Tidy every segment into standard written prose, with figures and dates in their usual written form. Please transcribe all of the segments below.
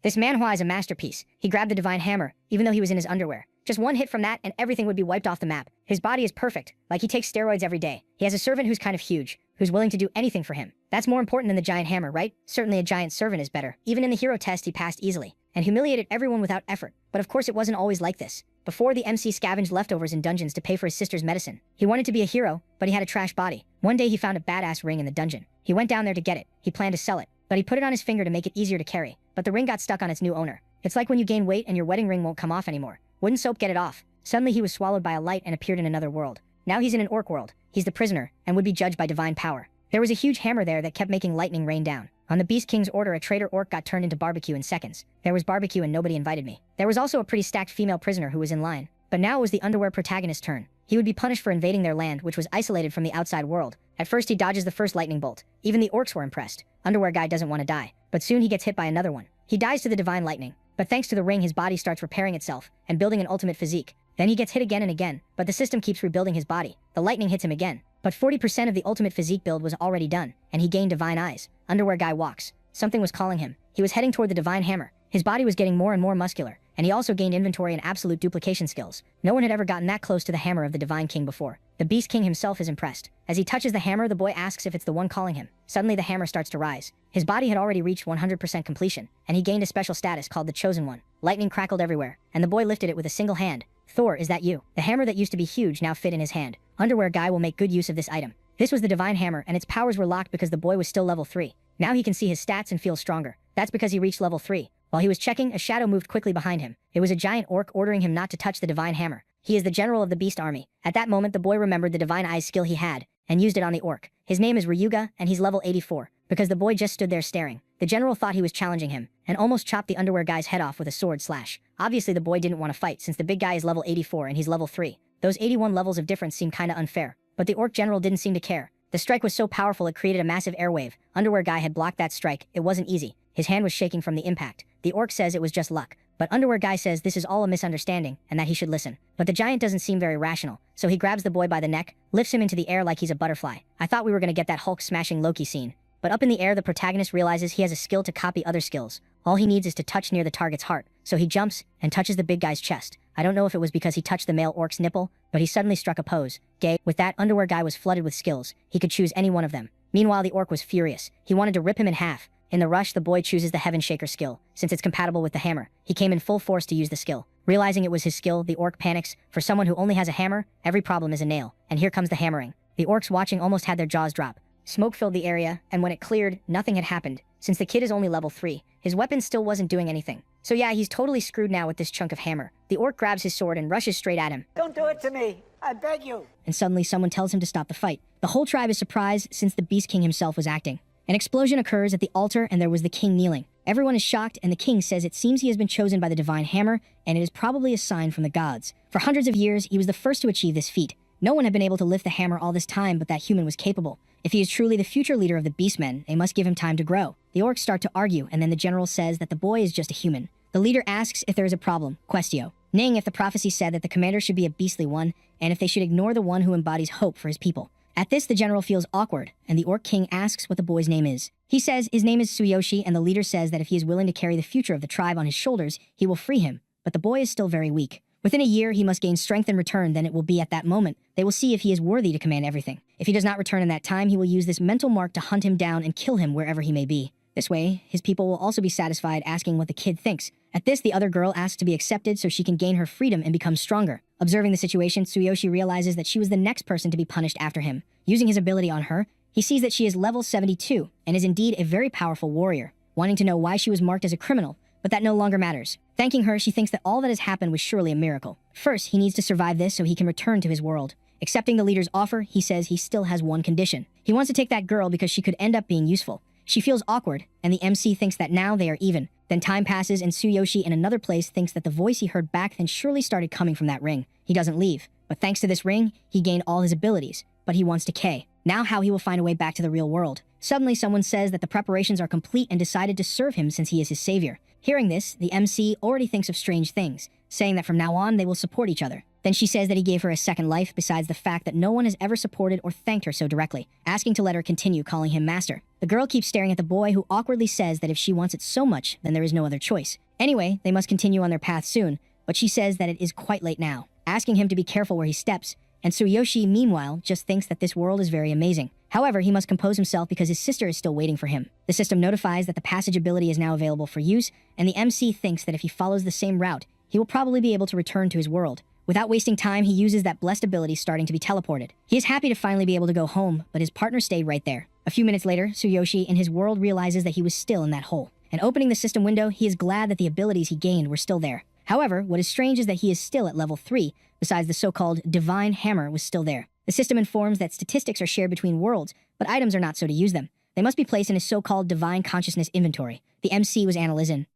This manhwa is a masterpiece. He grabbed the divine hammer, even though he was in his underwear. Just one hit from that and everything would be wiped off the map. His body is perfect, like he takes steroids every day. He has a servant who's kind of huge, who's willing to do anything for him. That's more important than the giant hammer, right? Certainly a giant servant is better. Even in the hero test he passed easily, and humiliated everyone without effort. But of course it wasn't always like this. Before, the MC scavenged leftovers in dungeons to pay for his sister's medicine. He wanted to be a hero, but he had a trash body. One day he found a badass ring in the dungeon. He went down there to get it. He planned to sell it, but he put it on his finger to make it easier to carry. But the ring got stuck on its new owner. It's like when you gain weight and your wedding ring won't come off anymore. Wouldn't soap get it off? Suddenly he was swallowed by a light and appeared in another world. Now he's in an orc world. He's the prisoner, and would be judged by divine power. There was a huge hammer there that kept making lightning rain down. On the Beast King's order, a traitor orc got turned into barbecue in seconds. There was barbecue and nobody invited me. There was also a pretty stacked female prisoner who was in line. But now it was the underwear protagonist's turn. He would be punished for invading their land, which was isolated from the outside world. At first he dodges the first lightning bolt. Even the orcs were impressed. Underwear guy doesn't want to die. But soon he gets hit by another one. He dies to the divine lightning. But thanks to the ring, his body starts repairing itself and building an ultimate physique. Then he gets hit again and again, but the system keeps rebuilding his body. The lightning hits him again. But 40% of the ultimate physique build was already done, and he gained divine eyes. Underwear guy walks. Something was calling him. He was heading toward the divine hammer. His body was getting more and more muscular, and he also gained inventory and absolute duplication skills. No one had ever gotten that close to the hammer of the divine king before. The Beast King himself is impressed. As he touches the hammer, the boy asks if it's the one calling him. Suddenly the hammer starts to rise. His body had already reached 100% completion, and he gained a special status called the Chosen One. Lightning crackled everywhere, and the boy lifted it with a single hand. Thor, is that you? The hammer that used to be huge now fit in his hand. Underwear guy will make good use of this item. This was the divine hammer, and its powers were locked because the boy was still level 3. Now he can see his stats and feel stronger. That's because he reached level 3. While he was checking, a shadow moved quickly behind him. It was a giant orc ordering him not to touch the divine hammer. He is the general of the beast army. At that moment, the boy remembered the divine eyes skill he had, and used it on the orc. His name is Ryuga, and he's level 84. Because the boy just stood there staring. The general thought he was challenging him, and almost chopped the underwear guy's head off with a sword slash. Obviously the boy didn't want to fight since the big guy is level 84 and he's level 3. Those 81 levels of difference seem kinda unfair. But the orc general didn't seem to care. The strike was so powerful it created a massive airwave. Underwear guy had blocked that strike. It wasn't easy. His hand was shaking from the impact. The orc says it was just luck. But Underwear guy says this is all a misunderstanding and that he should listen. But the giant doesn't seem very rational, so he grabs the boy by the neck, lifts him into the air like he's a butterfly. I thought we were gonna get that Hulk smashing Loki scene. But up in the air, the protagonist realizes he has a skill to copy other skills. All he needs is to touch near the target's heart. So he jumps and touches the big guy's chest. I don't know if it was because he touched the male orc's nipple, but he suddenly struck a pose. Gay. With that, Underwear guy was flooded with skills. He could choose any one of them. Meanwhile, the orc was furious. He wanted to rip him in half. In the rush, the boy chooses the Heaven Shaker skill, since it's compatible with the hammer. He came in full force to use the skill. Realizing it was his skill, the orc panics. For someone who only has a hammer, every problem is a nail. And here comes the hammering. The orcs watching almost had their jaws drop. Smoke filled the area, and when it cleared, nothing had happened. Since the kid is only level 3, his weapon still wasn't doing anything. So yeah, he's totally screwed now with this chunk of hammer. The orc grabs his sword and rushes straight at him. Don't do it to me! I beg you! And suddenly someone tells him to stop the fight. The whole tribe is surprised since the Beast King himself was acting. An explosion occurs at the altar and there was the king kneeling. Everyone is shocked and the king says it seems he has been chosen by the divine hammer and it is probably a sign from the gods. For hundreds of years, he was the first to achieve this feat. No one had been able to lift the hammer all this time, but that human was capable. If he is truly the future leader of the Beastmen, they must give him time to grow. The orcs start to argue, and then the general says that the boy is just a human. The leader asks if there is a problem, questio, naying if the prophecy said that the commander should be a beastly one, and if they should ignore the one who embodies hope for his people. At this, the general feels awkward, and the orc king asks what the boy's name is. He says his name is Tsuyoshi, and the leader says that if he is willing to carry the future of the tribe on his shoulders, he will free him, but the boy is still very weak. Within a year, he must gain strength in return, then it will be at that moment. They will see if he is worthy to command everything. If he does not return in that time, he will use this mental mark to hunt him down and kill him wherever he may be. This way, his people will also be satisfied asking what the kid thinks. At this, the other girl asks to be accepted so she can gain her freedom and become stronger. Observing the situation, Tsuyoshi realizes that she was the next person to be punished after him. Using his ability on her, he sees that she is level 72 and is indeed a very powerful warrior. Wanting to know why she was marked as a criminal, but that no longer matters. Thanking her, she thinks that all that has happened was surely a miracle. First, he needs to survive this so he can return to his world. Accepting the leader's offer, he says he still has one condition. He wants to take that girl because she could end up being useful. She feels awkward, and the MC thinks that now they are even. Then time passes, and Tsuyoshi in another place thinks that the voice he heard back then surely started coming from that ring. He doesn't leave, but thanks to this ring, he gained all his abilities, but he wants decay. Now how he will find a way back to the real world. Suddenly someone says that the preparations are complete and decided to serve him since he is his savior. Hearing this, the MC already thinks of strange things, saying that from now on they will support each other. Then she says that he gave her a second life besides the fact that no one has ever supported or thanked her so directly, asking to let her continue calling him master. The girl keeps staring at the boy, who awkwardly says that if she wants it so much, then there is no other choice. Anyway, they must continue on their path soon, but she says that it is quite late now, asking him to be careful where he steps, and Tsuyoshi, meanwhile, just thinks that this world is very amazing. However, he must compose himself because his sister is still waiting for him. The system notifies that the passage ability is now available for use, and the MC thinks that if he follows the same route, he will probably be able to return to his world. Without wasting time, he uses that blessed ability, starting to be teleported. He is happy to finally be able to go home, but his partner stayed right there. A few minutes later, Tsuyoshi in his world realizes that he was still in that hole. And opening the system window, he is glad that the abilities he gained were still there. However, what is strange is that he is still at level 3, besides the so-called divine hammer was still there. The system informs that statistics are shared between worlds, but items are not so to use them. They must be placed in his so-called divine consciousness inventory. The MC was analyzing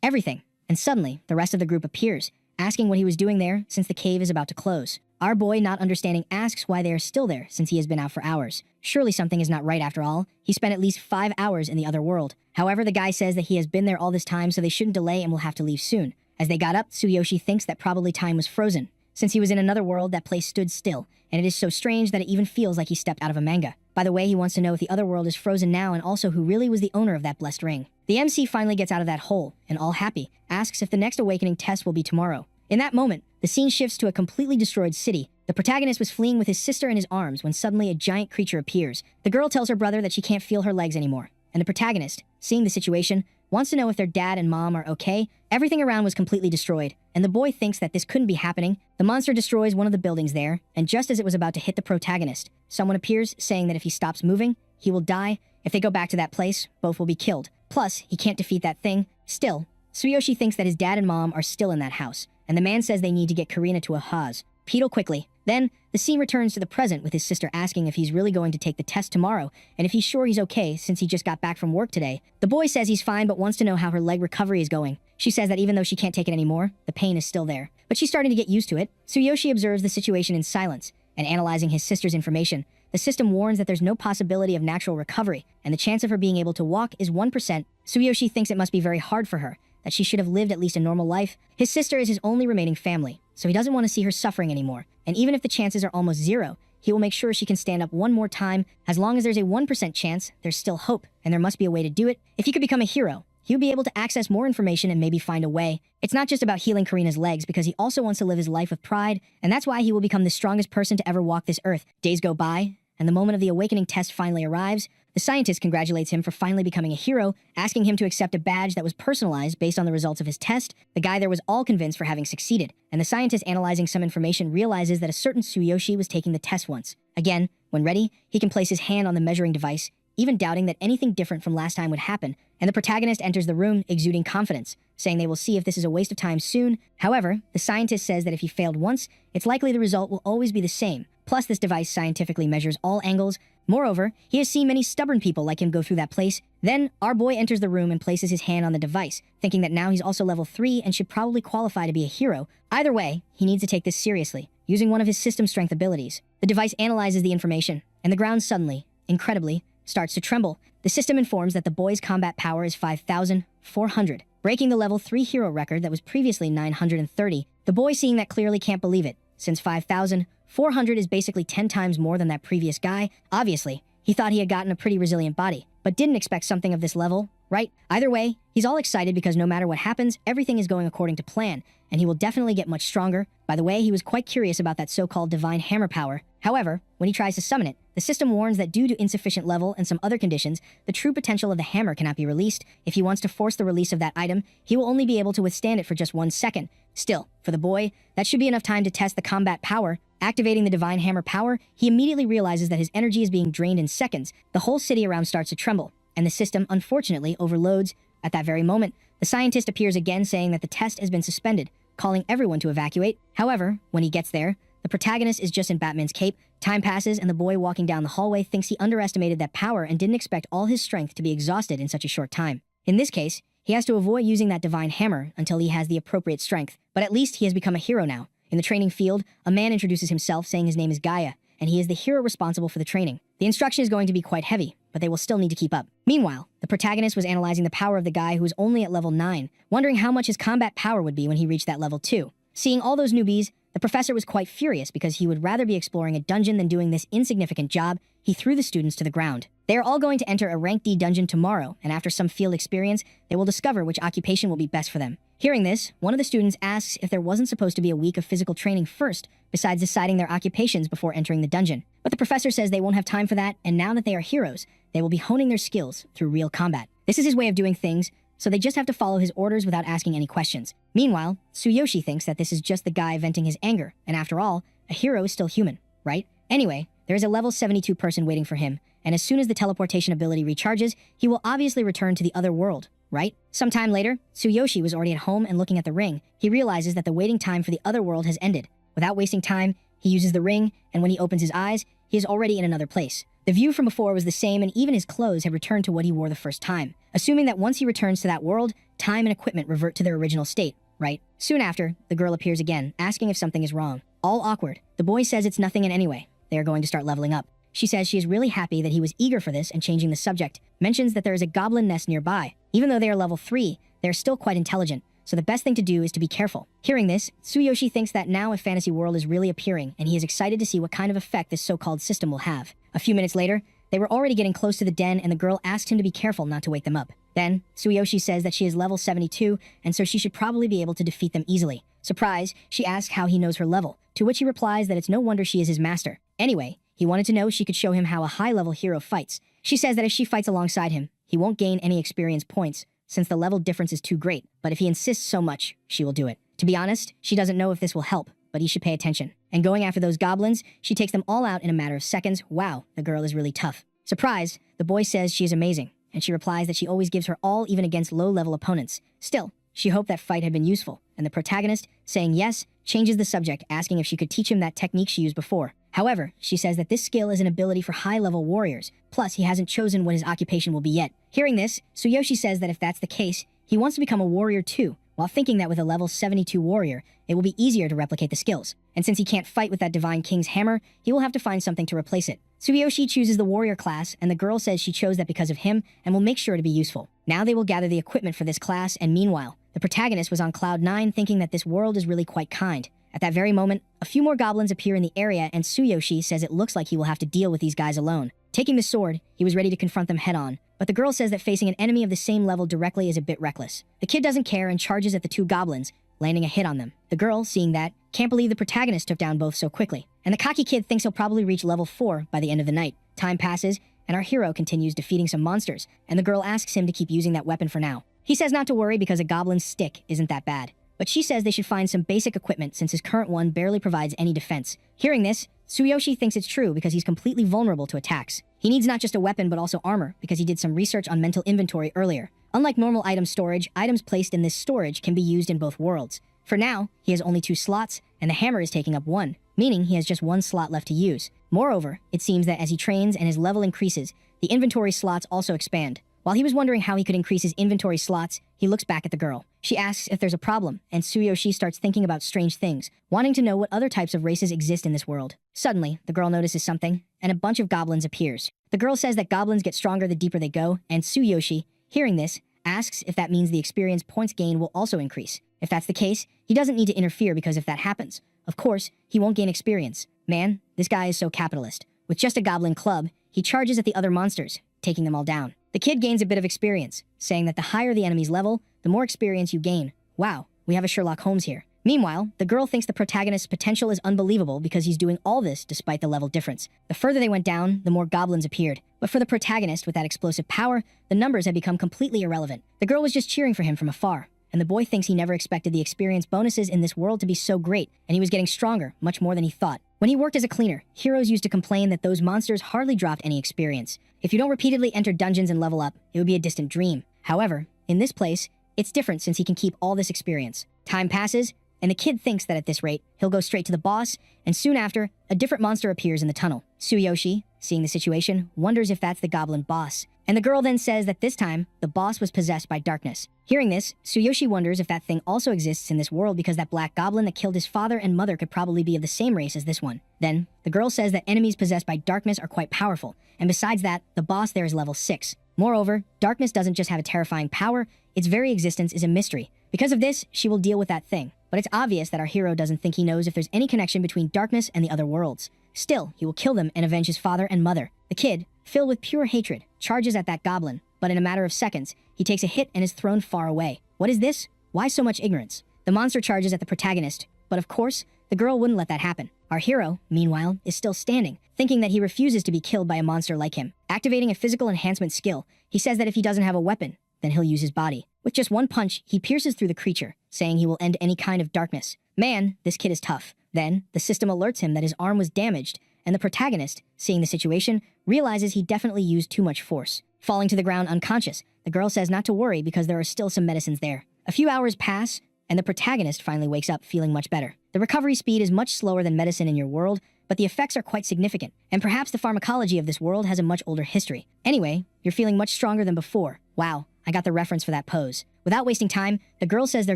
everything. And suddenly, the rest of the group appears, asking what he was doing there since the cave is about to close. Our boy, not understanding, asks why they are still there since he has been out for hours. Surely something is not right after all. He spent at least 5 hours in the other world. However, the guy says that he has been there all this time, so they shouldn't delay and will have to leave soon. As they got up, Tsuyoshi thinks that probably time was frozen. Since he was in another world, that place stood still, and it is so strange that it even feels like he stepped out of a manga. By the way, he wants to know if the other world is frozen now and also who really was the owner of that blessed ring. The MC finally gets out of that hole, and all happy, asks if the next awakening test will be tomorrow. In that moment, the scene shifts to a completely destroyed city. The protagonist was fleeing with his sister in his arms when suddenly a giant creature appears. The girl tells her brother that she can't feel her legs anymore, and the protagonist, seeing the situation, wants to know if their dad and mom are okay. Everything around was completely destroyed, and the boy thinks that this couldn't be happening. The monster destroys one of the buildings there, and just as it was about to hit the protagonist, someone appears saying that if he stops moving, he will die. If they go back to that place, both will be killed. Plus, he can't defeat that thing. Still, Tsuyoshi thinks that his dad and mom are still in that house, and the man says they need to get Karina to a Haas. Pedal quickly. Then, the scene returns to the present with his sister asking if he's really going to take the test tomorrow, and if he's sure he's okay since he just got back from work today. The boy says he's fine but wants to know how her leg recovery is going. She says that even though she can't take it anymore, the pain is still there. But she's starting to get used to it. Tsuyoshi observes the situation in silence, and analyzing his sister's information, the system warns that there's no possibility of natural recovery, and the chance of her being able to walk is 1%. Tsuyoshi thinks it must be very hard for her, that she should have lived at least a normal life. His sister is his only remaining family, so he doesn't want to see her suffering anymore. And even if the chances are almost 0, he will make sure she can stand up one more time. As long as there's a 1% chance, there's still hope, and there must be a way to do it. If he could become a hero, he would be able to access more information and maybe find a way. It's not just about healing Karina's legs, because he also wants to live his life with pride, and that's why he will become the strongest person to ever walk this earth. Days go by, and the moment of the awakening test finally arrives. The scientist congratulates him for finally becoming a hero, asking him to accept a badge that was personalized based on the results of his test. The guy there was all convinced for having succeeded, and the scientist, analyzing some information, realizes that a certain Tsuyoshi was taking the test once. Again, when ready, he can place his hand on the measuring device, even doubting that anything different from last time would happen, and the protagonist enters the room exuding confidence, saying they will see if this is a waste of time soon. However, the scientist says that if he failed once, it's likely the result will always be the same. Plus, this device scientifically measures all angles. Moreover, he has seen many stubborn people like him go through that place. Then, our boy enters the room and places his hand on the device, thinking that now he's also level 3 and should probably qualify to be a hero. Either way, he needs to take this seriously, using one of his system strength abilities. The device analyzes the information, and the ground suddenly, incredibly, starts to tremble. The system informs that the boy's combat power is 5,400, breaking the level 3 hero record that was previously 930. The boy, seeing that, clearly can't believe it, since 5,400 is basically 10 times more than that previous guy. Obviously, he thought he had gotten a pretty resilient body, but didn't expect something of this level, right? Either way, he's all excited because no matter what happens, everything is going according to plan, and he will definitely get much stronger. By the way, he was quite curious about that so-called divine hammer power. However, when he tries to summon it, the system warns that due to insufficient level and some other conditions, the true potential of the hammer cannot be released. If he wants to force the release of that item, he will only be able to withstand it for just 1 second. Still, for the boy, that should be enough time to test the combat power. Activating the divine hammer power, he immediately realizes that his energy is being drained in seconds. The whole city around starts to tremble, and the system, unfortunately, overloads. At that very moment, the scientist appears again, saying that the test has been suspended, calling everyone to evacuate. However, when he gets there, the protagonist is just in Batman's cape. Time passes, and the boy walking down the hallway thinks he underestimated that power and didn't expect all his strength to be exhausted in such a short time. In this case, he has to avoid using that divine hammer until he has the appropriate strength. But at least he has become a hero now. In the training field, a man introduces himself, saying his name is Gaia, and he is the hero responsible for the training. The instruction is going to be quite heavy, but they will still need to keep up. Meanwhile, the protagonist was analyzing the power of the guy who was only at level 9, wondering how much his combat power would be when he reached that level 2. Seeing all those newbies, The professor was quite furious because he would rather be exploring a dungeon than doing this insignificant job. He threw the students to the ground. They are all going to enter a rank D dungeon tomorrow, and after some field experience, they will discover which occupation will be best for them. Hearing this, one of the students asks if there wasn't supposed to be a week of physical training first, besides deciding their occupations before entering the dungeon. But the professor says they won't have time for that, and now that they are heroes, they will be honing their skills through real combat. This is his way of doing things, so they just have to follow his orders without asking any questions. Meanwhile, Tsuyoshi thinks that this is just the guy venting his anger, and after all, a hero is still human, right? Anyway, there is a level 72 person waiting for him, and as soon as the teleportation ability recharges, he will obviously return to the other world, right? Sometime later, Tsuyoshi was already at home and looking at the ring. He realizes that the waiting time for the other world has ended. Without wasting time, he uses the ring, and when he opens his eyes, he is already in another place. The view from before was the same, and even his clothes had returned to what he wore the first time. Assuming that once he returns to that world, time and equipment revert to their original state, right? Soon after, the girl appears again, asking if something is wrong. All awkward. The boy says it's nothing, and anyway, they are going to start leveling up. She says she is really happy that he was eager for this and changing the subject, mentions that there is a goblin nest nearby. Even though they are level 3, they are still quite intelligent, so the best thing to do is to be careful. Hearing this, Tsuyoshi thinks that now a fantasy world is really appearing, and he is excited to see what kind of effect this so-called system will have. A few minutes later, they were already getting close to the den, and the girl asked him to be careful not to wake them up. Then, Tsuyoshi says that she is level 72, and so she should probably be able to defeat them easily. Surprised, she asks how he knows her level, to which he replies that it's no wonder she is his master. Anyway, he wanted to know if she could show him how a high-level hero fights. She says that if she fights alongside him, he won't gain any experience points, since the level difference is too great, but if he insists so much, she will do it. To be honest, she doesn't know if this will help, but he should pay attention. And going after those goblins, she takes them all out in a matter of seconds. Wow, the girl is really tough. Surprised, the boy says she is amazing, and she replies that she always gives her all even against low-level opponents. Still, she hoped that fight had been useful, and the protagonist, saying yes, changes the subject, asking if she could teach him that technique she used before. However, she says that this skill is an ability for high-level warriors, plus he hasn't chosen what his occupation will be yet. Hearing this, Tsuyoshi says that if that's the case, he wants to become a warrior too, while thinking that with a level 72 warrior, it will be easier to replicate the skills. And since he can't fight with that Divine King's hammer, he will have to find something to replace it. Tsuyoshi chooses the warrior class, and the girl says she chose that because of him and will make sure to be useful. Now they will gather the equipment for this class, and meanwhile, the protagonist was on cloud 9 thinking that this world is really quite kind. At that very moment, a few more goblins appear in the area, and Tsuyoshi says it looks like he will have to deal with these guys alone. Taking the sword, he was ready to confront them head-on, but the girl says that facing an enemy of the same level directly is a bit reckless. The kid doesn't care and charges at the two goblins, landing a hit on them. The girl, seeing that, can't believe the protagonist took down both so quickly, and the cocky kid thinks he'll probably reach level 4 by the end of the night. Time passes, and our hero continues defeating some monsters, and the girl asks him to keep using that weapon for now. He says not to worry because a goblin's stick isn't that bad. But she says they should find some basic equipment since his current one barely provides any defense. Hearing this, Tsuyoshi thinks it's true because he's completely vulnerable to attacks. He needs not just a weapon but also armor because he did some research on mental inventory earlier. Unlike normal item storage, items placed in this storage can be used in both worlds. For now, he has only 2 slots, and the hammer is taking up 1, meaning he has just 1 slot left to use. Moreover, it seems that as he trains and his level increases, the inventory slots also expand. While he was wondering how he could increase his inventory slots, he looks back at the girl. She asks if there's a problem, and Tsuyoshi starts thinking about strange things, wanting to know what other types of races exist in this world. Suddenly, the girl notices something, and a bunch of goblins appears. The girl says that goblins get stronger the deeper they go, and Tsuyoshi, hearing this, asks if that means the experience points gain will also increase. If that's the case, he doesn't need to interfere because if that happens, of course, he won't gain experience. Man, this guy is so capitalist. With just a goblin club, he charges at the other monsters, taking them all down. The kid gains a bit of experience, saying that the higher the enemy's level, the more experience you gain. Wow, we have a Sherlock Holmes here. Meanwhile, the girl thinks the protagonist's potential is unbelievable because he's doing all this despite the level difference. The further they went down, the more goblins appeared. But for the protagonist with that explosive power, the numbers had become completely irrelevant. The girl was just cheering for him from afar, and the boy thinks he never expected the experience bonuses in this world to be so great, and he was getting stronger, much more than he thought. When he worked as a cleaner, heroes used to complain that those monsters hardly dropped any experience. If you don't repeatedly enter dungeons and level up, it would be a distant dream. However, in this place, it's different since he can keep all this experience. Time passes, and the kid thinks that at this rate, he'll go straight to the boss, and soon after, a different monster appears in the tunnel. Tsuyoshi, seeing the situation, wonders if that's the goblin boss. And the girl then says that this time, the boss was possessed by darkness. Hearing this, Tsuyoshi wonders if that thing also exists in this world because that black goblin that killed his father and mother could probably be of the same race as this one. Then, the girl says that enemies possessed by darkness are quite powerful, and besides that, the boss there is level 6. Moreover, darkness doesn't just have a terrifying power, its very existence is a mystery. Because of this, she will deal with that thing. but it's obvious that our hero doesn't think he knows if there's any connection between darkness and the other worlds. Still, he will kill them and avenge his father and mother. The kid, filled with pure hatred, charges at that goblin, but in a matter of seconds, he takes a hit and is thrown far away. What is this? Why so much ignorance? The monster charges at the protagonist, but of course, the girl wouldn't let that happen. Our hero, meanwhile, is still standing, thinking that he refuses to be killed by a monster like him. Activating a physical enhancement skill, he says that if he doesn't have a weapon, then he'll use his body. With just one punch, he pierces through the creature, saying he will end any kind of darkness. Man, this kid is tough. Then, the system alerts him that his arm was damaged, and the protagonist, seeing the situation, realizes he definitely used too much force. Falling to the ground unconscious, the girl says not to worry because there are still some medicines there. A few hours pass, and the protagonist finally wakes up feeling much better. The recovery speed is much slower than medicine in your world, but the effects are quite significant, and perhaps the pharmacology of this world has a much older history. Anyway, you're feeling much stronger than before. Wow, I got the reference for that pose. Without wasting time, the girl says they're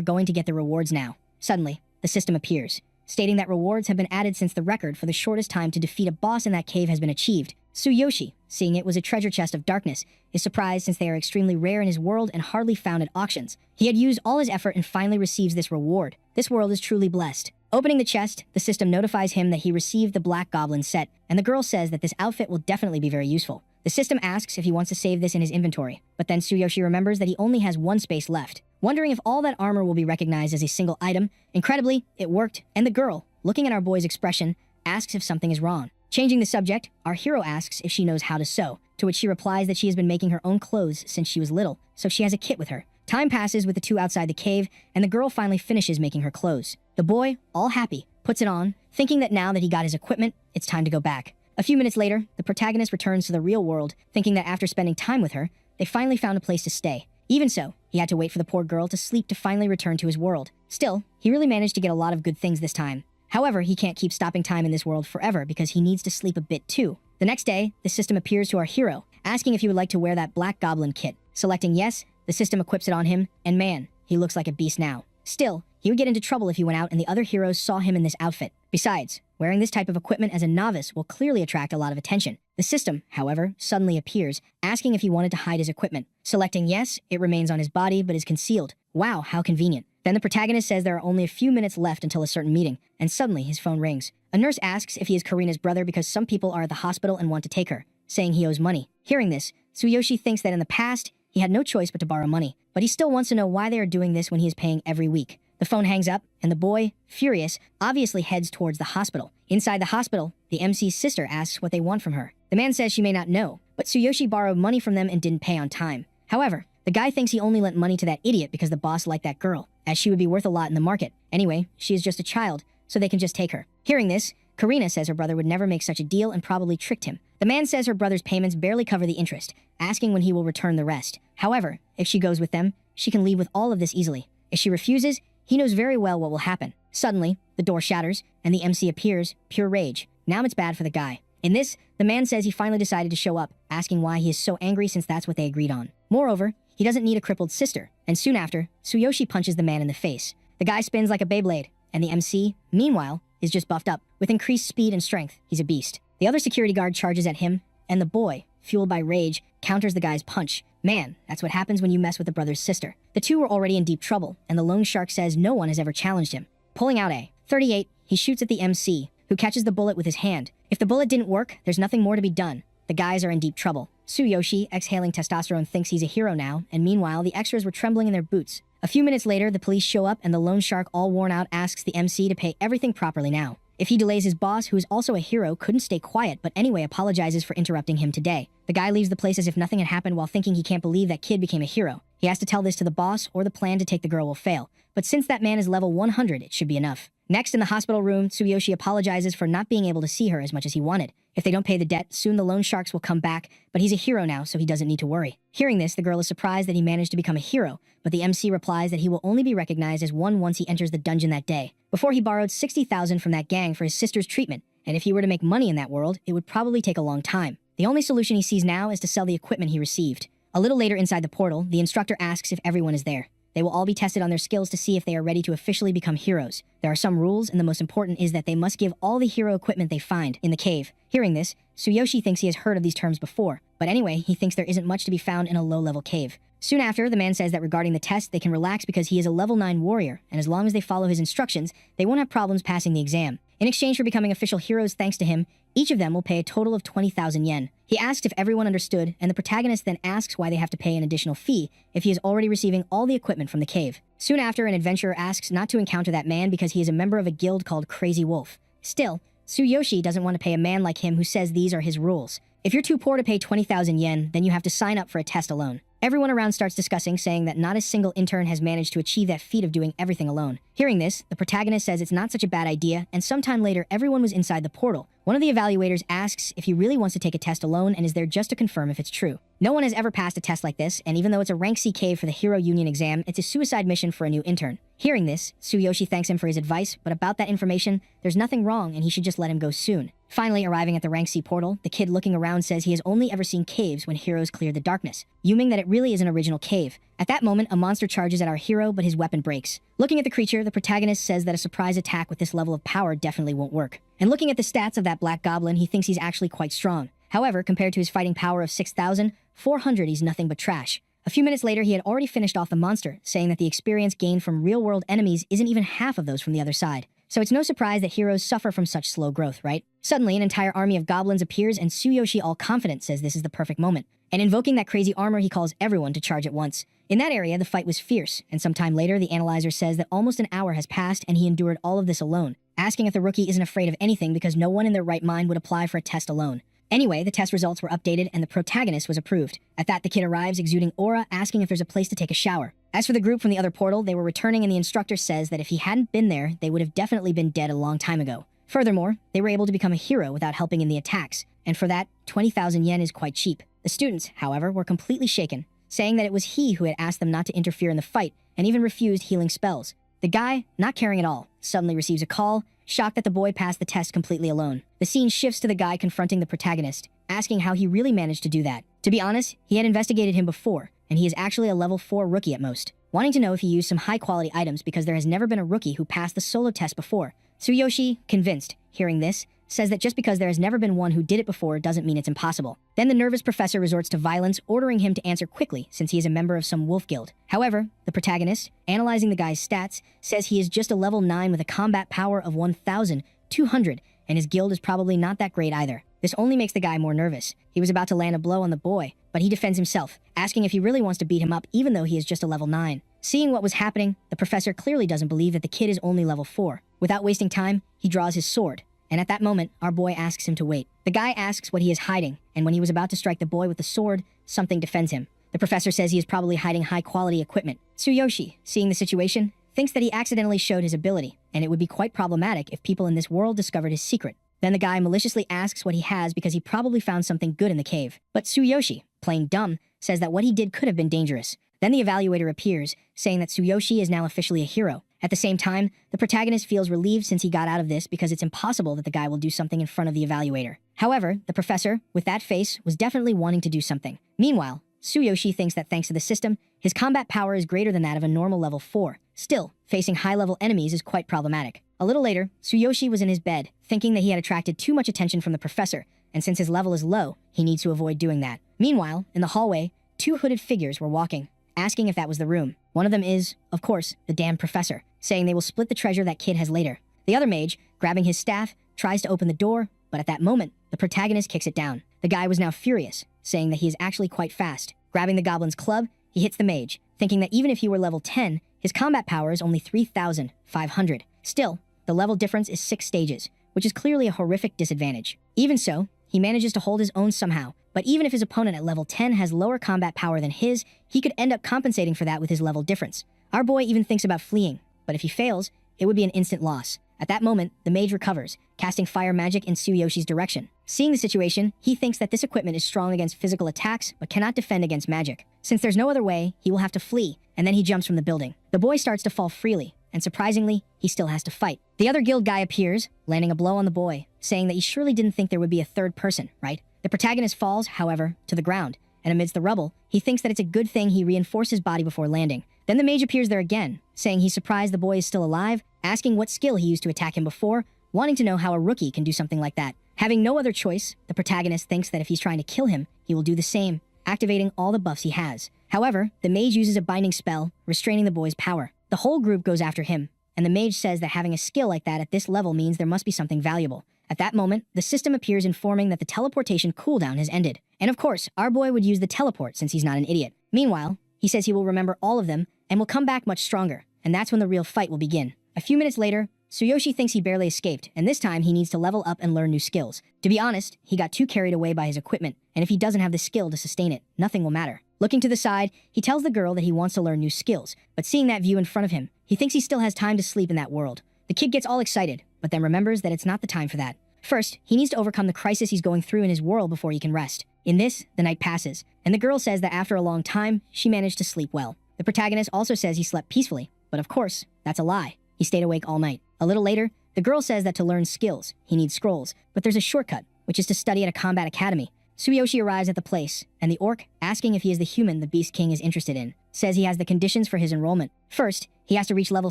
going to get the rewards now. Suddenly, the system appears, stating that rewards have been added since the record for the shortest time to defeat a boss in that cave has been achieved. Tsuyoshi, seeing it was a treasure chest of darkness, is surprised since they are extremely rare in his world and hardly found at auctions. He had used all his effort and finally receives this reward. This world is truly blessed. Opening the chest, the system notifies him that he received the Black Goblin set, and the girl says that this outfit will definitely be very useful. The system asks if he wants to save this in his inventory, but then Tsuyoshi remembers that he only has one space left. Wondering if all that armor will be recognized as a single item, incredibly, it worked, and the girl, looking at our boy's expression, asks if something is wrong. Changing the subject, our hero asks if she knows how to sew, to which she replies that she has been making her own clothes since she was little, so she has a kit with her. Time passes with the two outside the cave, and the girl finally finishes making her clothes. The boy, all happy, puts it on, thinking that now that he got his equipment, it's time to go back. A few minutes later, the protagonist returns to the real world, thinking that after spending time with her, they finally found a place to stay. Even so, he had to wait for the poor girl to sleep to finally return to his world. Still, he really managed to get a lot of good things this time. However, he can't keep stopping time in this world forever because he needs to sleep a bit too. The next day, the system appears to our hero, asking if he would like to wear that Black Goblin kit. Selecting yes, the system equips it on him, and man, he looks like a beast now. Still, he would get into trouble if he went out and the other heroes saw him in this outfit. Besides, wearing this type of equipment as a novice will clearly attract a lot of attention. The system, however, suddenly appears, asking if he wanted to hide his equipment. Selecting yes, it remains on his body but is concealed. Wow, how convenient. Then the protagonist says there are only a few minutes left until a certain meeting, and suddenly his phone rings. A nurse asks if he is Karina's brother because some people are at the hospital and want to take her, saying he owes money. Hearing this, Tsuyoshi thinks that in the past, he had no choice but to borrow money, but he still wants to know why they are doing this when he is paying every week. The phone hangs up, and the boy, furious, obviously heads towards the hospital. Inside the hospital, the MC's sister asks what they want from her. The man says she may not know, but Tsuyoshi borrowed money from them and didn't pay on time. However, the guy thinks he only lent money to that idiot because the boss liked that girl, as she would be worth a lot in the market. Anyway, she is just a child, so they can just take her. Hearing this, Karina says her brother would never make such a deal and probably tricked him. The man says her brother's payments barely cover the interest, asking when he will return the rest. However, if she goes with them, she can leave with all of this easily. If she refuses, he knows very well what will happen. Suddenly, the door shatters, and the MC appears, pure rage. Now it's bad for the guy. In this, the man says he finally decided to show up, asking why he is so angry since that's what they agreed on. Moreover, he doesn't need a crippled sister, and soon after, Tsuyoshi punches the man in the face. The guy spins like a Beyblade, and the MC, meanwhile, is just buffed up. With increased speed and strength, he's a beast. The other security guard charges at him, and the boy, fueled by rage, counters the guy's punch. Man, that's what happens when you mess with a brother's sister. The two were already in deep trouble, and the loan shark says no one has ever challenged him. Pulling out a .38, he shoots at the MC, who catches the bullet with his hand. If the bullet didn't work, there's nothing more to be done. The guys are in deep trouble. Tsuyoshi, exhaling testosterone, thinks he's a hero now, and meanwhile, the extras were trembling in their boots. A few minutes later, the police show up, and the loan shark, all worn out, asks the MC to pay everything properly now. If he delays, his boss, who is also a hero, couldn't stay quiet, but anyway apologizes for interrupting him today. The guy leaves the place as if nothing had happened while thinking he can't believe that kid became a hero. He has to tell this to the boss, or the plan to take the girl will fail. But since that man is level 100, it should be enough. Next, in the hospital room, Tsuyoshi apologizes for not being able to see her as much as he wanted. If they don't pay the debt, soon the loan sharks will come back, but he's a hero now, so he doesn't need to worry. Hearing this, the girl is surprised that he managed to become a hero, but the MC replies that he will only be recognized as one once he enters the dungeon that day. Before, he borrowed 60,000 from that gang for his sister's treatment, and if he were to make money in that world, it would probably take a long time. The only solution he sees now is to sell the equipment he received. A little later inside the portal, the instructor asks if everyone is there. They will all be tested on their skills to see if they are ready to officially become heroes. There are some rules, and the most important is that they must give all the hero equipment they find in the cave. Hearing this, Tsuyoshi thinks he has heard of these terms before, but anyway, he thinks there isn't much to be found in a low-level cave. Soon after, the man says that regarding the test, they can relax because he is a level 9 warrior, and as long as they follow his instructions, they won't have problems passing the exam. In exchange for becoming official heroes thanks to him, each of them will pay a total of 20,000 yen. He asks if everyone understood, and the protagonist then asks why they have to pay an additional fee if he is already receiving all the equipment from the cave. Soon after, an adventurer asks not to encounter that man because he is a member of a guild called Crazy Wolf. Still, Tsuyoshi doesn't want to pay a man like him who says these are his rules. If you're too poor to pay 20,000 yen, then you have to sign up for a test alone. Everyone around starts discussing, saying that not a single intern has managed to achieve that feat of doing everything alone. Hearing this, the protagonist says it's not such a bad idea, and sometime later everyone was inside the portal. One of the evaluators asks if he really wants to take a test alone and is there just to confirm if it's true. No one has ever passed a test like this, and even though it's a rank C cave for the Hero Union exam, it's a suicide mission for a new intern. Hearing this, Tsuyoshi thanks him for his advice, but about that information, there's nothing wrong and he should just let him go soon. Finally, arriving at the rank C portal, the kid looking around says he has only ever seen caves when heroes cleared the darkness, assuming that it really is an original cave. At that moment, a monster charges at our hero, but his weapon breaks. Looking at the creature, the protagonist says that a surprise attack with this level of power definitely won't work. And looking at the stats of that black goblin, he thinks he's actually quite strong. However, compared to his fighting power of 6,400, he's nothing but trash. A few minutes later, he had already finished off the monster, saying that the experience gained from real-world enemies isn't even half of those from the other side. So it's no surprise that heroes suffer from such slow growth, right? Suddenly, an entire army of goblins appears, and Tsuyoshi, all confident, says this is the perfect moment. And invoking that crazy armor, he calls everyone to charge at once. In that area, the fight was fierce, and sometime later, the analyzer says that almost an hour has passed and he endured all of this alone, asking if the rookie isn't afraid of anything because no one in their right mind would apply for a test alone. Anyway, the test results were updated and the protagonist was approved. At that, the kid arrives, exuding aura, asking if there's a place to take a shower. As for the group from the other portal, they were returning and the instructor says that if he hadn't been there, they would have definitely been dead a long time ago. Furthermore, they were able to become a hero without helping in the attacks, and for that, 20,000 yen is quite cheap. The students, however, were completely shaken, saying that it was he who had asked them not to interfere in the fight and even refused healing spells. The guy, not caring at all, suddenly receives a call, shocked that the boy passed the test completely alone. The scene shifts to the guy confronting the protagonist, asking how he really managed to do that. To be honest, he had investigated him before, and he is actually a level 4 rookie at most, wanting to know if he used some high-quality items because there has never been a rookie who passed the solo test before. Tsuyoshi, convinced, hearing this, says that just because there has never been one who did it before doesn't mean it's impossible. Then the nervous professor resorts to violence, ordering him to answer quickly since he is a member of some wolf guild. However, the protagonist, analyzing the guy's stats, says he is just a level 9 with a combat power of 1,200, and his guild is probably not that great either. This only makes the guy more nervous. He was about to land a blow on the boy, but he defends himself, asking if he really wants to beat him up even though he is just a level 9. Seeing what was happening, the professor clearly doesn't believe that the kid is only level 4. Without wasting time, he draws his sword. And at that moment, our boy asks him to wait. The guy asks what he is hiding, and when he was about to strike the boy with the sword, something defends him. The professor says he is probably hiding high-quality equipment. Tsuyoshi, seeing the situation, thinks that he accidentally showed his ability, and it would be quite problematic if people in this world discovered his secret. Then the guy maliciously asks what he has because he probably found something good in the cave. But Tsuyoshi, plain dumb, says that what he did could have been dangerous. Then the evaluator appears, saying that Tsuyoshi is now officially a hero. At the same time, the protagonist feels relieved since he got out of this because it's impossible that the guy will do something in front of the evaluator. However, the professor, with that face, was definitely wanting to do something. Meanwhile, Tsuyoshi thinks that thanks to the system, his combat power is greater than that of a normal level 4. Still, facing high-level enemies is quite problematic. A little later, Tsuyoshi was in his bed, thinking that he had attracted too much attention from the professor, and since his level is low, he needs to avoid doing that. Meanwhile, in the hallway, 2 hooded figures were walking, asking if that was the room. One of them is, of course, the damn professor, saying they will split the treasure that kid has later. The other mage, grabbing his staff, tries to open the door, but at that moment, the protagonist kicks it down. The guy was now furious, saying that he is actually quite fast. Grabbing the goblin's club, he hits the mage, thinking that even if he were level 10, his combat power is only 3,500. Still, the level difference is 6 stages, which is clearly a horrific disadvantage. Even so, he manages to hold his own somehow, but even if his opponent at level 10 has lower combat power than his, he could end up compensating for that with his level difference. Our boy even thinks about fleeing, but if he fails, it would be an instant loss. At that moment, the mage recovers, casting fire magic in Tsuyoshi's direction. Seeing the situation, he thinks that this equipment is strong against physical attacks, but cannot defend against magic. Since there's no other way, he will have to flee, and then he jumps from the building. The boy starts to fall freely, and surprisingly, he still has to fight. The other guild guy appears, landing a blow on the boy, saying that he surely didn't think there would be a third person, right? The protagonist falls, however, to the ground, and amidst the rubble, he thinks that it's a good thing he reinforced his body before landing. Then the mage appears there again, saying he's surprised the boy is still alive, asking what skill he used to attack him before, wanting to know how a rookie can do something like that. Having no other choice, the protagonist thinks that if he's trying to kill him, he will do the same, activating all the buffs he has. However, the mage uses a binding spell, restraining the boy's power. The whole group goes after him, and the mage says that having a skill like that at this level means there must be something valuable. At that moment, the system appears informing that the teleportation cooldown has ended. And of course, our boy would use the teleport since he's not an idiot. Meanwhile, he says he will remember all of them and will come back much stronger, and that's when the real fight will begin. A few minutes later, Tsuyoshi thinks he barely escaped, and this time he needs to level up and learn new skills. To be honest, he got too carried away by his equipment, and if he doesn't have the skill to sustain it, nothing will matter. Looking to the side, he tells the girl that he wants to learn new skills, but seeing that view in front of him, he thinks he still has time to sleep in that world. The kid gets all excited, but then remembers that it's not the time for that. First, he needs to overcome the crisis he's going through in his world before he can rest. In this, the night passes, and the girl says that after a long time, she managed to sleep well. The protagonist also says he slept peacefully, but of course, that's a lie. He stayed awake all night. A little later, the girl says that to learn skills, he needs scrolls, but there's a shortcut, which is to study at a combat academy. Tsuyoshi arrives at the place, and the orc, asking if he is the human the Beast King is interested in, says he has the conditions for his enrollment. First, he has to reach level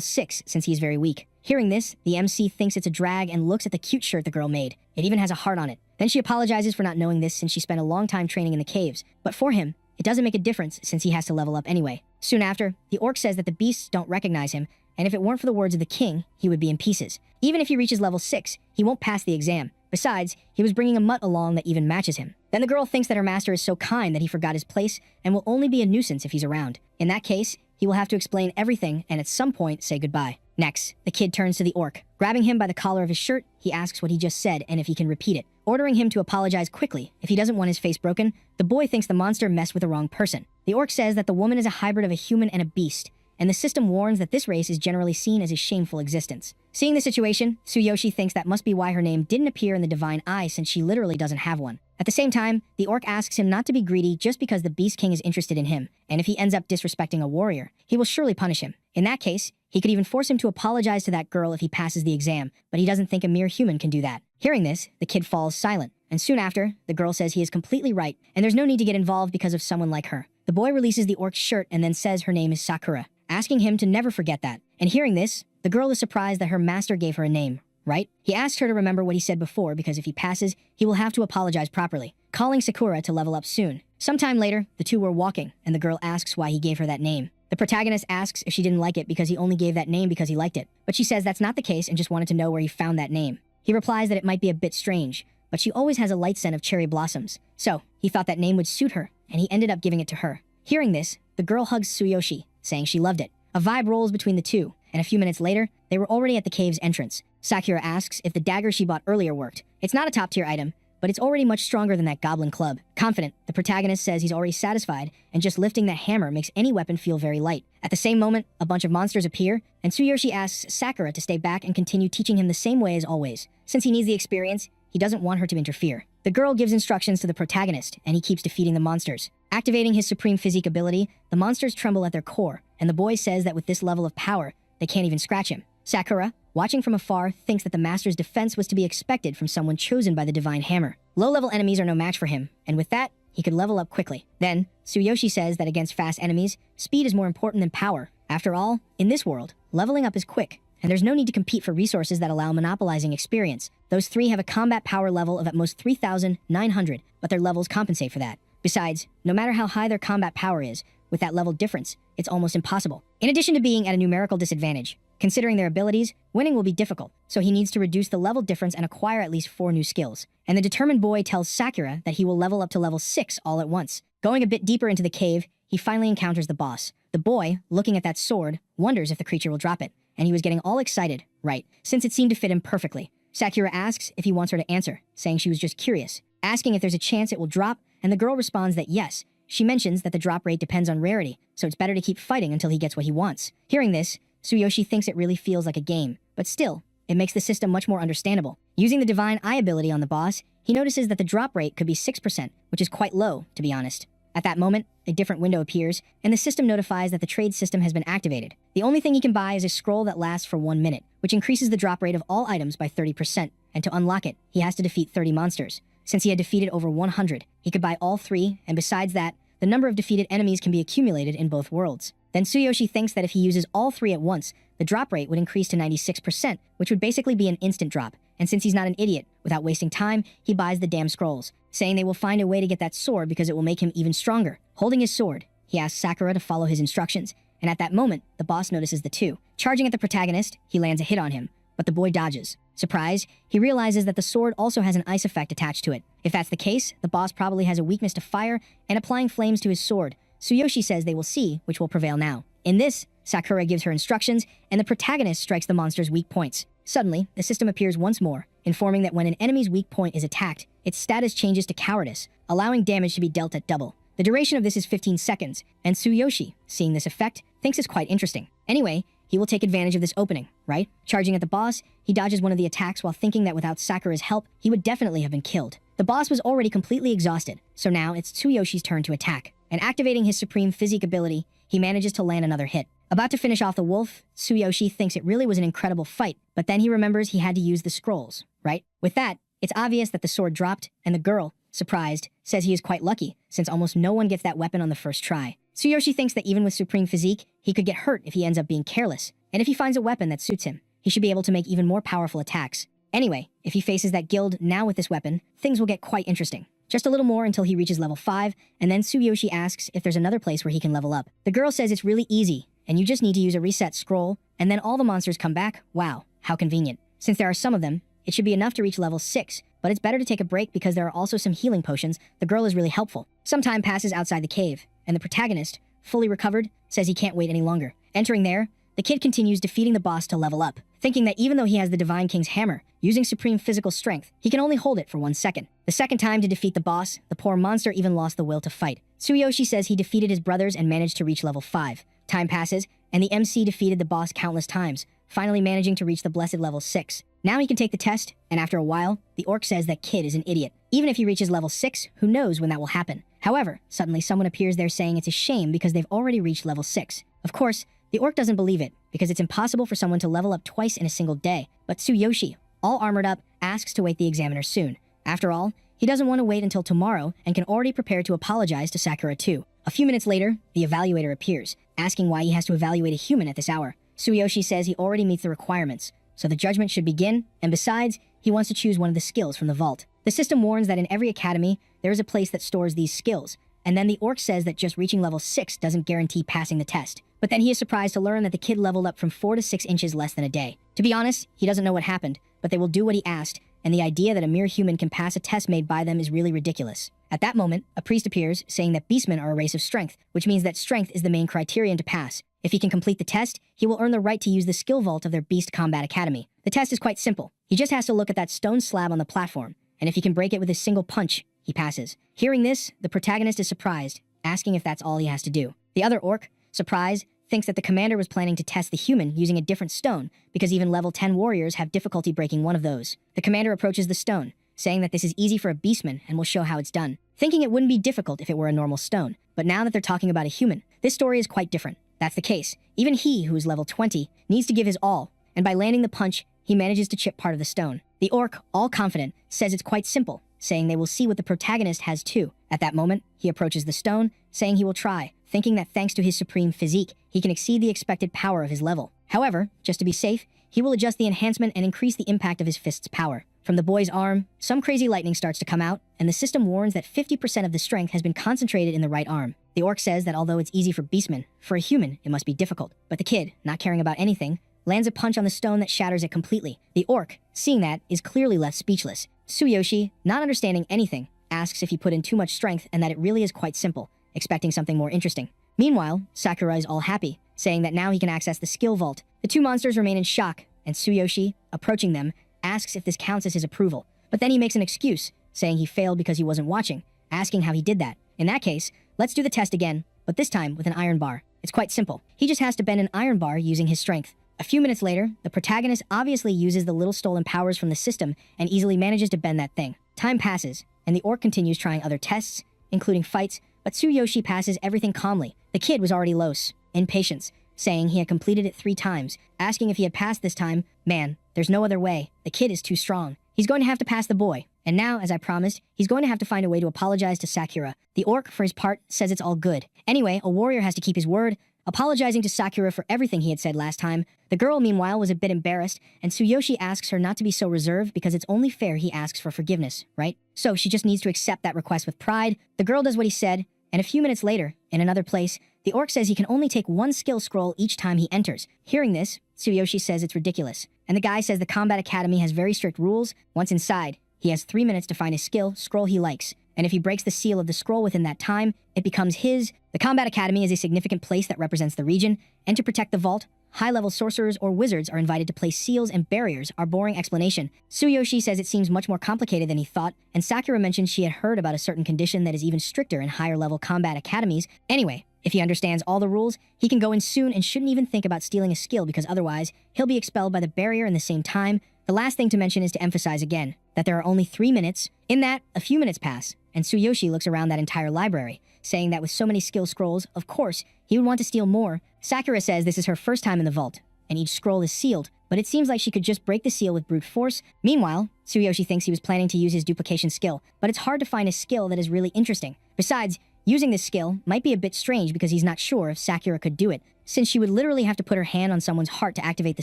6 since he is very weak. Hearing this, the MC thinks it's a drag and looks at the cute shirt the girl made. It even has a heart on it. Then she apologizes for not knowing this since she spent a long time training in the caves, but for him, it doesn't make a difference since he has to level up anyway. Soon after, the orc says that the beasts don't recognize him, and if it weren't for the words of the king, he would be in pieces. Even if he reaches level 6, he won't pass the exam. Besides, he was bringing a mutt along that even matches him. Then the girl thinks that her master is so kind that he forgot his place and will only be a nuisance if he's around. In that case, he will have to explain everything and at some point say goodbye. Next, the kid turns to the orc. Grabbing him by the collar of his shirt, he asks what he just said and if he can repeat it. Ordering him to apologize quickly if he doesn't want his face broken, the boy thinks the monster messed with the wrong person. The orc says that the woman is a hybrid of a human and a beast, and the system warns that this race is generally seen as a shameful existence. Seeing the situation, Tsuyoshi thinks that must be why her name didn't appear in the divine eye since she literally doesn't have one. At the same time, the orc asks him not to be greedy just because the Beast King is interested in him, and if he ends up disrespecting a warrior, he will surely punish him. In that case, he could even force him to apologize to that girl if he passes the exam, but he doesn't think a mere human can do that. Hearing this, the kid falls silent, and soon after, the girl says he is completely right, and there's no need to get involved because of someone like her. The boy releases the orc's shirt and then says her name is Sakura, asking him to never forget that. And hearing this, the girl is surprised that her master gave her a name, right? He asks her to remember what he said before because if he passes, he will have to apologize properly, calling Sakura to level up soon. Sometime later, the two were walking, and the girl asks why he gave her that name. The protagonist asks if she didn't like it because he only gave that name because he liked it, but she says that's not the case and just wanted to know where he found that name. He replies that it might be a bit strange, but she always has a light scent of cherry blossoms. So, he thought that name would suit her, and he ended up giving it to her. Hearing this, the girl hugs Tsuyoshi, saying she loved it. A vibe rolls between the two, and a few minutes later, they were already at the cave's entrance. Sakura asks if the dagger she bought earlier worked. It's not a top-tier item, but it's already much stronger than that goblin club. Confident, the protagonist says he's already satisfied, and just lifting that hammer makes any weapon feel very light. At the same moment, a bunch of monsters appear, and Tsuyoshi asks Sakura to stay back and continue teaching him the same way as always. Since he needs the experience, he doesn't want her to interfere. The girl gives instructions to the protagonist, and he keeps defeating the monsters. Activating his supreme physique ability, the monsters tremble at their core, and the boy says that with this level of power, they can't even scratch him. Sakura, watching from afar, thinks that the master's defense was to be expected from someone chosen by the divine hammer. Low-level enemies are no match for him, and with that, he could level up quickly. Then, Tsuyoshi says that against fast enemies, speed is more important than power. After all, in this world, leveling up is quick, and there's no need to compete for resources that allow monopolizing experience. Those three have a combat power level of at most 3,900, but their levels compensate for that. Besides, no matter how high their combat power is, with that level difference, it's almost impossible. In addition to being at a numerical disadvantage, considering their abilities, winning will be difficult, so he needs to reduce the level difference and acquire at least 4 new skills. And the determined boy tells Sakura that he will level up to level 6 all at once. Going a bit deeper into the cave, he finally encounters the boss. The boy, looking at that sword, wonders if the creature will drop it, and he was getting all excited, right, since it seemed to fit him perfectly. Sakura asks if he wants her to answer, saying she was just curious, asking if there's a chance it will drop, and the girl responds that yes. She mentions that the drop rate depends on rarity, so it's better to keep fighting until he gets what he wants. Hearing this, Tsuyoshi thinks it really feels like a game, but still, it makes the system much more understandable. Using the divine eye ability on the boss, he notices that the drop rate could be 6%, which is quite low, to be honest. At that moment, a different window appears, and the system notifies that the trade system has been activated. The only thing he can buy is a scroll that lasts for 1 minute, which increases the drop rate of all items by 30%, and to unlock it, he has to defeat 30 monsters. Since he had defeated over 100, he could buy all 3, and besides that, the number of defeated enemies can be accumulated in both worlds. Then Tsuyoshi thinks that if he uses all 3 at once, the drop rate would increase to 96%, which would basically be an instant drop. And since he's not an idiot, without wasting time, he buys the damn scrolls, saying they will find a way to get that sword because it will make him even stronger. Holding his sword, he asks Sakura to follow his instructions, and at that moment, the boss notices the two. Charging at the protagonist, he lands a hit on him, but the boy dodges. Surprised, he realizes that the sword also has an ice effect attached to it. If that's the case, the boss probably has a weakness to fire, and applying flames to his sword. Tsuyoshi says they will see which will prevail now. In this, Sakura gives her instructions, and the protagonist strikes the monster's weak points. Suddenly, the system appears once more, informing that when an enemy's weak point is attacked, its status changes to cowardice, allowing damage to be dealt at double. The duration of this is 15 seconds, and Tsuyoshi, seeing this effect, thinks it's quite interesting. Anyway, he will take advantage of this opening, right? Charging at the boss, he dodges one of the attacks while thinking that without Sakura's help, he would definitely have been killed. The boss was already completely exhausted, so now it's Tsuyoshi's turn to attack. And activating his supreme physique ability, he manages to land another hit. About to finish off the wolf, Tsuyoshi thinks it really was an incredible fight, but then he remembers he had to use the scrolls, right? With that, it's obvious that the sword dropped, and the girl, surprised, says he is quite lucky, since almost no one gets that weapon on the first try. Tsuyoshi thinks that even with supreme physique, he could get hurt if he ends up being careless, and if he finds a weapon that suits him, he should be able to make even more powerful attacks. Anyway, if he faces that guild now with this weapon, things will get quite interesting. Just a little more until he reaches level 5, and then Tsuyoshi asks if there's another place where he can level up. The girl says it's really easy, and you just need to use a reset scroll, and then all the monsters come back. Wow, how convenient. Since there are some of them, it should be enough to reach level 6, but it's better to take a break because there are also some healing potions. The girl is really helpful. Some time passes outside the cave, and the protagonist, fully recovered, says he can't wait any longer. Entering there, the kid continues defeating the boss to level up, thinking that even though he has the Divine King's hammer, using supreme physical strength, he can only hold it for 1 second. The second time to defeat the boss, the poor monster even lost the will to fight. Tsuyoshi says he defeated his brothers and managed to reach level 5. Time passes, and the MC defeated the boss countless times, finally managing to reach the blessed level 6. Now he can take the test, and after a while, the orc says that kid is an idiot. Even if he reaches level 6, who knows when that will happen. However, suddenly someone appears there saying it's a shame because they've already reached level 6. Of course, the orc doesn't believe it, because it's impossible for someone to level up twice in a single day. But Tsuyoshi, all armored up, asks to wait the examiner soon. After all, he doesn't want to wait until tomorrow and can already prepare to apologize to Sakura too. A few minutes later, the evaluator appears, asking why he has to evaluate a human at this hour. Tsuyoshi says he already meets the requirements, so the judgment should begin, and besides, he wants to choose one of the skills from the vault. The system warns that in every academy, there is a place that stores these skills, and then the orc says that just reaching level 6 doesn't guarantee passing the test. But then he is surprised to learn that the kid leveled up from 4 to 6 inches less than a day. To be honest, he doesn't know what happened, but they will do what he asked, and the idea that a mere human can pass a test made by them is really ridiculous. At that moment, a priest appears, saying that beastmen are a race of strength, which means that strength is the main criterion to pass. If he can complete the test, he will earn the right to use the skill vault of their Beast Combat Academy. The test is quite simple. He just has to look at that stone slab on the platform, and if he can break it with a single punch, he passes. Hearing this, the protagonist is surprised, asking if that's all he has to do. The other orc, surprised, thinks that the commander was planning to test the human using a different stone, because even level 10 warriors have difficulty breaking one of those. The commander approaches the stone, saying that this is easy for a beastman and will show how it's done, thinking it wouldn't be difficult if it were a normal stone. But now that they're talking about a human, this story is quite different. That's the case. Even he, who is level 20, needs to give his all, and by landing the punch, he manages to chip part of the stone. The orc, all confident, says it's quite simple, saying they will see what the protagonist has too. At that moment, he approaches the stone, saying he will try, thinking that thanks to his supreme physique, he can exceed the expected power of his level. However, just to be safe, he will adjust the enhancement and increase the impact of his fist's power. From the boy's arm, some crazy lightning starts to come out, and the system warns that 50% of the strength has been concentrated in the right arm. The orc says that although it's easy for beastmen, for a human, it must be difficult. But the kid, not caring about anything, lands a punch on the stone that shatters it completely. The orc, seeing that, is clearly left speechless. Tsuyoshi, not understanding anything, asks if he put in too much strength and that it really is quite simple, expecting something more interesting. Meanwhile, Sakura is all happy, saying that now he can access the skill vault. The two monsters remain in shock, and Tsuyoshi, approaching them, asks if this counts as his approval. But then he makes an excuse, saying he failed because he wasn't watching, asking how he did that. In that case, let's do the test again, but this time with an iron bar. It's quite simple. He just has to bend an iron bar using his strength. A few minutes later, the protagonist obviously uses the little stolen powers from the system and easily manages to bend that thing. Time passes, and the orc continues trying other tests, including fights, but Tsuyoshi passes everything calmly. The kid was already los, in patience, saying he had completed it 3 times, asking if he had passed this time. Man, there's no other way. The kid is too strong. He's going to have to pass the boy. And now, as I promised, he's going to have to find a way to apologize to Sakura. The orc, for his part, says it's all good. Anyway, a warrior has to keep his word. apologizing to Sakura for everything he had said last time. The girl, meanwhile, was a bit embarrassed, and Tsuyoshi asks her not to be so reserved because it's only fair he asks for forgiveness, right? So she just needs to accept that request with pride. The girl does what he said, and a few minutes later, in another place, the orc says he can only take one skill scroll each time he enters. Hearing this, Tsuyoshi says it's ridiculous, and the guy says the Combat Academy has very strict rules. Once inside, he has 3 minutes to find a skill scroll he likes, and if he breaks the seal of the scroll within that time, it becomes his. The Combat Academy is a significant place that represents the region, and to protect the vault, high-level sorcerers or wizards are invited to place seals and barriers. Our boring explanation. Tsuyoshi says it seems much more complicated than he thought, and Sakura mentions she had heard about a certain condition that is even stricter in higher-level combat academies. Anyway, if he understands all the rules, he can go in soon and shouldn't even think about stealing a skill because otherwise, he'll be expelled by the barrier in the same time. The last thing to mention is to emphasize again that there are only 3 minutes. In that, a few minutes pass, and Tsuyoshi looks around that entire library, saying that with so many skill scrolls, of course, he would want to steal more. Sakura says this is her first time in the vault, and each scroll is sealed, but it seems like she could just break the seal with brute force. Meanwhile, Tsuyoshi thinks he was planning to use his duplication skill, but it's hard to find a skill that is really interesting. Besides, using this skill might be a bit strange because he's not sure if Sakura could do it, since she would literally have to put her hand on someone's heart to activate the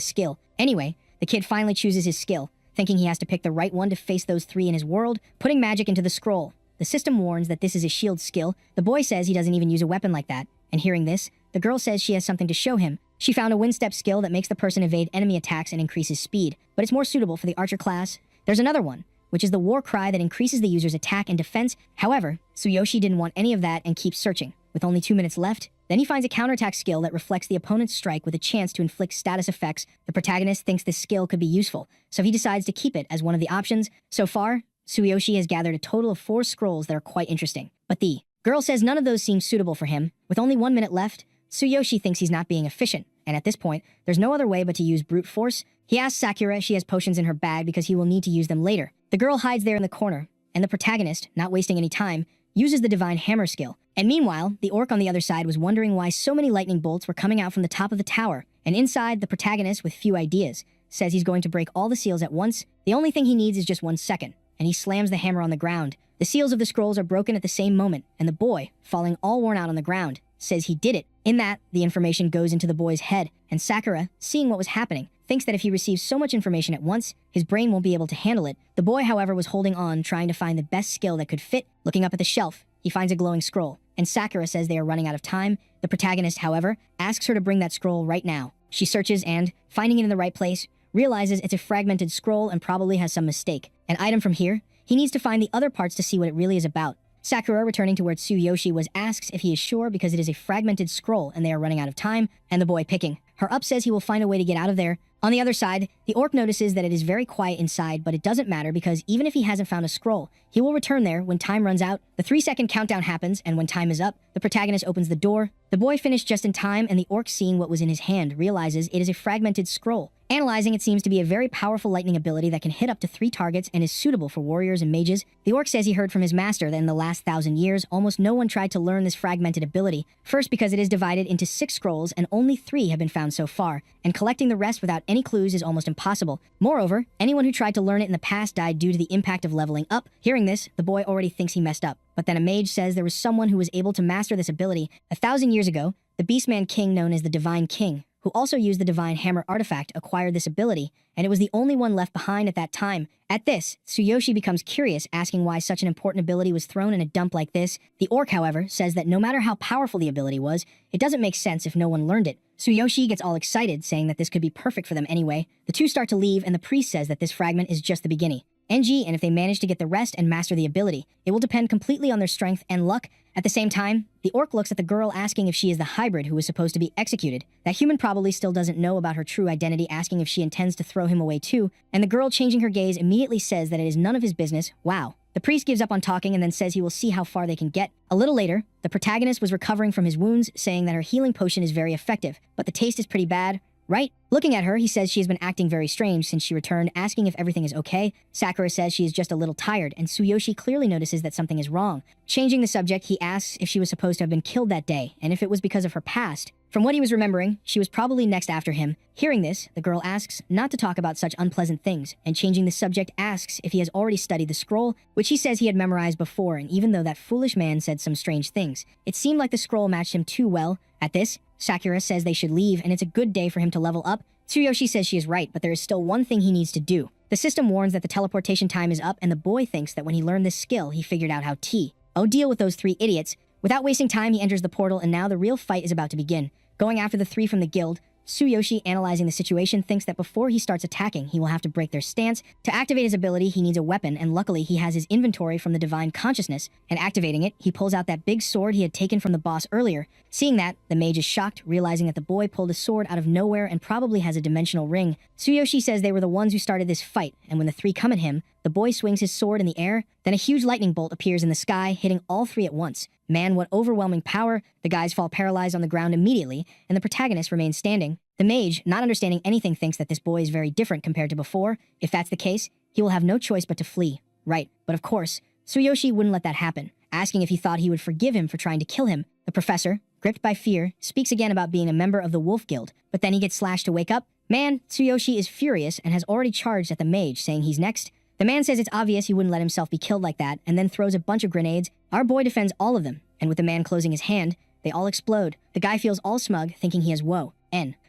skill. Anyway, the kid finally chooses his skill, thinking he has to pick the right one to face those 3 in his world, putting magic into the scroll. The system warns that this is a shield skill. The boy says he doesn't even use a weapon like that, and hearing this, the girl says she has something to show him. She found a wind step skill that makes the person evade enemy attacks and increases speed, but it's more suitable for the archer class. There's another one, which is the war cry that increases the user's attack and defense. However, Tsuyoshi didn't want any of that and keeps searching. With only 2 minutes left, then he finds a counterattack skill that reflects the opponent's strike with a chance to inflict status effects. The protagonist thinks this skill could be useful, so he decides to keep it as one of the options. So far, Tsuyoshi has gathered a total of 4 scrolls that are quite interesting, but the girl says none of those seem suitable for him. With only 1 minute left, Tsuyoshi thinks he's not being efficient, and at this point, there's no other way but to use brute force. He asks Sakura if she has potions in her bag because he will need to use them later. The girl hides there in the corner, and the protagonist, not wasting any time, uses the divine hammer skill. And meanwhile, the orc on the other side was wondering why so many lightning bolts were coming out from the top of the tower, and inside, the protagonist, with few ideas, says he's going to break all the seals at once. The only thing he needs is just 1 second, and he slams the hammer on the ground. The seals of the scrolls are broken at the same moment, and the boy, falling all worn out on the ground, says he did it. In that, the information goes into the boy's head, and Sakura, seeing what was happening, thinks that if he receives so much information at once, his brain won't be able to handle it. The boy, however, was holding on, trying to find the best skill that could fit. Looking up at the shelf, he finds a glowing scroll, and Sakura says they are running out of time. The protagonist, however, asks her to bring that scroll right now. She searches and, finding it in the right place, realizes it's a fragmented scroll and probably has some mistake. An item from here, he needs to find the other parts to see what it really is about. Sakura, returning to where Tsuyoshi was, asks if he is sure because it is a fragmented scroll and they are running out of time, and the boy, picking her up, says he will find a way to get out of there. On the other side, the orc notices that it is very quiet inside, but it doesn't matter because even if he hasn't found a scroll, he will return there when time runs out. The 3-second countdown happens, and when time is up, the protagonist opens the door. The boy finished just in time, and the orc, seeing what was in his hand, realizes it is a fragmented scroll. Analyzing, it seems to be a very powerful lightning ability that can hit up to 3 targets and is suitable for warriors and mages. The orc says he heard from his master that in the last 1,000 years, almost no one tried to learn this fragmented ability. First, because it is divided into 6 scrolls and only 3 have been found so far, and collecting the rest without any clues is almost impossible. Moreover, anyone who tried to learn it in the past died due to the impact of leveling up. Hearing this, the boy already thinks he messed up, but then a mage says there was someone who was able to master this ability. 1,000 years ago, the Beastman King, known as the Divine King, who also used the Divine Hammer artifact, acquired this ability, and it was the only one left behind at that time. At this, Tsuyoshi becomes curious, asking why such an important ability was thrown in a dump like this. The orc, however, says that no matter how powerful the ability was, it doesn't make sense if no one learned it. Tsuyoshi gets all excited, saying that this could be perfect for them anyway. The two start to leave, and the priest says that this fragment is just the beginning. NG, and if they manage to get the rest and master the ability, it will depend completely on their strength and luck. At the same time, the orc looks at the girl, asking if she is the hybrid who was supposed to be executed. That human probably still doesn't know about her true identity, asking if she intends to throw him away too, and the girl, changing her gaze, immediately says that it is none of his business. Wow. The priest gives up on talking and then says he will see how far they can get. A little later, the protagonist was recovering from his wounds, saying that her healing potion is very effective, but the taste is pretty bad. Right? Looking at her, he says she has been acting very strange since she returned, asking if everything is okay. Sakura says she is just a little tired, and Tsuyoshi clearly notices that something is wrong. Changing the subject, he asks if she was supposed to have been killed that day, and if it was because of her past. From what he was remembering, she was probably next after him. Hearing this, the girl asks not to talk about such unpleasant things, and changing the subject, asks if he has already studied the scroll, which he says he had memorized before, and even though that foolish man said some strange things, it seemed like the scroll matched him too well. At this, Sakura says they should leave and it's a good day for him to level up. Tsuyoshi says she is right, but there is still one thing he needs to do. The system warns that the teleportation time is up and the boy thinks that when he learned this skill, he figured out how to deal with those 3 idiots. Without wasting time, he enters the portal and now the real fight is about to begin. Going after the 3 from the guild, Tsuyoshi, analyzing the situation, thinks that before he starts attacking, he will have to break their stance. To activate his ability, he needs a weapon, and luckily he has his inventory from the Divine Consciousness, and activating it, he pulls out that big sword he had taken from the boss earlier. Seeing that, the mage is shocked, realizing that the boy pulled a sword out of nowhere and probably has a dimensional ring. Tsuyoshi says they were the ones who started this fight, and when the 3 come at him, the boy swings his sword in the air, then a huge lightning bolt appears in the sky, hitting all 3 at once. Man, what overwhelming power! The guys fall paralyzed on the ground immediately, and the protagonist remains standing. The mage, not understanding anything, thinks that this boy is very different compared to before. If that's the case, he will have no choice but to flee. Right, but of course, Tsuyoshi wouldn't let that happen, asking if he thought he would forgive him for trying to kill him. The professor, gripped by fear, speaks again about being a member of the Wolf Guild, but then he gets slashed to wake up. Man, Tsuyoshi is furious and has already charged at the mage, saying he's next. The man says it's obvious he wouldn't let himself be killed like that, and then throws a bunch of grenades. Our boy defends all of them, and with the man closing his hand, they all explode. The guy feels all smug, thinking he has woe.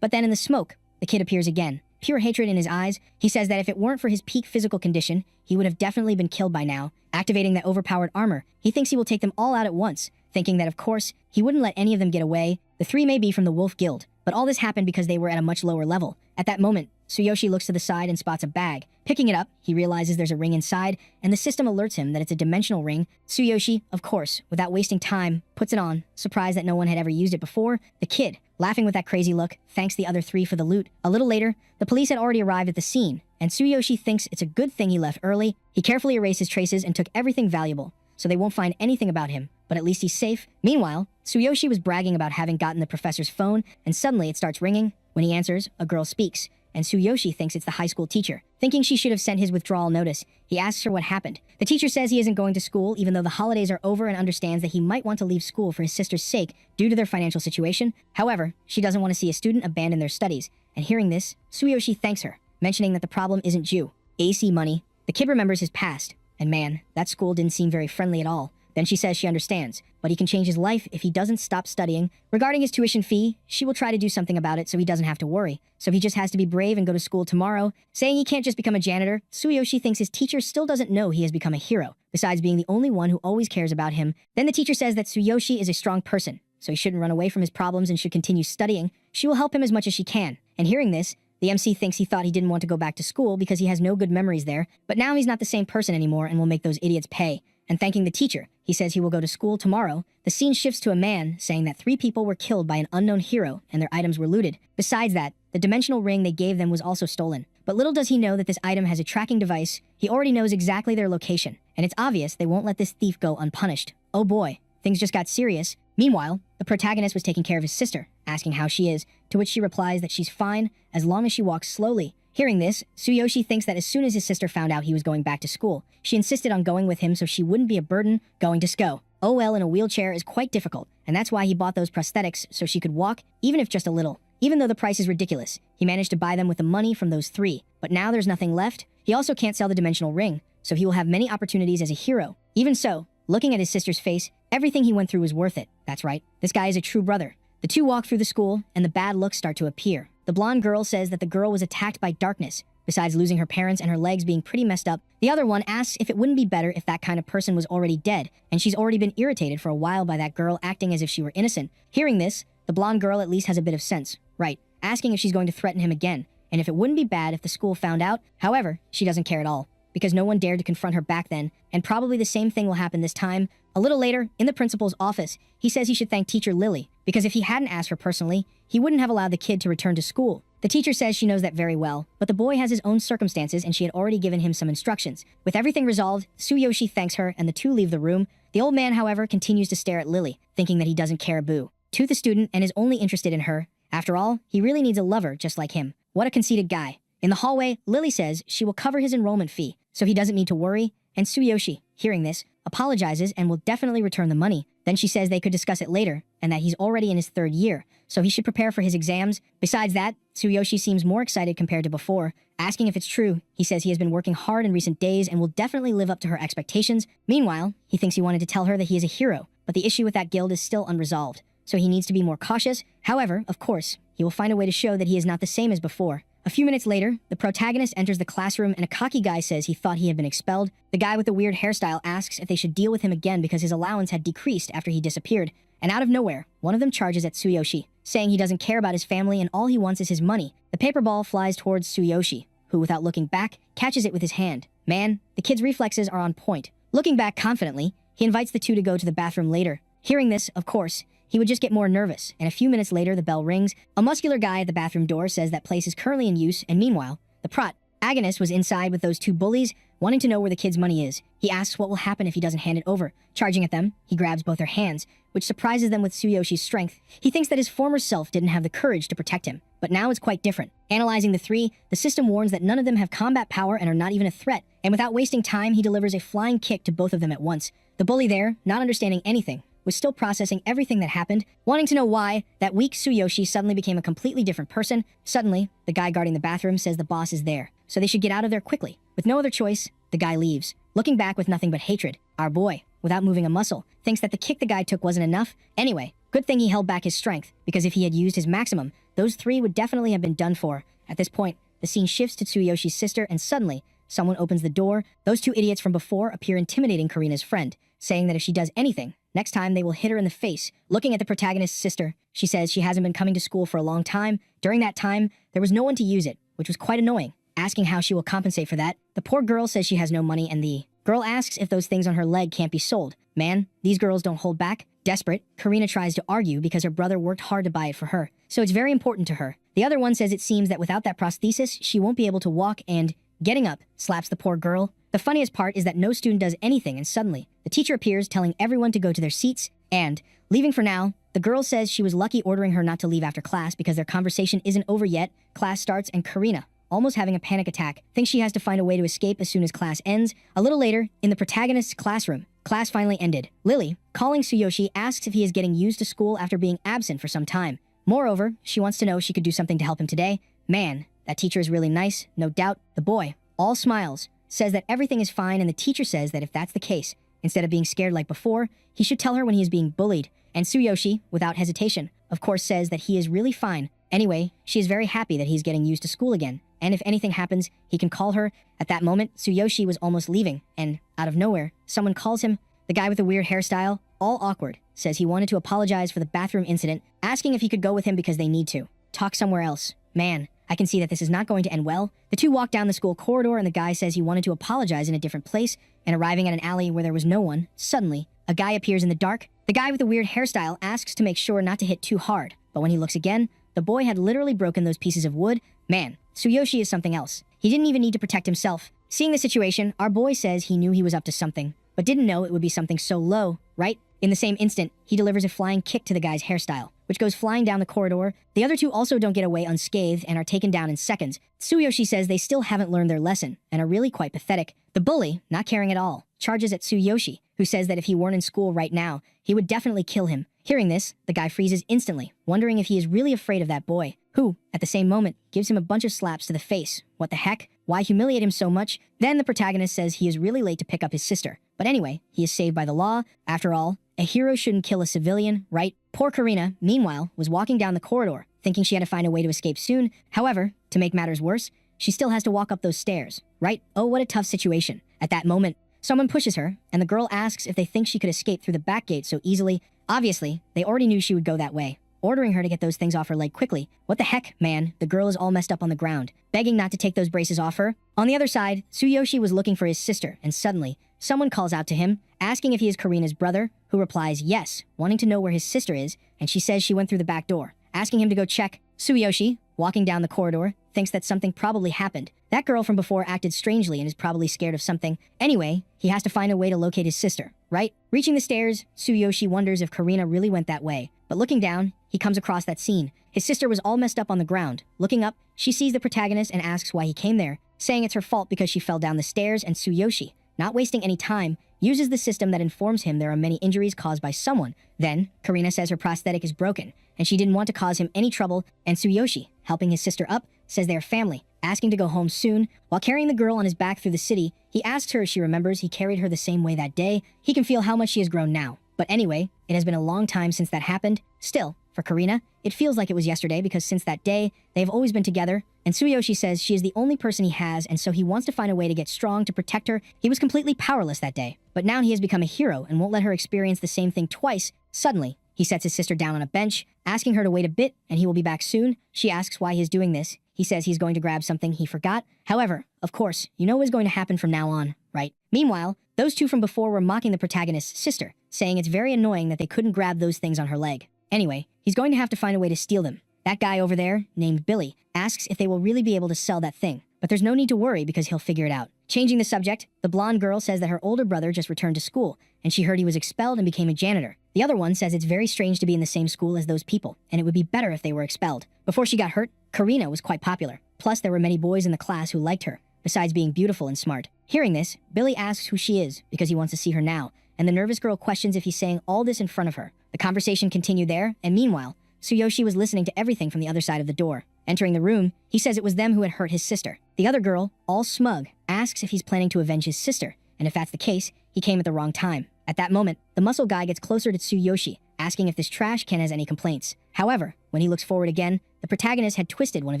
But then in the smoke, the kid appears again. Pure hatred in his eyes, he says that if it weren't for his peak physical condition, he would have definitely been killed by now. Activating that overpowered armor, he thinks he will take them all out at once, thinking that of course, he wouldn't let any of them get away. The 3 may be from the Wolf Guild, but all this happened because they were at a much lower level. At that moment, Tsuyoshi looks to the side and spots a bag. Picking it up, he realizes there's a ring inside, and the system alerts him that it's a dimensional ring. Tsuyoshi, of course, without wasting time, puts it on, surprised that no one had ever used it before. The kid, laughing with that crazy look, thanks the other 3 for the loot. A little later, the police had already arrived at the scene, and Tsuyoshi thinks it's a good thing he left early. He carefully erased his traces and took everything valuable, so they won't find anything about him, but at least he's safe. Meanwhile, Tsuyoshi was bragging about having gotten the professor's phone, and suddenly it starts ringing. When he answers, a girl speaks, and Tsuyoshi thinks it's the high school teacher. Thinking she should have sent his withdrawal notice, he asks her what happened. The teacher says he isn't going to school even though the holidays are over and understands that he might want to leave school for his sister's sake due to their financial situation. However, she doesn't want to see a student abandon their studies, and hearing this, Tsuyoshi thanks her, mentioning that the problem isn't due AC money. The kid remembers his past, and man, that school didn't seem very friendly at all. Then she says she understands, but he can change his life if he doesn't stop studying. Regarding his tuition fee, she will try to do something about it so he doesn't have to worry. So he just has to be brave and go to school tomorrow. Saying he can't just become a janitor, Tsuyoshi thinks his teacher still doesn't know he has become a hero, besides being the only one who always cares about him. Then the teacher says that Tsuyoshi is a strong person, so he shouldn't run away from his problems and should continue studying. She will help him as much as she can. And hearing this, the MC thinks he thought he didn't want to go back to school because he has no good memories there, but now he's not the same person anymore and will make those idiots pay. And thanking the teacher, he says he will go to school tomorrow. The scene shifts to a man saying that 3 people were killed by an unknown hero and their items were looted. Besides that, the dimensional ring they gave them was also stolen. But little does he know that this item has a tracking device. He already knows exactly their location, and it's obvious they won't let this thief go unpunished. Oh boy, things just got serious. Meanwhile, the protagonist was taking care of his sister, asking how she is, to which she replies that she's fine as long as she walks slowly. Hearing this, Tsuyoshi thinks that as soon as his sister found out he was going back to school, she insisted on going with him so she wouldn't be a burden going to SCO. OL in a wheelchair is quite difficult, and that's why he bought those prosthetics so she could walk, even if just a little. Even though the price is ridiculous, he managed to buy them with the money from those 3. But now there's nothing left. He also can't sell the dimensional ring, so he will have many opportunities as a hero. Even so, looking at his sister's face, everything he went through was worth it. That's right, this guy is a true brother. The 2 walk through the school, and the bad looks start to appear. The blonde girl says that the girl was attacked by darkness. Besides losing her parents and her legs being pretty messed up, the other one asks if it wouldn't be better if that kind of person was already dead, and she's already been irritated for a while by that girl acting as if she were innocent. Hearing this, the blonde girl at least has a bit of sense, right, asking if she's going to threaten him again, and if it wouldn't be bad if the school found out. However, she doesn't care at all, because no one dared to confront her back then, and probably the same thing will happen this time. A little later, in the principal's office, he says he should thank teacher Lily, because if he hadn't asked her personally, he wouldn't have allowed the kid to return to school. The teacher says she knows that very well, but the boy has his own circumstances and she had already given him some instructions. With everything resolved, Tsuyoshi thanks her and the 2 leave the room. The old man, however, continues to stare at Lily, thinking that he doesn't care a boo. To the student and is only interested in her. After all, he really needs a lover just like him. What a conceited guy. In the hallway, Lily says she will cover his enrollment fee, so he doesn't need to worry, and Tsuyoshi, hearing this, apologizes and will definitely return the money. Then she says they could discuss it later, and that he's already in his 3rd year, so he should prepare for his exams. Besides that, Tsuyoshi seems more excited compared to before. Asking if it's true, he says he has been working hard in recent days and will definitely live up to her expectations. Meanwhile, he thinks he wanted to tell her that he is a hero, but the issue with that guild is still unresolved. so he needs to be more cautious. However, of course, he will find a way to show that he is not the same as before. A few minutes later, the protagonist enters the classroom and a cocky guy says he thought he had been expelled. The guy with the weird hairstyle asks if they should deal with him again because his allowance had decreased after he disappeared. And out of nowhere, one of them charges at Tsuyoshi, saying he doesn't care about his family and all he wants is his money. The paper ball flies towards Tsuyoshi, who, without looking back, catches it with his hand. Man, the kid's reflexes are on point. Looking back confidently, he invites the two to go to the bathroom later. Hearing this, of course, he would just get more nervous, and a few minutes later the bell rings. A muscular guy at the bathroom door says that place is currently in use, and meanwhile, the protagonist was inside with those two bullies, wanting to know where the kid's money is. He asks what will happen if he doesn't hand it over. Charging at them, he grabs both their hands, which surprises them with Tsuyoshi's strength. He thinks that his former self didn't have the courage to protect him, but now it's quite different. Analyzing the three, the system warns that none of them have combat power and are not even a threat, and without wasting time, he delivers a flying kick to both of them at once. The bully there, not understanding anything, was still processing everything that happened, wanting to know why that weak Tsuyoshi suddenly became a completely different person. Suddenly, the guy guarding the bathroom says the boss is there, so they should get out of there quickly. With no other choice, the guy leaves, looking back with nothing but hatred. Our boy, without moving a muscle, thinks that the kick the guy took wasn't enough. Anyway, good thing he held back his strength, because if he had used his maximum, those three would definitely have been done for. At this point, the scene shifts to Tsuyoshi's sister, and suddenly, someone opens the door. Those two idiots from before appear intimidating Karina's friend, saying that if she does anything, next time they will hit her in the face. Looking at the protagonist's sister, she says she hasn't been coming to school for a long time. During that time, there was no one to use it, which was quite annoying. Asking how she will compensate for that, the poor girl says she has no money, and the girl asks if those things on her leg can't be sold. Man, these girls don't hold back. Desperate, Karina tries to argue because her brother worked hard to buy it for her, so it's very important to her. The other one says it seems that without that prosthesis, she won't be able to walk, and getting up, slaps the poor girl. The funniest part is that no student does anything, and suddenly, the teacher appears telling everyone to go to their seats, and, leaving for now, the girl says she was lucky ordering her not to leave after class because their conversation isn't over yet. Class starts and Karina, almost having a panic attack, thinks she has to find a way to escape as soon as class ends. A little later, in the protagonist's classroom, class finally ended. Lily, calling Tsuyoshi, asks if he is getting used to school after being absent for some time. Moreover, she wants to know if she could do something to help him today. Man, that teacher is really nice, no doubt. The boy, all smiles, says that everything is fine, and the teacher says that if that's the case, instead of being scared like before, he should tell her when he is being bullied. And Tsuyoshi, without hesitation, of course says that he is really fine. Anyway, she is very happy that he's getting used to school again, and if anything happens, he can call her. At that moment, Tsuyoshi was almost leaving, and, out of nowhere, someone calls him. The guy with the weird hairstyle, all awkward, says he wanted to apologize for the bathroom incident, asking if he could go with him because they need to talk somewhere else. Man, I can see that this is not going to end well. The two walk down the school corridor, and the guy says he wanted to apologize in a different place, and arriving at an alley where there was no one, suddenly, a guy appears in the dark. The guy with the weird hairstyle asks to make sure not to hit too hard, but when he looks again, the boy had literally broken those pieces of wood. Man, Tsuyoshi is something else. He didn't even need to protect himself. Seeing the situation, our boy says he knew he was up to something, but didn't know it would be something so low, right? In the same instant, he delivers a flying kick to the guy's hairstyle, which goes flying down the corridor. The other two also don't get away unscathed and are taken down in seconds. Tsuyoshi says they still haven't learned their lesson and are really quite pathetic. The bully, not caring at all, charges at Tsuyoshi, who says that if he weren't in school right now, he would definitely kill him. Hearing this, the guy freezes instantly, wondering if he is really afraid of that boy, who, at the same moment, gives him a bunch of slaps to the face. What the heck? Why humiliate him so much? Then the protagonist says he is really late to pick up his sister. But anyway, he is saved by the law. After all, a hero shouldn't kill a civilian, right? Poor Karina, meanwhile, was walking down the corridor, thinking she had to find a way to escape soon. However, to make matters worse, she still has to walk up those stairs, right? Oh, what a tough situation. At that moment, someone pushes her, and the girl asks if they think she could escape through the back gate so easily. Obviously, they already knew she would go that way, ordering her to get those things off her leg quickly. What the heck, man? The girl is all messed up on the ground, begging not to take those braces off her. On the other side, Tsuyoshi was looking for his sister, and suddenly, someone calls out to him, asking if he is Karina's brother, who replies yes, wanting to know where his sister is, and she says she went through the back door, asking him to go check. Tsuyoshi, walking down the corridor, thinks that something probably happened. That girl from before acted strangely and is probably scared of something. Anyway, he has to find a way to locate his sister, right? Reaching the stairs, Tsuyoshi wonders if Karina really went that way. But looking down, he comes across that scene. His sister was all messed up on the ground. Looking up, she sees the protagonist and asks why he came there, saying it's her fault because she fell down the stairs, and Tsuyoshi, not wasting any time, uses the system that informs him there are many injuries caused by someone. Then, Karina says her prosthetic is broken, and she didn't want to cause him any trouble, and Tsuyoshi, helping his sister up, says they are family, asking to go home soon. While carrying the girl on his back through the city, he asks her if she remembers he carried her the same way that day. He can feel how much she has grown now. But anyway, It has been a long time since that happened. Still, for Karina, it feels like it was yesterday because since that day, they've always been together, and Tsuyoshi says she is the only person he has, and so he wants to find a way to get strong to protect her. He was completely powerless that day, but now he has become a hero and won't let her experience the same thing twice. Suddenly, he sets his sister down on a bench, asking her to wait a bit and he will be back soon. She asks why he is doing this. He says he's going to grab something he forgot. However, of course, you know what is going to happen from now on, right? Meanwhile, those two from before were mocking the protagonist's sister, saying it's very annoying that they couldn't grab those things on her leg. Anyway, he's going to have to find a way to steal them. That guy over there, named Billy, asks if they will really be able to sell that thing, but there's no need to worry because he'll figure it out. Changing the subject, the blonde girl says that her older brother just returned to school, and she heard he was expelled and became a janitor. The other one says it's very strange to be in the same school as those people, and it would be better if they were expelled. Before she got hurt, Karina was quite popular. Plus, there were many boys in the class who liked her, besides being beautiful and smart. Hearing this, Billy asks who she is, because he wants to see her now, and the nervous girl questions if he's saying all this in front of her. The conversation continued there, and meanwhile, Tsuyoshi was listening to everything from the other side of the door. Entering the room, he says it was them who had hurt his sister. The other girl, all smug, asks if he's planning to avenge his sister, and if that's the case, he came at the wrong time. At that moment, the muscle guy gets closer to Tsuyoshi, asking if this trash can has any complaints. However, when he looks forward again, the protagonist had twisted one of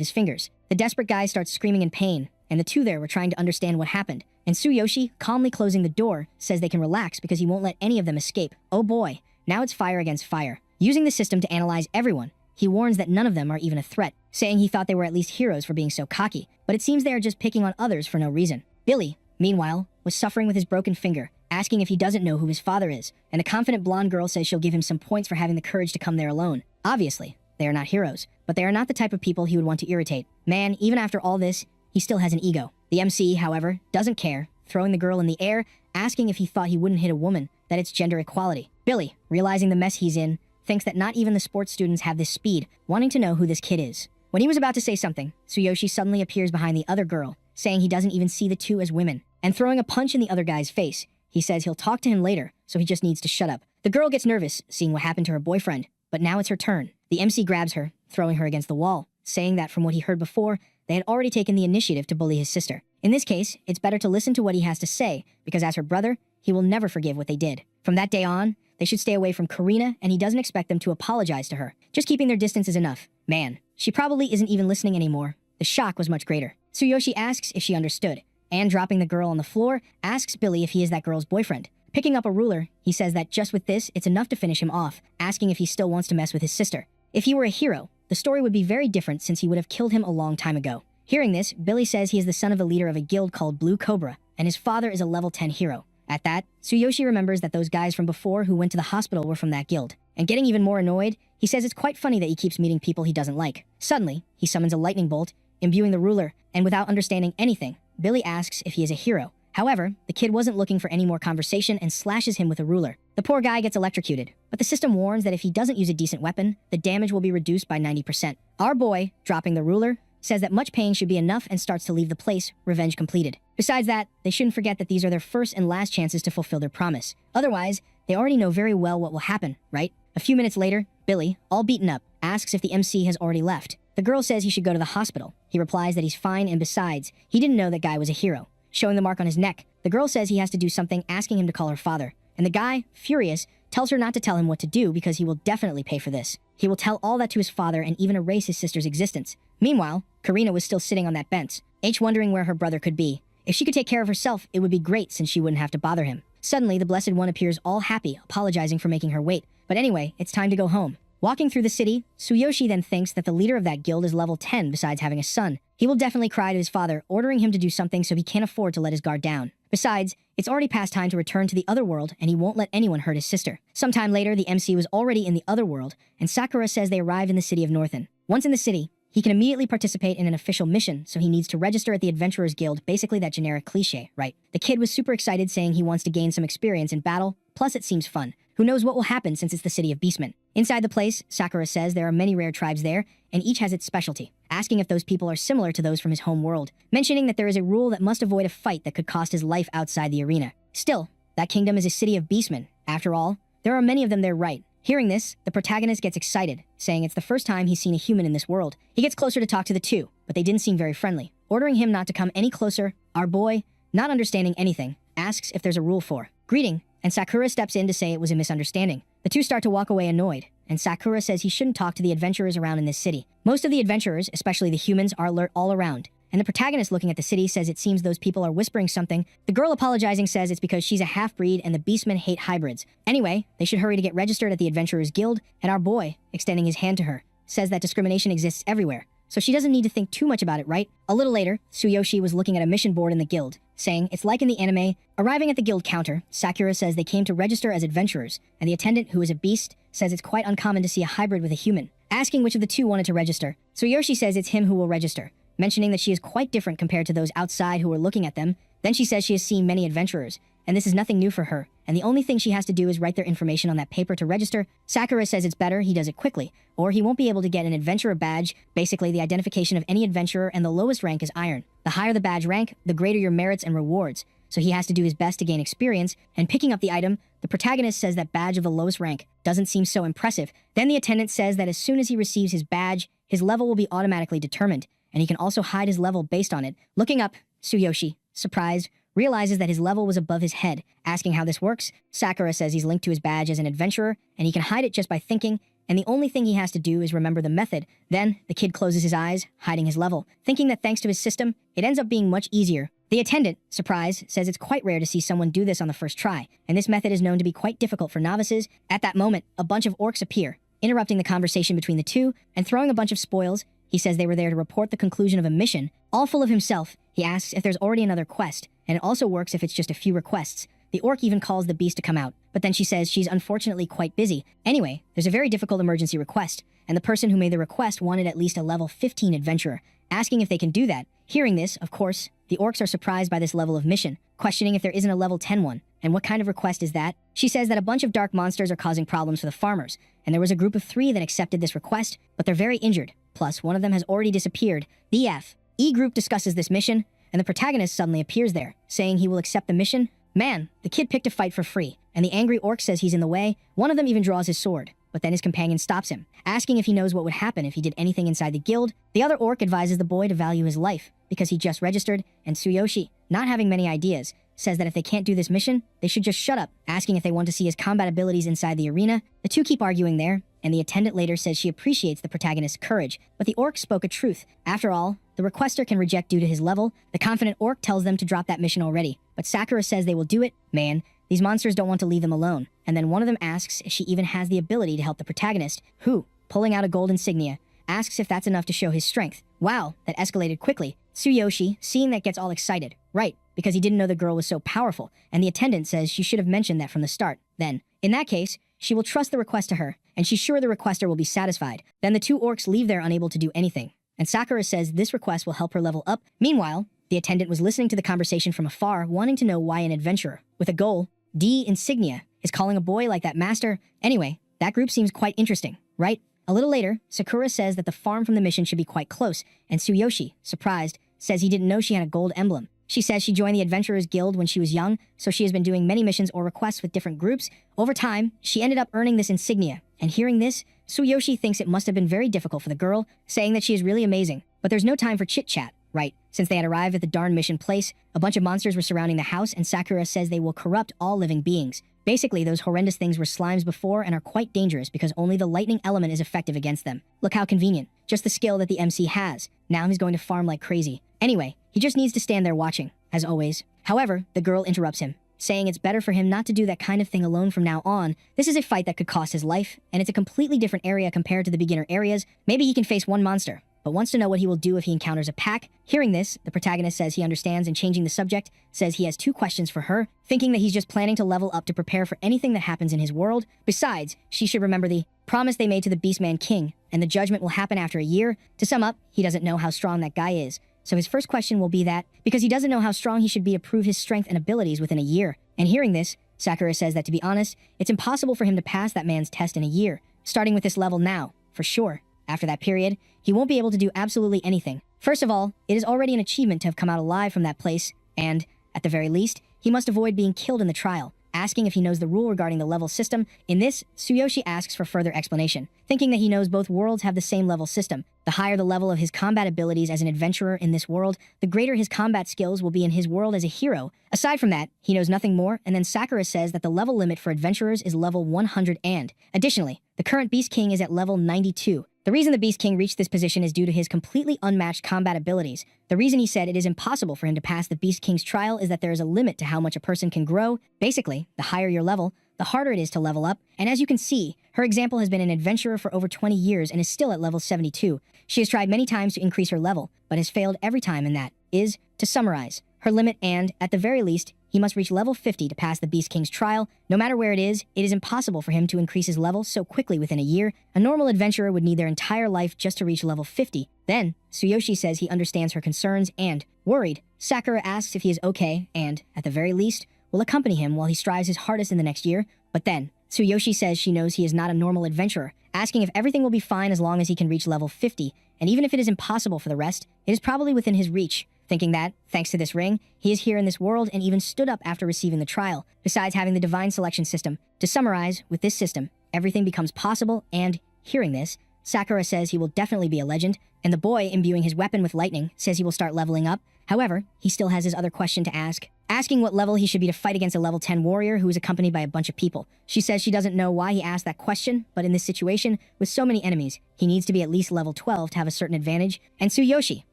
his fingers. The desperate guy starts screaming in pain, and the two there were trying to understand what happened. And Tsuyoshi, calmly closing the door, says they can relax because he won't let any of them escape. Oh boy, now it's fire against fire. Using the system to analyze everyone, he warns that none of them are even a threat, saying he thought they were at least heroes for being so cocky, but it seems they are just picking on others for no reason. Billy, meanwhile, was suffering with his broken finger, asking if he doesn't know who his father is, and the confident blonde girl says she'll give him some points for having the courage to come there alone. Obviously, they are not heroes, but they are not the type of people he would want to irritate. Man, even after all this, he still has an ego. The MC, however, doesn't care, throwing the girl in the air, asking if he thought he wouldn't hit a woman, that it's gender equality. Billy, realizing the mess he's in, thinks that not even the sports students have this speed, wanting to know who this kid is. When he was about to say something, Tsuyoshi suddenly appears behind the other girl, saying he doesn't even see the two as women, and throwing a punch in the other guy's face. He says he'll talk to him later, so he just needs to shut up. The girl gets nervous, seeing what happened to her boyfriend, but now it's her turn. The MC grabs her, throwing her against the wall, saying that from what he heard before, they had already taken the initiative to bully his sister. In this case, it's better to listen to what he has to say, because as her brother, he will never forgive what they did. From that day on, they should stay away from Karina, and he doesn't expect them to apologize to her. Just keeping their distance is enough. Man, she probably isn't even listening anymore. The shock was much greater. Tsuyoshi asks if she understood, and dropping the girl on the floor, asks Billy if he is that girl's boyfriend. Picking up a ruler, he says that just with this, it's enough to finish him off, asking if he still wants to mess with his sister. If he were a hero, the story would be very different since he would have killed him a long time ago. Hearing this, Billy says he is the son of the leader of a guild called Blue Cobra, and his father is a level 10 hero. At that, Tsuyoshi remembers that those guys from before who went to the hospital were from that guild. And getting even more annoyed, he says it's quite funny that he keeps meeting people he doesn't like. Suddenly, he summons a lightning bolt, imbuing the ruler, and without understanding anything, Billy asks if he is a hero. However, the kid wasn't looking for any more conversation and slashes him with a ruler. The poor guy gets electrocuted, but the system warns that if he doesn't use a decent weapon, the damage will be reduced by 90%. Our boy, dropping the ruler, says that much pain should be enough and starts to leave the place, revenge completed. Besides that, they shouldn't forget that these are their first and last chances to fulfill their promise. Otherwise, they already know very well what will happen, right? A few minutes later, Billy, all beaten up, asks if the MC has already left. The girl says he should go to the hospital. He replies that he's fine, and besides, he didn't know that guy was a hero. Showing the mark on his neck, the girl says he has to do something, asking him to call her father. And the guy, furious, tells her not to tell him what to do because he will definitely pay for this. He will tell all that to his father and even erase his sister's existence. Meanwhile, Karina was still sitting on that bench, wondering where her brother could be. If she could take care of herself, it would be great since she wouldn't have to bother him. Suddenly, the Blessed One appears all happy, apologizing for making her wait. But anyway, it's time to go home. Walking through the city, Tsuyoshi then thinks that the leader of that guild is level 10 besides having a son. He will definitely cry to his father, ordering him to do something so he can't afford to let his guard down. Besides, it's already past time to return to the other world, and he won't let anyone hurt his sister. Sometime later, the MC was already in the other world, and Sakura says they arrived in the city of Northen. Once in the city, he can immediately participate in an official mission, so he needs to register at the Adventurers Guild, basically that generic cliche, right? The kid was super excited, saying he wants to gain some experience in battle, plus it seems fun. Who knows what will happen since it's the city of Beastmen. Inside the place, Sakura says there are many rare tribes there, and each has its specialty, asking if those people are similar to those from his home world, mentioning that there is a rule that must avoid a fight that could cost his life outside the arena. Still, that kingdom is a city of Beastmen. After all, there are many of them there, right? Hearing this, the protagonist gets excited, saying it's the first time he's seen a human in this world. He gets closer to talk to the two, but they didn't seem very friendly, ordering him not to come any closer. Our boy, not understanding anything, asks if there's a rule for greeting, and Sakura steps in to say it was a misunderstanding. The two start to walk away annoyed, and Sakura says he shouldn't talk to the adventurers around in this city. Most of the adventurers, especially the humans, are alert all around, and the protagonist looking at the city says it seems those people are whispering something. The girl apologizing says it's because she's a half-breed and the beastmen hate hybrids. Anyway, they should hurry to get registered at the Adventurers Guild, and our boy, extending his hand to her, says that discrimination exists everywhere, so she doesn't need to think too much about it, right? A little later, Tsuyoshi was looking at a mission board in the guild, saying it's like in the anime. Arriving at the guild counter, Sakura says they came to register as adventurers, and the attendant, who is a beast, says it's quite uncommon to see a hybrid with a human. Asking which of the two wanted to register, Tsuyoshi says it's him who will register, mentioning that she is quite different compared to those outside who were looking at them. Then she says she has seen many adventurers, and this is nothing new for her, and the only thing she has to do is write their information on that paper to register. Sakura says it's better he does it quickly, or he won't be able to get an adventurer badge, basically the identification of any adventurer, and the lowest rank is iron. The higher the badge rank, the greater your merits and rewards, so he has to do his best to gain experience, and picking up the item, the protagonist says that badge of the lowest rank doesn't seem so impressive. Then the attendant says that as soon as he receives his badge, his level will be automatically determined, and he can also hide his level based on it. Looking up, Tsuyoshi, surprised, realizes that his level was above his head. Asking how this works, Sakura says he's linked to his badge as an adventurer, and he can hide it just by thinking, and the only thing he has to do is remember the method. Then, the kid closes his eyes, hiding his level, thinking that thanks to his system, it ends up being much easier. The attendant, surprised, says it's quite rare to see someone do this on the first try, and this method is known to be quite difficult for novices. At that moment, a bunch of orcs appear, interrupting the conversation between the two, and throwing a bunch of spoils. He says they were there to report the conclusion of a mission. All full of himself, he asks if there's already another quest, and it also works if it's just a few requests. The orc even calls the beast to come out, but then she says she's unfortunately quite busy. Anyway, there's a very difficult emergency request, and the person who made the request wanted at least a level 15 adventurer, asking if they can do that. Hearing this, of course, the orcs are surprised by this level of mission, questioning if there isn't a level 10 one, and what kind of request is that? She says that a bunch of dark monsters are causing problems for the farmers, and there was a group of 3 that accepted this request, but they're very injured. Plus, one of them has already disappeared. The F.E. group discusses this mission, and the protagonist suddenly appears there, saying he will accept the mission. Man, the kid picked a fight for free, and the angry orc says he's in the way. One of them even draws his sword, but then his companion stops him, asking if he knows what would happen if he did anything inside the guild. The other orc advises the boy to value his life, because he just registered, and Tsuyoshi, not having many ideas, says that if they can't do this mission, they should just shut up, asking if they want to see his combat abilities inside the arena. The two keep arguing there, and the attendant later says she appreciates the protagonist's courage, but the orc spoke a truth. After all, the requester can reject due to his level. The confident orc tells them to drop that mission already, but Sakura says they will do it. Man, these monsters don't want to leave them alone, and then one of them asks if she even has the ability to help the protagonist, who, pulling out a gold insignia, asks if that's enough to show his strength. Wow, that escalated quickly. Tsuyoshi, seeing that, gets all excited. Right, because he didn't know the girl was so powerful, and the attendant says she should have mentioned that from the start. Then, in that case, she will trust the request to her, and she's sure the requester will be satisfied. Then the two orcs leave there unable to do anything, and Sakura says this request will help her level up. Meanwhile, the attendant was listening to the conversation from afar, wanting to know why an adventurer with a goal, D insignia, is calling a boy like that master. Anyway, that group seems quite interesting, right? A little later, Sakura says that the farm from the mission should be quite close, and Tsuyoshi, surprised, says he didn't know she had a gold emblem. She says she joined the Adventurers Guild when she was young, so she has been doing many missions or requests with different groups. Over time, she ended up earning this insignia, and hearing this, Tsuyoshi thinks it must have been very difficult for the girl, saying that she is really amazing. But there's no time for chit-chat, right? Since they had arrived at the darn mission place, a bunch of monsters were surrounding the house, and Sakura says they will corrupt all living beings. Basically, those horrendous things were slimes before and are quite dangerous because only the lightning element is effective against them. Look how convenient. Just the skill that the MC has. Now he's going to farm like crazy. Anyway, he just needs to stand there watching, as always. However, the girl interrupts him, saying it's better for him not to do that kind of thing alone from now on. This is a fight that could cost his life, and it's a completely different area compared to the beginner areas. Maybe he can face one monster, but wants to know what he will do if he encounters a pack. Hearing this, the protagonist says he understands, and changing the subject, says he has 2 questions for her, thinking that he's just planning to level up to prepare for anything that happens in his world. Besides, she should remember the promise they made to the Beastman King, and the judgment will happen after a year. To sum up, he doesn't know how strong that guy is, so his first question will be that, because he doesn't know how strong he should be to prove his strength and abilities within a year. And hearing this, Sakura says that to be honest, it's impossible for him to pass that man's test in a year, starting with this level now, for sure. After that period, he won't be able to do absolutely anything. First of all, it is already an achievement to have come out alive from that place, and, at the very least, he must avoid being killed in the trial. asking if he knows the rule regarding the level system. In this, Tsuyoshi asks for further explanation, thinking that he knows both worlds have the same level system. The higher the level of his combat abilities as an adventurer in this world, the greater his combat skills will be in his world as a hero. Aside from that, he knows nothing more, and then Sakura says that the level limit for adventurers is level 100 and, additionally, the current Beast King is at level 92. The reason the Beast King reached this position is due to his completely unmatched combat abilities. The reason he said it is impossible for him to pass the Beast King's trial is that there is a limit to how much a person can grow. Basically, the higher your level, the harder it is to level up. And as you can see, her example has been an adventurer for over 20 years and is still at level 72. She has tried many times to increase her level, but has failed every time, and that is, to summarize, her limit and, at the very least, he must reach level 50 to pass the Beast King's trial. No matter where it is impossible for him to increase his level so quickly within a year. A normal adventurer would need their entire life just to reach level 50. Then, Tsuyoshi says he understands her concerns and, worried, Sakura asks if he is okay and, at the very least, will accompany him while he strives his hardest in the next year. But then, Tsuyoshi says she knows he is not a normal adventurer, asking if everything will be fine as long as he can reach level 50, and even if it is impossible for the rest, it is probably within his reach. Thinking that, thanks to this ring, he is here in this world and even stood up after receiving the trial, besides having the divine selection system. To summarize, with this system, everything becomes possible and, hearing this, Sakura says he will definitely be a legend, and the boy, imbuing his weapon with lightning, says he will start leveling up. However, he still has his other question to ask, asking what level he should be to fight against a level 10 warrior who is accompanied by a bunch of people. She says she doesn't know why he asked that question, but in this situation, with so many enemies, he needs to be at least level 12 to have a certain advantage, and Tsuyoshi,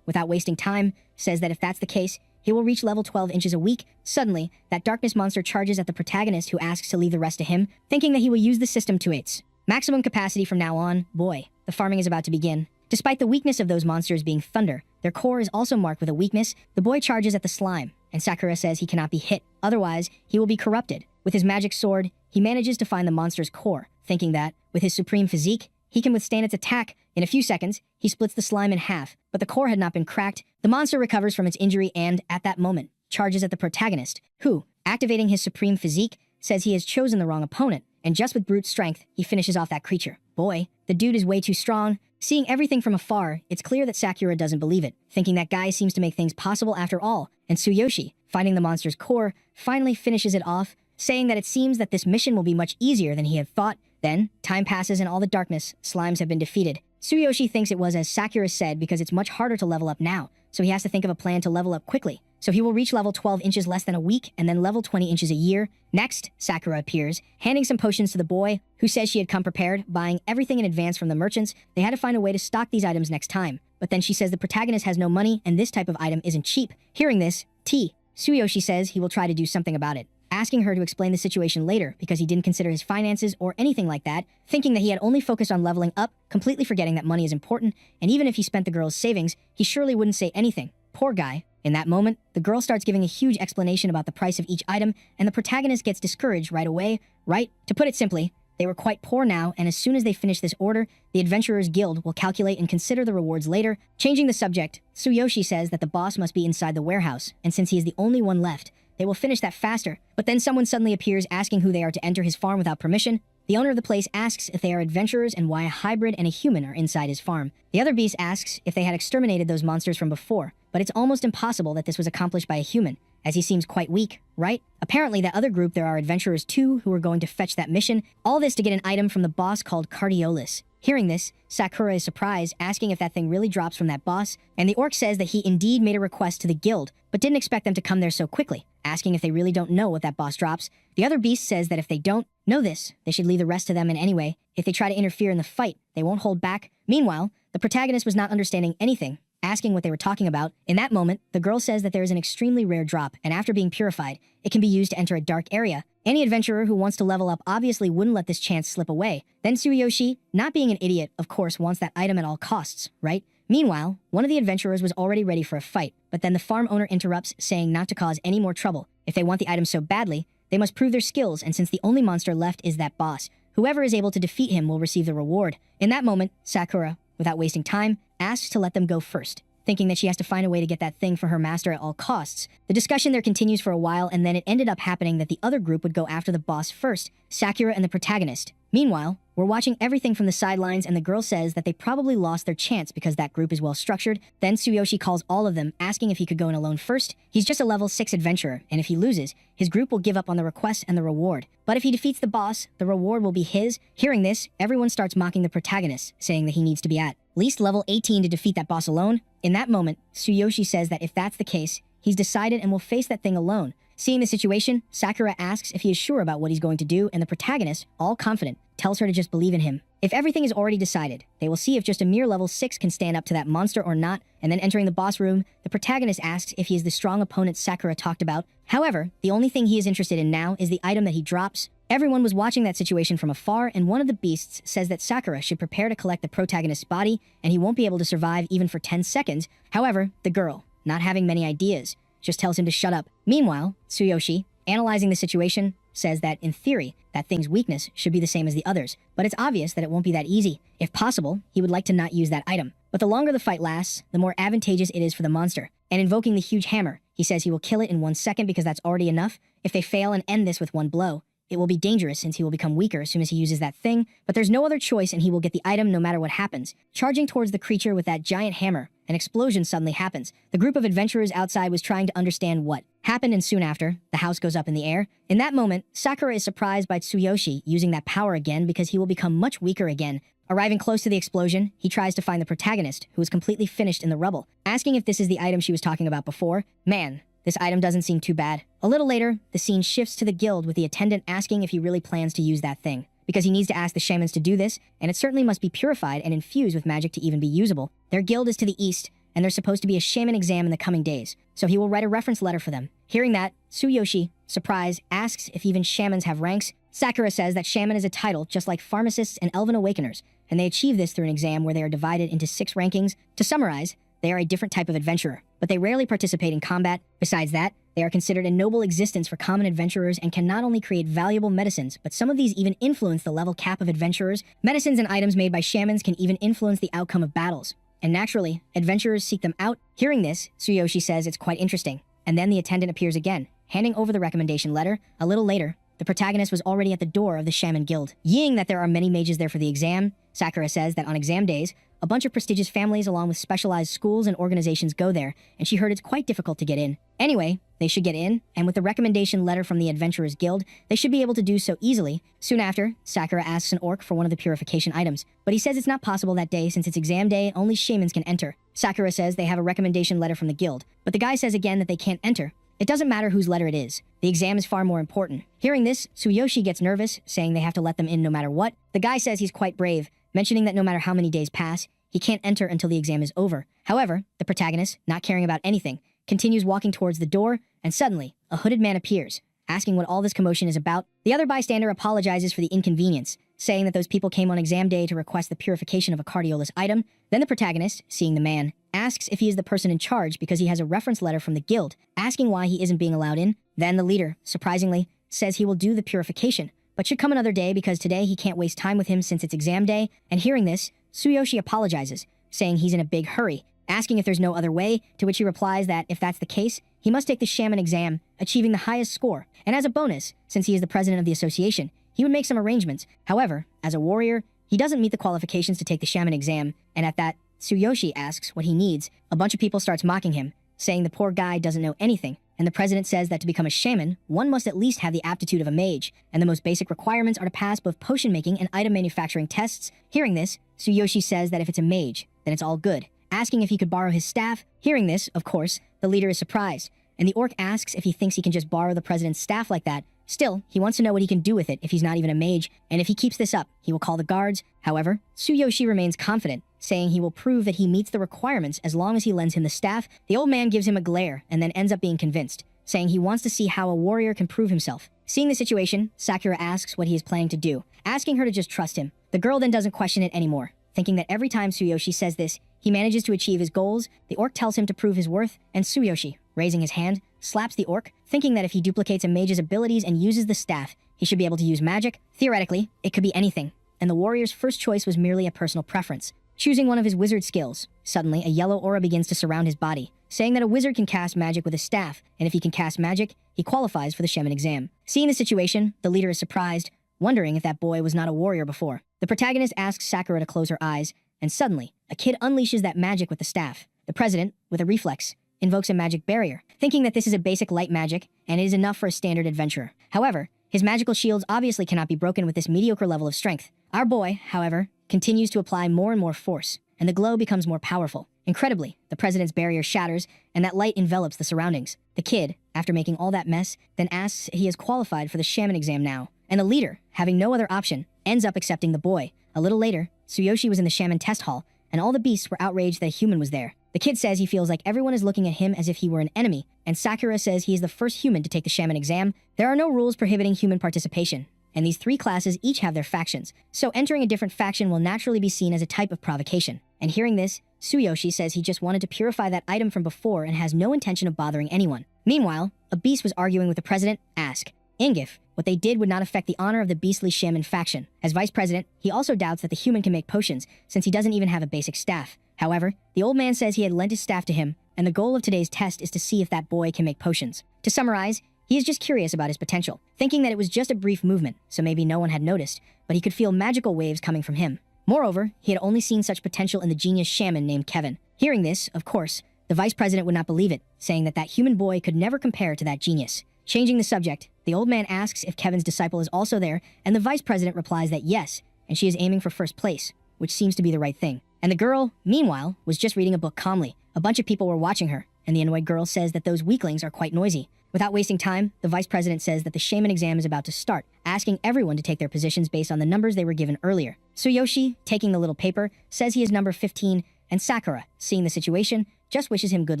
without wasting time, says that if that's the case, he will reach level 12 inches a week. Suddenly, that darkness monster charges at the protagonist, who asks to leave the rest to him, thinking that he will use the system to its maximum capacity from now on. Boy, the farming is about to begin. Despite the weakness of those monsters being thunder, their core is also marked with a weakness. The boy charges at the slime, and Sakura says he cannot be hit, otherwise he will be corrupted. With his magic sword, he manages to find the monster's core, thinking that, with his supreme physique, he can withstand its attack. In a few seconds, he splits the slime in half, but the core had not been cracked. The monster recovers from its injury and, at that moment, charges at the protagonist, who, activating his supreme physique, says he has chosen the wrong opponent, and just with brute strength, he finishes off that creature. Boy, the dude is way too strong. Seeing everything from afar, it's clear that Sakura doesn't believe it, thinking that guy seems to make things possible after all, and Tsuyoshi, finding the monster's core, finally finishes it off, saying that it seems that this mission will be much easier than he had thought. Then, time passes and all the darkness, slimes have been defeated. Tsuyoshi thinks it was as Sakura said because it's much harder to level up now, so he has to think of a plan to level up quickly. So he will reach level 12 inches less than a week and then level 20 inches a year. Next, Sakura appears, handing some potions to the boy, who says she had come prepared, buying everything in advance from the merchants. They had to find a way to stock these items next time. But then she says the protagonist has no money and this type of item isn't cheap. Hearing this, Tsuyoshi says he will try to do something about it, asking her to explain the situation later because he didn't consider his finances or anything like that, thinking that he had only focused on leveling up, completely forgetting that money is important, and even if he spent the girl's savings, he surely wouldn't say anything. Poor guy. In that moment, the girl starts giving a huge explanation about the price of each item, and the protagonist gets discouraged right away, right? To put it simply, they were quite poor now, and as soon as they finish this order, the Adventurers Guild will calculate and consider the rewards later. Changing the subject, Tsuyoshi says that the boss must be inside the warehouse, and since he is the only one left, they will finish that faster. But then someone suddenly appears asking who they are to enter his farm without permission. The owner of the place asks if they are adventurers and why a hybrid and a human are inside his farm. The other beast asks if they had exterminated those monsters from before, but it's almost impossible that this was accomplished by a human, as he seems quite weak, right? Apparently, that other group there are adventurers too who are going to fetch that mission, all this to get an item from the boss called Cardiolus. Hearing this, Sakura is surprised, asking if that thing really drops from that boss, and the orc says that he indeed made a request to the guild, but didn't expect them to come there so quickly, asking if they really don't know what that boss drops. The other beast says that if they don't know this, they should leave the rest to them, and anyway, if they try to interfere in the fight, they won't hold back. Meanwhile, the protagonist was not understanding anything, asking what they were talking about. In that moment, the girl says that there is an extremely rare drop, and after being purified, it can be used to enter a dark area. Any adventurer who wants to level up obviously wouldn't let this chance slip away. Then Tsuyoshi, not being an idiot, of course, wants that item at all costs, right? Meanwhile, one of the adventurers was already ready for a fight, but then the farm owner interrupts, saying not to cause any more trouble. If they want the item so badly, they must prove their skills, and since the only monster left is that boss, whoever is able to defeat him will receive the reward. In that moment, Sakura, without wasting time, asks to let them go first, thinking that she has to find a way to get that thing for her master at all costs. The discussion there continues for a while, and then it ended up happening that the other group would go after the boss first, Sakura and the protagonist, Meanwhile, we're watching everything from the sidelines, and the girl says that they probably lost their chance because that group is well structured. Then Tsuyoshi calls all of them, asking if he could go in alone first. He's just a level 6 adventurer, and if he loses, his group will give up on the request and the reward. But if he defeats the boss, the reward will be his. Hearing this, everyone starts mocking the protagonist, saying that he needs to be at least level 18 to defeat that boss alone. In that moment, Tsuyoshi says that if that's the case, he's decided and will face that thing alone. Seeing the situation, Sakura asks if he is sure about what he's going to do, and the protagonist, all confident, tells her to just believe in him. If everything is already decided, they will see if just a mere level 6 can stand up to that monster or not, and then entering the boss room, the protagonist asks if he is the strong opponent Sakura talked about. However, the only thing he is interested in now is the item that he drops. Everyone was watching that situation from afar, and one of the beasts says that Sakura should prepare to collect the protagonist's body, and he won't be able to survive even for 10 seconds. However, the girl, not having many ideas, just tells him to shut up. Meanwhile, Tsuyoshi, analyzing the situation, says that, in theory, that thing's weakness should be the same as the others, but it's obvious that it won't be that easy. If possible, he would like to not use that item. But the longer the fight lasts, the more advantageous it is for the monster. And invoking the huge hammer, he says he will kill it in 1 second because that's already enough. If they fail and end this with one blow, it will be dangerous since he will become weaker as soon as he uses that thing, but there's no other choice and he will get the item no matter what happens. Charging towards the creature with that giant hammer, an explosion suddenly happens. The group of adventurers outside was trying to understand what happened, and soon after, the house goes up in the air. In that moment, Sakura is surprised by Tsuyoshi using that power again because he will become much weaker again. Arriving close to the explosion, he tries to find the protagonist, who is completely finished in the rubble, asking if this is the item she was talking about before. Man, this item doesn't seem too bad. A little later, the scene shifts to the guild with the attendant asking if he really plans to use that thing, because he needs to ask the shamans to do this, and it certainly must be purified and infused with magic to even be usable. Their guild is to the east, and there's supposed to be a shaman exam in the coming days, so he will write a reference letter for them. Hearing that, Tsuyoshi, surprised, asks if even shamans have ranks. Sakura says that shaman is a title just like pharmacists and elven awakeners, and they achieve this through an exam where they are divided into 6 rankings. To summarize, they are a different type of adventurer, but they rarely participate in combat. Besides that, they are considered a noble existence for common adventurers and can not only create valuable medicines, but some of these even influence the level cap of adventurers. Medicines and items made by shamans can even influence the outcome of battles, and naturally, adventurers seek them out. Hearing this, Tsuyoshi says it's quite interesting, and then the attendant appears again, handing over the recommendation letter. A little later, the protagonist was already at the door of the shaman guild. Yeing that there are many mages there for the exam, Sakura says that on exam days, a bunch of prestigious families along with specialized schools and organizations go there, and she heard it's quite difficult to get in. Anyway, they should get in, and with the recommendation letter from the Adventurers Guild, they should be able to do so easily. Soon after, Sakura asks an orc for one of the purification items, but he says it's not possible that day since it's exam day and only shamans can enter. Sakura says they have a recommendation letter from the guild, but the guy says again that they can't enter. It doesn't matter whose letter it is. The exam is far more important. Hearing this, Tsuyoshi gets nervous, saying they have to let them in no matter what. The guy says he's quite brave, mentioning that no matter how many days pass, he can't enter until the exam is over. However, the protagonist, not caring about anything, continues walking towards the door, and suddenly, a hooded man appears, asking what all this commotion is about. The other bystander apologizes for the inconvenience, saying that those people came on exam day to request the purification of a cardiolus item. Then the protagonist, seeing the man, asks if he is the person in charge because he has a reference letter from the guild, asking why he isn't being allowed in. Then the leader, surprisingly, says he will do the purification, but should come another day because today he can't waste time with him since it's exam day. And hearing this, Tsuyoshi apologizes, saying he's in a big hurry, asking if there's no other way, to which he replies that if that's the case, he must take the shaman exam, achieving the highest score. And as a bonus, since he is the president of the association, he would make some arrangements. However, as a warrior, he doesn't meet the qualifications to take the shaman exam, and at that, Tsuyoshi asks what he needs. A bunch of people starts mocking him, saying the poor guy doesn't know anything, and the president says that to become a shaman, one must at least have the aptitude of a mage, and the most basic requirements are to pass both potion making and item manufacturing tests. Hearing this, Tsuyoshi says that if it's a mage, then it's all good, asking if he could borrow his staff. Hearing this, of course, the leader is surprised, and the orc asks if he thinks he can just borrow the president's staff like that. Still, he wants to know what he can do with it if he's not even a mage, and if he keeps this up, he will call the guards. However, Tsuyoshi remains confident, saying he will prove that he meets the requirements as long as he lends him the staff. The old man gives him a glare and then ends up being convinced, saying he wants to see how a warrior can prove himself. Seeing the situation, Sakura asks what he is planning to do, asking her to just trust him. The girl then doesn't question it anymore, thinking that every time Tsuyoshi says this, he manages to achieve his goals. The orc tells him to prove his worth, and Tsuyoshi, raising his hand, slaps the orc, thinking that if he duplicates a mage's abilities and uses the staff, he should be able to use magic. Theoretically, it could be anything, and the warrior's first choice was merely a personal preference, choosing one of his wizard skills. Suddenly, a yellow aura begins to surround his body, saying that a wizard can cast magic with a staff, and if he can cast magic, he qualifies for the shaman exam. Seeing the situation, the leader is surprised, wondering if that boy was not a warrior before. The protagonist asks Sakura to close her eyes, and suddenly, a kid unleashes that magic with the staff. The president, with a reflex, invokes a magic barrier, thinking that this is a basic light magic, and it is enough for a standard adventurer. However, his magical shields obviously cannot be broken with this mediocre level of strength. Our boy, however, continues to apply more and more force, and the glow becomes more powerful. Incredibly, the president's barrier shatters, and that light envelops the surroundings. The kid, after making all that mess, then asks if he is qualified for the shaman exam now. And the leader, having no other option, ends up accepting the boy. A little later, Tsuyoshi was in the shaman test hall, and all the beasts were outraged that a human was there. The kid says he feels like everyone is looking at him as if he were an enemy, and Sakura says he is the first human to take the shaman exam. There are no rules prohibiting human participation, and these three classes each have their factions, so entering a different faction will naturally be seen as a type of provocation. And hearing this, Tsuyoshi says he just wanted to purify that item from before and has no intention of bothering anyone. Meanwhile, a beast was arguing with the president, ask Ingif, what they did would not affect the honor of the beastly shaman faction. As vice president, he also doubts that the human can make potions, since he doesn't even have a basic staff. However, the old man says he had lent his staff to him, and the goal of today's test is to see if that boy can make potions. To summarize, he is just curious about his potential, thinking that it was just a brief movement, so maybe no one had noticed, but he could feel magical waves coming from him. Moreover, he had only seen such potential in the genius shaman named Kevin. Hearing this, of course, the vice president would not believe it, saying that that human boy could never compare to that genius. Changing the subject, the old man asks if Kevin's disciple is also there, and the vice president replies that yes, and she is aiming for first place, which seems to be the right thing. And the girl, meanwhile, was just reading a book calmly. A bunch of people were watching her, and the annoyed girl says that those weaklings are quite noisy. Without wasting time, the vice president says that the shaman exam is about to start, asking everyone to take their positions based on the numbers they were given earlier. Tsuyoshi, taking the little paper, says he is number 15, and Sakura, seeing the situation, just wishes him good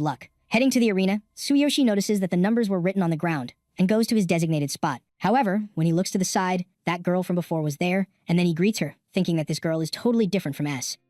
luck. Heading to the arena, Tsuyoshi notices that the numbers were written on the ground, and goes to his designated spot. However, when he looks to the side, that girl from before was there, and then he greets her, thinking that this girl is totally different from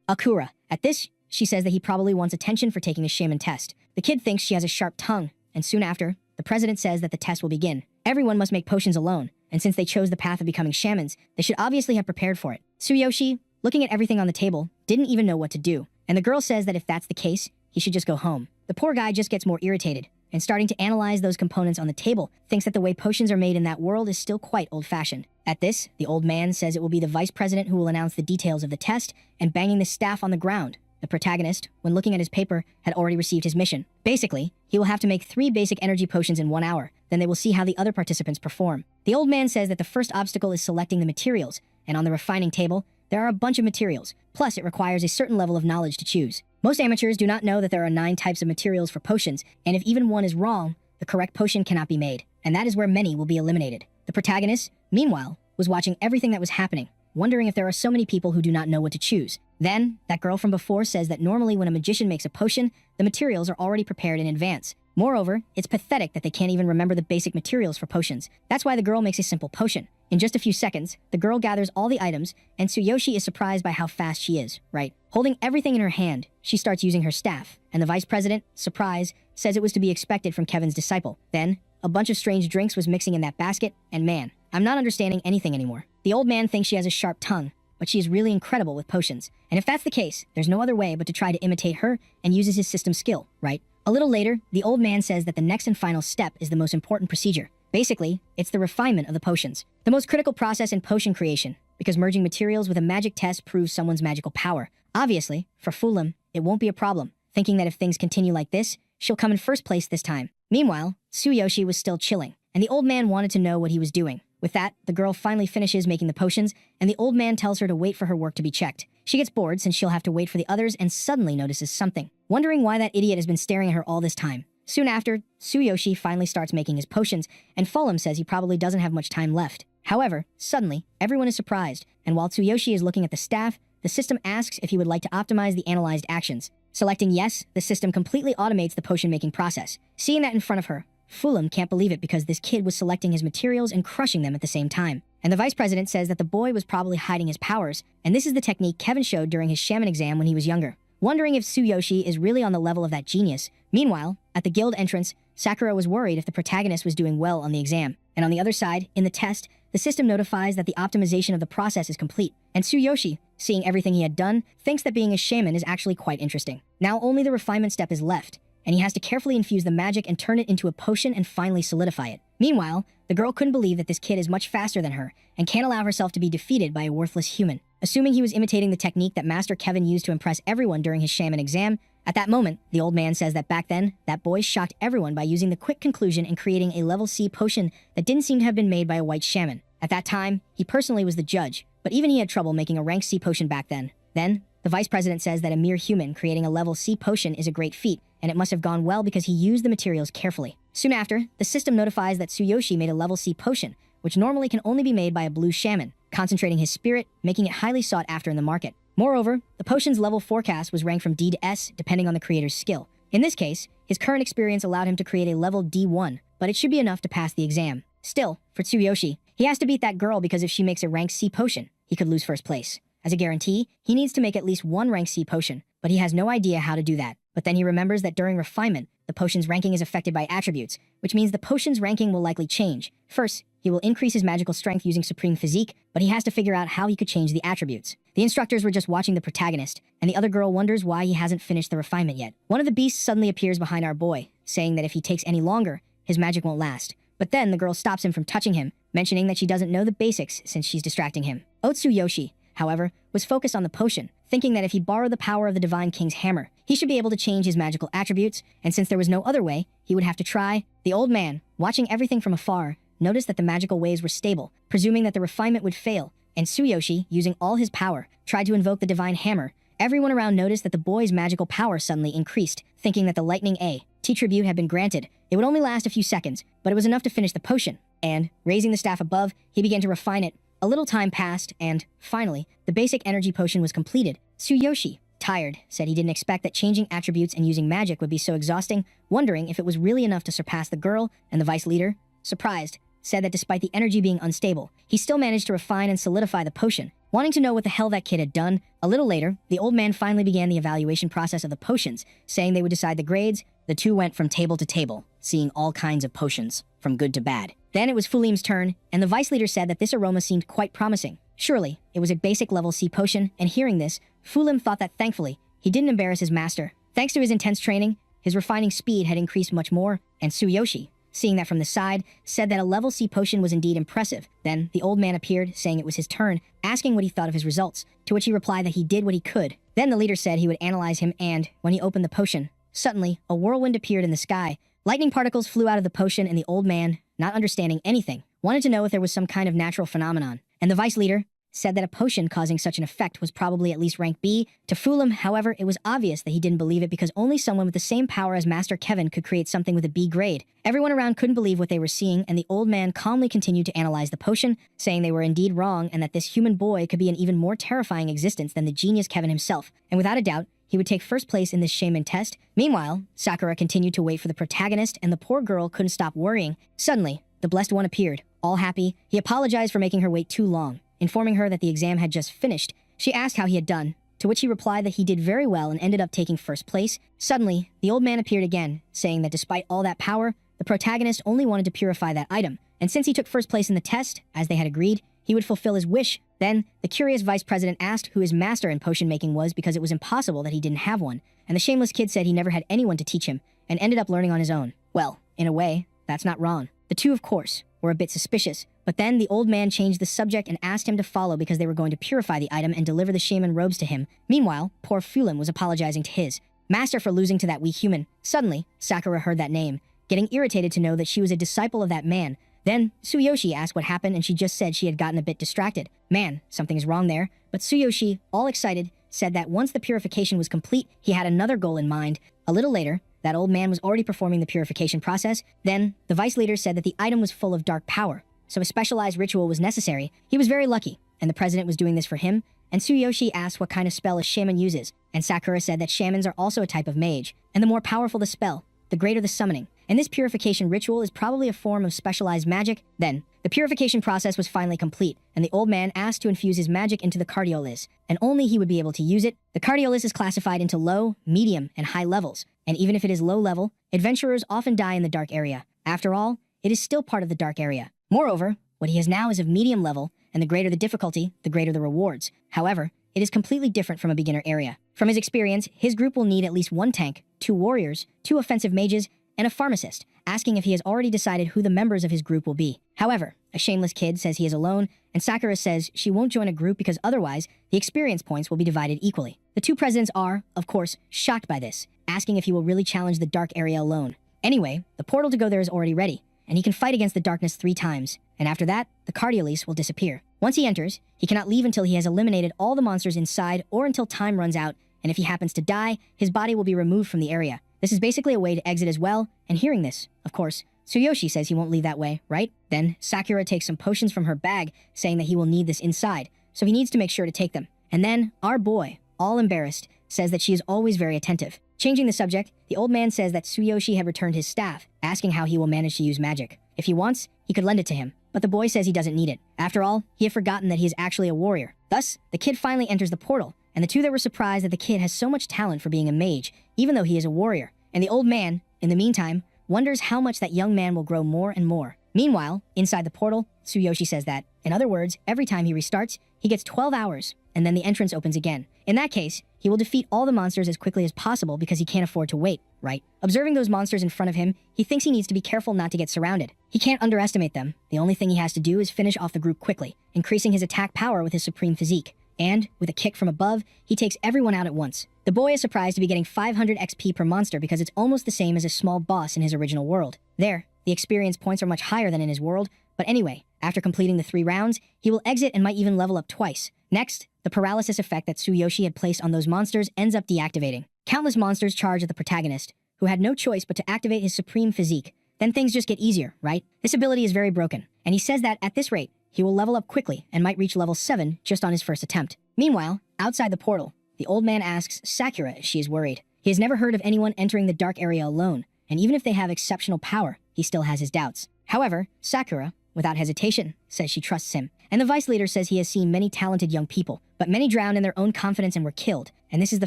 Akura. At this, she says that he probably wants attention for taking a shaman test. The kid thinks she has a sharp tongue, and soon after, the president says that the test will begin. Everyone must make potions alone, and since they chose the path of becoming shamans, they should obviously have prepared for it. Tsuyoshi, looking at everything on the table, didn't even know what to do, and the girl says that if that's the case, he should just go home. The poor guy just gets more irritated, and starting to analyze those components on the table, thinks that the way potions are made in that world is still quite old-fashioned. At this, the old man says it will be the vice president who will announce the details of the test, and banging the staff on the ground. The protagonist, when looking at his paper, had already received his mission. Basically, he will have to make 3 basic energy potions in 1 hour, then they will see how the other participants perform. The old man says that the first obstacle is selecting the materials, and on the refining table, there are a bunch of materials, plus it requires a certain level of knowledge to choose. Most amateurs do not know that there are 9 types of materials for potions, and if even one is wrong, the correct potion cannot be made, and that is where many will be eliminated. The protagonist, meanwhile, was watching everything that was happening, wondering if there are so many people who do not know what to choose. Then, that girl from before says that normally when a magician makes a potion, the materials are already prepared in advance. Moreover, it's pathetic that they can't even remember the basic materials for potions. That's why the girl makes a simple potion. In just a few seconds, the girl gathers all the items, and Tsuyoshi is surprised by how fast she is, right? Holding everything in her hand, she starts using her staff, and the vice president, surprised, says it was to be expected from Kevin's disciple. Then, a bunch of strange drinks was mixing in that basket, and man, I'm not understanding anything anymore. The old man thinks she has a sharp tongue, but she is really incredible with potions. And if that's the case, there's no other way but to try to imitate her and uses his system skill, right? A little later, the old man says that the next and final step is the most important procedure. Basically, it's the refinement of the potions. The most critical process in potion creation, because merging materials with a magic test proves someone's magical power. Obviously, for Fulham, it won't be a problem, thinking that if things continue like this, she'll come in first place this time. Meanwhile, Tsuyoshi was still chilling, and the old man wanted to know what he was doing. With that, the girl finally finishes making the potions, and the old man tells her to wait for her work to be checked. She gets bored since she'll have to wait for the others and suddenly notices something, wondering why that idiot has been staring at her all this time. Soon after, Tsuyoshi finally starts making his potions, and Fulham says he probably doesn't have much time left. However, suddenly, everyone is surprised, and while Tsuyoshi is looking at the staff, the system asks if he would like to optimize the analyzed actions. Selecting yes, the system completely automates the potion-making process. Seeing that in front of her, Fulham can't believe it because this kid was selecting his materials and crushing them at the same time. And the vice president says that the boy was probably hiding his powers, and this is the technique Kevin showed during his shaman exam when he was younger. Wondering if Tsuyoshi is really on the level of that genius. Meanwhile, at the guild entrance, Sakura was worried if the protagonist was doing well on the exam. And on the other side, in the test, the system notifies that the optimization of the process is complete. And Tsuyoshi, seeing everything he had done, thinks that being a shaman is actually quite interesting. Now only the refinement step is left, and he has to carefully infuse the magic and turn it into a potion and finally solidify it. Meanwhile, the girl couldn't believe that this kid is much faster than her and can't allow herself to be defeated by a worthless human. Assuming he was imitating the technique that Master Kevin used to impress everyone during his shaman exam, at that moment, the old man says that back then, that boy shocked everyone by using the quick conclusion and creating a level C potion that didn't seem to have been made by a white shaman. At that time, he personally was the judge, but even he had trouble making a rank C potion back then. Then, the vice president says that a mere human creating a level C potion is a great feat, and it must have gone well because he used the materials carefully. Soon after, the system notifies that Tsuyoshi made a level C potion, which normally can only be made by a blue shaman, concentrating his spirit, making it highly sought after in the market. Moreover, the potion's level forecast was ranked from D to S depending on the creator's skill. In this case, his current experience allowed him to create a level D1, but it should be enough to pass the exam. Still, for Tsuyoshi, he has to beat that girl because if she makes a rank C potion, he could lose first place. As a guarantee, he needs to make at least one rank C potion, but he has no idea how to do that. But then he remembers that during refinement, the potion's ranking is affected by attributes, which means the potion's ranking will likely change. First, he will increase his magical strength using Supreme Physique, but he has to figure out how he could change the attributes. The instructors were just watching the protagonist, and the other girl wonders why he hasn't finished the refinement yet. One of the beasts suddenly appears behind our boy, saying that if he takes any longer, his magic won't last. But then the girl stops him from touching him, mentioning that she doesn't know the basics since she's distracting him. Otsuyoshi, however, was focused on the potion, thinking that if he borrowed the power of the Divine King's hammer, he should be able to change his magical attributes, and since there was no other way, he would have to try. The old man, watching everything from afar, noticed that the magical waves were stable, presuming that the refinement would fail, and Tsuyoshi, using all his power, tried to invoke the Divine Hammer. Everyone around noticed that the boy's magical power suddenly increased, thinking that the Lightning T tribute had been granted. It would only last a few seconds, but it was enough to finish the potion, and, raising the staff above, he began to refine it. A little time passed, and, finally, the basic energy potion was completed. Tsuyoshi, tired, said he didn't expect that changing attributes and using magic would be so exhausting, wondering if it was really enough to surpass the girl, and the vice leader, surprised, said that despite the energy being unstable, he still managed to refine and solidify the potion. Wanting to know what the hell that kid had done, a little later, the old man finally began the evaluation process of the potions, saying they would decide the grades. The two went from table to table, seeing all kinds of potions, from good to bad. Then it was Fulim's turn, and the vice leader said that this aroma seemed quite promising. Surely, it was a basic level C potion, and hearing this, Fulim thought that thankfully, he didn't embarrass his master. Thanks to his intense training, his refining speed had increased much more, and Tsuyoshi, seeing that from the side, said that a level C potion was indeed impressive. Then, the old man appeared, saying it was his turn, asking what he thought of his results, to which he replied that he did what he could. Then the leader said he would analyze him and, when he opened the potion, suddenly, a whirlwind appeared in the sky. Lightning particles flew out of the potion and the old man, not understanding anything, wanted to know if there was some kind of natural phenomenon. And the vice leader said that a potion causing such an effect was probably at least rank B. To fool him, however, it was obvious that he didn't believe it because only someone with the same power as Master Kevin could create something with a B grade. Everyone around couldn't believe what they were seeing, and the old man calmly continued to analyze the potion, saying they were indeed wrong and that this human boy could be an even more terrifying existence than the genius Kevin himself. And without a doubt, he would take first place in this shaman test. Meanwhile, Sakura continued to wait for the protagonist, and the poor girl couldn't stop worrying. Suddenly, the Blessed One appeared, all happy. He apologized for making her wait too long. Informing her that the exam had just finished, she asked how he had done, to which he replied that he did very well and ended up taking first place. Suddenly, the old man appeared again, saying that despite all that power, the protagonist only wanted to purify that item, and since he took first place in the test, as they had agreed, he would fulfill his wish. Then, the curious vice president asked who his master in potion making was because it was impossible that he didn't have one, and the shameless kid said he never had anyone to teach him, and ended up learning on his own. Well, in a way, that's not wrong. The two, of course, were a bit suspicious, but then the old man changed the subject and asked him to follow because they were going to purify the item and deliver the shaman robes to him. Meanwhile, poor Fulim was apologizing to his master for losing to that weak human. Suddenly, Sakura heard that name, getting irritated to know that she was a disciple of that man. Then, Tsuyoshi asked what happened and she just said she had gotten a bit distracted. Man, something is wrong there. But Tsuyoshi, all excited, said that once the purification was complete, he had another goal in mind. A little later, that old man was already performing the purification process. Then, the vice leader said that the item was full of dark power, so a specialized ritual was necessary. He was very lucky, and the president was doing this for him, and Tsuyoshi asked what kind of spell a shaman uses, and Sakura said that shamans are also a type of mage, and the more powerful the spell, the greater the summoning. And this purification ritual is probably a form of specialized magic. Then, the purification process was finally complete, and the old man asked to infuse his magic into the cardiolis, and only he would be able to use it. The cardiolis is classified into low, medium, and high levels, and even if it is low level, adventurers often die in the dark area. After all, it is still part of the dark area. Moreover, what he has now is of medium level, and the greater the difficulty, the greater the rewards. However, it is completely different from a beginner area. From his experience, his group will need at least one tank, 2 warriors, 2 offensive mages, and a pharmacist. asking if he has already decided who the members of his group will be. However, a shameless kid says he is alone, and Sakura says she won't join a group because otherwise, the experience points will be divided equally. The two presidents are, of course, shocked by this, asking if he will really challenge the dark area alone. Anyway, the portal to go there is already ready, and he can fight against the darkness 3 times, and after that, the Cardiolise will disappear. Once he enters, he cannot leave until he has eliminated all the monsters inside or until time runs out, and if he happens to die, his body will be removed from the area. This is basically a way to exit as well, and hearing this, of course, Tsuyoshi says he won't leave that way, right? Then, Sakura takes some potions from her bag, saying that he will need this inside, so he needs to make sure to take them. And then, our boy, all embarrassed, says that she is always very attentive. Changing the subject, the old man says that Tsuyoshi had returned his staff, asking how he will manage to use magic. If he wants, he could lend it to him, but the boy says he doesn't need it. After all, he had forgotten that he is actually a warrior. Thus, the kid finally enters the portal, and the two that were surprised that the kid has so much talent for being a mage, even though he is a warrior. And the old man, in the meantime, wonders how much that young man will grow more and more. Meanwhile, inside the portal, Tsuyoshi says that, in other words, every time he restarts, he gets 12 hours, and then the entrance opens again. In that case, he will defeat all the monsters as quickly as possible because he can't afford to wait, right? Observing those monsters in front of him, he thinks he needs to be careful not to get surrounded. He can't underestimate them. The only thing he has to do is finish off the group quickly, increasing his attack power with his supreme physique. And, with a kick from above, he takes everyone out at once. The boy is surprised to be getting 500 XP per monster because it's almost the same as a small boss in his original world. There, the experience points are much higher than in his world, but anyway, after completing the 3 rounds, he will exit and might even level up twice. Next, the paralysis effect that Tsuyoshi had placed on those monsters ends up deactivating. Countless monsters charge at the protagonist, who had no choice but to activate his supreme physique. Then things just get easier, right? This ability is very broken, and he says that, at this rate, he will level up quickly and might reach level 7 just on his first attempt. Meanwhile, outside the portal, the old man asks Sakura if she is worried. He has never heard of anyone entering the dark area alone, and even if they have exceptional power, he still has his doubts. However, Sakura, without hesitation, says she trusts him. And the vice leader says he has seen many talented young people, but many drowned in their own confidence and were killed, and this is the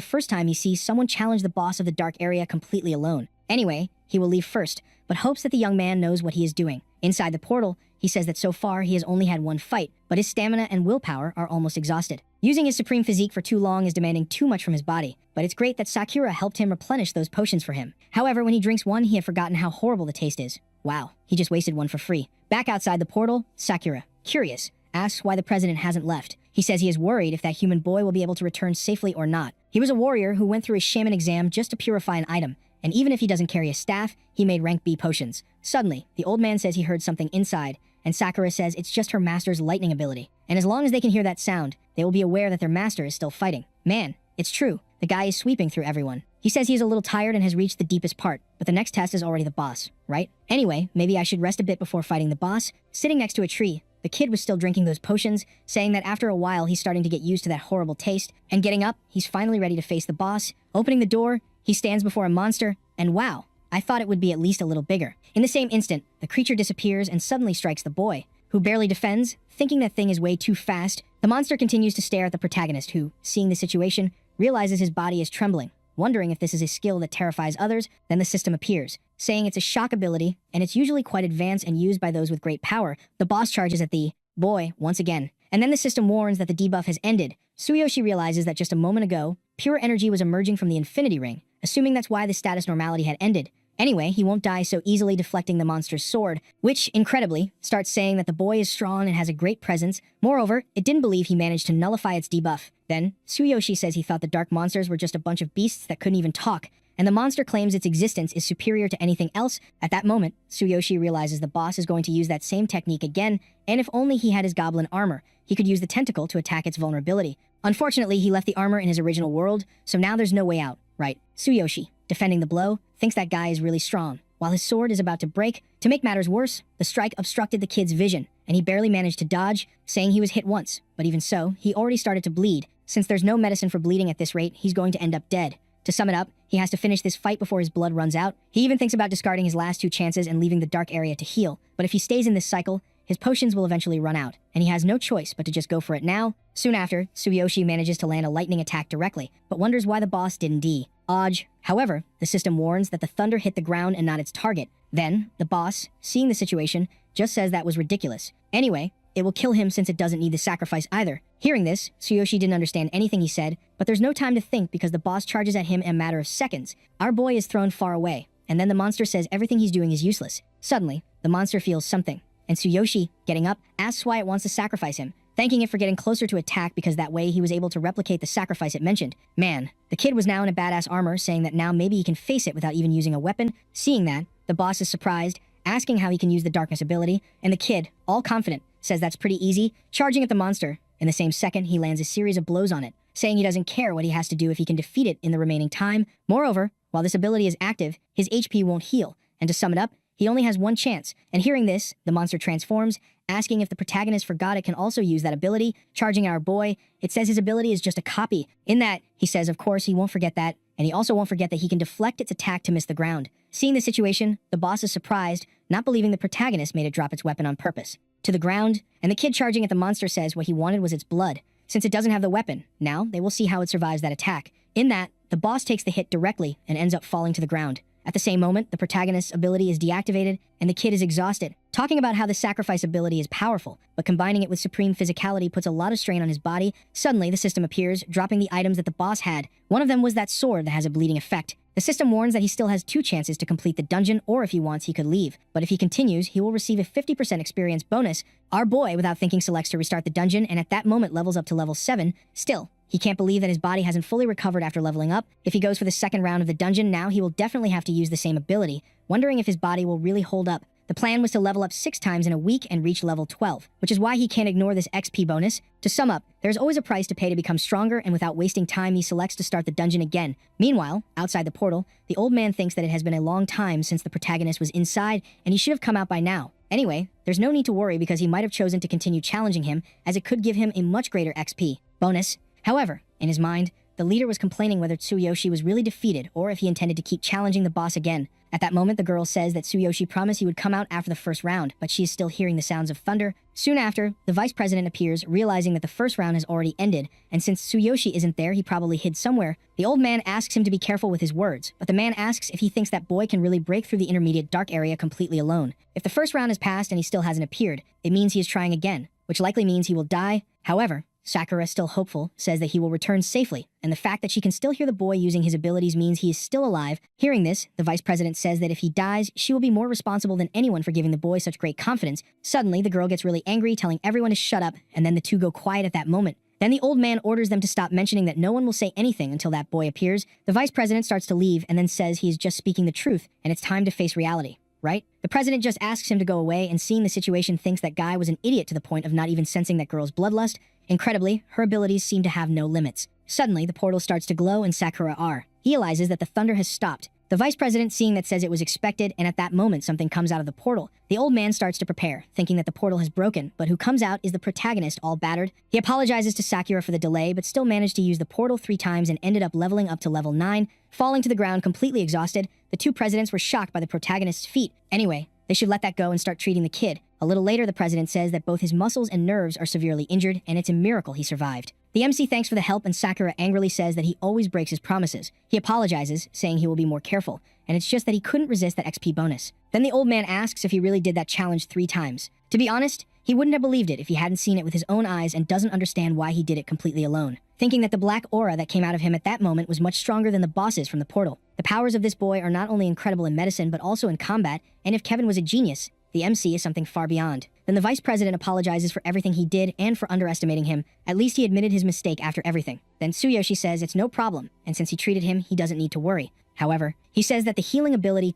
first time he sees someone challenge the boss of the dark area completely alone. Anyway, he will leave first, but hopes that the young man knows what he is doing. Inside the portal, he says that so far he has only had 1 fight, but his stamina and willpower are almost exhausted. Using his supreme physique for too long is demanding too much from his body, but it's great that Sakura helped him replenish those potions for him. However, when he drinks one, he had forgotten how horrible the taste is. Wow, he just wasted one for free. Back outside the portal, Sakura, curious, asks why the president hasn't left. He says he is worried if that human boy will be able to return safely or not. He was a warrior who went through a shaman exam just to purify an item, and even if he doesn't carry a staff, he made rank B potions. Suddenly, the old man says he heard something inside, and Sakura says it's just her master's lightning ability. And as long as they can hear that sound, they will be aware that their master is still fighting. Man, it's true. The guy is sweeping through everyone. He says he is a little tired and has reached the deepest part, but the next test is already the boss, right? Anyway, maybe I should rest a bit before fighting the boss. Sitting next to a tree, the kid was still drinking those potions, saying that after a while he's starting to get used to that horrible taste, and getting up, he's finally ready to face the boss. Opening the door, he stands before a monster, and wow, I thought it would be at least a little bigger. In the same instant, the creature disappears and suddenly strikes the boy, who barely defends, thinking that thing is way too fast. The monster continues to stare at the protagonist who, seeing the situation, realizes his body is trembling. Wondering if this is a skill that terrifies others, then the system appears, saying it's a shock ability, and it's usually quite advanced and used by those with great power. The boss charges at the boy once again, and then the system warns that the debuff has ended. Tsuyoshi realizes that just a moment ago, pure energy was emerging from the infinity ring, assuming that's why the status normality had ended. Anyway, he won't die so easily, deflecting the monster's sword, which, incredibly, starts saying that the boy is strong and has a great presence. Moreover, it didn't believe he managed to nullify its debuff. Then, Tsuyoshi says he thought the dark monsters were just a bunch of beasts that couldn't even talk, and the monster claims its existence is superior to anything else. At that moment, Tsuyoshi realizes the boss is going to use that same technique again, and if only he had his goblin armor, he could use the tentacle to attack its vulnerability. Unfortunately, he left the armor in his original world, so now there's no way out, right? Tsuyoshi, defending the blow, thinks that guy is really strong. While his sword is about to break, to make matters worse, the strike obstructed the kid's vision, and he barely managed to dodge, saying he was hit once. But even so, he already started to bleed. Since there's no medicine for bleeding at this rate, he's going to end up dead. To sum it up, he has to finish this fight before his blood runs out. He even thinks about discarding his last 2 chances and leaving the dark area to heal. But if he stays in this cycle, his potions will eventually run out, and he has no choice but to just go for it now. Soon after, Tsuyoshi manages to land a lightning attack directly, but wonders why the boss didn't dodge. However, the system warns that the thunder hit the ground and not its target. Then, the boss, seeing the situation, just says that was ridiculous. Anyway, it will kill him since it doesn't need the sacrifice either. Hearing this, Tsuyoshi didn't understand anything he said, but there's no time to think because the boss charges at him in a matter of seconds. Our boy is thrown far away, and then the monster says everything he's doing is useless. Suddenly, the monster feels something, and Tsuyoshi, getting up, asks why it wants to sacrifice him, thanking it for getting closer to attack because that way he was able to replicate the sacrifice it mentioned. Man, the kid was now in a badass armor, saying that now maybe he can face it without even using a weapon. Seeing that, the boss is surprised, asking how he can use the darkness ability, and the kid, all confident, says that's pretty easy, charging at the monster. In the same second, he lands a series of blows on it, saying he doesn't care what he has to do if he can defeat it in the remaining time. Moreover, while this ability is active, his HP won't heal, and to sum it up, he only has one chance. And hearing this, the monster transforms, asking if the protagonist forgot it can also use that ability, charging our boy. It says his ability is just a copy. In that, he says of course he won't forget that, and he also won't forget that he can deflect its attack to miss the ground. Seeing the situation, the boss is surprised, not believing the protagonist made it drop its weapon on purpose. To the ground, and the kid charging at the monster says what he wanted was its blood, since it doesn't have the weapon. Now, they will see how it survives that attack. In that, the boss takes the hit directly and ends up falling to the ground. At the same moment, the protagonist's ability is deactivated, and the kid is exhausted, talking about how the sacrifice ability is powerful, but combining it with supreme physicality puts a lot of strain on his body. Suddenly, the system appears, dropping the items that the boss had. One of them was that sword that has a bleeding effect. The system warns that he still has 2 chances to complete the dungeon, or if he wants, he could leave. But if he continues, he will receive a 50% experience bonus. Our boy, without thinking, selects to restart the dungeon, and at that moment levels up to level 7. Still, he can't believe that his body hasn't fully recovered after leveling up. If he goes for the second round of the dungeon now, he will definitely have to use the same ability, wondering if his body will really hold up. The plan was to level up 6 times in a week and reach level 12, which is why he can't ignore this XP bonus. To sum up, there's always a price to pay to become stronger, and without wasting time, he selects to start the dungeon again. Meanwhile, outside the portal, the old man thinks that it has been a long time since the protagonist was inside, and he should have come out by now. Anyway, there's no need to worry because he might have chosen to continue challenging him, as it could give him a much greater XP bonus. However, in his mind, the leader was complaining whether Tsuyoshi was really defeated or if he intended to keep challenging the boss again. At that moment, the girl says that Tsuyoshi promised he would come out after the first round, but she is still hearing the sounds of thunder. Soon after, the vice president appears, realizing that the first round has already ended, and since Tsuyoshi isn't there, he probably hid somewhere. The old man asks him to be careful with his words, but the man asks if he thinks that boy can really break through the intermediate dark area completely alone. If the first round has passed and he still hasn't appeared, it means he is trying again, which likely means he will die. However, Sakura, still hopeful, says that he will return safely, and the fact that she can still hear the boy using his abilities means he is still alive. Hearing this, the vice president says that if he dies, she will be more responsible than anyone for giving the boy such great confidence. Suddenly, the girl gets really angry, telling everyone to shut up, and then the two go quiet at that moment. Then the old man orders them to stop mentioning that no one will say anything until that boy appears. The vice president starts to leave and then says he is just speaking the truth, and it's time to face reality. Right? The president just asks him to go away, and seeing the situation thinks that guy was an idiot to the point of not even sensing that girl's bloodlust. Incredibly, her abilities seem to have no limits. Suddenly, the portal starts to glow and Sakura realizes that the thunder has stopped. The vice president, seeing that, says it was expected, and at that moment something comes out of the portal. The old man starts to prepare, thinking that the portal has broken, but who comes out is the protagonist, all battered. He apologizes to Sakura for the delay, but still managed to use the portal 3 times and ended up leveling up to level 9, falling to the ground completely exhausted. The 2 presidents were shocked by the protagonist's feat. Anyway, they should let that go and start treating the kid. A little later, the president says that both his muscles and nerves are severely injured, and it's a miracle he survived. The MC thanks for the help, and Sakura angrily says that he always breaks his promises. He apologizes, saying he will be more careful, and it's just that he couldn't resist that XP bonus. Then the old man asks if he really did that challenge 3 times. To be honest, he wouldn't have believed it if he hadn't seen it with his own eyes and doesn't understand why he did it completely alone, thinking that the black aura that came out of him at that moment was much stronger than the bosses from the portal. The powers of this boy are not only incredible in medicine but also in combat, and if Kevin was a genius, the MC is something far beyond. Then the vice president apologizes for everything he did and for underestimating him. At least he admitted his mistake after everything. Then Tsuyoshi says it's no problem, and since he treated him, he doesn't need to worry. However, he says that the healing ability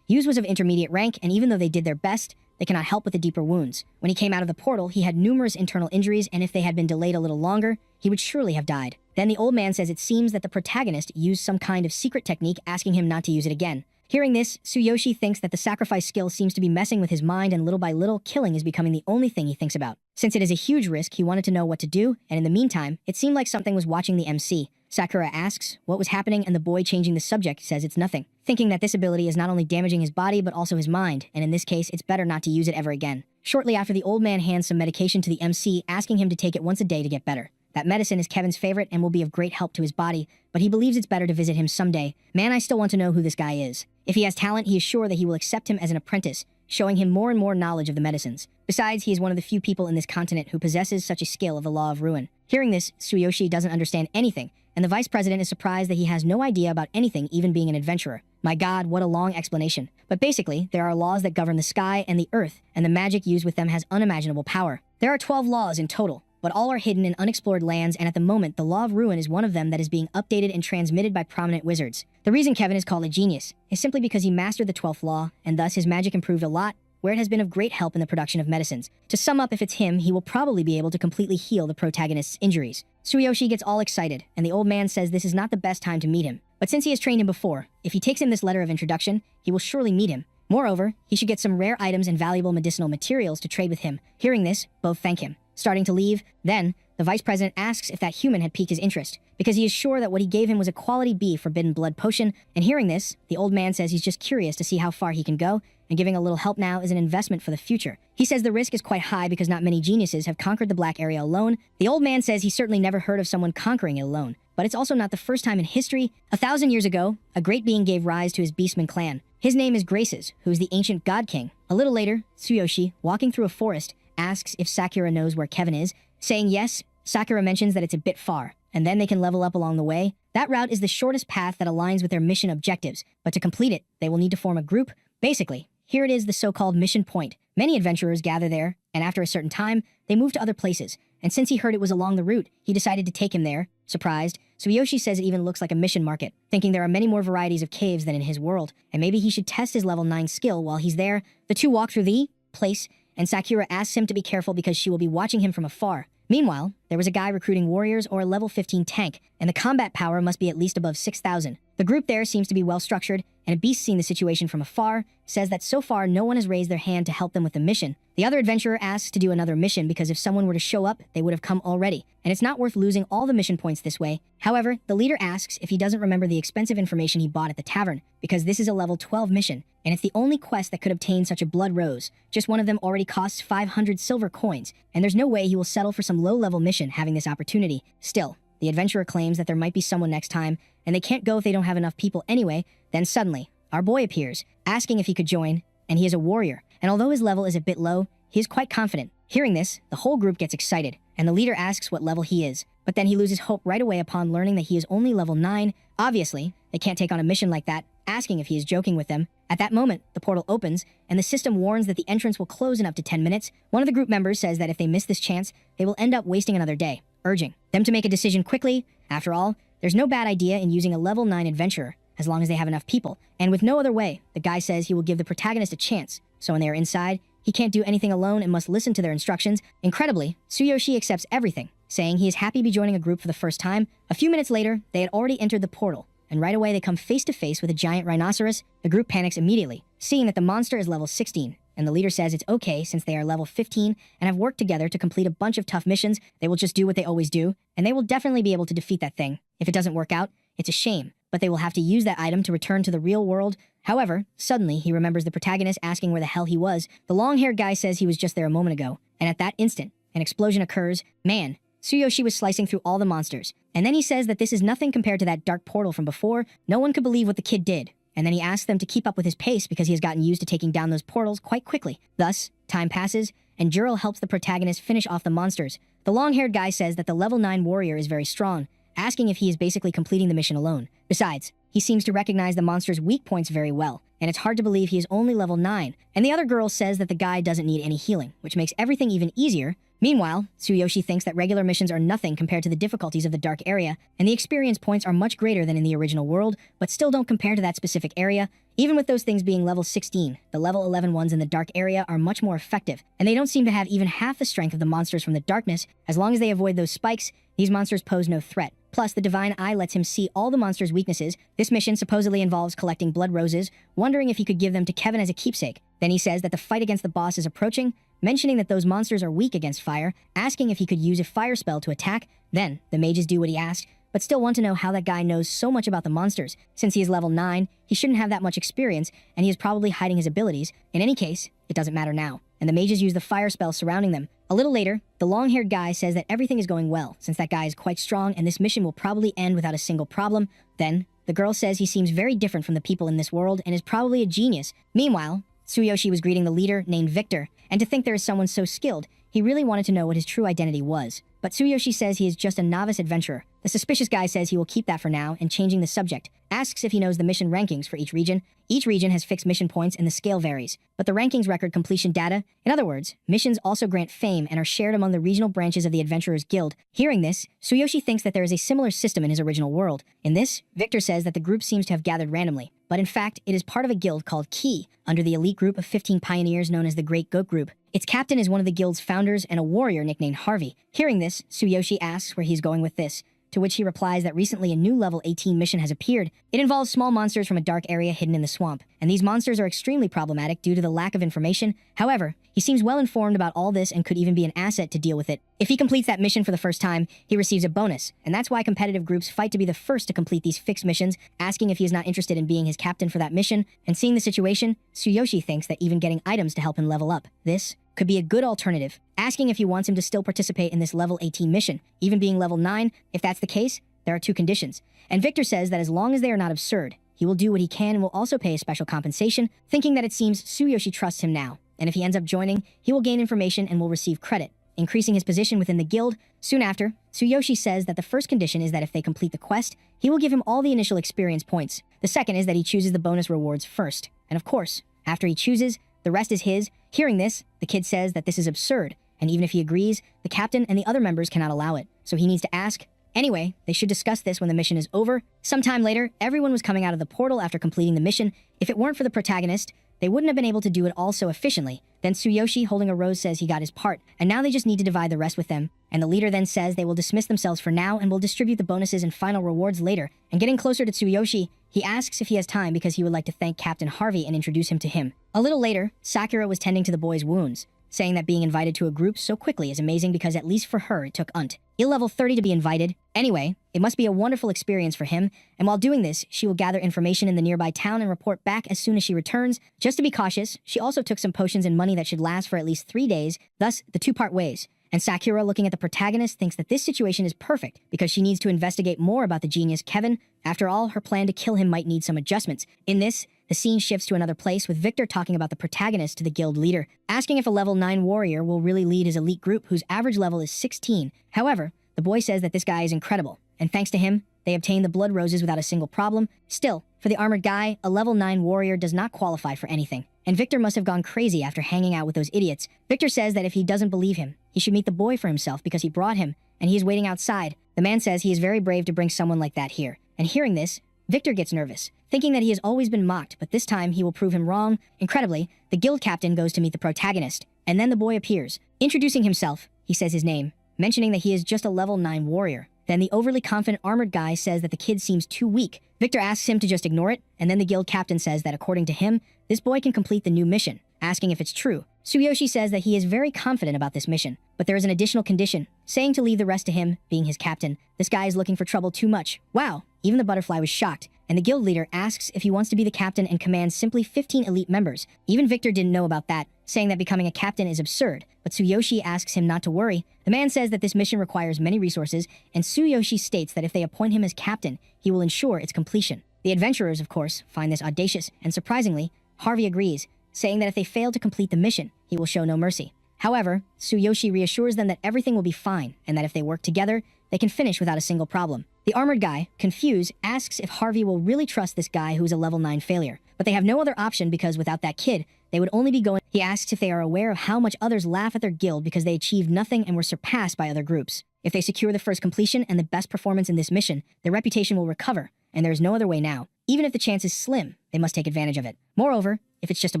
used was of intermediate rank, and even though they did their best, they cannot help with the deeper wounds. When he came out of the portal, he had numerous internal injuries, and if they had been delayed a little longer, he would surely have died. Then the old man says it seems that the protagonist used some kind of secret technique, asking him not to use it again. Hearing this, Tsuyoshi thinks that the sacrifice skill seems to be messing with his mind, and little by little, killing is becoming the only thing he thinks about. Since it is a huge risk, he wanted to know what to do, and in the meantime, it seemed like something was watching the MC. Sakura asks what was happening, and the boy, changing the subject, says it's nothing, thinking that this ability is not only damaging his body but also his mind, and in this case, it's better not to use it ever again. Shortly after, the old man hands some medication to the MC, asking him to take it once a day to get better. That medicine is Kevin's favorite and will be of great help to his body, but he believes it's better to visit him someday. Man, I still want to know who this guy is. If he has talent, he is sure that he will accept him as an apprentice, showing him more and more knowledge of the medicines. Besides, he is one of the few people in this continent who possesses such a skill of the law of ruin. Hearing this, Tsuyoshi doesn't understand anything, and the vice president is surprised that he has no idea about anything, even being an adventurer. My god, what a long explanation. But basically, there are laws that govern the sky and the earth, and the magic used with them has unimaginable power. There are 12 laws in total, but all are hidden in unexplored lands, and at the moment, the Law of Ruin is one of them that is being updated and transmitted by prominent wizards. The reason Kevin is called a genius is simply because he mastered the 12th law, and thus his magic improved a lot, where it has been of great help in the production of medicines. To sum up, if it's him, he will probably be able to completely heal the protagonist's injuries. Tsuyoshi gets all excited, and the old man says this is not the best time to meet him. But since he has trained him before, if he takes him this letter of introduction, he will surely meet him. Moreover, he should get some rare items and valuable medicinal materials to trade with him. Hearing this, both thank him. Starting to leave, then, the vice president asks if that human had piqued his interest, because he is sure that what he gave him was a quality B forbidden blood potion, and hearing this, the old man says he's just curious to see how far he can go, and giving a little help now is an investment for the future. He says the risk is quite high because not many geniuses have conquered the black area alone. The old man says he's certainly never heard of someone conquering it alone, but it's also not the first time in history. 1,000 years ago, a great being gave rise to his Beastman clan. His name is Graces, who is the ancient god king. A little later, Tsuyoshi, walking through a forest, asks if Sakura knows where Kevin is. Saying yes, Sakura mentions that it's a bit far, and then they can level up along the way. That route is the shortest path that aligns with their mission objectives, but to complete it, they will need to form a group. Basically, here it is, the so-called mission point. Many adventurers gather there, and after a certain time, they move to other places. And since he heard it was along the route, he decided to take him there. Surprised, Tsuyoshi says it even looks like a mission market, thinking there are many more varieties of caves than in his world, and maybe he should test his level 9 skill while he's there. The two walk through the place, and Sakura asks him to be careful because she will be watching him from afar. Meanwhile, there was a guy recruiting warriors or a level 15 tank, and the combat power must be at least above 6,000. The group there seems to be well structured, and a beast seeing the situation from afar says that so far no one has raised their hand to help them with the mission. The other adventurer asks to do another mission because if someone were to show up, they would have come already, and it's not worth losing all the mission points this way. However, the leader asks if he doesn't remember the expensive information he bought at the tavern, because this is a level 12 mission, and it's the only quest that could obtain such a blood rose. Just one of them already costs 500 silver coins, and there's no way he will settle for some low-level mission having this opportunity. Still, the adventurer claims that there might be someone next time, and they can't go if they don't have enough people anyway. Then suddenly, our boy appears, asking if he could join, and he is a warrior, and although his level is a bit low, he is quite confident. Hearing this, the whole group gets excited, and the leader asks what level he is, but then he loses hope right away upon learning that he is only level 9. Obviously, they can't take on a mission like that, asking if he is joking with them. At that moment, the portal opens, and the system warns that the entrance will close in up to 10 minutes. One of the group members says that if they miss this chance, they will end up wasting another day, urging them to make a decision quickly. After all, there's no bad idea in using a level 9 adventurer, as long as they have enough people. And with no other way, the guy says he will give the protagonist a chance. So when they are inside, he can't do anything alone and must listen to their instructions. Incredibly, Tsuyoshi accepts everything, saying he is happy to be joining a group for the first time. A few minutes later, they had already entered the portal, and right away they come face to face with a giant rhinoceros. The group panics immediately, seeing that the monster is level 16, and the leader says it's okay since they are level 15 and have worked together to complete a bunch of tough missions. They will just do what they always do, and they will definitely be able to defeat that thing. If it doesn't work out, it's a shame, but they will have to use that item to return to the real world. However, suddenly he remembers the protagonist asking where the hell he was. The long-haired guy says he was just there a moment ago, and at that instant, an explosion occurs. Man, Tsuyoshi was slicing through all the monsters, and then he says that this is nothing compared to that dark portal from before. No one could believe what the kid did, and then he asks them to keep up with his pace because he has gotten used to taking down those portals quite quickly. Thus, time passes, and Juro helps the protagonist finish off the monsters. The long-haired guy says that the level 9 warrior is very strong, asking if he is basically completing the mission alone. Besides, he seems to recognize the monster's weak points very well, and it's hard to believe he is only level 9. And the other girl says that the guy doesn't need any healing, which makes everything even easier. Meanwhile, Tsuyoshi thinks that regular missions are nothing compared to the difficulties of the dark area, and the experience points are much greater than in the original world, but still don't compare to that specific area. Even with those things being level 16, the level 11 ones in the dark area are much more effective, and they don't seem to have even half the strength of the monsters from the darkness. As long as they avoid those spikes, these monsters pose no threat. Plus, the divine eye lets him see all the monsters' weaknesses. This mission supposedly involves collecting blood roses, wondering if he could give them to Kevin as a keepsake. Then he says that the fight against the boss is approaching, mentioning that those monsters are weak against fire, asking if he could use a fire spell to attack. Then, the mages do what he asked, but still want to know how that guy knows so much about the monsters. Since he is level 9, he shouldn't have that much experience, and he is probably hiding his abilities. In any case, it doesn't matter now, and the mages use the fire spell surrounding them. A little later, the long-haired guy says that everything is going well, since that guy is quite strong and this mission will probably end without a single problem. Then, the girl says he seems very different from the people in this world and is probably a genius. Meanwhile, Tsuyoshi was greeting the leader named Victor, and to think there is someone so skilled, He really wanted to know what his true identity was. But Tsuyoshi says he is just a novice adventurer. The suspicious guy says he will keep that for now, and changing the subject, asks if he knows the mission rankings for each region. Each region has fixed mission points and the scale varies, but the rankings record completion data. In other words, missions also grant fame and are shared among the regional branches of the Adventurers Guild. Hearing this, Tsuyoshi thinks that there is a similar system in his original world. In this, Victor says that the group seems to have gathered randomly, but in fact, it is part of a guild called Key, under the elite group of 15 pioneers known as the Great Goat Group. Its captain is one of the guild's founders and a warrior nicknamed Harvey. Hearing this, Tsuyoshi asks where he's going with this, to which he replies that recently a new level 18 mission has appeared. It involves small monsters from a dark area hidden in the swamp, and these monsters are extremely problematic due to the lack of information. However, he seems well informed about all this and could even be an asset to deal with it. If he completes that mission for the first time, he receives a bonus, and that's why competitive groups fight to be the first to complete these fixed missions, asking if he is not interested in being his captain for that mission. And seeing the situation, Tsuyoshi thinks that even getting items to help him level up, this could be a good alternative, asking if he wants him to still participate in this level 18 mission, even being level 9. If that's the case, there are two conditions. And Victor says that as long as they are not absurd, he will do what he can and will also pay a special compensation, thinking that it seems Tsuyoshi trusts him now. And if he ends up joining, he will gain information and will receive credit, increasing his position within the guild. Soon after, Tsuyoshi says that the first condition is that if they complete the quest, he will give him all the initial experience points. The second is that he chooses the bonus rewards first. And of course, after he chooses, the rest is his. Hearing this, the kid says that this is absurd, and even if he agrees, the captain and the other members cannot allow it, so he needs to ask. Anyway, they should discuss this when the mission is over. Sometime later, everyone was coming out of the portal after completing the mission. If it weren't for the protagonist, they wouldn't have been able to do it all so efficiently. Then Tsuyoshi, holding a rose, says he got his part, and now they just need to divide the rest with them. And the leader then says they will dismiss themselves for now and will distribute the bonuses and final rewards later. And getting closer to Tsuyoshi, he asks if he has time because he would like to thank Captain Harvey and introduce him to him. A little later, Sakura was tending to the boy's wounds, saying that being invited to a group so quickly is amazing because at least for her it took level 30 to be invited. Anyway, it must be a wonderful experience for him, and while doing this, she will gather information in the nearby town and report back as soon as she returns. Just to be cautious, she also took some potions and money that should last for at least 3 days, thus the two-part ways. And Sakura, looking at the protagonist, thinks that this situation is perfect because she needs to investigate more about the genius Kevin. After all, her plan to kill him might need some adjustments. In this, the scene shifts to another place with Victor talking about the protagonist to the guild leader, asking if a level 9 warrior will really lead his elite group whose average level is 16. However, the boy says that this guy is incredible, and thanks to him, they obtain the blood roses without a single problem. Still, for the armored guy, a level 9 warrior does not qualify for anything, and Victor must have gone crazy after hanging out with those idiots. Victor says that if he doesn't believe him, he should meet the boy for himself because he brought him, and he is waiting outside. The man says he is very brave to bring someone like that here, and hearing this, Victor gets nervous, thinking that he has always been mocked, but this time he will prove him wrong. Incredibly, the guild captain goes to meet the protagonist, and then the boy appears. Introducing himself, he says his name, mentioning that he is just a level 9 warrior. Then the overly confident armored guy says that the kid seems too weak. Victor asks him to just ignore it, and then the guild captain says that according to him, this boy can complete the new mission, asking if it's true. Tsuyoshi says that he is very confident about this mission, but there is an additional condition, saying to leave the rest to him, being his captain. This guy is looking for trouble too much. Wow, even the butterfly was shocked, and the guild leader asks if he wants to be the captain and command simply 15 elite members. Even Victor didn't know about that, saying that becoming a captain is absurd, but Tsuyoshi asks him not to worry. The man says that this mission requires many resources, and Tsuyoshi states that if they appoint him as captain, he will ensure its completion. The adventurers, of course, find this audacious, and surprisingly, Harvey agrees, saying that if they fail to complete the mission, he will show no mercy. However, Tsuyoshi reassures them that everything will be fine, and that if they work together, they can finish without a single problem. The armored guy, confused, asks if Harvey will really trust this guy who is a level 9 failure, but they have no other option because without that kid, they would only be going. He asks if they are aware of how much others laugh at their guild because they achieved nothing and were surpassed by other groups. If they secure the first completion and the best performance in this mission, their reputation will recover, and there is no other way now. Even if the chance is slim, they must take advantage of it. Moreover, if it's just a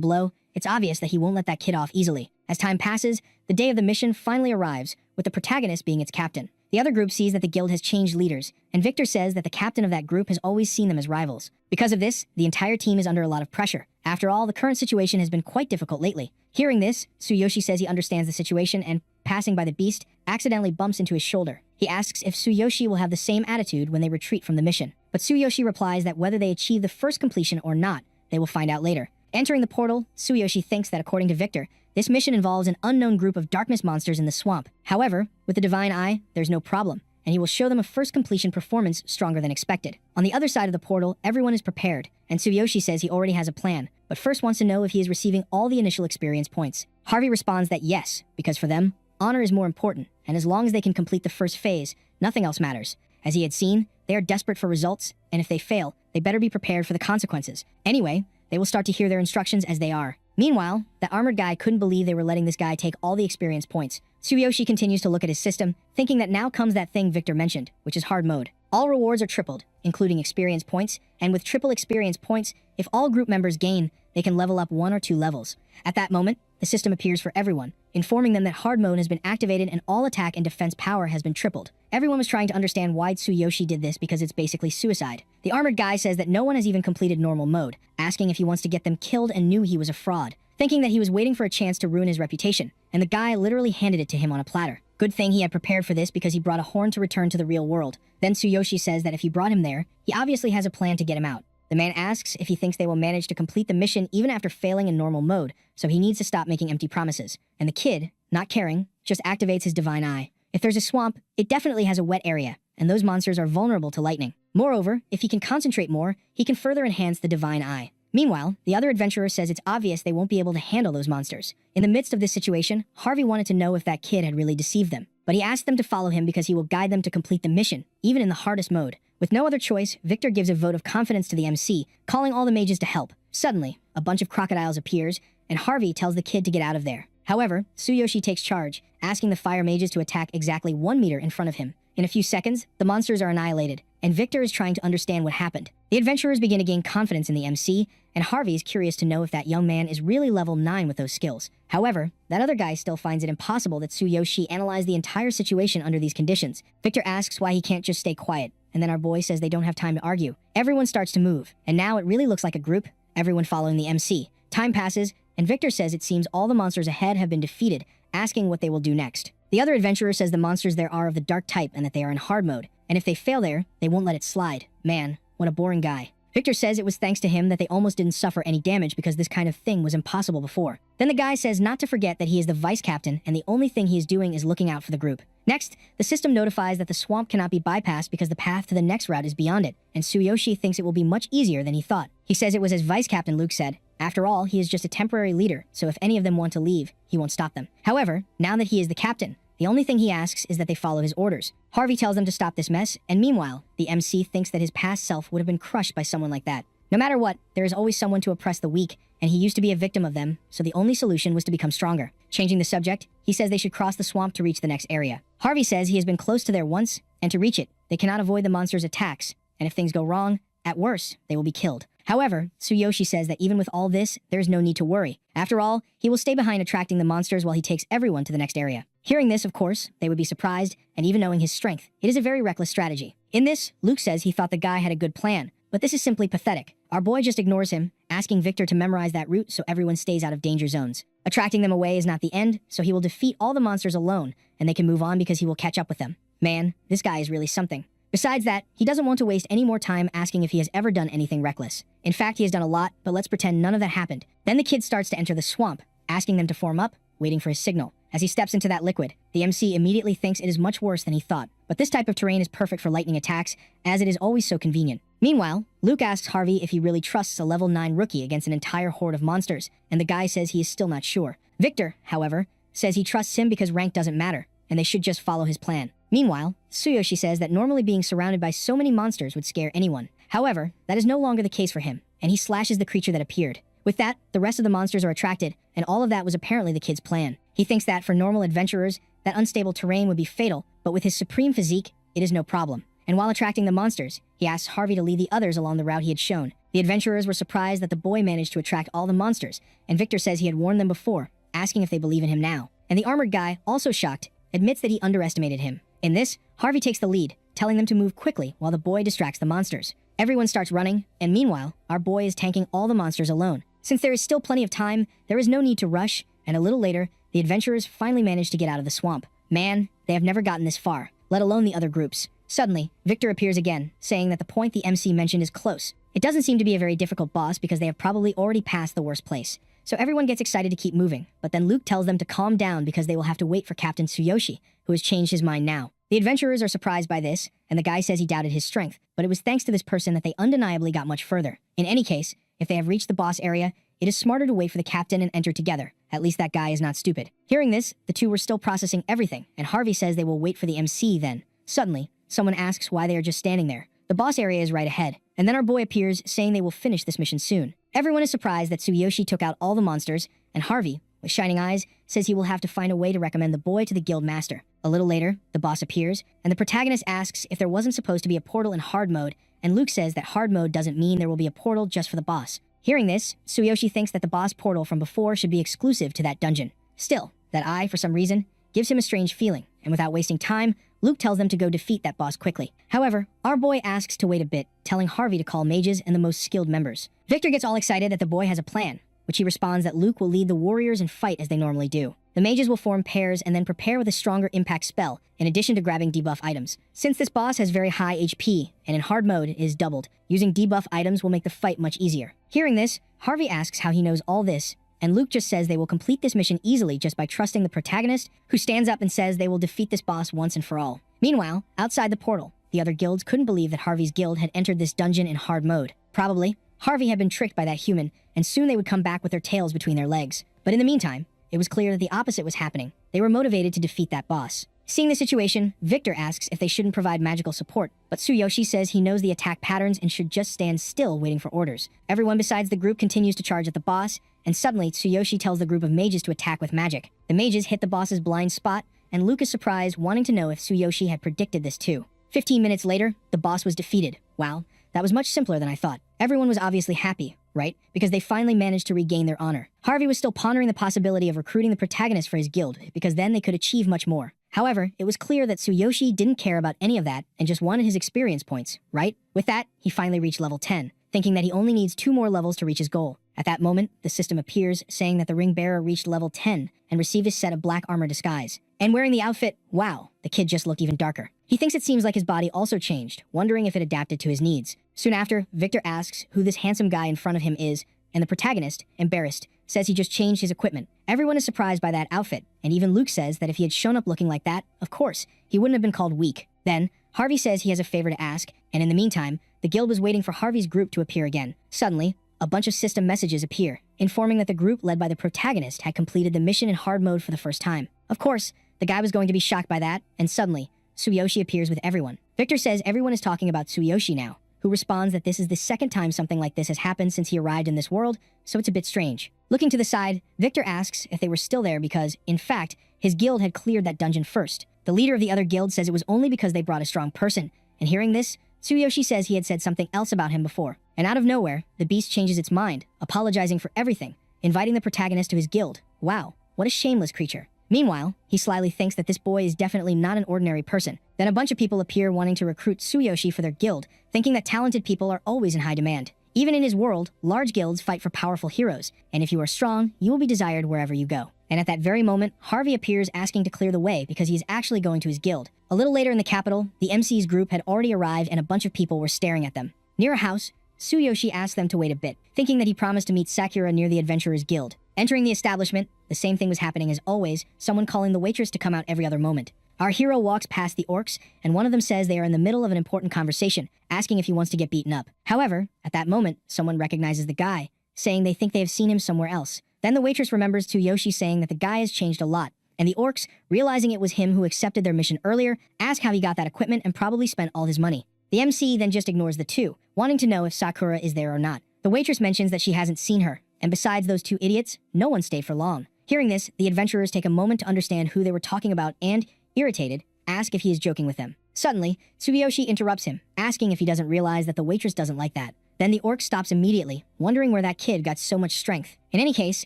blow, it's obvious that he won't let that kid off easily. As time passes, the day of the mission finally arrives, with the protagonist being its captain. The other group sees that the guild has changed leaders, and Victor says that the captain of that group has always seen them as rivals. Because of this, the entire team is under a lot of pressure. After all, the current situation has been quite difficult lately. Hearing this, Tsuyoshi says he understands the situation and, passing by the beast, accidentally bumps into his shoulder. He asks if Tsuyoshi will have the same attitude when they retreat from the mission. But Tsuyoshi replies that whether they achieve the first completion or not, they will find out later. Entering the portal, Tsuyoshi thinks that according to Victor, this mission involves an unknown group of darkness monsters in the swamp. However, with the Divine Eye, there's no problem, and he will show them a first completion performance stronger than expected. On the other side of the portal, everyone is prepared, and Tsuyoshi says he already has a plan, but first wants to know if he is receiving all the initial experience points. Harvey responds that yes, because for them, honor is more important, and as long as they can complete the first phase, nothing else matters. As he had seen, they are desperate for results, and if they fail, they better be prepared for the consequences. Anyway, they will start to hear their instructions as they are. Meanwhile, the armored guy couldn't believe they were letting this guy take all the experience points. Tsuyoshi continues to look at his system, thinking that now comes that thing Victor mentioned, which is hard mode. All rewards are tripled, including experience points, and with triple experience points, if all group members gain, they can level up 1 or 2 levels. At that moment, the system appears for everyone, informing them that hard mode has been activated and all attack and defense power has been tripled. Everyone was trying to understand why Tsuyoshi did this because it's basically suicide. The armored guy says that no one has even completed normal mode, asking if he wants to get them killed and knew he was a fraud, thinking that he was waiting for a chance to ruin his reputation, and the guy literally handed it to him on a platter. Good thing he had prepared for this because he brought a horn to return to the real world. Then Tsuyoshi says that if he brought him there, he obviously has a plan to get him out. The man asks if he thinks they will manage to complete the mission even after failing in normal mode, so he needs to stop making empty promises. And the kid, not caring, just activates his divine eye. If there's a swamp, it definitely has a wet area, and those monsters are vulnerable to lightning. Moreover, if he can concentrate more, he can further enhance the divine eye. Meanwhile, the other adventurer says it's obvious they won't be able to handle those monsters. In the midst of this situation, Harvey wanted to know if that kid had really deceived them, but he asked them to follow him because he will guide them to complete the mission, even in the hardest mode. With no other choice, Victor gives a vote of confidence to the MC, calling all the mages to help. Suddenly, a bunch of crocodiles appears, and Harvey tells the kid to get out of there. However, Tsuyoshi takes charge, asking the fire mages to attack exactly 1 meter in front of him. In a few seconds, the monsters are annihilated, and Victor is trying to understand what happened. The adventurers begin to gain confidence in the MC, and Harvey is curious to know if that young man is really level 9 with those skills. However, that other guy still finds it impossible that Tsuyoshi analyzed the entire situation under these conditions. Victor asks why he can't just stay quiet, and then our boy says they don't have time to argue. Everyone starts to move, and now it really looks like a group, everyone following the MC. Time passes, and Victor says it seems all the monsters ahead have been defeated, asking what they will do next. The other adventurer says the monsters there are of the dark type and that they are in hard mode, and if they fail there, they won't let it slide. Man, what a boring guy. Victor says it was thanks to him that they almost didn't suffer any damage because this kind of thing was impossible before. Then the guy says not to forget that he is the vice captain and the only thing he is doing is looking out for the group. Next, the system notifies that the swamp cannot be bypassed because the path to the next route is beyond it, and Tsuyoshi thinks it will be much easier than he thought. He says it was as vice captain Luke said. After all, he is just a temporary leader, so if any of them want to leave, he won't stop them. However, now that he is the captain, the only thing he asks is that they follow his orders. Harvey tells them to stop this mess, and meanwhile, the MC thinks that his past self would have been crushed by someone like that. No matter what, there is always someone to oppress the weak, and he used to be a victim of them, so the only solution was to become stronger. Changing the subject, he says they should cross the swamp to reach the next area. Harvey says he has been close to there once, and to reach it, they cannot avoid the monster's attacks, and if things go wrong, at worst, they will be killed. However, Tsuyoshi says that even with all this, there is no need to worry. After all, he will stay behind attracting the monsters while he takes everyone to the next area. Hearing this, of course, they would be surprised, and even knowing his strength, it is a very reckless strategy. In this, Luke says he thought the guy had a good plan, but this is simply pathetic. Our boy just ignores him, asking Victor to memorize that route so everyone stays out of danger zones. Attracting them away is not the end, so he will defeat all the monsters alone, and they can move on because he will catch up with them. Man, this guy is really something. Besides that, he doesn't want to waste any more time asking if he has ever done anything reckless. In fact, he has done a lot, but let's pretend none of that happened. Then the kid starts to enter the swamp, asking them to form up, waiting for his signal. As he steps into that liquid, the MC immediately thinks it is much worse than he thought. But this type of terrain is perfect for lightning attacks, as it is always so convenient. Meanwhile, Luke asks Harvey if he really trusts a level 9 rookie against an entire horde of monsters, and the guy says he is still not sure. Victor, however, says he trusts him because rank doesn't matter, and they should just follow his plan. Meanwhile, Tsuyoshi says that normally being surrounded by so many monsters would scare anyone. However, that is no longer the case for him, and he slashes the creature that appeared. With that, the rest of the monsters are attracted, and all of that was apparently the kid's plan. He thinks that for normal adventurers, that unstable terrain would be fatal, but with his supreme physique, it is no problem. And while attracting the monsters, he asks Harvey to lead the others along the route he had shown. The adventurers were surprised that the boy managed to attract all the monsters, and Victor says he had warned them before, asking if they believe in him now. And the armored guy, also shocked, admits that he underestimated him. In this, Harvey takes the lead, telling them to move quickly while the boy distracts the monsters. Everyone starts running, and meanwhile, our boy is tanking all the monsters alone. Since there is still plenty of time, there is no need to rush, and a little later, the adventurers finally manage to get out of the swamp. Man, they have never gotten this far, let alone the other groups. Suddenly, Victor appears again, saying that the point the MC mentioned is close. It doesn't seem to be a very difficult boss because they have probably already passed the worst place. So everyone gets excited to keep moving, but then Luke tells them to calm down because they will have to wait for Captain Tsuyoshi, who has changed his mind now. The adventurers are surprised by this, and the guy says he doubted his strength, but it was thanks to this person that they undeniably got much further. In any case, if they have reached the boss area, It is smarter to wait for the captain and enter together. At least that guy is not stupid. Hearing this, the two were still processing everything, and Harvey says they will wait for the MC then. Suddenly, someone asks why they are just standing there. The boss area is right ahead, and then our boy appears saying they will finish this mission soon. Everyone is surprised that Tsuyoshi took out all the monsters, and Harvey, with shining eyes, says he will have to find a way to recommend the boy to the guild master. A little later, the boss appears, and the protagonist asks if there wasn't supposed to be a portal in hard mode, and Luke says that hard mode doesn't mean there will be a portal just for the boss. Hearing this, Tsuyoshi thinks that the boss portal from before should be exclusive to that dungeon. Still, that eye, for some reason, gives him a strange feeling, and without wasting time, Luke tells them to go defeat that boss quickly. However, our boy asks to wait a bit, telling Harvey to call mages and the most skilled members. Victor gets all excited that the boy has a plan, which he responds that Luke will lead the warriors and fight as they normally do. The mages will form pairs and then prepare with a stronger impact spell, in addition to grabbing debuff items. Since this boss has very high HP, and in hard mode is doubled, using debuff items will make the fight much easier. Hearing this, Harvey asks how he knows all this, and Luke just says they will complete this mission easily just by trusting the protagonist, who stands up and says they will defeat this boss once and for all. Meanwhile, outside the portal, the other guilds couldn't believe that Harvey's guild had entered this dungeon in hard mode. Probably, Harvey had been tricked by that human, and soon they would come back with their tails between their legs. But in the meantime, it was clear that the opposite was happening. They were motivated to defeat that boss. Seeing the situation, Victor asks if they shouldn't provide magical support, but Tsuyoshi says he knows the attack patterns and should just stand still waiting for orders. Everyone besides the group continues to charge at the boss, and suddenly Tsuyoshi tells the group of mages to attack with magic. The mages hit the boss's blind spot, and Luke is surprised, wanting to know if Tsuyoshi had predicted this too. 15 minutes later, the boss was defeated. Wow, that was much simpler than I thought. Everyone was obviously happy, right? Because they finally managed to regain their honor. Harvey was still pondering the possibility of recruiting the protagonist for his guild, because then they could achieve much more. However, it was clear that Tsuyoshi didn't care about any of that and just wanted his experience points, right? With that, he finally reached level 10, thinking that he only needs 2 more levels to reach his goal. At that moment, the system appears, saying that the ring bearer reached level 10 and received a set of black armor disguise. And wearing the outfit, wow, the kid just looked even darker. He thinks it seems like his body also changed, wondering if it adapted to his needs. Soon after, Victor asks who this handsome guy in front of him is, and the protagonist, embarrassed, says he just changed his equipment. Everyone is surprised by that outfit, and even Luke says that if he had shown up looking like that, of course, he wouldn't have been called weak. Then, Harvey says he has a favor to ask, and in the meantime, the guild was waiting for Harvey's group to appear again. Suddenly, a bunch of system messages appear, informing that the group led by the protagonist had completed the mission in hard mode for the first time. Of course, the guy was going to be shocked by that, and suddenly, Tsuyoshi appears with everyone. Victor says everyone is talking about Tsuyoshi now, who responds that this is the second time something like this has happened since he arrived in this world, so it's a bit strange. Looking to the side, Victor asks if they were still there because, in fact, his guild had cleared that dungeon first. The leader of the other guild says it was only because they brought a strong person, and hearing this, Tsuyoshi says he had said something else about him before. And out of nowhere, the beast changes its mind, apologizing for everything, inviting the protagonist to his guild. Wow, what a shameless creature. Meanwhile, he slyly thinks that this boy is definitely not an ordinary person. Then a bunch of people appear wanting to recruit Tsuyoshi for their guild, thinking that talented people are always in high demand. Even in his world, large guilds fight for powerful heroes, and if you are strong, you will be desired wherever you go. And at that very moment, Harvey appears asking to clear the way because he is actually going to his guild. A little later in the capital, the MC's group had already arrived and a bunch of people were staring at them. Near a house, Tsuyoshi asked them to wait a bit, thinking that he promised to meet Sakura near the Adventurer's Guild. Entering the establishment, the same thing was happening as always, someone calling the waitress to come out every other moment. Our hero walks past the orcs, and one of them says they are in the middle of an important conversation, asking if he wants to get beaten up. However, at that moment, someone recognizes the guy, saying they think they have seen him somewhere else. Then the waitress remembers Tsuyoshi saying that the guy has changed a lot, and the orcs, realizing it was him who accepted their mission earlier, ask how he got that equipment and probably spent all his money. The MC then just ignores the two, wanting to know if Sakura is there or not. The waitress mentions that she hasn't seen her, and besides those two idiots, no one stayed for long. Hearing this, the adventurers take a moment to understand who they were talking about and, irritated, ask if he is joking with them. Suddenly, Tsuyoshi interrupts him, asking if he doesn't realize that the waitress doesn't like that. Then the orc stops immediately, wondering where that kid got so much strength. In any case,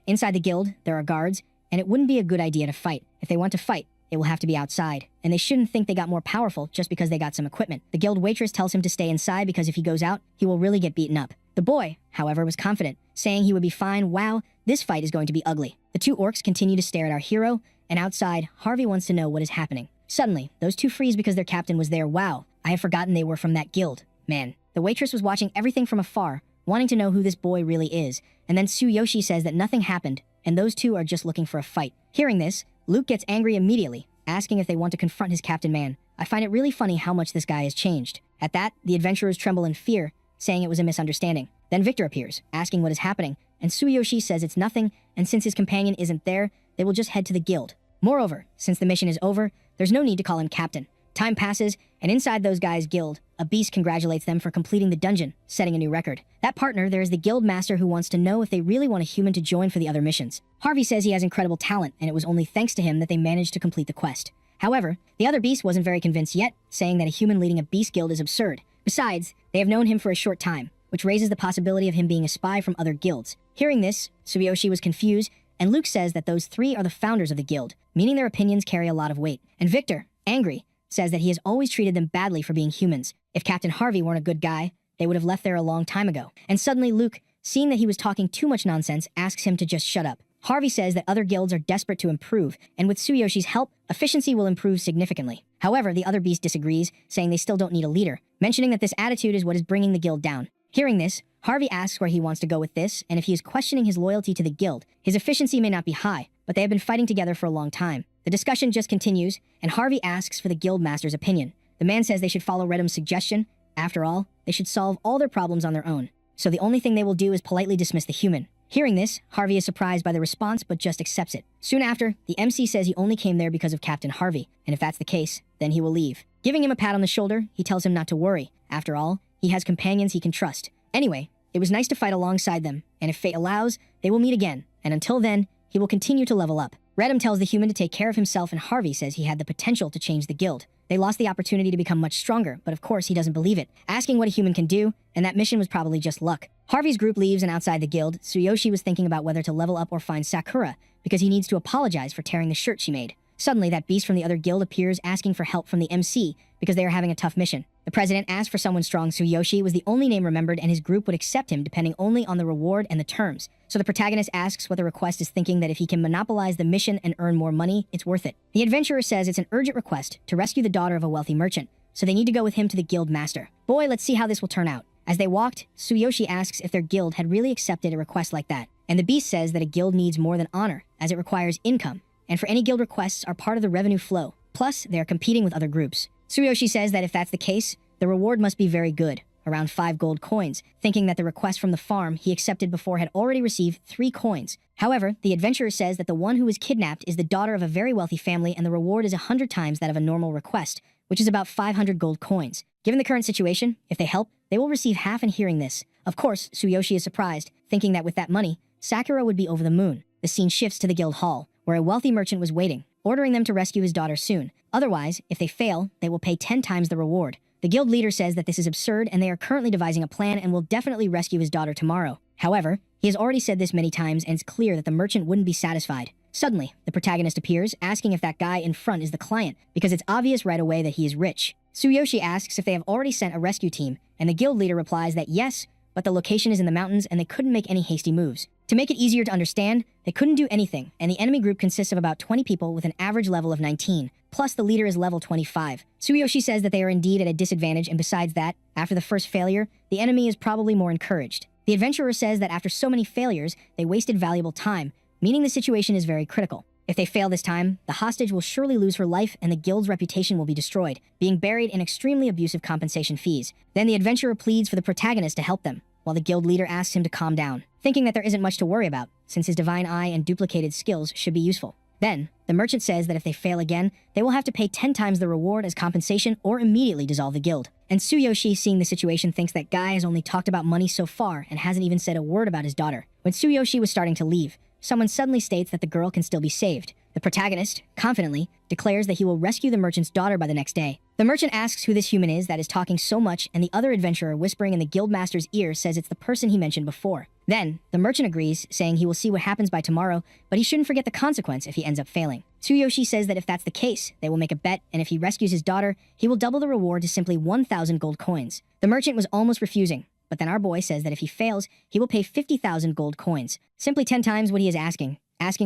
inside the guild, there are guards, and it wouldn't be a good idea to fight. If they want to fight, it will have to be outside, and they shouldn't think they got more powerful just because they got some equipment. The guild waitress tells him to stay inside because if he goes out, he will really get beaten up. The boy, however, was confident, saying he would be fine. Wow, this fight is going to be ugly. The two orcs continue to stare at our hero, and outside, Harvey wants to know what is happening. Suddenly, those two freeze because their captain was there. Wow, I had forgotten they were from that guild. Man, the waitress was watching everything from afar, wanting to know who this boy really is, and then Tsuyoshi says that nothing happened, and those two are just looking for a fight. Hearing this, Luke gets angry immediately, asking if they want to confront his captain man. I find it really funny how much this guy has changed. At that, the adventurers tremble in fear, saying it was a misunderstanding. Then Victor appears, asking what is happening, and Tsuyoshi says it's nothing, and since his companion isn't there, they will just head to the guild. Moreover, since the mission is over, there's no need to call him captain. Time passes, and inside those guys' guild, a beast congratulates them for completing the dungeon, setting a new record. That partner, there is the guild master who wants to know if they really want a human to join for the other missions. Harvey says he has incredible talent, and it was only thanks to him that they managed to complete the quest. However, the other beast wasn't very convinced yet, saying that a human leading a beast guild is absurd. Besides, they have known him for a short time, which raises the possibility of him being a spy from other guilds. Hearing this, Tsuyoshi was confused, and Luke says that those three are the founders of the guild, meaning their opinions carry a lot of weight. And Victor, angry, says that he has always treated them badly for being humans. If Captain Harvey weren't a good guy, they would have left there a long time ago. And suddenly Luke, seeing that he was talking too much nonsense, asks him to just shut up. Harvey says that other guilds are desperate to improve, and with Tsuyoshi's help, efficiency will improve significantly. However, the other beast disagrees, saying they still don't need a leader, mentioning that this attitude is what is bringing the guild down. Hearing this, Harvey asks where he wants to go with this, and if he is questioning his loyalty to the guild. His efficiency may not be high, but they have been fighting together for a long time. The discussion just continues, and Harvey asks for the guild master's opinion. The man says they should follow Redham's suggestion. After all, they should solve all their problems on their own. So the only thing they will do is politely dismiss the human. Hearing this, Harvey is surprised by the response but just accepts it. Soon after, the MC says he only came there because of Captain Harvey, and if that's the case, then he will leave. Giving him a pat on the shoulder, he tells him not to worry. After all, he has companions he can trust. Anyway, it was nice to fight alongside them, and if fate allows, they will meet again, and until then, he will continue to level up. Redham tells the human to take care of himself, and Harvey says he had the potential to change the guild. They lost the opportunity to become much stronger, but of course he doesn't believe it, asking what a human can do, and that mission was probably just luck. Harvey's group leaves, and outside the guild, Tsuyoshi was thinking about whether to level up or find Sakura, because he needs to apologize for tearing the shirt she made. Suddenly, that beast from the other guild appears, asking for help from the MC, because they are having a tough mission. The president asked for someone strong. Tsuyoshi was the only name remembered, and his group would accept him depending only on the reward and the terms. So the protagonist asks what the request is, thinking that if he can monopolize the mission and earn more money, it's worth it. The adventurer says it's an urgent request to rescue the daughter of a wealthy merchant, so they need to go with him to the guild master. Boy, let's see how this will turn out. As they walked, Tsuyoshi asks if their guild had really accepted a request like that, and the beast says that a guild needs more than honor, as it requires income, and for any guild requests are part of the revenue flow. Plus, they are competing with other groups. Tsuyoshi says that if that's the case, the reward must be very good, around 5 gold coins, thinking that the request from the farm he accepted before had already received 3 coins. However, the adventurer says that the one who was kidnapped is the daughter of a very wealthy family, and the reward is 100 times that of a normal request, which is about 500 gold coins. Given the current situation, if they help, they will receive half. In hearing this, of course, Tsuyoshi is surprised, thinking that with that money, Sakura would be over the moon. The scene shifts to the guild hall, where a wealthy merchant was waiting, ordering them to rescue his daughter soon. Otherwise, if they fail, they will pay 10 times the reward. The guild leader says that this is absurd, and they are currently devising a plan and will definitely rescue his daughter tomorrow. However, he has already said this many times, and it's clear that the merchant wouldn't be satisfied. Suddenly, the protagonist appears, asking if that guy in front is the client, because it's obvious right away that he is rich. Tsuyoshi asks if they have already sent a rescue team, and the guild leader replies that yes, but the location is in the mountains and they couldn't make any hasty moves. To make it easier to understand, they couldn't do anything, and the enemy group consists of about 20 people with an average level of 19, plus the leader is level 25. Tsuyoshi says that they are indeed at a disadvantage, and besides that, after the first failure, the enemy is probably more encouraged. The adventurer says that after so many failures, they wasted valuable time, meaning the situation is very critical. If they fail this time, the hostage will surely lose her life and the guild's reputation will be destroyed, being buried in extremely abusive compensation fees. Then the adventurer pleads for the protagonist to help them, while the guild leader asks him to calm down, thinking that there isn't much to worry about, since his divine eye and duplicated skills should be useful. Then, the merchant says that if they fail again, they will have to pay 10 times the reward as compensation or immediately dissolve the guild. And Tsuyoshi, seeing the situation, thinks that Guy has only talked about money so far and hasn't even said a word about his daughter. When Tsuyoshi was starting to leave, someone suddenly states that the girl can still be saved. The protagonist, confidently, declares that he will rescue the merchant's daughter by the next day. The merchant asks who this human is that is talking so much, and the other adventurer, whispering in the guildmaster's ear, says it's the person he mentioned before. Then, the merchant agrees, saying he will see what happens by tomorrow, but he shouldn't forget the consequence if he ends up failing. Tsuyoshi says that if that's the case, they will make a bet, and if he rescues his daughter, he will double the reward to simply 1,000 gold coins. The merchant was almost refusing, but then our boy says that if he fails, he will pay 50,000 gold coins. Simply 10 times what he is asking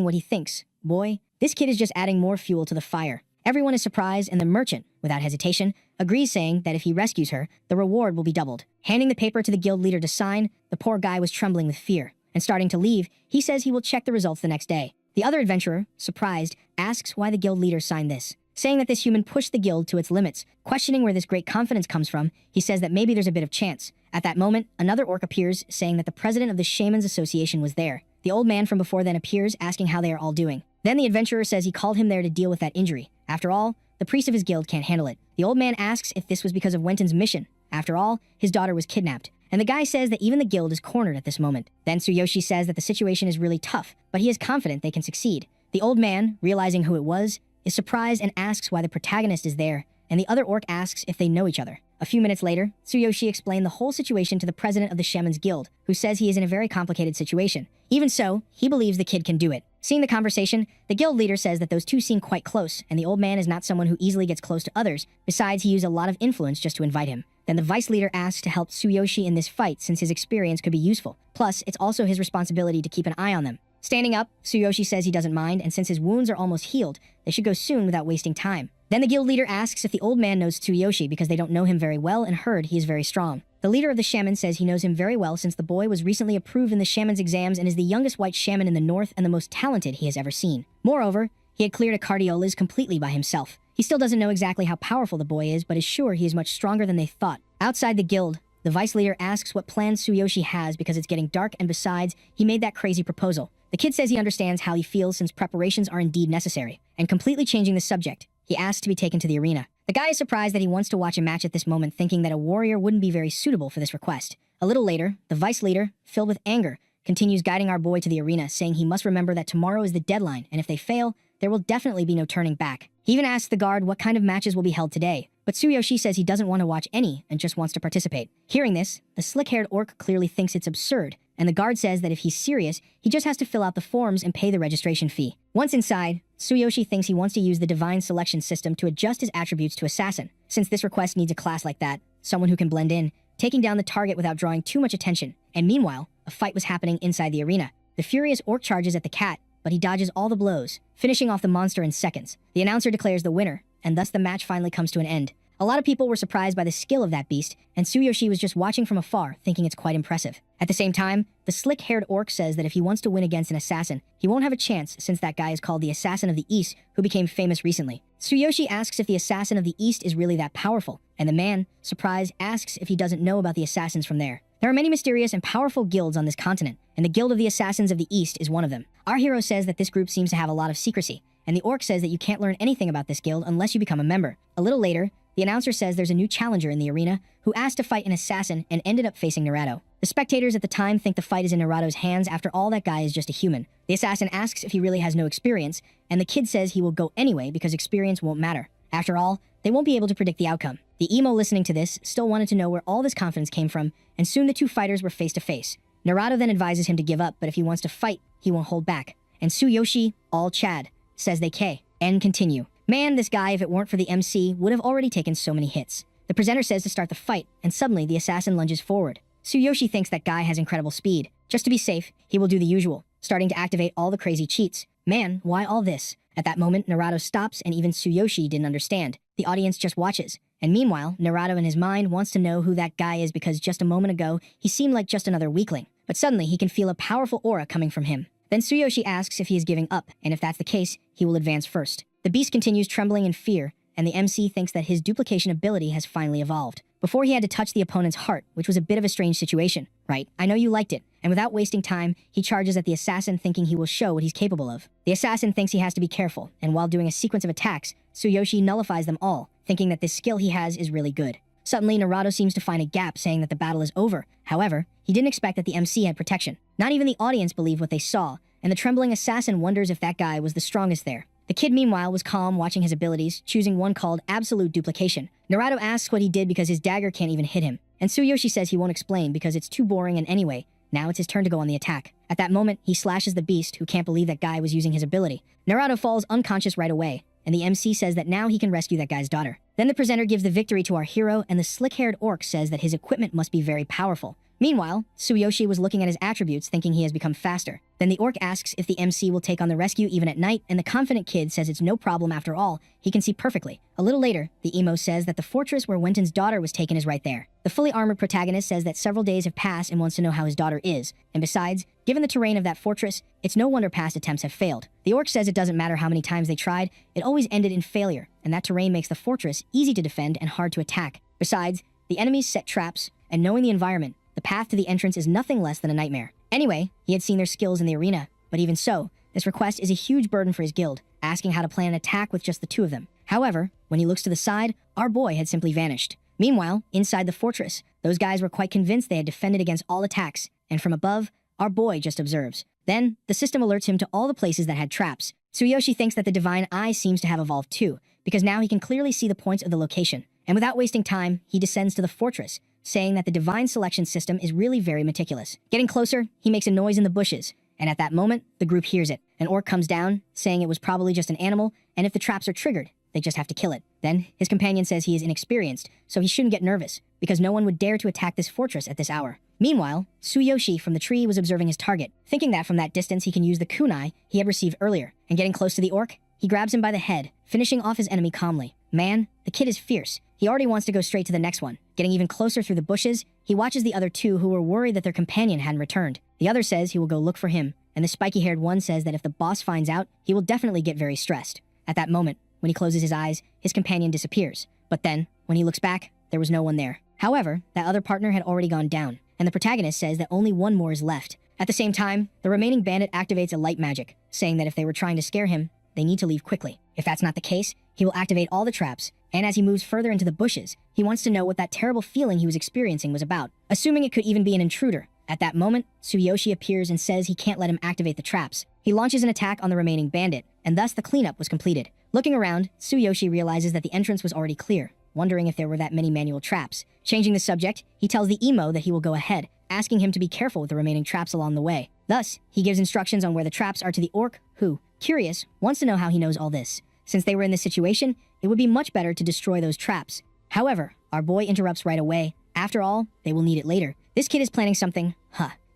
what he thinks. Boy, this kid is just adding more fuel to the fire. Everyone is surprised, and the merchant, without hesitation, agrees, saying that if he rescues her, the reward will be doubled. Handing the paper to the guild leader to sign, the poor guy was trembling with fear, and starting to leave, he says he will check the results the next day. The other adventurer, surprised, asks why the guild leader signed this. saying that this human pushed the guild to its limits. Questioning where this great confidence comes from, he says that maybe there's a bit of chance. At that moment, another orc appears, saying that the president of the Shaman's Association was there. The old man from before then appears, asking how they are all doing. Then the adventurer says he called him there to deal with that injury. After all, the priest of his guild can't handle it. The old man asks if this was because of Wenton's mission. After all, his daughter was kidnapped. And the guy says that even the guild is cornered at this moment. Then Tsuyoshi says that the situation is really tough, but he is confident they can succeed. The old man, realizing who it was, is surprised and asks why the protagonist is there, and the other orc asks if they know each other. A few minutes later, Tsuyoshi explained the whole situation to the president of the Shaman's Guild, who says he is in a very complicated situation. Even so, he believes the kid can do it. Seeing the conversation, the guild leader says that those two seem quite close, and the old man is not someone who easily gets close to others. Besides, he used a lot of influence just to invite him. Then the vice leader asks to help Tsuyoshi in this fight since his experience could be useful. Plus, it's also his responsibility to keep an eye on them. Standing up, Tsuyoshi says he doesn't mind, and since his wounds are almost healed, they should go soon without wasting time. Then the guild leader asks if the old man knows Tsuyoshi because they don't know him very well and heard he is very strong. The leader of the shaman says he knows him very well since the boy was recently approved in the shaman's exams and is the youngest white shaman in the north and the most talented he has ever seen. Moreover, he had cleared a Cardiolas completely by himself. He still doesn't know exactly how powerful the boy is, but is sure he is much stronger than they thought. Outside the guild, the vice leader asks what plans Tsuyoshi has because it's getting dark and besides, he made that crazy proposal. The kid says he understands how he feels since preparations are indeed necessary, and completely changing the subject, he asks to be taken to the arena. The guy is surprised that he wants to watch a match at this moment, thinking that a warrior wouldn't be very suitable for this request. A little later, the vice leader, filled with anger, continues guiding our boy to the arena, saying he must remember that tomorrow is the deadline, and if they fail, there will definitely be no turning back. He even asks the guard what kind of matches will be held today, but Tsuyoshi says he doesn't want to watch any and just wants to participate. Hearing this, the slick-haired orc clearly thinks it's absurd, and the guard says that if he's serious, he just has to fill out the forms and pay the registration fee. Once inside, Tsuyoshi thinks he wants to use the divine selection system to adjust his attributes to assassin, since this request needs a class like that, someone who can blend in, taking down the target without drawing too much attention. And meanwhile, a fight was happening inside the arena. The furious orc charges at the cat, but he dodges all the blows, finishing off the monster in seconds. The announcer declares the winner, and thus the match finally comes to an end. A lot of people were surprised by the skill of that beast, and Tsuyoshi was just watching from afar, thinking it's quite impressive. At the same time, the slick-haired orc says that if he wants to win against an assassin, he won't have a chance since that guy is called the Assassin of the East, who became famous recently. Tsuyoshi asks if the Assassin of the East is really that powerful, and the man, surprised, asks if he doesn't know about the assassins from there. There are many mysterious and powerful guilds on this continent, and the Guild of the Assassins of the East is one of them. Our hero says that this group seems to have a lot of secrecy, and the orc says that you can't learn anything about this guild unless you become a member. A little later, the announcer says there's a new challenger in the arena who asked to fight an assassin and ended up facing Naruto. The spectators at the time think the fight is in Naruto's hands. After all, that guy is just a human. The assassin asks if he really has no experience, and the kid says he will go anyway because experience won't matter. After all, they won't be able to predict the outcome. The emo listening to this still wanted to know where all this confidence came from, and soon the two fighters were face to face. Naruto then advises him to give up, but if he wants to fight, he won't hold back. And Tsuyoshi, all Chad, says they K. And continue. Man, this guy, if it weren't for the MC, would have already taken so many hits. The presenter says to start the fight, and suddenly the assassin lunges forward. Tsuyoshi thinks that guy has incredible speed. Just to be safe, he will do the usual, starting to activate all the crazy cheats. Man, why all this? At that moment, Naruto stops, and even Tsuyoshi didn't understand. The audience just watches. And meanwhile, Naruto in his mind wants to know who that guy is because just a moment ago, he seemed like just another weakling. But suddenly, he can feel a powerful aura coming from him. Then Tsuyoshi asks if he is giving up, and if that's the case, he will advance first. The beast continues trembling in fear, and the MC thinks that his duplication ability has finally evolved. Before he had to touch the opponent's heart, which was a bit of a strange situation, right? I know you liked it. And without wasting time, he charges at the assassin thinking he will show what he's capable of. The assassin thinks he has to be careful, and while doing a sequence of attacks, Tsuyoshi nullifies them all, thinking that this skill he has is really good. Suddenly, Naruto seems to find a gap, saying that the battle is over. However, he didn't expect that the MC had protection. Not even the audience believed what they saw, and the trembling assassin wonders if that guy was the strongest there. The kid, meanwhile, was calm watching his abilities, choosing one called Absolute Duplication. Naruto asks what he did because his dagger can't even hit him, and Tsuyoshi says he won't explain because it's too boring and anyway, now it's his turn to go on the attack. At that moment, he slashes the beast, who can't believe that guy was using his ability. Naruto falls unconscious right away, and the MC says that now he can rescue that guy's daughter. Then the presenter gives the victory to our hero, and the slick-haired orc says that his equipment must be very powerful. Meanwhile, Tsuyoshi was looking at his attributes thinking he has become faster. Then the orc asks if the MC will take on the rescue even at night, and the confident kid says it's no problem after all, he can see perfectly. A little later, the emo says that the fortress where Wenton's daughter was taken is right there. The fully armored protagonist says that several days have passed and wants to know how his daughter is, and besides, given the terrain of that fortress, it's no wonder past attempts have failed. The orc says it doesn't matter how many times they tried, it always ended in failure, and that terrain makes the fortress easy to defend and hard to attack. Besides, the enemies set traps, and knowing the environment, the path to the entrance is nothing less than a nightmare. Anyway, he had seen their skills in the arena, but even so, this request is a huge burden for his guild, asking how to plan an attack with just the two of them. However, when he looks to the side, our boy had simply vanished. Meanwhile, inside the fortress, those guys were quite convinced they had defended against all attacks, and from above, our boy just observes. Then, the system alerts him to all the places that had traps. Tsuyoshi thinks that the divine eye seems to have evolved too, because now he can clearly see the points of the location. And without wasting time, he descends to the fortress, saying that the divine selection system is really very meticulous. Getting closer, he makes a noise in the bushes, and at that moment, the group hears it. An orc comes down, saying it was probably just an animal, and if the traps are triggered, they just have to kill it. Then, his companion says he is inexperienced, so he shouldn't get nervous, because no one would dare to attack this fortress at this hour. Meanwhile, Tsuyoshi from the tree was observing his target, thinking that from that distance he can use the kunai he had received earlier, and getting close to the orc, he grabs him by the head, finishing off his enemy calmly. Man, the kid is fierce. He already wants to go straight to the next one. Getting even closer through the bushes, he watches the other two who were worried that their companion hadn't returned. The other says he will go look for him, and the spiky-haired one says that if the boss finds out, he will definitely get very stressed. At that moment, when he closes his eyes, his companion disappears. But then, when he looks back, there was no one there. However, that other partner had already gone down, and the protagonist says that only one more is left. At the same time, the remaining bandit activates a light magic, saying that if they were trying to scare him, they need to leave quickly. If that's not the case, he will activate all the traps, and as he moves further into the bushes, he wants to know what that terrible feeling he was experiencing was about, assuming it could even be an intruder. At that moment, Tsuyoshi appears and says he can't let him activate the traps. He launches an attack on the remaining bandit, and thus the cleanup was completed. Looking around, Tsuyoshi realizes that the entrance was already clear, wondering if there were that many manual traps. Changing the subject, he tells the emo that he will go ahead, asking him to be careful with the remaining traps along the way. Thus, he gives instructions on where the traps are to the orc, who, curious, wants to know how he knows all this. Since they were in this situation, it would be much better to destroy those traps. However, our boy interrupts right away. After all, they will need it later. This kid is planning something,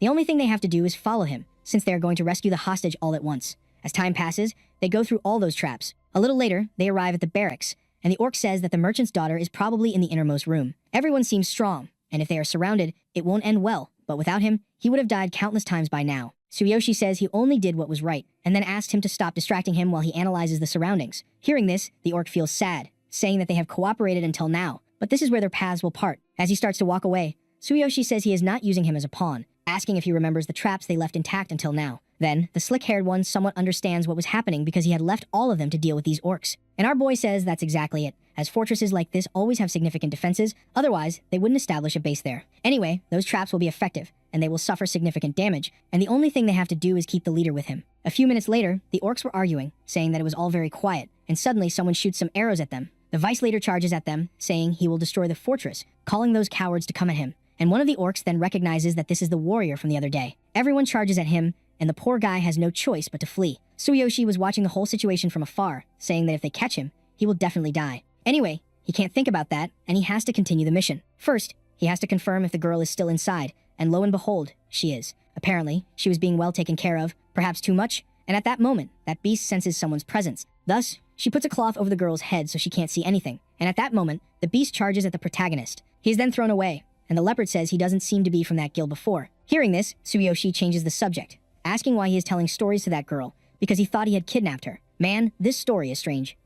The only thing they have to do is follow him, since they are going to rescue the hostage all at once. As time passes, they go through all those traps. A little later, they arrive at the barracks, and the orc says that the merchant's daughter is probably in the innermost room. Everyone seems strong, and if they are surrounded, it won't end well, but without him, he would have died countless times by now. Tsuyoshi says he only did what was right, and then asks him to stop distracting him while he analyzes the surroundings. Hearing this, the orc feels sad, saying that they have cooperated until now, but this is where their paths will part. As he starts to walk away, Tsuyoshi says he is not using him as a pawn, asking if he remembers the traps they left intact until now. Then, the slick-haired one somewhat understands what was happening because he had left all of them to deal with these orcs. And our boy says that's exactly it, as fortresses like this always have significant defenses, otherwise they wouldn't establish a base there. Anyway, those traps will be effective, and they will suffer significant damage, and the only thing they have to do is keep the leader with him. A few minutes later, the orcs were arguing, saying that it was all very quiet, and suddenly someone shoots some arrows at them. The vice leader charges at them, saying he will destroy the fortress, calling those cowards to come at him. And one of the orcs then recognizes that this is the warrior from the other day. Everyone charges at him, and the poor guy has no choice but to flee. Tsuyoshi was watching the whole situation from afar, saying that if they catch him, he will definitely die. Anyway, he can't think about that, and he has to continue the mission. First, he has to confirm if the girl is still inside, and lo and behold, she is. Apparently, she was being well taken care of, perhaps too much, and at that moment, that beast senses someone's presence. Thus, she puts a cloth over the girl's head so she can't see anything, and at that moment, the beast charges at the protagonist. He is then thrown away, and the leopard says he doesn't seem to be from that guild before. Hearing this, Tsuyoshi changes the subject, asking why he is telling stories to that girl, because he thought he had kidnapped her. Man, this story is strange.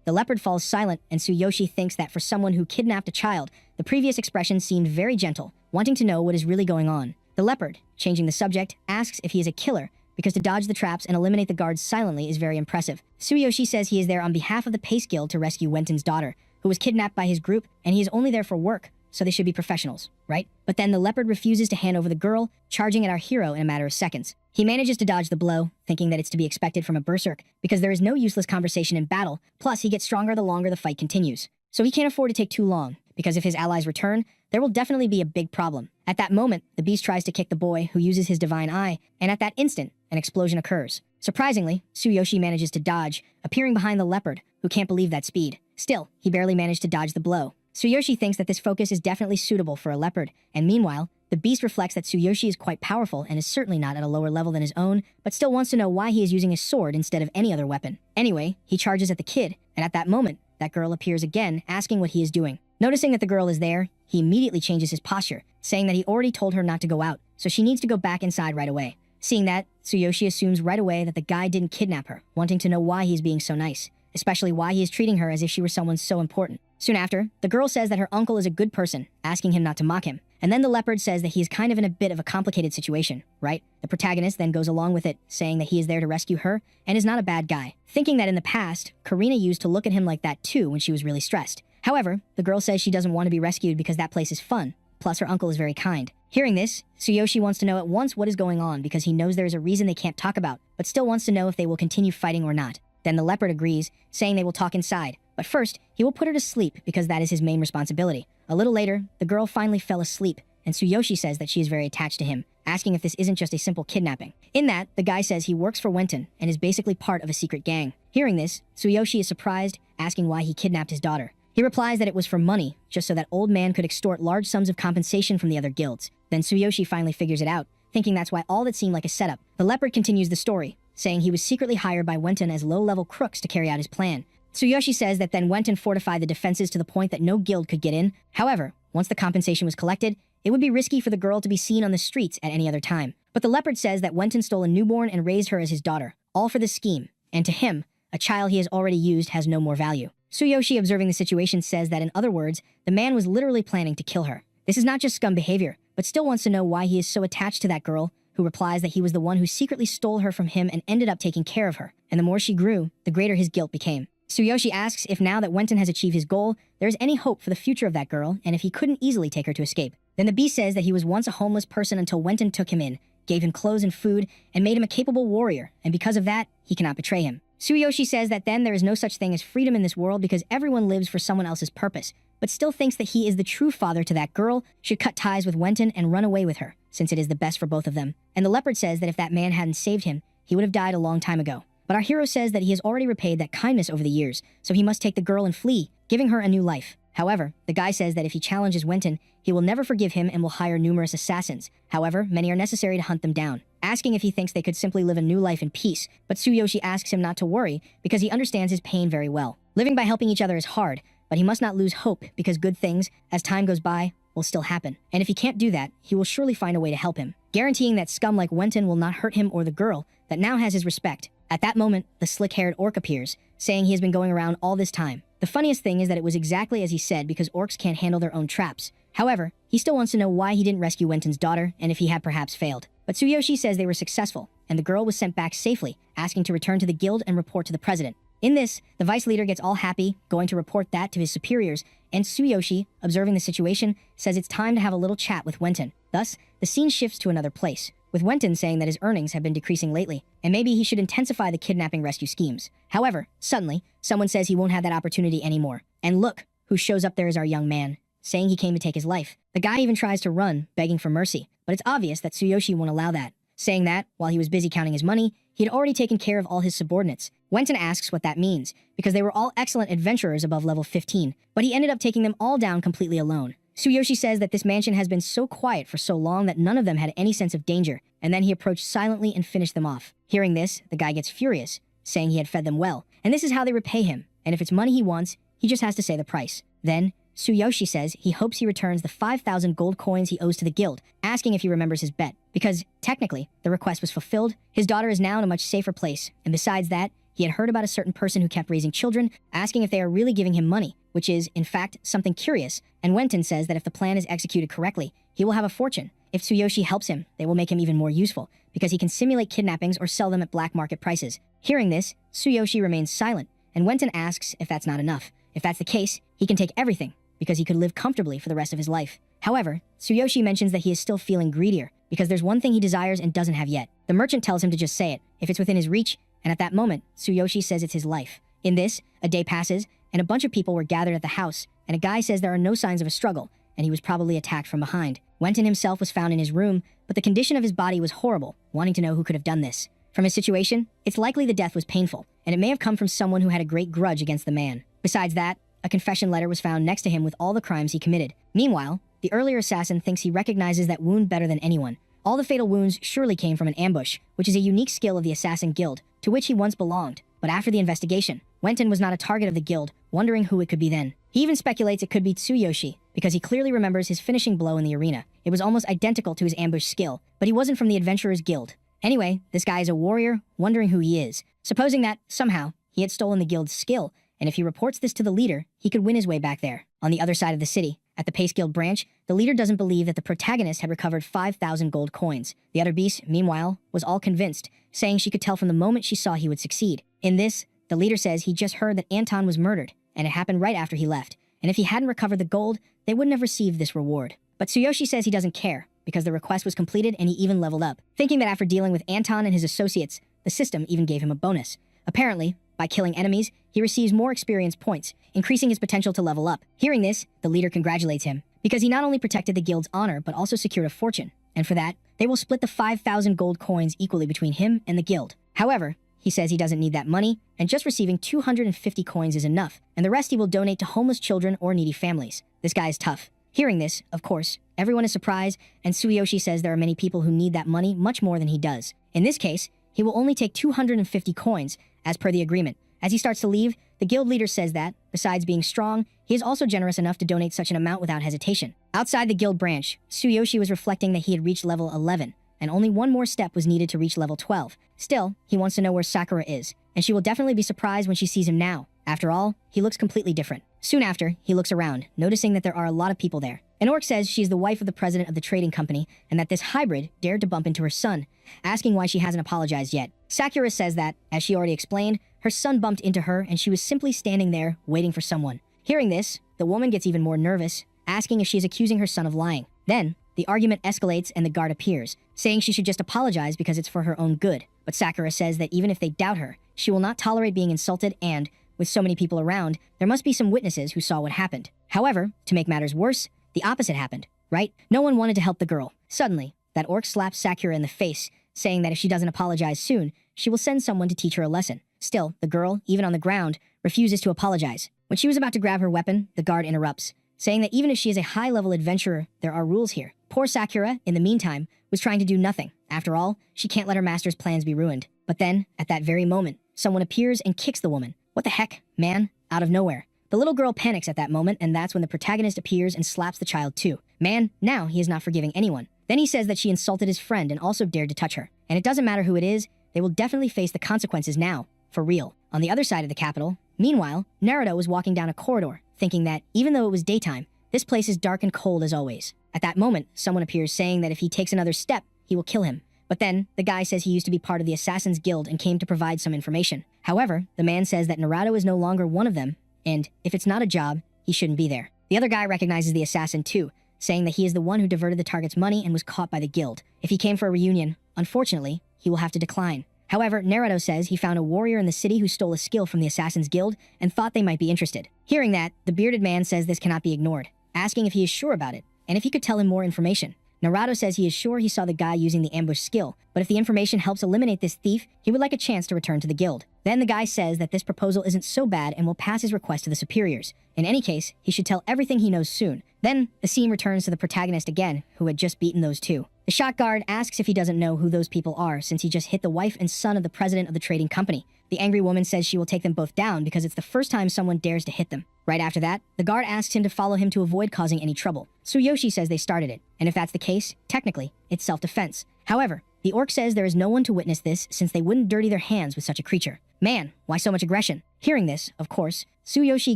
The leopard falls silent, and Tsuyoshi thinks that for someone who kidnapped a child, the previous expression seemed very gentle, wanting to know what is really going on. The leopard, changing the subject, asks if he is a killer, because to dodge the traps and eliminate the guards silently is very impressive. Tsuyoshi says he is there on behalf of the Pace Guild to rescue Wenton's daughter, who was kidnapped by his group, and he is only there for work, so they should be professionals, right? But then the leopard refuses to hand over the girl, charging at our hero in a matter of seconds. He manages to dodge the blow, thinking that it's to be expected from a berserk, because there is no useless conversation in battle, plus he gets stronger the longer the fight continues. So he can't afford to take too long, because if his allies return, there will definitely be a big problem. At that moment, the beast tries to kick the boy, who uses his divine eye, and at that instant, an explosion occurs. Surprisingly, Tsuyoshi manages to dodge, appearing behind the leopard, who can't believe that speed. Still, he barely managed to dodge the blow, Tsuyoshi thinks that this focus is definitely suitable for a leopard, and meanwhile, the beast reflects that Tsuyoshi is quite powerful and is certainly not at a lower level than his own, but still wants to know why he is using his sword instead of any other weapon. Anyway, he charges at the kid, and at that moment, that girl appears again, asking what he is doing. Noticing that the girl is there, he immediately changes his posture, saying that he already told her not to go out, so she needs to go back inside right away. Seeing that, Tsuyoshi assumes right away that the guy didn't kidnap her, wanting to know why he is being so nice, especially why he is treating her as if she were someone so important. Soon after, the girl says that her uncle is a good person, asking him not to mock him. And then the leopard says that he is kind of in a bit of a complicated situation, right? The protagonist then goes along with it, saying that he is there to rescue her and is not a bad guy, thinking that in the past, Karina used to look at him like that too when she was really stressed. However, the girl says she doesn't want to be rescued because that place is fun, plus her uncle is very kind. Hearing this, Tsuyoshi wants to know at once what is going on because he knows there is a reason they can't talk about, but still wants to know if they will continue fighting or not. Then the leopard agrees, saying they will talk inside, but first, he will put her to sleep because that is his main responsibility. A little later, the girl finally fell asleep, and Tsuyoshi says that she is very attached to him, asking if this isn't just a simple kidnapping. In that, the guy says he works for Wenton and is basically part of a secret gang. Hearing this, Tsuyoshi is surprised, asking why he kidnapped his daughter. He replies that it was for money, just so that old man could extort large sums of compensation from the other guilds. Then Tsuyoshi finally figures it out, thinking that's why all that seemed like a setup. The leopard continues the story, saying he was secretly hired by Wenton as low-level crooks to carry out his plan. Tsuyoshi says that then Wenton fortified the defenses to the point that no guild could get in. However, once the compensation was collected, it would be risky for the girl to be seen on the streets at any other time. But the leopard says that Wenton stole a newborn and raised her as his daughter, all for this scheme, and to him, a child he has already used has no more value. Tsuyoshi, observing the situation, says that in other words, the man was literally planning to kill her. This is not just scum behavior, but still wants to know why he is so attached to that girl, who replies that he was the one who secretly stole her from him and ended up taking care of her, and the more she grew, the greater his guilt became. Tsuyoshi asks if now that Wenton has achieved his goal, there is any hope for the future of that girl, and if he couldn't easily take her to escape. Then the beast says that he was once a homeless person until Wenton took him in, gave him clothes and food, and made him a capable warrior, and because of that, he cannot betray him. Tsuyoshi says that then there is no such thing as freedom in this world because everyone lives for someone else's purpose, but still thinks that he is the true father to that girl, should cut ties with Wenton and run away with her, since it is the best for both of them. And the leopard says that if that man hadn't saved him, he would have died a long time ago. But our hero says that he has already repaid that kindness over the years, so he must take the girl and flee, giving her a new life. However, the guy says that if he challenges Wenton, he will never forgive him and will hire numerous assassins. However, many are necessary to hunt them down, asking if he thinks they could simply live a new life in peace. But Tsuyoshi asks him not to worry because he understands his pain very well. Living by helping each other is hard, but he must not lose hope because good things, as time goes by, will still happen. And if he can't do that, he will surely find a way to help him, guaranteeing that scum like Wenton will not hurt him or the girl that now has his respect. At that moment, the slick-haired orc appears, saying he has been going around all this time. The funniest thing is that it was exactly as he said because orcs can't handle their own traps. However, he still wants to know why he didn't rescue Wenton's daughter and if he had perhaps failed. But Tsuyoshi says they were successful, and the girl was sent back safely, asking to return to the guild and report to the president. In this, the vice leader gets all happy, going to report that to his superiors, and Tsuyoshi, observing the situation, says it's time to have a little chat with Wenton. Thus, the scene shifts to another place, with Wenton saying that his earnings have been decreasing lately, and maybe he should intensify the kidnapping rescue schemes. However, suddenly, someone says he won't have that opportunity anymore. And look, who shows up there is our young man, saying he came to take his life. The guy even tries to run, begging for mercy, but it's obvious that Tsuyoshi won't allow that, saying that, while he was busy counting his money, he had already taken care of all his subordinates. Wenton asks what that means, because they were all excellent adventurers above level 15, but he ended up taking them all down completely alone. Tsuyoshi says that this mansion has been so quiet for so long that none of them had any sense of danger, and then he approached silently and finished them off. Hearing this, the guy gets furious, saying he had fed them well, and this is how they repay him, and if it's money he wants, he just has to say the price. Then, Tsuyoshi says he hopes he returns the 5,000 gold coins he owes to the guild, asking if he remembers his bet, because, technically, the request was fulfilled, his daughter is now in a much safer place, and besides that, he had heard about a certain person who kept raising children, asking if they are really giving him money, which is, in fact, something curious, and Wenton says that if the plan is executed correctly, he will have a fortune. If Tsuyoshi helps him, they will make him even more useful, because he can simulate kidnappings or sell them at black market prices. Hearing this, Tsuyoshi remains silent, and Wenton asks if that's not enough. If that's the case, he can take everything, because he could live comfortably for the rest of his life. However, Tsuyoshi mentions that he is still feeling greedier, because there's one thing he desires and doesn't have yet. The merchant tells him to just say it, if it's within his reach, and at that moment, Tsuyoshi says it's his life. In this, a day passes, and a bunch of people were gathered at the house, and a guy says there are no signs of a struggle, and he was probably attacked from behind. Wenton himself was found in his room, but the condition of his body was horrible, wanting to know who could have done this. From his situation, it's likely the death was painful, and it may have come from someone who had a great grudge against the man. Besides that, a confession letter was found next to him with all the crimes he committed. Meanwhile, the earlier assassin thinks he recognizes that wound better than anyone. All the fatal wounds surely came from an ambush, which is a unique skill of the assassin guild, to which he once belonged. But after the investigation, Wenton was not a target of the guild, wondering who it could be then. He even speculates it could be Tsuyoshi, because he clearly remembers his finishing blow in the arena. It was almost identical to his ambush skill, but he wasn't from the Adventurers Guild. Anyway, this guy is a warrior, wondering who he is. Supposing that, somehow, he had stolen the guild's skill, and if he reports this to the leader, he could win his way back there. On the other side of the city, at the Pace Guild branch, the leader doesn't believe that the protagonist had recovered 5,000 gold coins. The other beast, meanwhile, was all convinced, saying she could tell from the moment she saw he would succeed. In this, the leader says he just heard that Anton was murdered, and it happened right after he left, and if he hadn't recovered the gold, they wouldn't have received this reward. But Tsuyoshi says he doesn't care, because the request was completed and he even leveled up, thinking that after dealing with Anton and his associates, the system even gave him a bonus. Apparently, by killing enemies, he receives more experience points, increasing his potential to level up. Hearing this, the leader congratulates him, because he not only protected the guild's honor, but also secured a fortune, and for that, they will split the 5,000 gold coins equally between him and the guild. However, he says he doesn't need that money, and just receiving 250 coins is enough, and the rest he will donate to homeless children or needy families. This guy is tough. Hearing this, of course, everyone is surprised, and Tsuyoshi says there are many people who need that money much more than he does. In this case, he will only take 250 coins, as per the agreement. As he starts to leave, the guild leader says that, besides being strong, he is also generous enough to donate such an amount without hesitation. Outside the guild branch, Tsuyoshi was reflecting that he had reached level 11, and only one more step was needed to reach level 12. Still, he wants to know where Sakura is, and she will definitely be surprised when she sees him now. After all, he looks completely different. Soon after, he looks around, noticing that there are a lot of people there. An orc says she is the wife of the president of the trading company, and that this hybrid dared to bump into her son, asking why she hasn't apologized yet. Sakura says that, as she already explained, her son bumped into her and she was simply standing there, waiting for someone. Hearing this, the woman gets even more nervous, asking if she is accusing her son of lying. Then, the argument escalates and the guard appears, saying she should just apologize because it's for her own good. But Sakura says that even if they doubt her, she will not tolerate being insulted and, with so many people around, there must be some witnesses who saw what happened. However, to make matters worse, the opposite happened, right? No one wanted to help the girl. Suddenly, that orc slaps Sakura in the face, saying that if she doesn't apologize soon, she will send someone to teach her a lesson. Still, the girl, even on the ground, refuses to apologize. When she was about to grab her weapon, the guard interrupts, saying that even if she is a high-level adventurer, there are rules here. Poor Sakura, in the meantime, was trying to do nothing. After all, she can't let her master's plans be ruined. But then, at that very moment, someone appears and kicks the woman. What the heck, man? Out of nowhere. The little girl panics at that moment, and that's when the protagonist appears and slaps the child too. Man, now he is not forgiving anyone. Then he says that she insulted his friend and also dared to touch her. And it doesn't matter who it is, they will definitely face the consequences now. For real. On the other side of the capital, meanwhile, Naruto was walking down a corridor, thinking that, even though it was daytime, this place is dark and cold as always. At that moment, someone appears saying that if he takes another step, he will kill him. But then, the guy says he used to be part of the Assassin's Guild and came to provide some information. However, the man says that Naruto is no longer one of them, and if it's not a job, he shouldn't be there. The other guy recognizes the assassin too, saying that he is the one who diverted the target's money and was caught by the guild. If he came for a reunion, unfortunately, he will have to decline. However, Naruto says he found a warrior in the city who stole a skill from the Assassin's Guild and thought they might be interested. Hearing that, the bearded man says this cannot be ignored, asking if he is sure about it, and if he could tell him more information. Naruto says he is sure he saw the guy using the ambush skill, but if the information helps eliminate this thief, he would like a chance to return to the guild. Then the guy says that this proposal isn't so bad and will pass his request to the superiors. In any case, he should tell everything he knows soon. Then, the scene returns to the protagonist again, who had just beaten those two. The shot guard asks if he doesn't know who those people are since he just hit the wife and son of the president of the trading company. The angry woman says she will take them both down because it's the first time someone dares to hit them. Right after that, the guard asks him to follow him to avoid causing any trouble. Tsuyoshi says they started it, and if that's the case, technically, it's self-defense. However, the orc says there is no one to witness this since they wouldn't dirty their hands with such a creature. Man, why so much aggression? Hearing this, of course, Tsuyoshi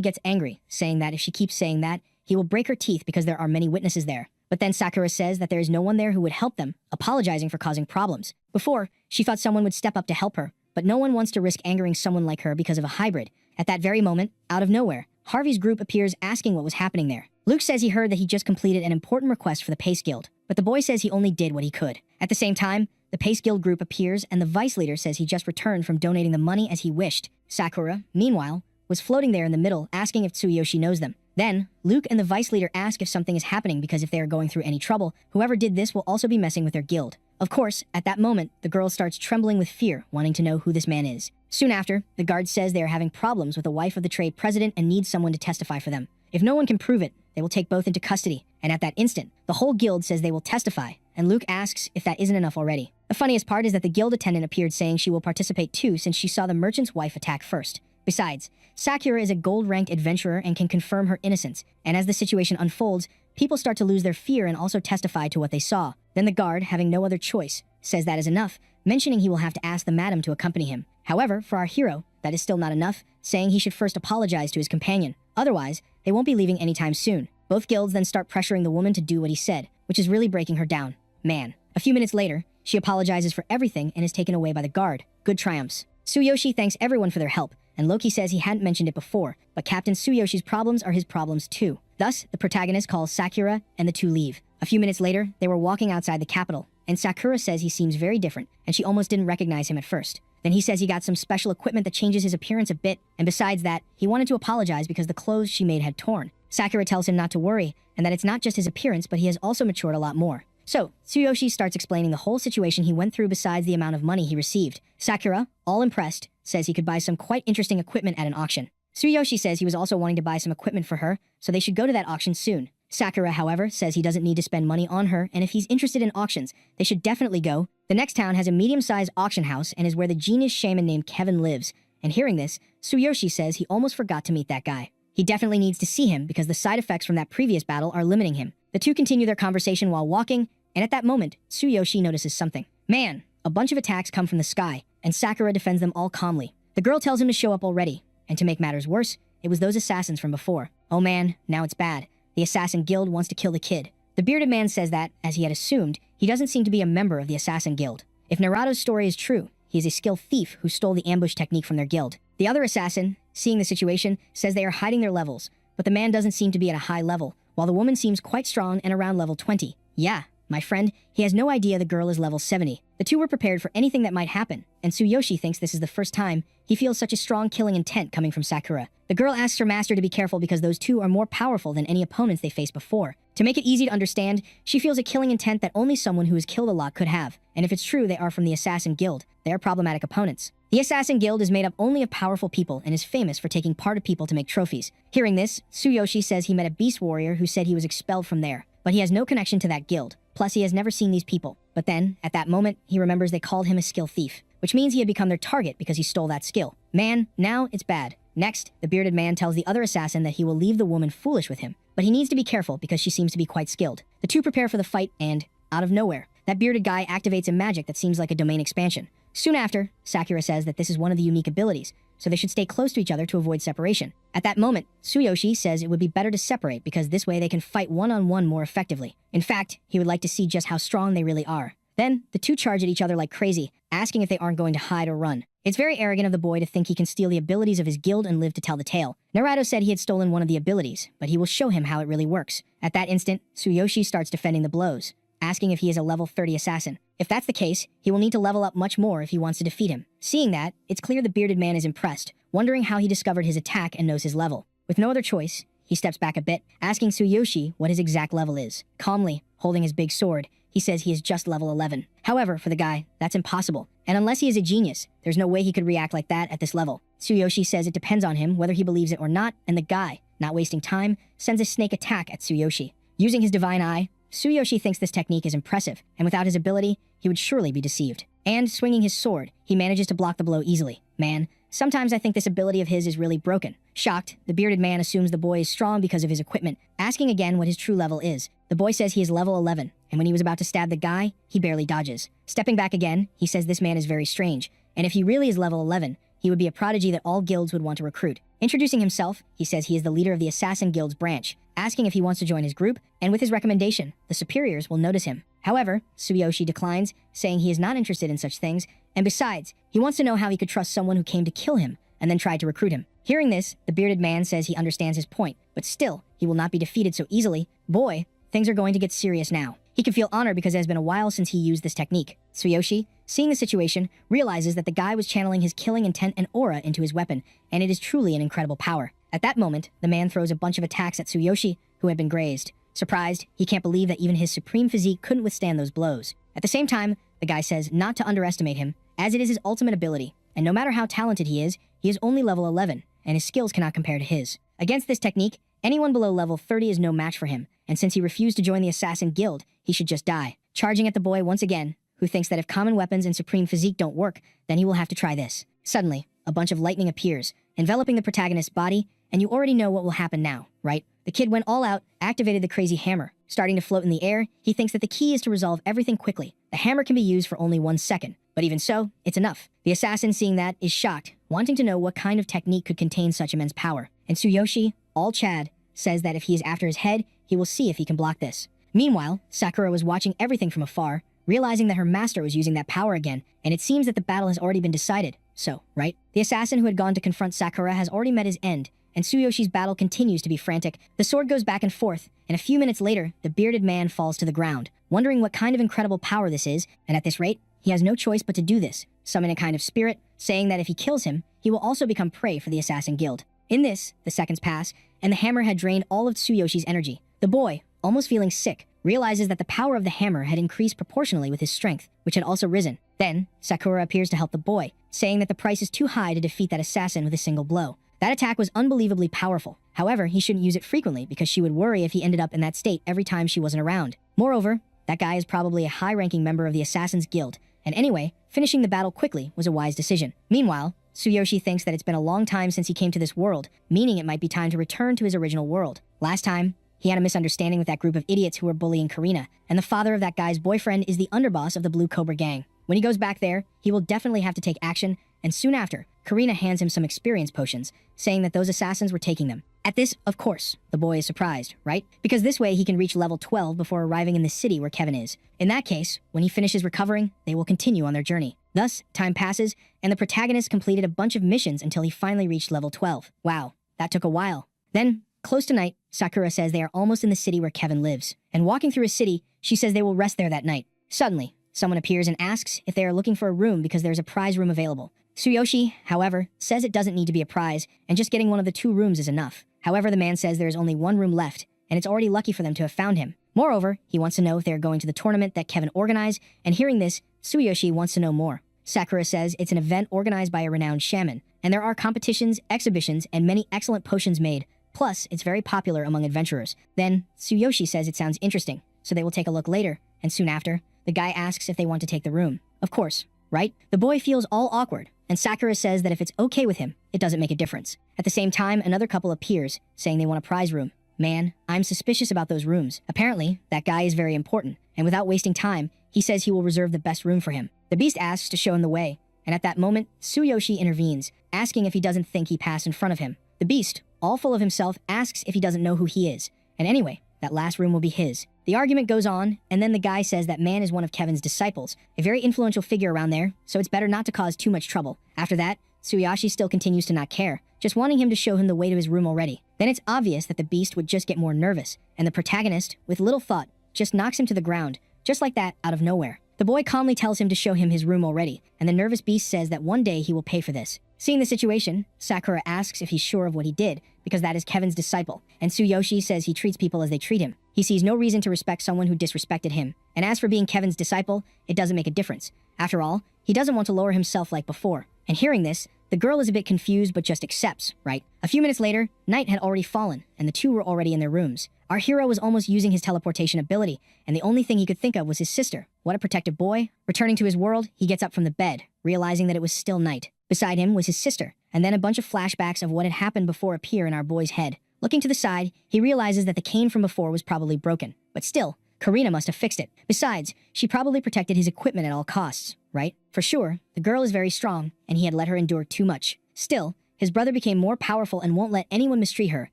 gets angry, saying that if she keeps saying that, he will break her teeth because there are many witnesses there. But then Sakura says that there is no one there who would help them, apologizing for causing problems. Before, she thought someone would step up to help her, but no one wants to risk angering someone like her because of a hybrid. At that very moment, out of nowhere, Harvey's group appears asking what was happening there. Luke says he heard that he just completed an important request for the Pace Guild, but the boy says he only did what he could. At the same time, the Pace Guild group appears and the vice leader says he just returned from donating the money as he wished. Sakura, meanwhile, was floating there in the middle asking if Tsuyoshi knows them. Then, Luke and the vice leader ask if something is happening because if they are going through any trouble, whoever did this will also be messing with their guild. Of course, at that moment, the girl starts trembling with fear, wanting to know who this man is. Soon after, the guard says they are having problems with the wife of the trade president and need someone to testify for them. If no one can prove it, they will take both into custody, and at that instant, the whole guild says they will testify, and Luke asks if that isn't enough already. The funniest part is that the guild attendant appeared saying she will participate too since she saw the merchant's wife attack first. Besides, Sakura is a gold-ranked adventurer and can confirm her innocence, and as the situation unfolds, people start to lose their fear and also testify to what they saw. Then the guard, having no other choice, says that is enough, mentioning he will have to ask the madam to accompany him. However, for our hero, that is still not enough, saying he should first apologize to his companion. Otherwise, they won't be leaving anytime soon. Both guilds then start pressuring the woman to do what he said, which is really breaking her down. Man. A few minutes later, she apologizes for everything and is taken away by the guard. Good triumphs. Tsuyoshi thanks everyone for their help, and Loki says he hadn't mentioned it before, but Captain Tsuyoshi's problems are his problems too. Thus, the protagonist calls Sakura, and the two leave. A few minutes later, they were walking outside the capital, and Sakura says he seems very different, and she almost didn't recognize him at first. Then he says he got some special equipment that changes his appearance a bit, and besides that, he wanted to apologize because the clothes she made had torn. Sakura tells him not to worry, and that it's not just his appearance, but he has also matured a lot more. So, Tsuyoshi starts explaining the whole situation he went through besides the amount of money he received. Sakura, all impressed, says he could buy some quite interesting equipment at an auction. Tsuyoshi says he was also wanting to buy some equipment for her, so they should go to that auction soon. Sakura, however, says he doesn't need to spend money on her, and if he's interested in auctions, they should definitely go. The next town has a medium-sized auction house and is where the genius shaman named Kevin lives. And hearing this, Tsuyoshi says he almost forgot to meet that guy. He definitely needs to see him because the side effects from that previous battle are limiting him. The two continue their conversation while walking, and at that moment, Tsuyoshi notices something. Man, a bunch of attacks come from the sky, and Sakura defends them all calmly. The girl tells him to show up already, and to make matters worse, it was those assassins from before. Oh man, now it's bad. The assassin guild wants to kill the kid. The bearded man says that, as he had assumed, he doesn't seem to be a member of the assassin guild. If Naruto's story is true, he is a skilled thief who stole the ambush technique from their guild. The other assassin, seeing the situation, says they are hiding their levels, but the man doesn't seem to be at a high level, while the woman seems quite strong and around level 20. Yeah, my friend, he has no idea the girl is level 70. The two were prepared for anything that might happen, and Tsuyoshi thinks this is the first time he feels such a strong killing intent coming from Sakura. The girl asks her master to be careful because those two are more powerful than any opponents they faced before. To make it easy to understand, she feels a killing intent that only someone who has killed a lot could have, and if it's true they are from the Assassin Guild, they are problematic opponents. The Assassin Guild is made up only of powerful people and is famous for taking part of people to make trophies. Hearing this, Tsuyoshi says he met a beast warrior who said he was expelled from there, but he has no connection to that guild. Plus, he has never seen these people. But then, at that moment, he remembers they called him a skill thief, which means he had become their target because he stole that skill. Man, now it's bad. Next, the bearded man tells the other assassin that he will leave the woman foolish with him, but he needs to be careful because she seems to be quite skilled. The two prepare for the fight and, out of nowhere, that bearded guy activates a magic that seems like a domain expansion. Soon after, Sakura says that this is one of the unique abilities, so they should stay close to each other to avoid separation. At that moment, Tsuyoshi says it would be better to separate because this way they can fight one-on-one more effectively. In fact, he would like to see just how strong they really are. Then, the two charge at each other like crazy, asking if they aren't going to hide or run. It's very arrogant of the boy to think he can steal the abilities of his guild and live to tell the tale. Naruto said he had stolen one of the abilities, but he will show him how it really works. At that instant, Tsuyoshi starts defending the blows, asking if he is a level 30 assassin. If that's the case, he will need to level up much more if he wants to defeat him. Seeing that, it's clear the bearded man is impressed, wondering how he discovered his attack and knows his level. With no other choice, he steps back a bit, asking Tsuyoshi what his exact level is. Calmly, holding his big sword, he says he is just level 11. However, for the guy, that's impossible. And unless he is a genius, there's no way he could react like that at this level. Tsuyoshi says it depends on him whether he believes it or not, and the guy, not wasting time, sends a snake attack at Tsuyoshi. Using his divine eye, Tsuyoshi thinks this technique is impressive, and without his ability, he would surely be deceived. And swinging his sword, he manages to block the blow easily. Man, sometimes I think this ability of his is really broken. Shocked, the bearded man assumes the boy is strong because of his equipment, asking again what his true level is. The boy says he is level 11, and when he was about to stab the guy, he barely dodges. Stepping back again, he says this man is very strange, and if he really is level 11, he would be a prodigy that all guilds would want to recruit. Introducing himself, he says he is the leader of the Assassin Guild's branch, asking if he wants to join his group, and with his recommendation, the superiors will notice him. However, Tsuyoshi declines, saying he is not interested in such things, and besides, he wants to know how he could trust someone who came to kill him, and then tried to recruit him. Hearing this, the bearded man says he understands his point, but still, he will not be defeated so easily. Boy, things are going to get serious now. He can feel honor because it has been a while since he used this technique. Tsuyoshi, seeing the situation, realizes that the guy was channeling his killing intent and aura into his weapon, and it is truly an incredible power. At that moment, the man throws a bunch of attacks at Tsuyoshi, who had been grazed. Surprised, he can't believe that even his supreme physique couldn't withstand those blows. At the same time, the guy says not to underestimate him, as it is his ultimate ability. and no matter how talented he is only level 11, and his skills cannot compare to his. Against this technique, anyone below level 30 is no match for him, and since he refused to join the assassin guild, he should just die. Charging at the boy once again, who thinks that if common weapons and supreme physique don't work, then he will have to try this. Suddenly, a bunch of lightning appears, enveloping the protagonist's body, and you already know what will happen now, right? The kid went all out, activated the crazy hammer. Starting to float in the air, he thinks that the key is to resolve everything quickly. The hammer can be used for only 1 second, but even so, it's enough. The assassin, seeing that, is shocked, wanting to know what kind of technique could contain such immense power. And Tsuyoshi, all Chad, says that if he is after his head, he will see if he can block this. Meanwhile, Sakura was watching everything from afar, realizing that her master was using that power again, and it seems that the battle has already been decided. So, right? The assassin who had gone to confront Sakura has already met his end, and Tsuyoshi's battle continues to be frantic. The sword goes back and forth, and a few minutes later, the bearded man falls to the ground, wondering what kind of incredible power this is, and at this rate, he has no choice but to do this, summon a kind of spirit, saying that if he kills him, he will also become prey for the assassin guild. In this, the seconds pass, and the hammer had drained all of Tsuyoshi's energy. The boy, almost feeling sick, realizes that the power of the hammer had increased proportionally with his strength, which had also risen. Then, Sakura appears to help the boy, saying that the price is too high to defeat that assassin with a single blow. That attack was unbelievably powerful. However, he shouldn't use it frequently because she would worry if he ended up in that state every time she wasn't around. Moreover, that guy is probably a high-ranking member of the Assassin's Guild, and anyway, finishing the battle quickly was a wise decision. Meanwhile, Tsuyoshi thinks that it's been a long time since he came to this world, meaning it might be time to return to his original world. Last time, he had a misunderstanding with that group of idiots who were bullying Karina, and the father of that guy's boyfriend is the underboss of the Blue Cobra gang. When he goes back there, he will definitely have to take action, and soon after, Karina hands him some experience potions, saying that those assassins were taking them. At this, of course, the boy is surprised, right? Because this way he can reach level 12 before arriving in the city where Kevin is. In that case, when he finishes recovering, they will continue on their journey. Thus, time passes, and the protagonist completed a bunch of missions until he finally reached level 12. Wow, that took a while. Then, close to night, Sakura says they are almost in the city where Kevin lives. And walking through a city, she says they will rest there that night. Suddenly, someone appears and asks if they are looking for a room because there's a prize room available. Tsuyoshi, however, says it doesn't need to be a prize, and just getting one of the 2 rooms is enough. However, the man says there is only 1 room left, and it's already lucky for them to have found him. Moreover, he wants to know if they are going to the tournament that Kevin organized, and hearing this, Tsuyoshi wants to know more. Sakura says it's an event organized by a renowned shaman, and there are competitions, exhibitions, and many excellent potions made. Plus, it's very popular among adventurers. Then, Tsuyoshi says it sounds interesting, so they will take a look later, and soon after, the guy asks if they want to take the room. Of course, right? The boy feels all awkward, and Sakura says that if it's okay with him, it doesn't make a difference. At the same time, another couple appears, saying they want a prize room. Man, I'm suspicious about those rooms. Apparently, that guy is very important, and without wasting time, he says he will reserve the best room for him. The beast asks to show him the way, and at that moment, Tsuyoshi intervenes, asking if he doesn't think he passed in front of him. The beast, all full of himself, asks if he doesn't know who he is. And anyway, that last room will be his. The argument goes on, and then the guy says that man is one of Kevin's disciples, a very influential figure around there, so it's better not to cause too much trouble. After that, Tsuyoshi still continues to not care, just wanting him to show him the way to his room already. Then it's obvious that the beast would just get more nervous, and the protagonist, with little thought, just knocks him to the ground, just like that, out of nowhere. The boy calmly tells him to show him his room already, and the nervous beast says that one day he will pay for this. Seeing the situation, Sakura asks if he's sure of what he did, because that is Kevin's disciple, and Tsuyoshi says he treats people as they treat him. He sees no reason to respect someone who disrespected him, and as for being Kevin's disciple, it doesn't make a difference. After all, he doesn't want to lower himself like before. And hearing this, the girl is a bit confused but just accepts, right? A few minutes later, night had already fallen, and the 2 were already in their rooms. Our hero was almost using his teleportation ability, and the only thing he could think of was his sister. What a protective boy. Returning to his world, he gets up from the bed, realizing that it was still night. Beside him was his sister, and then a bunch of flashbacks of what had happened before appear in our boy's head. Looking to the side, he realizes that the cane from before was probably broken. But still, Karina must have fixed it. Besides, she probably protected his equipment at all costs, right? For sure, the girl is very strong, and he had let her endure too much. Still, his brother became more powerful and won't let anyone mistreat her,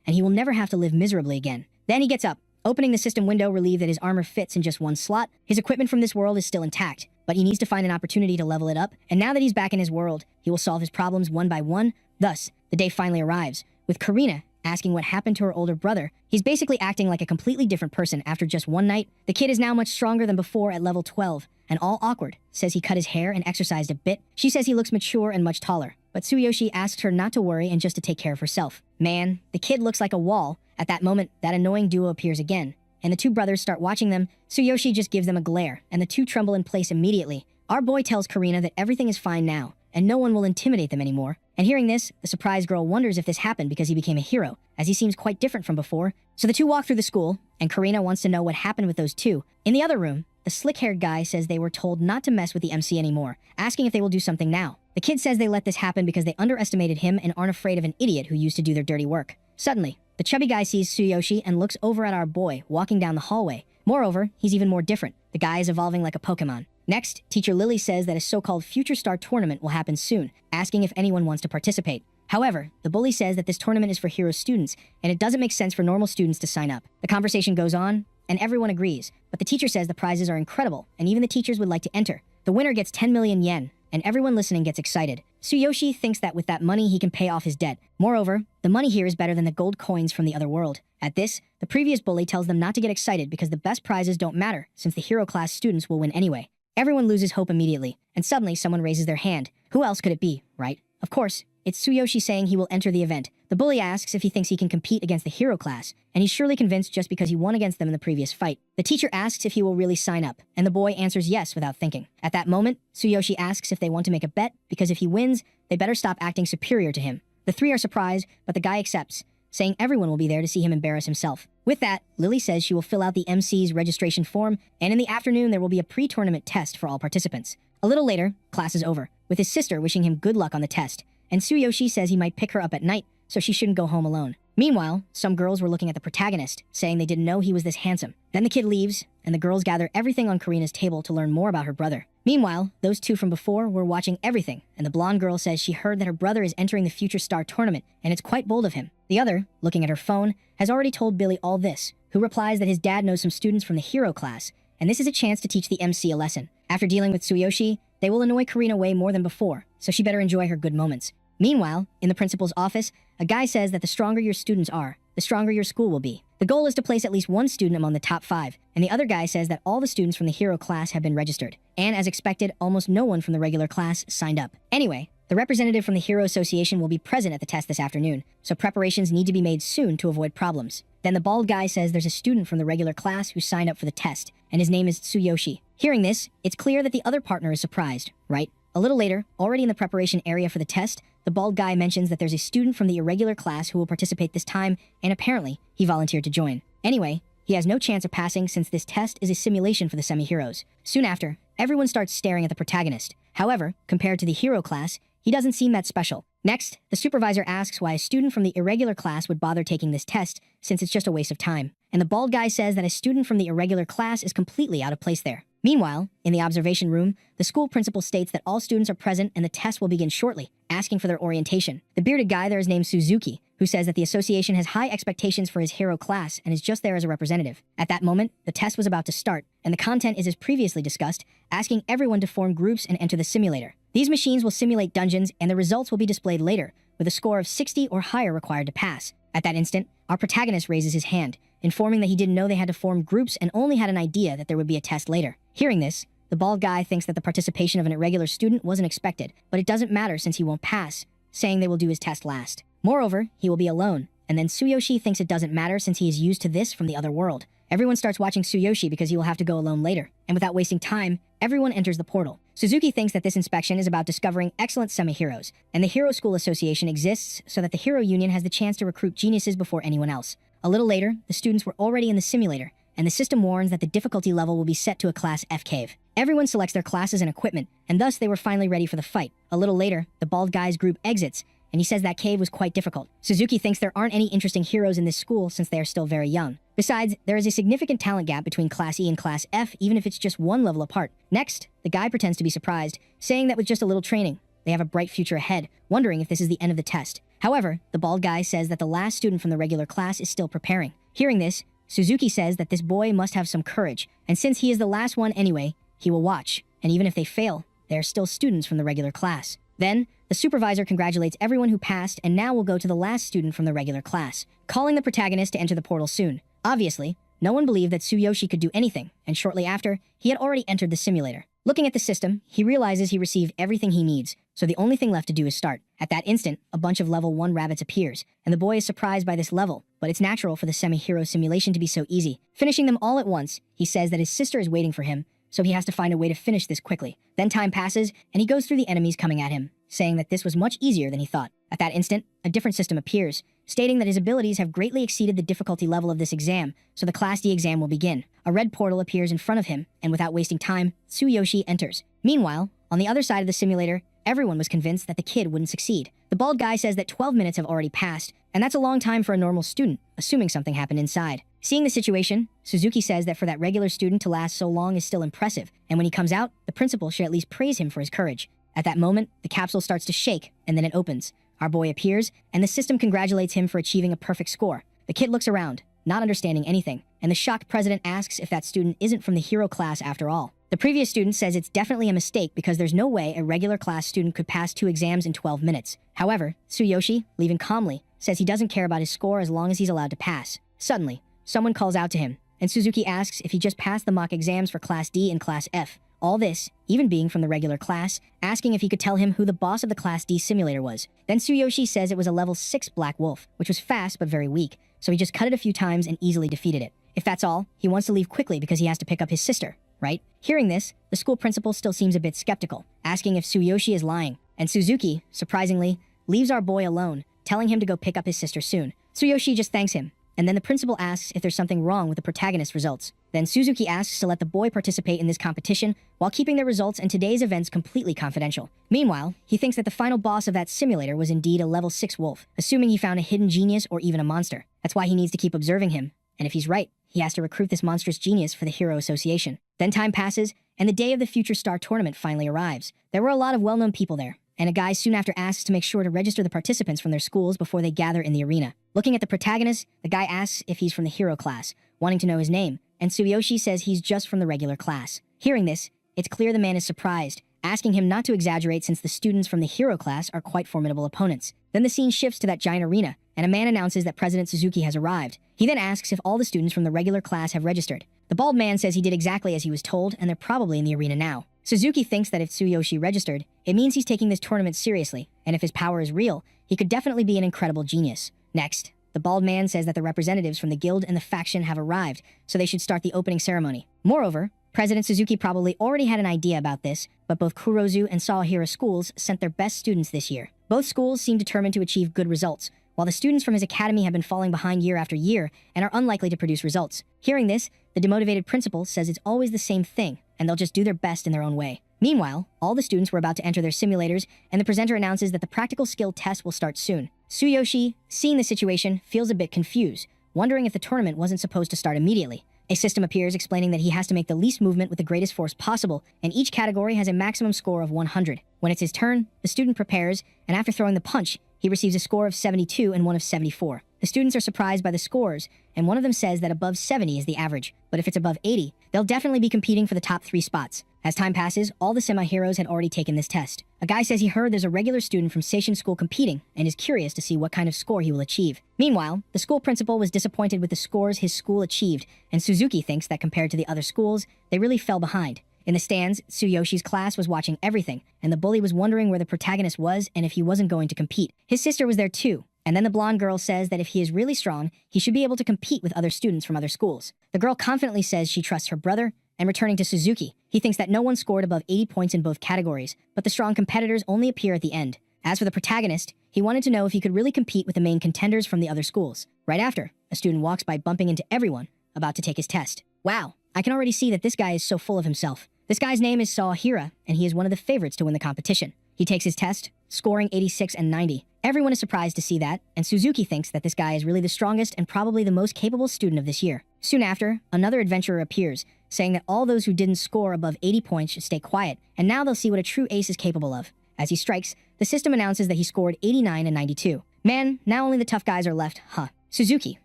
and he will never have to live miserably again. Then he gets up, opening the system window, relieved that his armor fits in just 1 slot. His equipment from this world is still intact, but he needs to find an opportunity to level it up, and now that he's back in his world, he will solve his problems one by one. Thus, the day finally arrives, with Karina asking what happened to her older brother. He's basically acting like a completely different person after just one night. The kid is now much stronger than before at level 12, and all awkward, says he cut his hair and exercised a bit. She says he looks mature and much taller, but Tsuyoshi asks her not to worry and just to take care of herself. Man, the kid looks like a wall. At that moment, that annoying duo appears again, and the 2 brothers start watching them. Tsuyoshi just gives them a glare, and the 2 tremble in place immediately. Our boy tells Karina that everything is fine now, and no one will intimidate them anymore. And hearing this, the surprised girl wonders if this happened because he became a hero, as he seems quite different from before. So the two walk through the school, and Karina wants to know what happened with those two. In the other room, the slick-haired guy says they were told not to mess with the MC anymore, asking if they will do something now. The kid says they let this happen because they underestimated him and aren't afraid of an idiot who used to do their dirty work. Suddenly, the chubby guy sees Tsuyoshi and looks over at our boy walking down the hallway. Moreover, he's even more different. The guy is evolving like a Pokemon. Next, teacher Lily says that a so-called Future Star tournament will happen soon, asking if anyone wants to participate. However, the bully says that this tournament is for hero students, and it doesn't make sense for normal students to sign up. The conversation goes on, and everyone agrees, but the teacher says the prizes are incredible, and even the teachers would like to enter. The winner gets 10 million yen, and everyone listening gets excited. Tsuyoshi thinks that with that money he can pay off his debt. Moreover, the money here is better than the gold coins from the other world. At this, the previous bully tells them not to get excited because the best prizes don't matter, since the hero class students will win anyway. Everyone loses hope immediately, and suddenly someone raises their hand. Who else could it be, right? Of course, it's Tsuyoshi saying he will enter the event. The bully asks if he thinks he can compete against the hero class, and he's surely convinced just because he won against them in the previous fight. The teacher asks if he will really sign up, and the boy answers yes without thinking. At that moment, Tsuyoshi asks if they want to make a bet, because if he wins, they better stop acting superior to him. The three are surprised, but the guy accepts, saying everyone will be there to see him embarrass himself. With that, Lily says she will fill out the MC's registration form, and in the afternoon there will be a pre-tournament test for all participants. A little later, class is over, with his sister wishing him good luck on the test, and Tsuyoshi says he might pick her up at night, so she shouldn't go home alone. Meanwhile, some girls were looking at the protagonist, saying they didn't know he was this handsome. Then the kid leaves, and the girls gather everything on Karina's table to learn more about her brother. Meanwhile, those two from before were watching everything, and the blonde girl says she heard that her brother is entering the Future Star tournament, and it's quite bold of him. The other, looking at her phone, has already told Billy all this, who replies that his dad knows some students from the hero class, and this is a chance to teach the MC a lesson. After dealing with Tsuyoshi, they will annoy Karina way more than before, so she better enjoy her good moments. Meanwhile, in the principal's office, a guy says that the stronger your students are, the stronger your school will be. The goal is to place at least one student among the top 5, and the other guy says that all the students from the hero class have been registered. And as expected, almost no one from the regular class signed up. Anyway, the representative from the Hero Association will be present at the test this afternoon, so preparations need to be made soon to avoid problems. Then the bald guy says there's a student from the regular class who signed up for the test, and his name is Tsuyoshi. Hearing this, it's clear that the other partner is surprised, right? A little later, already in the preparation area for the test, the bald guy mentions that there's a student from the irregular class who will participate this time, and apparently, he volunteered to join. Anyway, he has no chance of passing since this test is a simulation for the semi-heroes. Soon after, everyone starts staring at the protagonist. However, compared to the hero class, he doesn't seem that special. Next, the supervisor asks why a student from the irregular class would bother taking this test, since it's just a waste of time. And the bald guy says that a student from the irregular class is completely out of place there. Meanwhile, in the observation room, the school principal states that all students are present and the test will begin shortly, asking for their orientation. The bearded guy there is named Suzuki, who says that the association has high expectations for his hero class and is just there as a representative. At that moment, the test was about to start, and the content is as previously discussed, asking everyone to form groups and enter the simulator. These machines will simulate dungeons, and the results will be displayed later, with a score of 60 or higher required to pass. At that instant, our protagonist raises his hand, informing that he didn't know they had to form groups and only had an idea that there would be a test later. Hearing this, the bald guy thinks that the participation of an irregular student wasn't expected, but it doesn't matter since he won't pass, saying they will do his test last. Moreover, he will be alone, and then Tsuyoshi thinks it doesn't matter since he is used to this from the other world. Everyone starts watching Tsuyoshi because he will have to go alone later, and without wasting time, everyone enters the portal. Suzuki thinks that this inspection is about discovering excellent semi-heroes, and the Hero School Association exists so that the Hero Union has the chance to recruit geniuses before anyone else. A little later, the students were already in the simulator, and the system warns that the difficulty level will be set to a Class F cave. Everyone selects their classes and equipment, and thus they were finally ready for the fight. A little later, the bald guy's group exits, and he says that cave was quite difficult. Suzuki thinks there aren't any interesting heroes in this school since they are still very young. Besides, there is a significant talent gap between Class E and Class F, even if it's just one level apart. Next, the guy pretends to be surprised, saying that with just a little training, they have a bright future ahead, wondering if this is the end of the test. However, the bald guy says that the last student from the regular class is still preparing. Hearing this, Suzuki says that this boy must have some courage, and since he is the last one anyway, he will watch, and even if they fail, they are still students from the regular class. Then, the supervisor congratulates everyone who passed and now will go to the last student from the regular class, calling the protagonist to enter the portal soon. Obviously, no one believed that Tsuyoshi could do anything, and shortly after, he had already entered the simulator. Looking at the system, he realizes he received everything he needs, so the only thing left to do is start. At that instant, a bunch of level 1 rabbits appears, and the boy is surprised by this level, but it's natural for the semi-hero simulation to be so easy. Finishing them all at once, he says that his sister is waiting for him, so he has to find a way to finish this quickly. Then time passes, and he goes through the enemies coming at him. saying that this was much easier than he thought. At that instant, a different system appears, stating that his abilities have greatly exceeded the difficulty level of this exam, so the Class D exam will begin. A red portal appears in front of him, and without wasting time, Tsuyoshi enters. Meanwhile, on the other side of the simulator, everyone was convinced that the kid wouldn't succeed. The bald guy says that 12 minutes have already passed, and that's a long time for a normal student, assuming something happened inside. Seeing the situation, Suzuki says that for that regular student to last so long is still impressive, and when he comes out, the principal should at least praise him for his courage. At that moment, the capsule starts to shake, and then it opens. Our boy appears, and the system congratulates him for achieving a perfect score. The kid looks around, not understanding anything, and the shocked president asks if that student isn't from the hero class after all. The previous student says it's definitely a mistake because there's no way a regular class student could pass 2 exams in 12 minutes. However, Tsuyoshi, leaving calmly, says he doesn't care about his score as long as he's allowed to pass. Suddenly, someone calls out to him, and Suzuki asks if he just passed the mock exams for Class D and Class F. All this, even being from the regular class, asking if he could tell him who the boss of the Class D simulator was. Then Tsuyoshi says it was a level 6 Black Wolf, which was fast but very weak, so he just cut it a few times and easily defeated it. If that's all, he wants to leave quickly because he has to pick up his sister, right? Hearing this, the school principal still seems a bit skeptical, asking if Tsuyoshi is lying, and Suzuki, surprisingly, leaves our boy alone, telling him to go pick up his sister soon. Tsuyoshi just thanks him, and then the principal asks if there's something wrong with the protagonist's results. Then Suzuki asks to let the boy participate in this competition while keeping their results and today's events completely confidential. Meanwhile, he thinks that the final boss of that simulator was indeed a level 6 wolf, assuming he found a hidden genius or even a monster. That's why he needs to keep observing him, and if he's right, he has to recruit this monstrous genius for the Hero Association. Then time passes, and the day of the Future Star Tournament finally arrives. There were a lot of well-known people there, and a guy soon after asks to make sure to register the participants from their schools before they gather in the arena. Looking at the protagonist, the guy asks if he's from the hero class, wanting to know his name, and Tsuyoshi says he's just from the regular class. Hearing this, it's clear the man is surprised, asking him not to exaggerate since the students from the hero class are quite formidable opponents. Then the scene shifts to that giant arena, and a man announces that President Suzuki has arrived. He then asks if all the students from the regular class have registered. The bald man says he did exactly as he was told, and they're probably in the arena now. Suzuki thinks that if Tsuyoshi registered, it means he's taking this tournament seriously, and if his power is real, he could definitely be an incredible genius. Next, the bald man says that the representatives from the guild and the faction have arrived, so they should start the opening ceremony. Moreover, President Suzuki probably already had an idea about this, but both Kurozu and Sawahira schools sent their best students this year. Both schools seem determined to achieve good results, while the students from his academy have been falling behind year after year and are unlikely to produce results. Hearing this, the demotivated principal says it's always the same thing, and they'll just do their best in their own way. Meanwhile, all the students were about to enter their simulators, and the presenter announces that the practical skill test will start soon. Tsuyoshi, seeing the situation, feels a bit confused, wondering if the tournament wasn't supposed to start immediately. A system appears explaining that he has to make the least movement with the greatest force possible, and each category has a maximum score of 100. When it's his turn, the student prepares, and after throwing the punch, he receives a score of 72 and one of 74. The students are surprised by the scores, and one of them says that above 70 is the average, but if it's above 80, they'll definitely be competing for the top 3 spots. As time passes, all the semi-heroes had already taken this test. A guy says he heard there's a regular student from Seishin School competing and is curious to see what kind of score he will achieve. Meanwhile, the school principal was disappointed with the scores his school achieved, and Suzuki thinks that compared to the other schools, they really fell behind. In the stands, Tsuyoshi's class was watching everything, and the bully was wondering where the protagonist was and if he wasn't going to compete. His sister was there too, and then the blonde girl says that if he is really strong, he should be able to compete with other students from other schools. The girl confidently says she trusts her brother, and returning to Suzuki, he thinks that no one scored above 80 points in both categories, but the strong competitors only appear at the end. As for the protagonist, he wanted to know if he could really compete with the main contenders from the other schools. Right after, a student walks by bumping into everyone about to take his test. Wow, I can already see that this guy is so full of himself. This guy's name is Sawahira, and he is one of the favorites to win the competition. He takes his test, scoring 86 and 90. Everyone is surprised to see that, and Suzuki thinks that this guy is really the strongest and probably the most capable student of this year. Soon after, another adventurer appears, saying that all those who didn't score above 80 points should stay quiet, and now they'll see what a true ace is capable of. As he strikes, the system announces that he scored 89 and 92. Man, now only the tough guys are left, huh? Suzuki,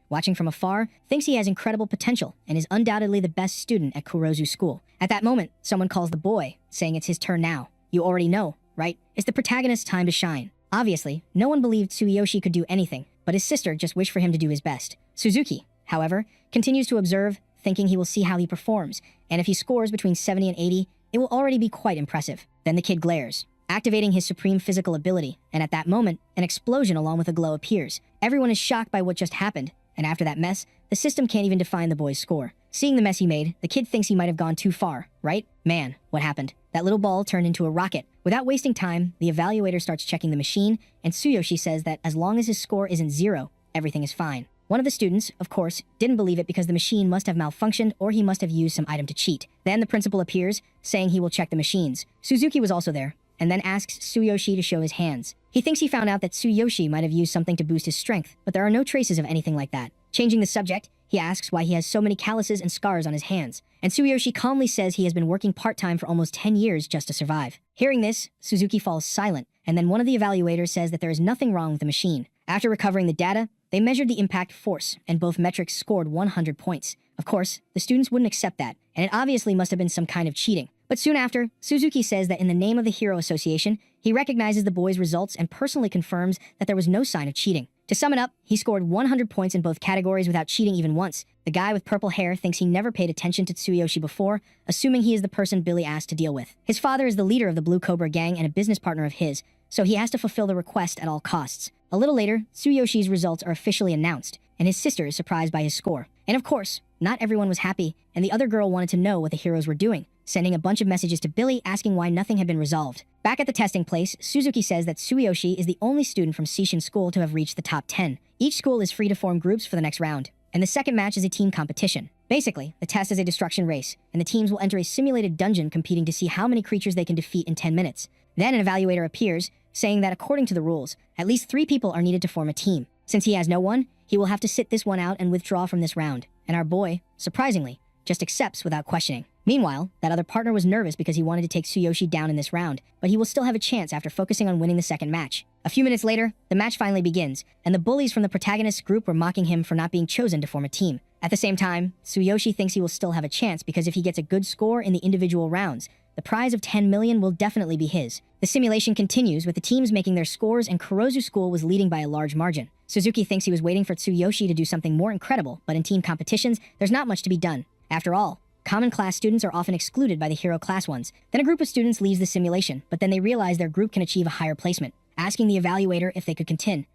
watching from afar, thinks he has incredible potential and is undoubtedly the best student at Kurozu School. At that moment, someone calls the boy, saying it's his turn now. You already know, right? It's the protagonist's time to shine. Obviously, no one believed Tsuyoshi could do anything, but his sister just wished for him to do his best. Suzuki, however, continues to observe, thinking he will see how he performs, and if he scores between 70 and 80, it will already be quite impressive. Then the kid glares, activating his supreme physical ability, and at that moment, an explosion along with a glow appears. Everyone is shocked by what just happened, and after that mess, the system can't even define the boy's score. Seeing the mess he made, the kid thinks he might have gone too far, right? Man, what happened? That little ball turned into a rocket. Without wasting time, the evaluator starts checking the machine, and Tsuyoshi says that as long as his score isn't 0, everything is fine. One of the students, of course, didn't believe it because the machine must have malfunctioned or he must have used some item to cheat. Then the principal appears, saying he will check the machines. Suzuki was also there, and then asks Tsuyoshi to show his hands. He thinks he found out that Tsuyoshi might have used something to boost his strength, but there are no traces of anything like that. Changing the subject, he asks why he has so many calluses and scars on his hands, and Tsuyoshi calmly says he has been working part-time for almost 10 years just to survive. Hearing this, Suzuki falls silent, and then one of the evaluators says that there is nothing wrong with the machine. After recovering the data, they measured the impact force, and both metrics scored 100 points. Of course, the students wouldn't accept that, and it obviously must have been some kind of cheating. But soon after, Suzuki says that in the name of the Hero Association, he recognizes the boys' results and personally confirms that there was no sign of cheating. To sum it up, he scored 100 points in both categories without cheating even once. The guy with purple hair thinks he never paid attention to Tsuyoshi before, assuming he is the person Billy asked to deal with. His father is the leader of the Blue Cobra gang and a business partner of his, so he has to fulfill the request at all costs. A little later, Tsuyoshi's results are officially announced, and his sister is surprised by his score. And of course, not everyone was happy, and the other girl wanted to know what the heroes were doing, sending a bunch of messages to Billy asking why nothing had been resolved. Back at the testing place, Suzuki says that Tsuyoshi is the only student from Seishin School to have reached the top 10. Each school is free to form groups for the next round, and the second match is a team competition. Basically, the test is a destruction race, and the teams will enter a simulated dungeon competing to see how many creatures they can defeat in 10 minutes. Then an evaluator appears, saying that according to the rules, at least 3 people are needed to form a team. Since he has no one, he will have to sit this one out and withdraw from this round. And our boy, surprisingly, just accepts without questioning. Meanwhile, that other partner was nervous because he wanted to take Tsuyoshi down in this round, but he will still have a chance after focusing on winning the second match. A few minutes later, the match finally begins, and the bullies from the protagonist's group were mocking him for not being chosen to form a team. At the same time, Tsuyoshi thinks he will still have a chance because if he gets a good score in the individual rounds, the prize of 10 million will definitely be his. The simulation continues with the teams making their scores, and Kurozu School was leading by a large margin. Suzuki thinks he was waiting for Tsuyoshi to do something more incredible, but in team competitions, there's not much to be done. After all, common class students are often excluded by the hero class ones. Then a group of students leaves the simulation, but then they realize their group can achieve a higher placement, asking the evaluator if they could continue.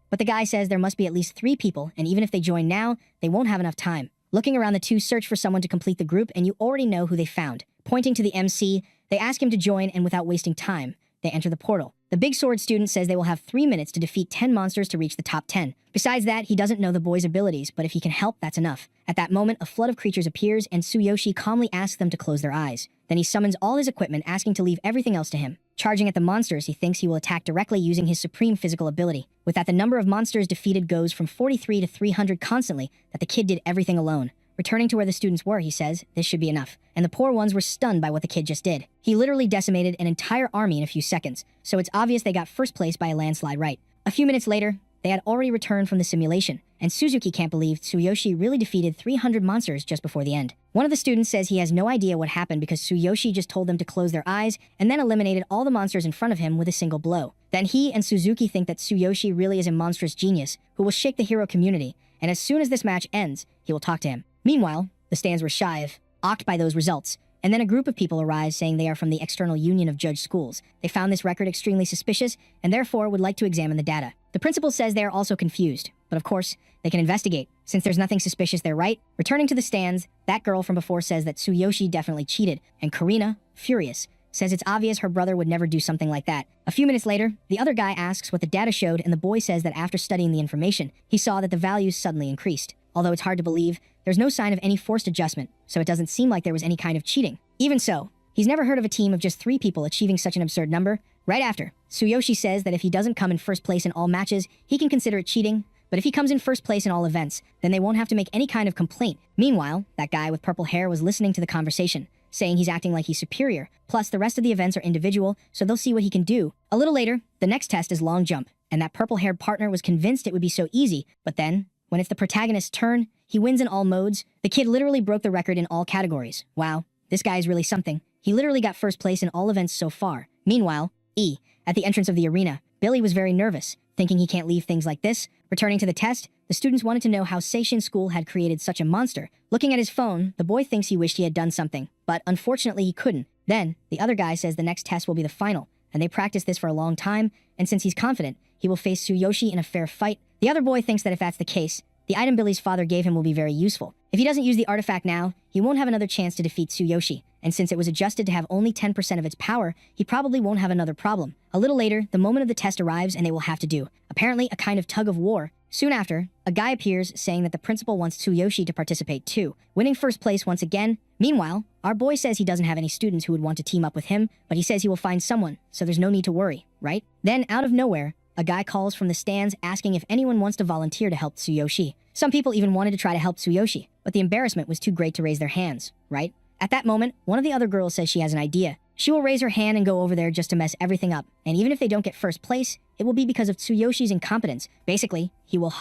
But the guy says there must be at least 3 people, and even if they join now, they won't have enough time. Looking around, the two search for someone to complete the group, and you already know who they found. Pointing to the MC, they ask him to join, and without wasting time, they enter the portal. The big sword student says they will have 3 minutes to defeat 10 monsters to reach the top 10. Besides that, he doesn't know the boy's abilities, but if he can help, that's enough. At that moment, a flood of creatures appears, and Tsuyoshi calmly asks them to close their eyes. Then he summons all his equipment, asking to leave everything else to him. Charging at the monsters, he thinks he will attack directly using his supreme physical ability. With that, the number of monsters defeated goes from 43 to 300 constantly, that the kid did everything alone. Returning to where the students were, he says, this should be enough. And the poor ones were stunned by what the kid just did. He literally decimated an entire army in a few seconds, so it's obvious they got first place by a landslide right. A few minutes later, they had already returned from the simulation, and Suzuki can't believe Tsuyoshi really defeated 300 monsters just before the end. One of the students says he has no idea what happened because Tsuyoshi just told them to close their eyes and then eliminated all the monsters in front of him with a single blow. Then he and Suzuki think that Tsuyoshi really is a monstrous genius who will shake the hero community, and as soon as this match ends, he will talk to him. Meanwhile, the stands were awed by those results, and then a group of people arrived saying they are from the External Union of Judge Schools. They found this record extremely suspicious and therefore would like to examine the data. The principal says they are also confused, but of course, they can investigate. Since there's nothing suspicious there, right? Returning to the stands, that girl from before says that Tsuyoshi definitely cheated, and Karina, furious, says it's obvious her brother would never do something like that. A few minutes later, the other guy asks what the data showed, and the boy says that after studying the information, he saw that the values suddenly increased. Although it's hard to believe, there's no sign of any forced adjustment, so it doesn't seem like there was any kind of cheating. Even so, he's never heard of a team of just 3 people achieving such an absurd number. Right after, Tsuyoshi says that if he doesn't come in first place in all matches, he can consider it cheating, but if he comes in first place in all events, then they won't have to make any kind of complaint. Meanwhile, that guy with purple hair was listening to the conversation, saying he's acting like he's superior, plus the rest of the events are individual, so they'll see what he can do. A little later, the next test is long jump, and that purple-haired partner was convinced it would be so easy, but then, when it's the protagonist's turn, he wins in all modes. The kid literally broke the record in all categories. Wow, this guy is really something. He literally got first place in all events so far. Meanwhile, at the entrance of the arena, Billy was very nervous, thinking he can't leave things like this. Returning to the test, the students wanted to know how Seishin School had created such a monster. Looking at his phone, the boy thinks he wished he had done something, but unfortunately he couldn't. Then, the other guy says the next test will be the final, and they practiced this for a long time, and since he's confident, he will face Tsuyoshi in a fair fight. The other boy thinks that if that's the case, the item Billy's father gave him will be very useful. If he doesn't use the artifact now, he won't have another chance to defeat Tsuyoshi, and since it was adjusted to have only 10% of its power, he probably won't have another problem. A little later, the moment of the test arrives and they will have to do, apparently, a kind of tug of war. Soon after, a guy appears saying that the principal wants Tsuyoshi to participate too, winning first place once again. Meanwhile, our boy says he doesn't have any students who would want to team up with him, but he says he will find someone, so there's no need to worry, right? Then, out of nowhere, a guy calls from the stands asking if anyone wants to volunteer to help Tsuyoshi. Some people even wanted to try to help Tsuyoshi, but the embarrassment was too great to raise their hands, right? At that moment, one of the other girls says she has an idea. She will raise her hand and go over there just to mess everything up, and even if they don't get first place, it will be because of Tsuyoshi's incompetence. Basically, he will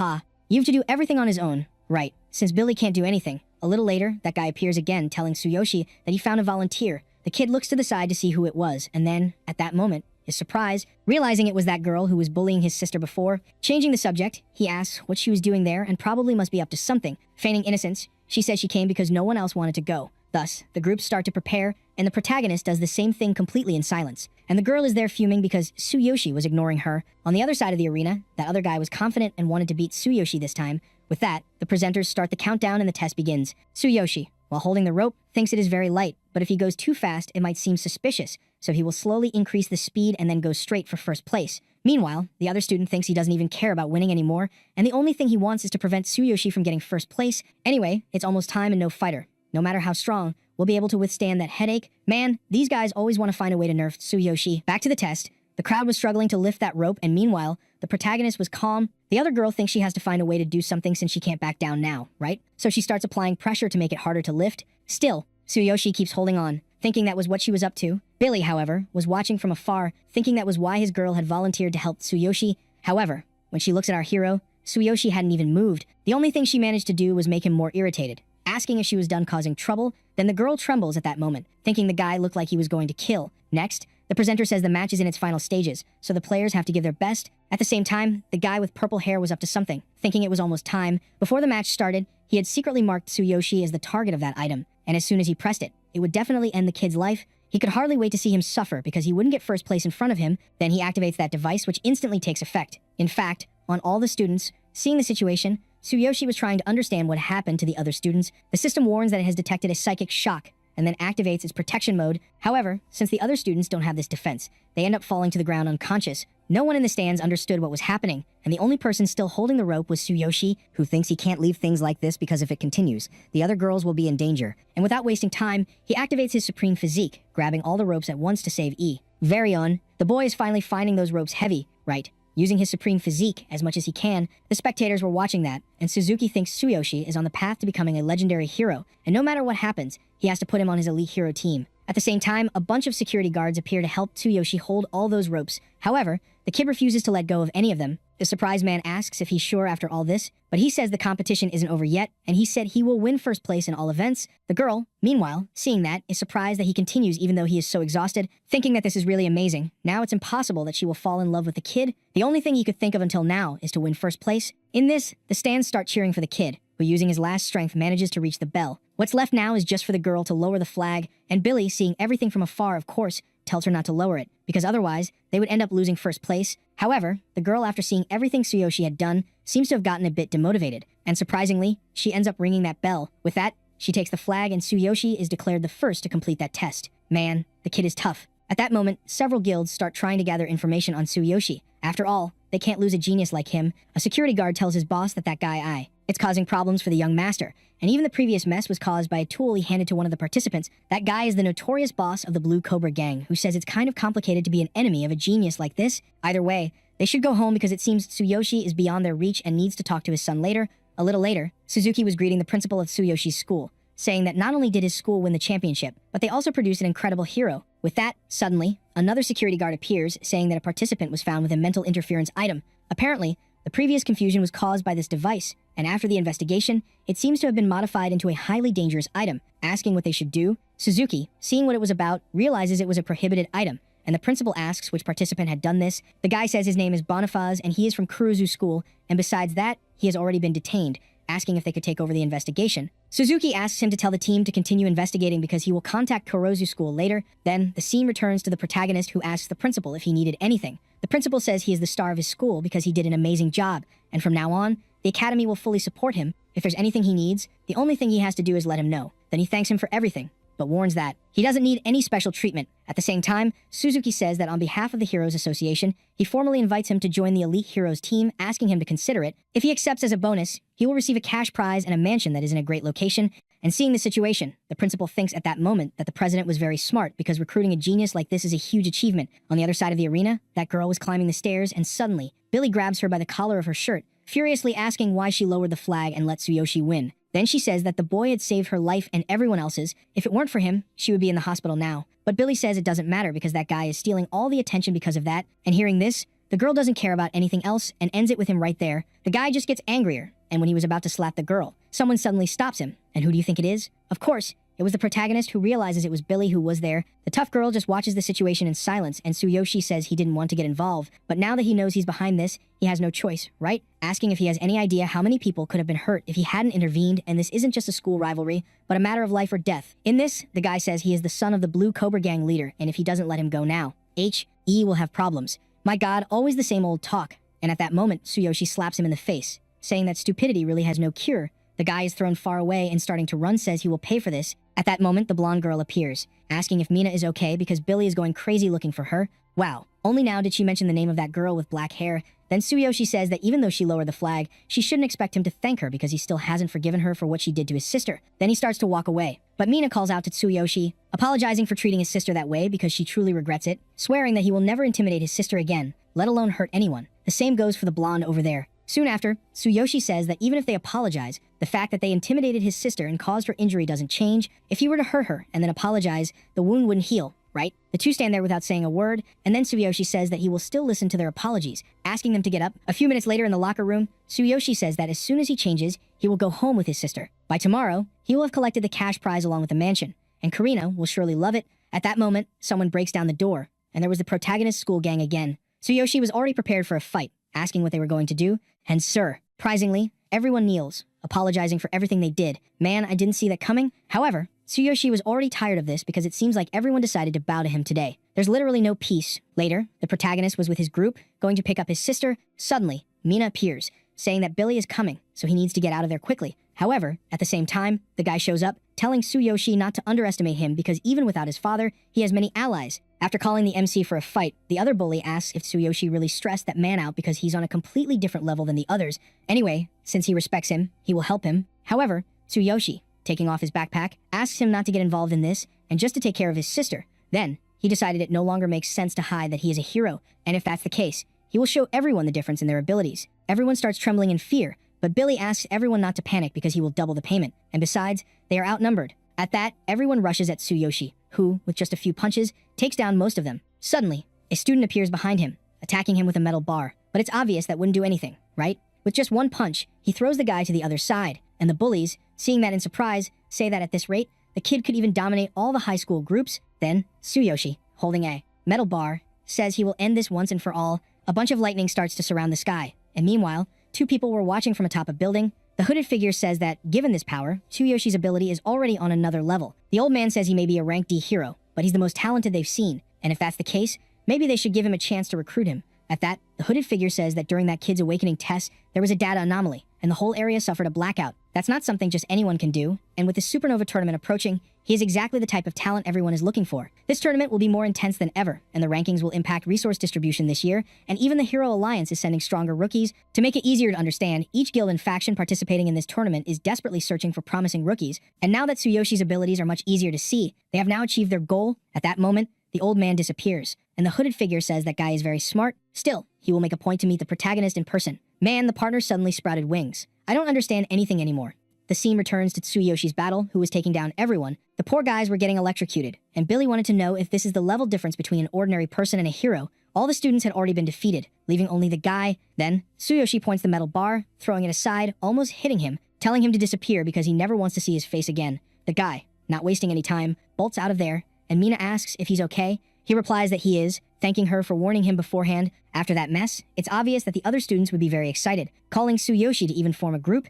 you have to do everything on his own, right? Since Billy can't do anything. A little later, that guy appears again telling Tsuyoshi that he found a volunteer. The kid looks to the side to see who it was, and then, at that moment, his surprise, realizing it was that girl who was bullying his sister before. Changing the subject, he asks what she was doing there and probably must be up to something. Feigning innocence, she says she came because no one else wanted to go. Thus, the groups start to prepare, and the protagonist does the same thing completely in silence. And the girl is there fuming because Tsuyoshi was ignoring her. On the other side of the arena, that other guy was confident and wanted to beat Tsuyoshi this time. With that, the presenters start the countdown and the test begins. Tsuyoshi, while holding the rope, thinks it is very light, but if he goes too fast, it might seem suspicious, so he will slowly increase the speed and then go straight for first place. Meanwhile, the other student thinks he doesn't even care about winning anymore, and the only thing he wants is to prevent Tsuyoshi from getting first place. Anyway, it's almost time and no fighter, no matter how strong, will be able to withstand that headache. Man, these guys always want to find a way to nerf Tsuyoshi. Back to the test. The crowd was struggling to lift that rope, and meanwhile, the protagonist was calm. The other girl thinks she has to find a way to do something since she can't back down now, right? So she starts applying pressure to make it harder to lift. Still, Tsuyoshi keeps holding on, thinking that was what she was up to. Billy, however, was watching from afar, thinking that was why his girl had volunteered to help Tsuyoshi. However, when she looks at our hero, Tsuyoshi hadn't even moved. The only thing she managed to do was make him more irritated. Asking if she was done causing trouble, then the girl trembles at that moment, thinking the guy looked like he was going to kill. Next, the presenter says the match is in its final stages, so the players have to give their best. At the same time, the guy with purple hair was up to something, thinking it was almost time. Before the match started, he had secretly marked Tsuyoshi as the target of that item, and as soon as he pressed it, it would definitely end the kid's life. He could hardly wait to see him suffer because he wouldn't get first place in front of him. Then he activates that device, which instantly takes effect. In fact, on all the students, seeing the situation, Tsuyoshi was trying to understand what happened to the other students. The system warns that it has detected a psychic shock and then activates its protection mode. However, since the other students don't have this defense, they end up falling to the ground unconscious. No one in the stands understood what was happening, and the only person still holding the rope was Tsuyoshi, who thinks he can't leave things like this because if it continues, the other girls will be in danger. And without wasting time, he activates his supreme physique, grabbing all the ropes at once to save E. Very on, the boy is finally finding those ropes heavy, right? Using his supreme physique as much as he can, the spectators were watching that, and Suzuki thinks Tsuyoshi is on the path to becoming a legendary hero, and no matter what happens, he has to put him on his elite hero team. At the same time, a bunch of security guards appear to help Tsuyoshi hold all those ropes. However, the kid refuses to let go of any of them. The surprise man asks if he's sure after all this, but he says the competition isn't over yet, and he said he will win first place in all events. The girl, meanwhile, seeing that, is surprised that he continues even though he is so exhausted, thinking that this is really amazing. Now it's impossible that she will fall in love with the kid. The only thing he could think of until now is to win first place. In this, the stands start cheering for the kid, who using his last strength manages to reach the bell. What's left now is just for the girl to lower the flag, and Billy, seeing everything from afar, of course, tells her not to lower it, because otherwise, they would end up losing first place. However, the girl, after seeing everything Tsuyoshi had done, seems to have gotten a bit demotivated, and surprisingly, she ends up ringing that bell. With that, she takes the flag and Tsuyoshi is declared the first to complete that test. Man, the kid is tough. At that moment, several guilds start trying to gather information on Tsuyoshi. After all, they can't lose a genius like him. A security guard tells his boss that guy, it's causing problems for the young master, and even the previous mess was caused by a tool he handed to one of the participants. That guy is the notorious boss of the Blue Cobra gang, who says it's kind of complicated to be an enemy of a genius like this. Either way, they should go home because it seems Tsuyoshi is beyond their reach and needs to talk to his son later. A little later, Suzuki was greeting the principal of Tsuyoshi's school, saying that not only did his school win the championship, but they also produced an incredible hero. With that, suddenly, another security guard appears, saying that a participant was found with a mental interference item. Apparently, the previous confusion was caused by this device, and after the investigation, it seems to have been modified into a highly dangerous item. Asking what they should do, Suzuki, seeing what it was about, realizes it was a prohibited item, and the principal asks which participant had done this. The guy says his name is Boniface and he is from Kuruzu School, and besides that, he has already been detained, asking if they could take over the investigation. Suzuki asks him to tell the team to continue investigating because he will contact Kuruzu School later. Then, the scene returns to the protagonist who asks the principal if he needed anything. The principal says he is the star of his school because he did an amazing job, and from now on, the academy will fully support him. If there's anything he needs, the only thing he has to do is let him know. Then he thanks him for everything, but warns that he doesn't need any special treatment. At the same time, Suzuki says that on behalf of the Heroes Association, he formally invites him to join the Elite Heroes team, asking him to consider it. If he accepts as a bonus, he will receive a cash prize and a mansion that is in a great location. And seeing the situation, the principal thinks at that moment that the president was very smart because recruiting a genius like this is a huge achievement. On the other side of the arena, that girl was climbing the stairs and suddenly, Billy grabs her by the collar of her shirt, furiously asking why she lowered the flag and let Tsuyoshi win. Then she says that the boy had saved her life and everyone else's. If it weren't for him, she would be in the hospital now. But Billy says it doesn't matter because that guy is stealing all the attention because of that. And hearing this, the girl doesn't care about anything else and ends it with him right there. The guy just gets angrier, and when he was about to slap the girl, someone suddenly stops him. And who do you think it is? Of course, it was the protagonist who realizes it was Billy who was there. The tough girl just watches the situation in silence, and Tsuyoshi says he didn't want to get involved. But now that he knows he's behind this, he has no choice, right? Asking if he has any idea how many people could have been hurt if he hadn't intervened, and this isn't just a school rivalry, but a matter of life or death. In this, the guy says he is the son of the Blue Cobra Gang leader, and if he doesn't let him go now, H.E. will have problems. My god, always the same old talk. And at that moment, Tsuyoshi slaps him in the face, saying that stupidity really has no cure. The guy is thrown far away and starting to run says he will pay for this. At that moment, the blonde girl appears, asking if Mina is okay because Billy is going crazy looking for her. Wow, only now did she mention the name of that girl with black hair. Then Tsuyoshi says that even though she lowered the flag, she shouldn't expect him to thank her because he still hasn't forgiven her for what she did to his sister. Then he starts to walk away. But Mina calls out to Tsuyoshi, apologizing for treating his sister that way because she truly regrets it, swearing that he will never intimidate his sister again, let alone hurt anyone. The same goes for the blonde over there. Soon after, Tsuyoshi says that even if they apologize, the fact that they intimidated his sister and caused her injury doesn't change. If he were to hurt her and then apologize, the wound wouldn't heal, right? The two stand there without saying a word, and then Tsuyoshi says that he will still listen to their apologies, asking them to get up. A few minutes later in the locker room, Tsuyoshi says that as soon as he changes, he will go home with his sister. By tomorrow, he will have collected the cash prize along with the mansion, and Karina will surely love it. At that moment, someone breaks down the door, and there was the protagonist's school gang again. Tsuyoshi was already prepared for a fight, asking what they were going to do, and surprisingly, everyone kneels, apologizing for everything they did. Man, I didn't see that coming. However, Tsuyoshi was already tired of this because it seems like everyone decided to bow to him today. There's literally no peace. Later, the protagonist was with his group, going to pick up his sister. Suddenly, Mina appears, saying that Billy is coming, so he needs to get out of there quickly. However, at the same time, the guy shows up, telling Tsuyoshi not to underestimate him because even without his father, he has many allies. After calling the MC for a fight, the other bully asks if Tsuyoshi really stressed that man out because he's on a completely different level than the others. Anyway, since he respects him, he will help him. However, Tsuyoshi, taking off his backpack, asks him not to get involved in this and just to take care of his sister. Then, he decided it no longer makes sense to hide that he is a hero, and if that's the case, he will show everyone the difference in their abilities. Everyone starts trembling in fear, but Billy asks everyone not to panic because he will double the payment, and besides, they are outnumbered. At that, everyone rushes at Tsuyoshi, who, with just a few punches, takes down most of them. Suddenly, a student appears behind him, attacking him with a metal bar, but it's obvious that wouldn't do anything, right? With just one punch, he throws the guy to the other side, and the bullies, seeing that in surprise, say that at this rate, the kid could even dominate all the high school groups. Then, Tsuyoshi, holding a metal bar, says he will end this once and for all. A bunch of lightning starts to surround the sky, and meanwhile, two people were watching from atop a building. The hooded figure says that, given this power, Tsuyoshi's ability is already on another level. The old man says he may be a rank D hero, but he's the most talented they've seen, and if that's the case, maybe they should give him a chance to recruit him. At that, the hooded figure says that during that kid's awakening test, there was a data anomaly, and the whole area suffered a blackout. That's not something just anyone can do, and with the supernova tournament approaching, he is exactly the type of talent everyone is looking for. This tournament will be more intense than ever, and the rankings will impact resource distribution this year, and even the Hero Alliance is sending stronger rookies. To make it easier to understand, each guild and faction participating in this tournament is desperately searching for promising rookies, and now that Tsuyoshi's abilities are much easier to see, they have now achieved their goal. At that moment, the old man disappears, and the hooded figure says that guy is very smart. Still, he will make a point to meet the protagonist in person. Man, the partner suddenly sprouted wings. I don't understand anything anymore. The scene returns to Tsuyoshi's battle, who was taking down everyone. The poor guys were getting electrocuted, and Billy wanted to know if this is the level difference between an ordinary person and a hero. All the students had already been defeated, leaving only the guy. Then, Tsuyoshi points the metal bar, throwing it aside, almost hitting him, telling him to disappear because he never wants to see his face again. The guy, not wasting any time, bolts out of there, and Mina asks if he's okay. He replies that he is, thanking her for warning him beforehand. After that mess, it's obvious that the other students would be very excited, calling Tsuyoshi to even form a group.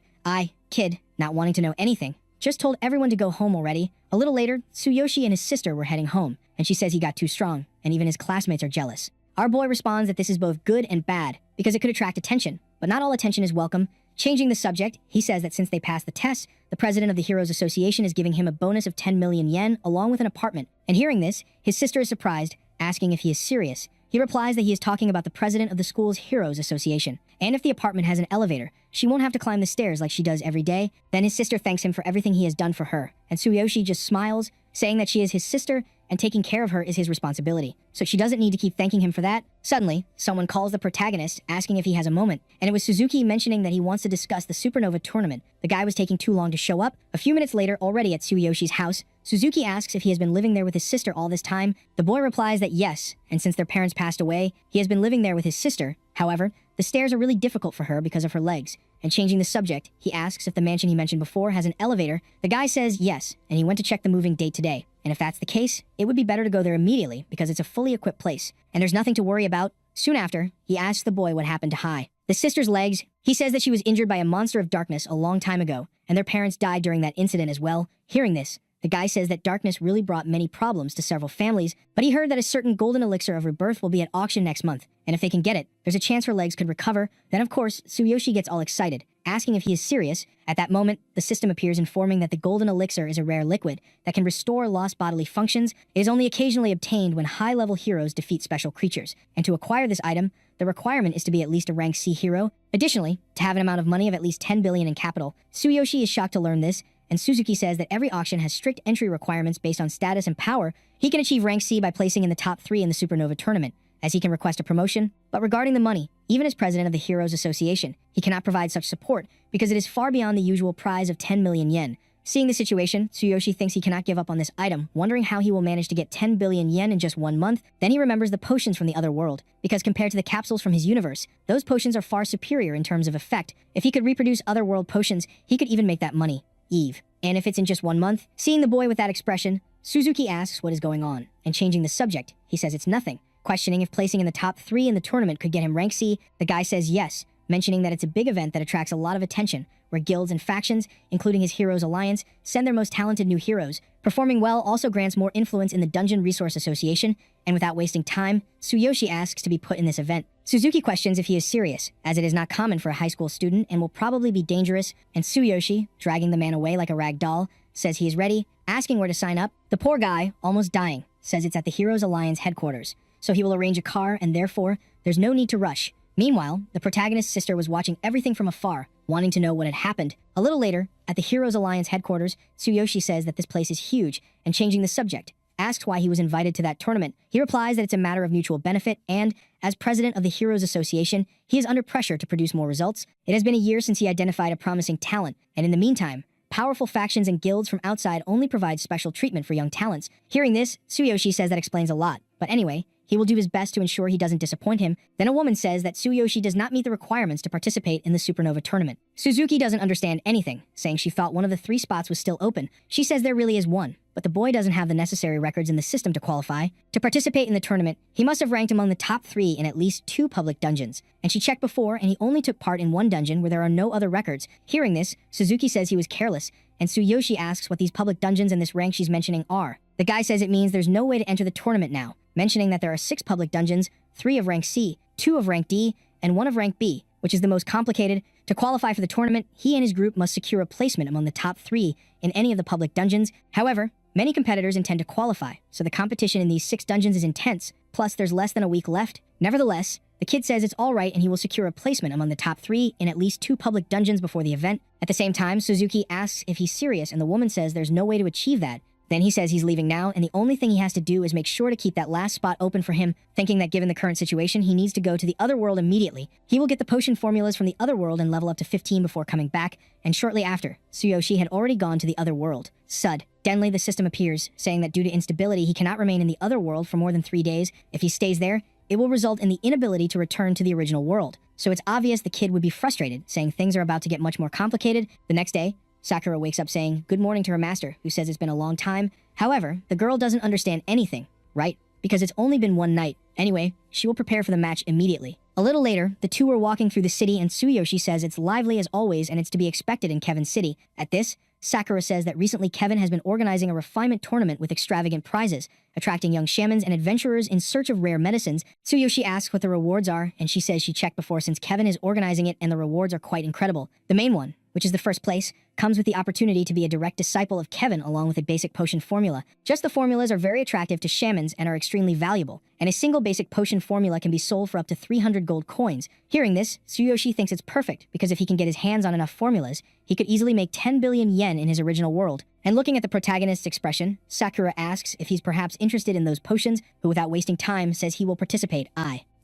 Kid, not wanting to know anything, just told everyone to go home already. A little later, Tsuyoshi and his sister were heading home, and she says he got too strong, and even his classmates are jealous. Our boy responds that this is both good and bad, because it could attract attention, but not all attention is welcome. Changing the subject, he says that since they passed the test, the president of the Heroes Association is giving him a bonus of 10 million yen along with an apartment. And hearing this, his sister is surprised, asking if he is serious. He replies that he is talking about the president of the school's Heroes Association. And if the apartment has an elevator, she won't have to climb the stairs like she does every day. Then his sister thanks him for everything he has done for her. And Tsuyoshi just smiles, saying that she is his sister and taking care of her is his responsibility. So she doesn't need to keep thanking him for that. Suddenly, someone calls the protagonist, asking if he has a moment, and it was Suzuki mentioning that he wants to discuss the Supernova tournament. The guy was taking too long to show up. A few minutes later, already at Tsuyoshi's house, Suzuki asks if he has been living there with his sister all this time. The boy replies that yes, and since their parents passed away, he has been living there with his sister. However, the stairs are really difficult for her because of her legs. And changing the subject, he asks if the mansion he mentioned before has an elevator. The guy says yes, and he went to check the moving date today. And if that's the case, it would be better to go there immediately because it's a fully equipped place, and there's nothing to worry about. Soon after, he asks the boy what happened to Hai. The sister's legs, he says that she was injured by a monster of darkness a long time ago, and their parents died during that incident as well. Hearing this, the guy says that darkness really brought many problems to several families, but he heard that a certain golden elixir of rebirth will be at auction next month, and if they can get it, there's a chance her legs could recover. Then of course, Tsuyoshi gets all excited, asking if he is serious. At that moment, the system appears informing that the golden elixir is a rare liquid that can restore lost bodily functions. It is only occasionally obtained when high-level heroes defeat special creatures, and to acquire this item, the requirement is to be at least a rank C hero. Additionally, to have an amount of money of at least 10 billion in capital. Tsuyoshi is shocked to learn this, and Suzuki says that every auction has strict entry requirements based on status and power. He can achieve rank C by placing in the top 3 in the Supernova tournament, as he can request a promotion. But regarding the money, even as president of the Heroes Association, he cannot provide such support because it is far beyond the usual prize of 10 million yen. Seeing the situation, Tsuyoshi thinks he cannot give up on this item, wondering how he will manage to get 10 billion yen in just 1 month. Then he remembers the potions from the other world, because compared to the capsules from his universe, those potions are far superior in terms of effect. If he could reproduce other world potions, he could even make that money. Eve. And if it's in just 1 month? Seeing the boy with that expression, Suzuki asks what is going on, and changing the subject, he says it's nothing. Questioning if placing in the top 3 in the tournament could get him rank C, the guy says yes, mentioning that it's a big event that attracts a lot of attention, where guilds and factions, including his Heroes Alliance, send their most talented new heroes. Performing well also grants more influence in the Dungeon Resource Association, and without wasting time, Tsuyoshi asks to be put in this event. Suzuki questions if he is serious, as it is not common for a high school student and will probably be dangerous, and Tsuyoshi, dragging the man away like a rag doll, says he is ready, asking where to sign up. The poor guy, almost dying, says it's at the Heroes Alliance headquarters, so he will arrange a car and therefore, there's no need to rush. Meanwhile, the protagonist's sister was watching everything from afar, wanting to know what had happened. A little later, at the Heroes Alliance headquarters, Tsuyoshi says that this place is huge, and changing the subject, asks why he was invited to that tournament. He replies that it's a matter of mutual benefit, and, as president of the Heroes Association, he is under pressure to produce more results. It has been a year since he identified a promising talent, and in the meantime, powerful factions and guilds from outside only provide special treatment for young talents. Hearing this, Tsuyoshi says that explains a lot. But anyway, he will do his best to ensure he doesn't disappoint him. Then a woman says that Tsuyoshi does not meet the requirements to participate in the Supernova tournament. Suzuki doesn't understand anything, saying she thought one of the 3 spots was still open. She says there really is one, but the boy doesn't have the necessary records in the system to qualify. To participate in the tournament, he must have ranked among the top 3 in at least 2 public dungeons. And she checked before, and he only took part in 1 dungeon where there are no other records. Hearing this, Suzuki says he was careless, and Tsuyoshi asks what these public dungeons and this rank she's mentioning are. The guy says it means there's no way to enter the tournament now, mentioning that there are 6 public dungeons, 3 of rank C, 2 of rank D, and 1 of rank B, which is the most complicated. To qualify for the tournament, he and his group must secure a placement among the top 3 in any of the public dungeons. However, many competitors intend to qualify, so the competition in these 6 dungeons is intense, plus there's less than a week left. Nevertheless, the kid says it's alright and he will secure a placement among the top 3 in at least 2 public dungeons before the event. At the same time, Suzuki asks if he's serious, and the woman says there's no way to achieve that. Then he says he's leaving now, and the only thing he has to do is make sure to keep that last spot open for him, thinking that given the current situation, he needs to go to the other world immediately. He will get the potion formulas from the other world and level up to 15 before coming back, and shortly after, Tsuyoshi had already gone to the other world. Suddenly the system appears, saying that due to instability, he cannot remain in the other world for more than 3 days. If he stays there, it will result in the inability to return to the original world. So it's obvious the kid would be frustrated, saying things are about to get much more complicated. The next day, Sakura wakes up saying good morning to her master, who says it's been a long time. However, the girl doesn't understand anything, right? Because it's only been 1 night. Anyway, she will prepare for the match immediately. A little later, the two are walking through the city and Tsuyoshi says it's lively as always and it's to be expected in Kevin's city. At this, Sakura says that recently Kevin has been organizing a refinement tournament with extravagant prizes, attracting young shamans and adventurers in search of rare medicines. Tsuyoshi asks what the rewards are, and she says she checked before since Kevin is organizing it and the rewards are quite incredible. The main one, which is the first place, comes with the opportunity to be a direct disciple of Kevin along with a basic potion formula. Just the formulas are very attractive to shamans and are extremely valuable, and a single basic potion formula can be sold for up to 300 gold coins. Hearing this, Tsuyoshi thinks it's perfect because if he can get his hands on enough formulas, he could easily make 10 billion yen in his original world. And looking at the protagonist's expression, Sakura asks if he's perhaps interested in those potions, who without wasting time says he will participate,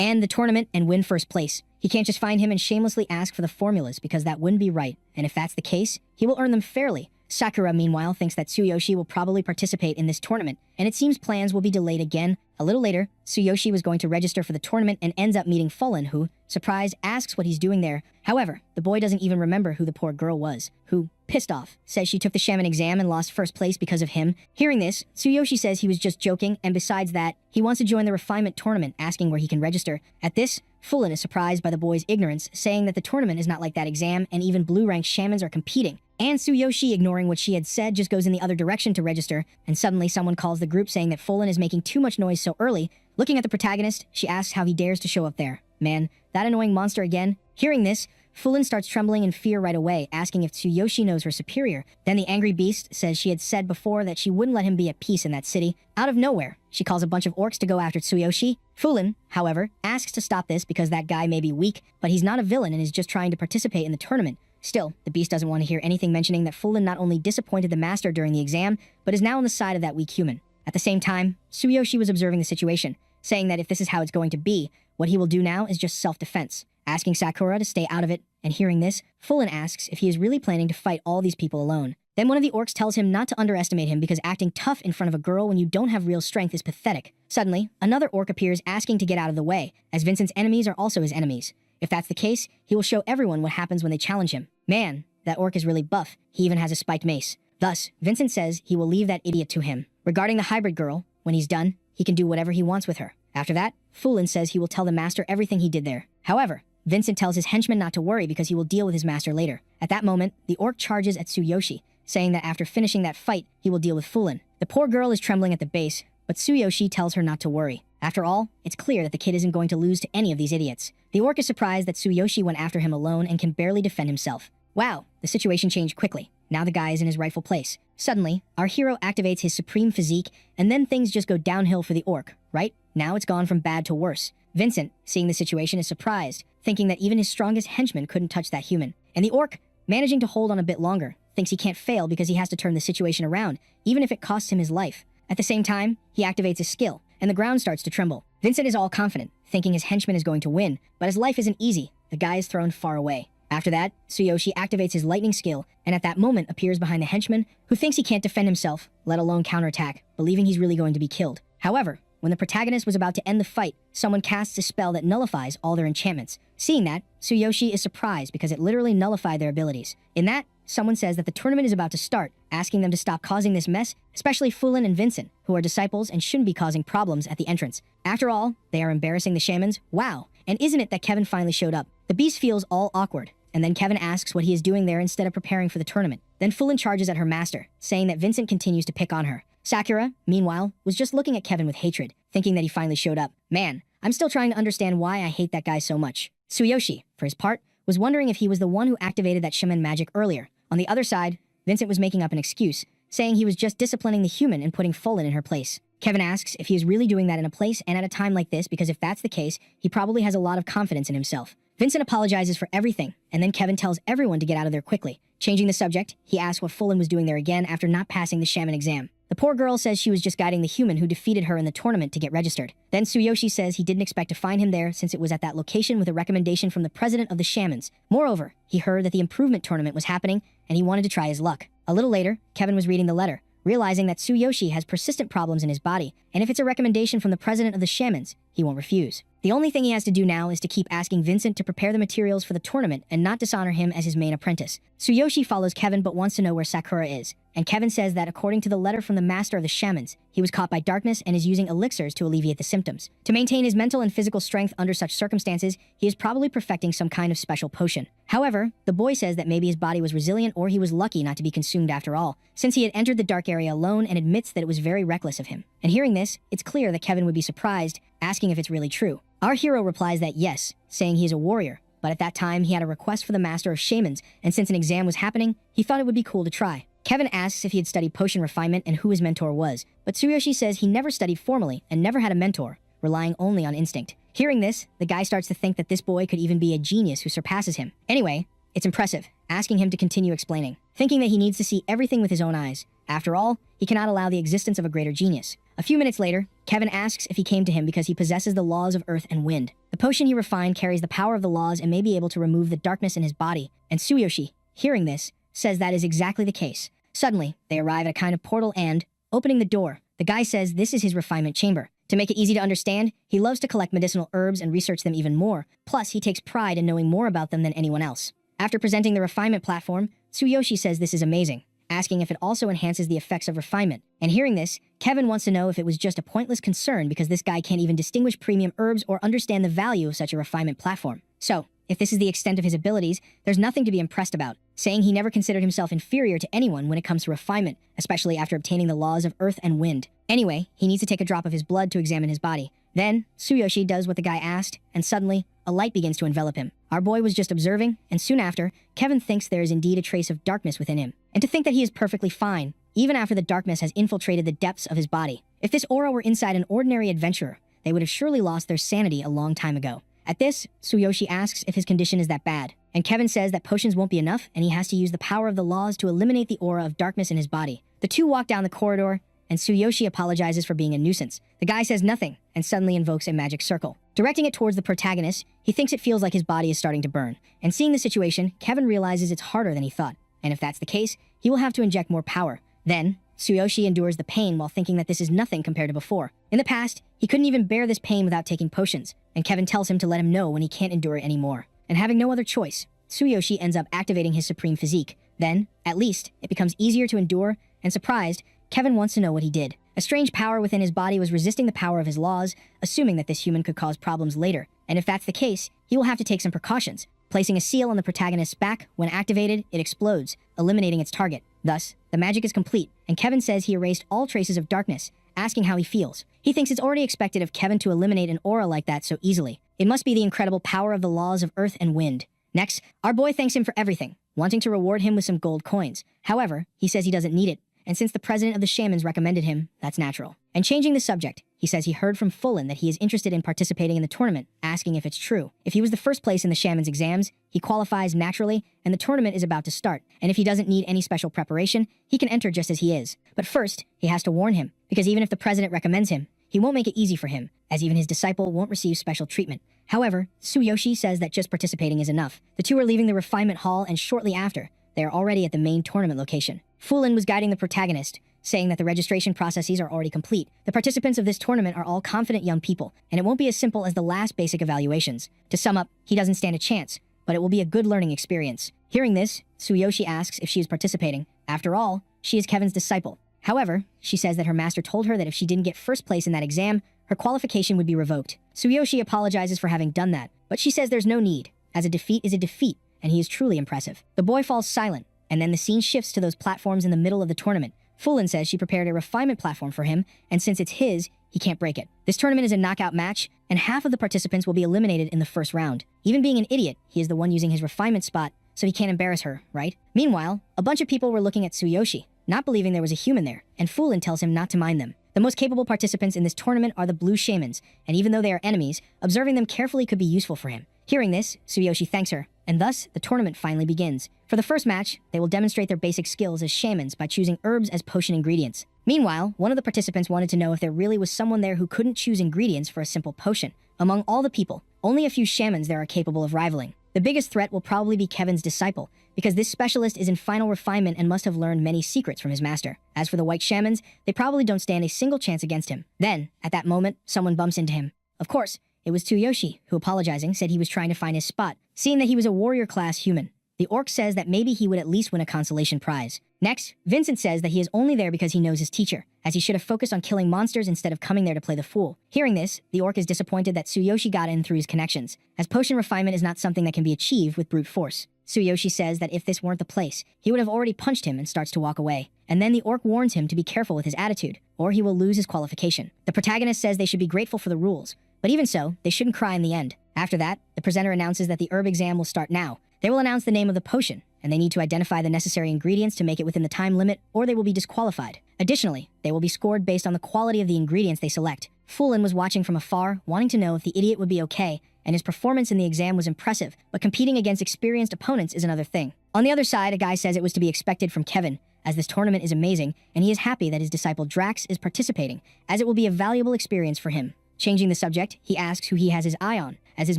and the tournament and win first place. He can't just find him and shamelessly ask for the formulas because that wouldn't be right, and if that's the case, he will earn them fairly. Sakura, meanwhile, thinks that Tsuyoshi will probably participate in this tournament, and it seems plans will be delayed again. A little later, Tsuyoshi was going to register for the tournament and ends up meeting Fulin, who, surprised, asks what he's doing there. However, the boy doesn't even remember who the poor girl was, who, pissed off, says she took the shaman exam and lost first place because of him. Hearing this, Tsuyoshi says he was just joking, and besides that, he wants to join the refinement tournament, asking where he can register. At this, Fulin is surprised by the boy's ignorance, saying that the tournament is not like that exam, and even blue-ranked shamans are competing. And Tsuyoshi, ignoring what she had said, just goes in the other direction to register, and suddenly someone calls the group saying that Fulin is making too much noise so early. Looking at the protagonist, she asks how he dares to show up there. Man, that annoying monster again? Hearing this, Fulin starts trembling in fear right away, asking if Tsuyoshi knows her superior. Then the angry beast says she had said before that she wouldn't let him be at peace in that city. Out of nowhere, she calls a bunch of orcs to go after Tsuyoshi. Fulin, however, asks to stop this because that guy may be weak, but he's not a villain and is just trying to participate in the tournament. Still, the beast doesn't want to hear anything mentioning that Fulin not only disappointed the master during the exam, but is now on the side of that weak human. At the same time, Tsuyoshi was observing the situation, saying that if this is how it's going to be, what he will do now is just self-defense, asking Sakura to stay out of it, and hearing this, Fulin asks if he is really planning to fight all these people alone. Then one of the orcs tells him not to underestimate him because acting tough in front of a girl when you don't have real strength is pathetic. Suddenly, another orc appears asking to get out of the way, as Vincent's enemies are also his enemies. If that's the case, he will show everyone what happens when they challenge him. Man, that orc is really buff. He even has a spiked mace. Thus, Vincent says he will leave that idiot to him. Regarding the hybrid girl, when he's done, he can do whatever he wants with her. After that, Fulin says he will tell the master everything he did there. However, Vincent tells his henchman not to worry because he will deal with his master later. At that moment, the orc charges at Tsuyoshi, saying that after finishing that fight, he will deal with Fulin. The poor girl is trembling at the base, but Tsuyoshi tells her not to worry. After all, it's clear that the kid isn't going to lose to any of these idiots. The orc is surprised that Tsuyoshi went after him alone and can barely defend himself. Wow, the situation changed quickly. Now the guy is in his rightful place. Suddenly, our hero activates his supreme physique, and then things just go downhill for the orc, right? Now it's gone from bad to worse. Vincent, seeing the situation, is surprised, thinking that even his strongest henchman couldn't touch that human. And the orc, managing to hold on a bit longer, thinks he can't fail because he has to turn the situation around, even if it costs him his life. At the same time, he activates his skill, and the ground starts to tremble. Vincent is all confident, thinking his henchman is going to win, but his life isn't easy. The guy is thrown far away. After that, Tsuyoshi activates his lightning skill, and at that moment appears behind the henchman, who thinks he can't defend himself, let alone counterattack, believing he's really going to be killed. However, when the protagonist was about to end the fight, someone casts a spell that nullifies all their enchantments. Seeing that, Tsuyoshi is surprised because it literally nullified their abilities. In that, someone says that the tournament is about to start, asking them to stop causing this mess, especially Fulin and Vincent, who are disciples and shouldn't be causing problems at the entrance. After all, they are embarrassing the shamans. Wow, and isn't it that Kevin finally showed up? The beast feels all awkward, and then Kevin asks what he is doing there instead of preparing for the tournament. Then Fulin charges at her master, saying that Vincent continues to pick on her. Sakura, meanwhile, was just looking at Kevin with hatred, thinking that he finally showed up. Man, I'm still trying to understand why I hate that guy so much. Tsuyoshi, for his part, was wondering if he was the one who activated that shaman magic earlier. On the other side, Vincent was making up an excuse, saying he was just disciplining the human and putting Fulin in her place. Kevin asks if he is really doing that in a place and at a time like this because if that's the case, he probably has a lot of confidence in himself. Vincent apologizes for everything, and then Kevin tells everyone to get out of there quickly. Changing the subject, he asks what Fulin was doing there again after not passing the shaman exam. The poor girl says she was just guiding the human who defeated her in the tournament to get registered. Then Tsuyoshi says he didn't expect to find him there since it was at that location with a recommendation from the president of the shamans. Moreover, he heard that the improvement tournament was happening, and he wanted to try his luck. A little later, Kevin was reading the letter, realizing that Tsuyoshi has persistent problems in his body, and if it's a recommendation from the president of the shamans, he won't refuse. The only thing he has to do now is to keep asking Vincent to prepare the materials for the tournament and not dishonor him as his main apprentice. Tsuyoshi follows Kevin but wants to know where Sakura is. and Kevin says that according to the letter from the master of the shamans, he was caught by darkness and is using elixirs to alleviate the symptoms. To maintain his mental and physical strength under such circumstances, he is probably perfecting some kind of special potion. However, the boy says that maybe his body was resilient or he was lucky not to be consumed after all, since he had entered the dark area alone, and admits that it was very reckless of him. And hearing this, it's clear that Kevin would be surprised, asking if it's really true. Our hero replies that yes, saying he is a warrior, but at that time he had a request for the master of shamans, and since an exam was happening, he thought it would be cool to try. Kevin asks if he had studied potion refinement and who his mentor was, but Tsuyoshi says he never studied formally and never had a mentor, relying only on instinct. Hearing this, the guy starts to think that this boy could even be a genius who surpasses him. Anyway, it's impressive, asking him to continue explaining, thinking that he needs to see everything with his own eyes. After all, he cannot allow the existence of a greater genius. A few minutes later, Kevin asks if he came to him because he possesses the laws of earth and wind. The potion he refined carries the power of the laws and may be able to remove the darkness in his body, and Tsuyoshi, hearing this, says that is exactly the case. Suddenly, they arrive at a kind of portal and, opening the door, the guy says this is his refinement chamber. To make it easy to understand, he loves to collect medicinal herbs and research them even more, plus he takes pride in knowing more about them than anyone else. After presenting the refinement platform, Tsuyoshi says this is amazing, asking if it also enhances the effects of refinement. And hearing this, Kevin wants to know if it was just a pointless concern because this guy can't even distinguish premium herbs or understand the value of such a refinement platform. So, if this is the extent of his abilities, there's nothing to be impressed about, saying he never considered himself inferior to anyone when it comes to refinement, especially after obtaining the laws of earth and wind. Anyway, he needs to take a drop of his blood to examine his body. Then, Tsuyoshi does what the guy asked, and suddenly, a light begins to envelop him. Our boy was just observing, and soon after, Kevin thinks there is indeed a trace of darkness within him. And to think that he is perfectly fine, even after the darkness has infiltrated the depths of his body. If this aura were inside an ordinary adventurer, they would have surely lost their sanity a long time ago. At this, Tsuyoshi asks if his condition is that bad, and Kevin says that potions won't be enough and he has to use the power of the laws to eliminate the aura of darkness in his body. The two walk down the corridor, and Tsuyoshi apologizes for being a nuisance. The guy says nothing, and suddenly invokes a magic circle. Directing it towards the protagonist, he thinks it feels like his body is starting to burn. And seeing the situation, Kevin realizes it's harder than he thought, and if that's the case, he will have to inject more power. Then, Tsuyoshi endures the pain while thinking that this is nothing compared to before. In the past, he couldn't even bear this pain without taking potions, and Kevin tells him to let him know when he can't endure it anymore. And having no other choice, Tsuyoshi ends up activating his supreme physique. Then, at least, it becomes easier to endure, and surprised, Kevin wants to know what he did. A strange power within his body was resisting the power of his laws, assuming that this human could cause problems later. And if that's the case, he will have to take some precautions. Placing a seal on the protagonist's back, when activated, it explodes, eliminating its target. Thus, the magic is complete, and Kevin says he erased all traces of darkness, asking how he feels. He thinks it's already expected of Kevin to eliminate an aura like that so easily. It must be the incredible power of the laws of earth and wind. Next, our boy thanks him for everything, wanting to reward him with some gold coins. However, he says he doesn't need it, and since the president of the shamans recommended him, that's natural. And changing the subject, he says he heard from Fulin that he is interested in participating in the tournament, asking if it's true. If he was the first place in the shamans' exams, he qualifies naturally, and the tournament is about to start. And if he doesn't need any special preparation, he can enter just as he is. But first, he has to warn him, because even if the president recommends him, he won't make it easy for him, as even his disciple won't receive special treatment. However, Tsuyoshi says that just participating is enough. The two are leaving the refinement hall, and shortly after, they are already at the main tournament location. Fulin was guiding the protagonist, saying that the registration processes are already complete. The participants of this tournament are all confident young people, and it won't be as simple as the last basic evaluations. To sum up, he doesn't stand a chance, but it will be a good learning experience. Hearing this, Tsuyoshi asks if she is participating. After all, she is Kevin's disciple. However, she says that her master told her that if she didn't get first place in that exam, her qualification would be revoked. Tsuyoshi apologizes for having done that, but she says there's no need, as a defeat is a defeat, and he is truly impressive. The boy falls silent, and then the scene shifts to those platforms in the middle of the tournament. Fulin says she prepared a refinement platform for him, and since it's his, he can't break it. This tournament is a knockout match, and half of the participants will be eliminated in the first round. Even being an idiot, he is the one using his refinement spot, so he can't embarrass her, right? Meanwhile, a bunch of people were looking at Tsuyoshi, not believing there was a human there, and Fulin tells him not to mind them. The most capable participants in this tournament are the blue shamans, and even though they are enemies, observing them carefully could be useful for him. Hearing this, Tsuyoshi thanks her, and thus, the tournament finally begins. For the first match, they will demonstrate their basic skills as shamans by choosing herbs as potion ingredients. Meanwhile, one of the participants wanted to know if there really was someone there who couldn't choose ingredients for a simple potion. Among all the people, only a few shamans there are capable of rivaling. The biggest threat will probably be Kevin's disciple, because this specialist is in final refinement and must have learned many secrets from his master. As for the white shamans, they probably don't stand a single chance against him. Then, at that moment, someone bumps into him. Of course, it was Tsuyoshi, who, apologizing, said he was trying to find his spot, seeing that he was a warrior-class human. The orc says that maybe he would at least win a consolation prize. Next, Vincent says that he is only there because he knows his teacher, as he should have focused on killing monsters instead of coming there to play the fool. Hearing this, the orc is disappointed that Tsuyoshi got in through his connections, as potion refinement is not something that can be achieved with brute force. Tsuyoshi says that if this weren't the place, he would have already punched him and starts to walk away. And then the orc warns him to be careful with his attitude, or he will lose his qualification. The protagonist says they should be grateful for the rules, but even so, they shouldn't cry in the end. After that, the presenter announces that the herb exam will start now. They will announce the name of the potion, and they need to identify the necessary ingredients to make it within the time limit, or they will be disqualified. Additionally, they will be scored based on the quality of the ingredients they select. Fulin was watching from afar, wanting to know if the idiot would be okay, and his performance in the exam was impressive, but competing against experienced opponents is another thing. On the other side, a guy says it was to be expected from Kevin, as this tournament is amazing, and he is happy that his disciple Drax is participating, as it will be a valuable experience for him. Changing the subject, he asks who he has his eye on, as his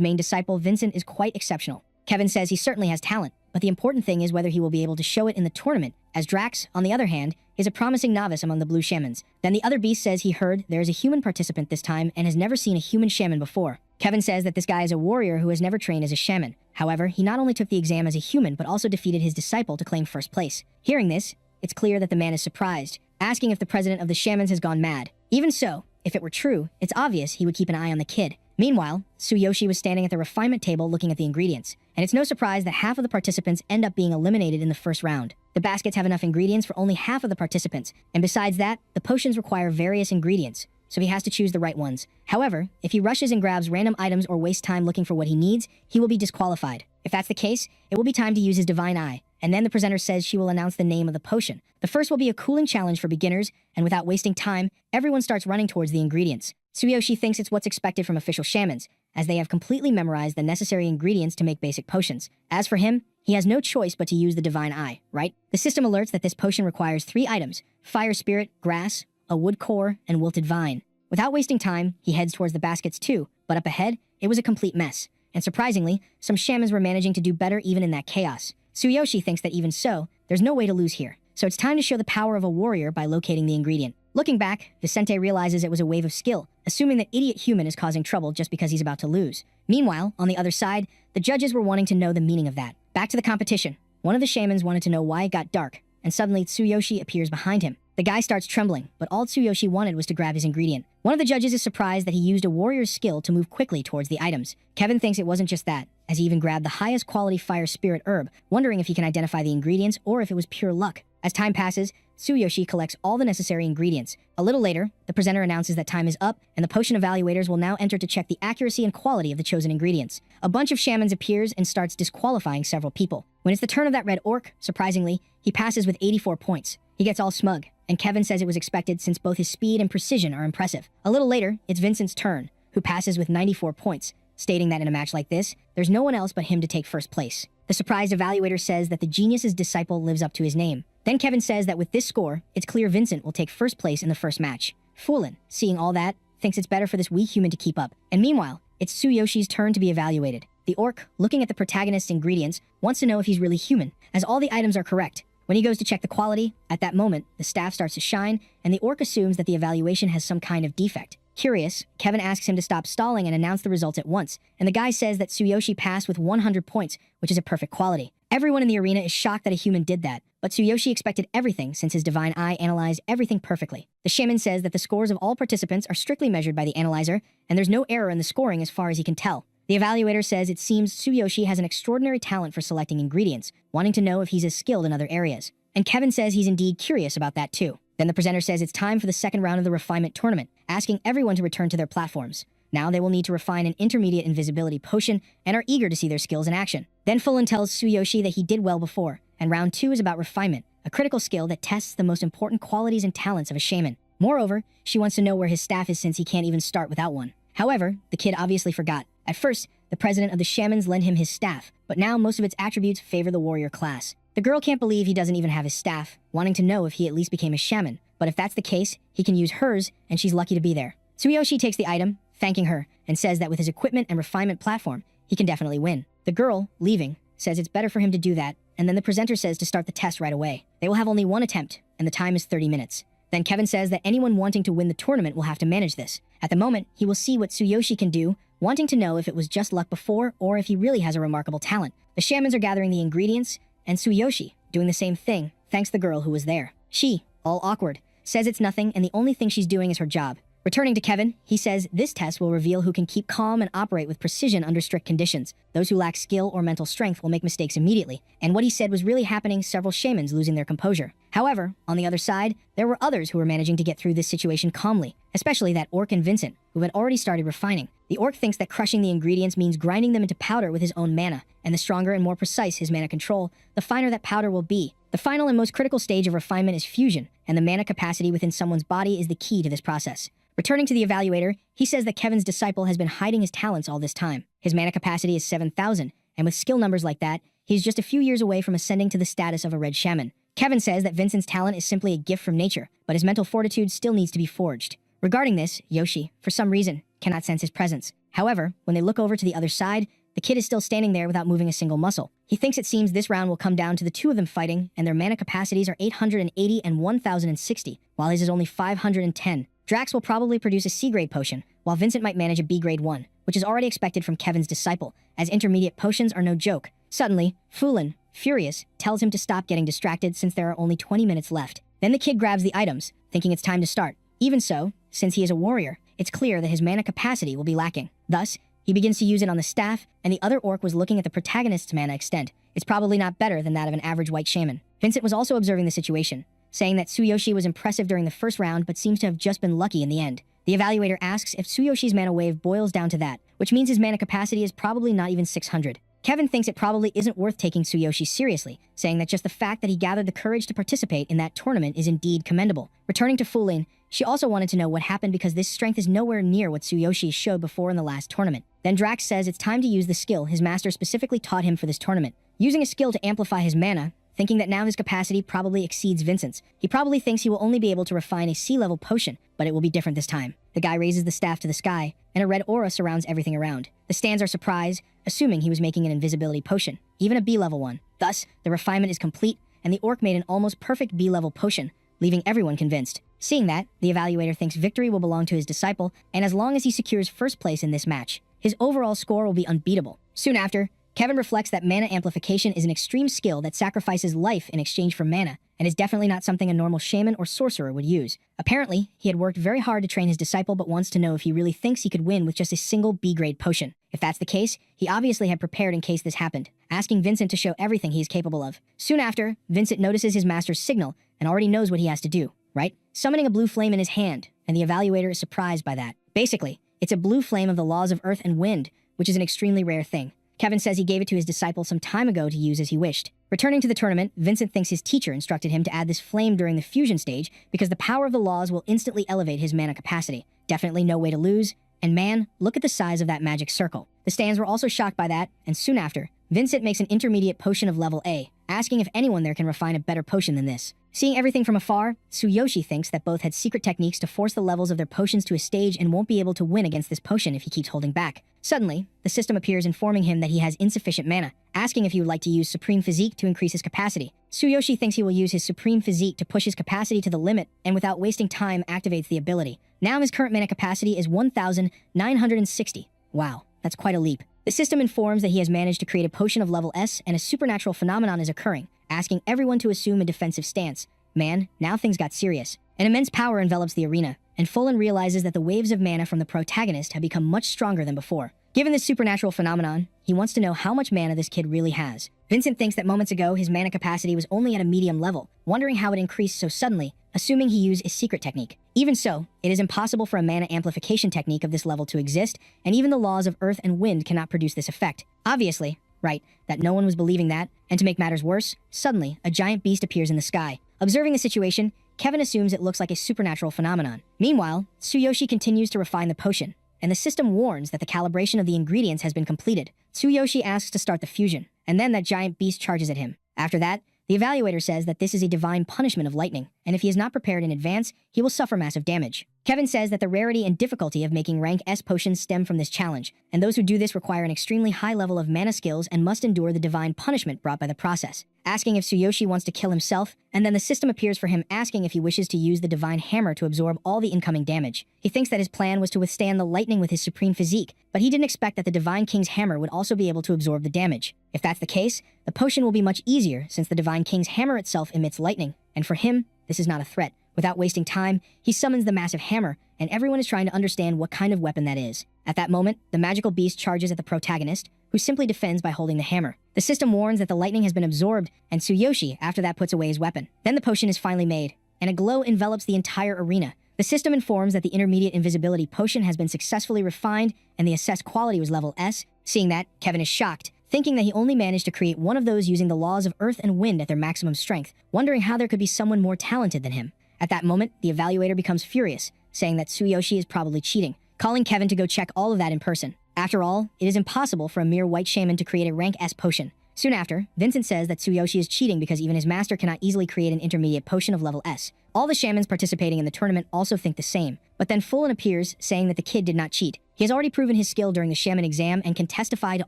main disciple Vincent is quite exceptional. Kevin says he certainly has talent, but the important thing is whether he will be able to show it in the tournament, as Drax, on the other hand, is a promising novice among the blue shamans. Then the other beast says he heard there is a human participant this time and has never seen a human shaman before. Kevin says that this guy is a warrior who has never trained as a shaman. However, he not only took the exam as a human, but also defeated his disciple to claim first place. Hearing this, it's clear that the man is surprised, asking if the president of the shamans has gone mad. Even so, if it were true, it's obvious he would keep an eye on the kid. Meanwhile, Tsuyoshi was standing at the refinement table looking at the ingredients, and it's no surprise that half of the participants end up being eliminated in the first round. The baskets have enough ingredients for only half of the participants, and besides that, the potions require various ingredients, so he has to choose the right ones. However, if he rushes and grabs random items or wastes time looking for what he needs, he will be disqualified. If that's the case, it will be time to use his divine eye, and then the presenter says she will announce the name of the potion. The first will be a cooling challenge for beginners, and without wasting time, everyone starts running towards the ingredients. Tsuyoshi thinks it's what's expected from official shamans, as they have completely memorized the necessary ingredients to make basic potions. As for him, he has no choice but to use the divine eye, right? The system alerts that this potion requires 3 items: fire spirit, grass, a wood core, and wilted vine. Without wasting time, he heads towards the baskets too, but up ahead, it was a complete mess. And surprisingly, some shamans were managing to do better even in that chaos. Tsuyoshi thinks that even so, there's no way to lose here. So it's time to show the power of a warrior by locating the ingredient. Looking back, Vicente realizes it was a wave of skill, assuming that idiot human is causing trouble just because he's about to lose. Meanwhile, on the other side, the judges were wanting to know the meaning of that. Back to the competition. One of the shamans wanted to know why it got dark, and suddenly Tsuyoshi appears behind him. The guy starts trembling, but all Tsuyoshi wanted was to grab his ingredient. One of the judges is surprised that he used a warrior's skill to move quickly towards the items. Kevin thinks it wasn't just that, as he even grabbed the highest quality fire spirit herb, wondering if he can identify the ingredients or if it was pure luck. As time passes, Tsuyoshi collects all the necessary ingredients. A little later, the presenter announces that time is up, and the potion evaluators will now enter to check the accuracy and quality of the chosen ingredients. A bunch of shamans appears and starts disqualifying several people. When it's the turn of that red orc, surprisingly, he passes with 84 points. He gets all smug, and Kevin says it was expected since both his speed and precision are impressive. A little later, it's Vincent's turn, who passes with 94 points, stating that in a match like this, there's no one else but him to take first place. The surprised evaluator says that the genius's disciple lives up to his name. Then Kevin says that with this score, it's clear Vincent will take first place in the first match. Fulin, seeing all that, thinks it's better for this weak human to keep up. And meanwhile, it's Tsuyoshi's turn to be evaluated. The orc, looking at the protagonist's ingredients, wants to know if he's really human, as all the items are correct. When he goes to check the quality, at that moment, the staff starts to shine, and the orc assumes that the evaluation has some kind of defect. Curious, Kevin asks him to stop stalling and announce the results at once, and the guy says that Tsuyoshi passed with 100 points, which is a perfect quality. Everyone in the arena is shocked that a human did that, but Tsuyoshi expected everything since his divine eye analyzed everything perfectly. The shaman says that the scores of all participants are strictly measured by the analyzer, and there's no error in the scoring as far as he can tell. The evaluator says it seems Tsuyoshi has an extraordinary talent for selecting ingredients, wanting to know if he's as skilled in other areas. And Kevin says he's indeed curious about that too. Then the presenter says it's time for the second round of the refinement tournament, asking everyone to return to their platforms. Now they will need to refine an intermediate invisibility potion and are eager to see their skills in action. Then Fulin tells Tsuyoshi that he did well before, and round 2 is about refinement, a critical skill that tests the most important qualities and talents of a shaman. Moreover, she wants to know where his staff is since he can't even start without one. However, the kid obviously forgot. At first, the president of the shamans lent him his staff, but now most of its attributes favor the warrior class. The girl can't believe he doesn't even have his staff, wanting to know if he at least became a shaman. But if that's the case, he can use hers, and she's lucky to be there. Tsuyoshi takes the item, thanking her, and says that with his equipment and refinement platform, he can definitely win. The girl, leaving, says it's better for him to do that, and then the presenter says to start the test right away. They will have only one attempt, and the time is 30 minutes. Then Kevin says that anyone wanting to win the tournament will have to manage this. At the moment, he will see what Tsuyoshi can do, wanting to know if it was just luck before or if he really has a remarkable talent. The shamans are gathering the ingredients, and Tsuyoshi, doing the same thing, thanks the girl who was there. She, all awkward, says it's nothing and the only thing she's doing is her job. Returning to Kevin, he says this test will reveal who can keep calm and operate with precision under strict conditions. Those who lack skill or mental strength will make mistakes immediately, and what he said was really happening, several shamans losing their composure. However, on the other side, there were others who were managing to get through this situation calmly, especially that orc and Vincent, who had already started refining. The orc thinks that crushing the ingredients means grinding them into powder with his own mana, and the stronger and more precise his mana control, the finer that powder will be. The final and most critical stage of refinement is fusion, and the mana capacity within someone's body is the key to this process. Returning to the evaluator, he says that Kevin's disciple has been hiding his talents all this time. His mana capacity is 7,000, and with skill numbers like that, he's just a few years away from ascending to the status of a red shaman. Kevin says that Vincent's talent is simply a gift from nature, but his mental fortitude still needs to be forged. Regarding this, Yoshi, for some reason, cannot sense his presence. However, when they look over to the other side, the kid is still standing there without moving a single muscle. He thinks it seems this round will come down to the two of them fighting, and their mana capacities are 880 and 1,060, while his is only 510. Drax will probably produce a C-grade potion, while Vincent might manage a B-grade one, which is already expected from Kevin's disciple, as intermediate potions are no joke. Suddenly, Fulin, furious, tells him to stop getting distracted since there are only 20 minutes left. Then the kid grabs the items, thinking it's time to start. Even so, since he is a warrior, it's clear that his mana capacity will be lacking. Thus, he begins to use it on the staff, and the other orc was looking at the protagonist's mana extent. It's probably not better than that of an average white shaman. Vincent was also observing the situation, saying that Tsuyoshi was impressive during the first round but seems to have just been lucky in the end. The evaluator asks if Tsuyoshi's mana wave boils down to that, which means his mana capacity is probably not even 600. Kevin thinks it probably isn't worth taking Tsuyoshi seriously, saying that just the fact that he gathered the courage to participate in that tournament is indeed commendable. Returning to Fulin, she also wanted to know what happened because this strength is nowhere near what Tsuyoshi showed before in the last tournament. Then Drax says it's time to use the skill his master specifically taught him for this tournament. Using a skill to amplify his mana, thinking that now his capacity probably exceeds Vincent's. He probably thinks he will only be able to refine a C-level potion, but it will be different this time. The guy raises the staff to the sky, and a red aura surrounds everything around. The stands are surprised, assuming he was making an invisibility potion, even a B-level one. Thus, the refinement is complete, and the orc made an almost perfect B-level potion, leaving everyone convinced. Seeing that, the evaluator thinks victory will belong to his disciple, and as long as he secures first place in this match, his overall score will be unbeatable. Soon after, Kevin reflects that mana amplification is an extreme skill that sacrifices life in exchange for mana, and is definitely not something a normal shaman or sorcerer would use. Apparently, he had worked very hard to train his disciple but wants to know if he really thinks he could win with just a single B-grade potion. If that's the case, he obviously had prepared in case this happened, asking Vincent to show everything he is capable of. Soon after, Vincent notices his master's signal and already knows what he has to do, right? Summoning a blue flame in his hand, and the evaluator is surprised by that. Basically, it's a blue flame of the laws of earth and wind, which is an extremely rare thing. Kevin says he gave it to his disciple some time ago to use as he wished. Returning to the tournament, Vincent thinks his teacher instructed him to add this flame during the fusion stage because the power of the laws will instantly elevate his mana capacity. Definitely no way to lose. And man, look at the size of that magic circle. The stands were also shocked by that, and soon after, Vincent makes an intermediate potion of level A, asking if anyone there can refine a better potion than this. Seeing everything from afar, Tsuyoshi thinks that both had secret techniques to force the levels of their potions to a stage and won't be able to win against this potion if he keeps holding back. Suddenly, the system appears informing him that he has insufficient mana, asking if he would like to use Supreme Physique to increase his capacity. Tsuyoshi thinks he will use his Supreme Physique to push his capacity to the limit and without wasting time activates the ability. Now his current mana capacity is 1,960. Wow, that's quite a leap. The system informs that he has managed to create a potion of level S and a supernatural phenomenon is occurring, asking everyone to assume a defensive stance. Man, now things got serious. An immense power envelops the arena, and Fulin realizes that the waves of mana from the protagonist have become much stronger than before. Given this supernatural phenomenon, he wants to know how much mana this kid really has. Vincent thinks that moments ago his mana capacity was only at a medium level, wondering how it increased so suddenly, assuming he used a secret technique. Even so, it is impossible for a mana amplification technique of this level to exist, and even the laws of earth and wind cannot produce this effect. Obviously, right, that no one was believing that, and to make matters worse, suddenly, a giant beast appears in the sky. Observing the situation, Kevin assumes it looks like a supernatural phenomenon. Meanwhile, Tsuyoshi continues to refine the potion, and the system warns that the calibration of the ingredients has been completed. Tsuyoshi asks to start the fusion, and then that giant beast charges at him. After that, the evaluator says that this is a divine punishment of lightning, and if he is not prepared in advance, he will suffer massive damage. Kevin says that the rarity and difficulty of making rank S potions stem from this challenge, and those who do this require an extremely high level of mana skills and must endure the divine punishment brought by the process. Asking if Tsuyoshi wants to kill himself, and then the system appears for him asking if he wishes to use the divine hammer to absorb all the incoming damage. He thinks that his plan was to withstand the lightning with his supreme physique, but he didn't expect that the divine king's hammer would also be able to absorb the damage. If that's the case, the potion will be much easier since the divine king's hammer itself emits lightning, and for him, this is not a threat. Without wasting time, he summons the massive hammer, and everyone is trying to understand what kind of weapon that is. At that moment, the magical beast charges at the protagonist, who simply defends by holding the hammer. The system warns that the lightning has been absorbed, and Tsuyoshi after that puts away his weapon. Then the potion is finally made, and a glow envelops the entire arena. The system informs that the intermediate invisibility potion has been successfully refined, and the assessed quality was level S. Seeing that, Kevin is shocked, thinking that he only managed to create one of those using the laws of earth and wind at their maximum strength, wondering how there could be someone more talented than him. At that moment, the evaluator becomes furious, saying that Tsuyoshi is probably cheating, calling Kevin to go check all of that in person. After all, it is impossible for a mere white shaman to create a rank S potion. Soon after, Vincent says that Tsuyoshi is cheating because even his master cannot easily create an intermediate potion of level S. All the shamans participating in the tournament also think the same, but then Fullen appears, saying that the kid did not cheat. He has already proven his skill during the shaman exam and can testify to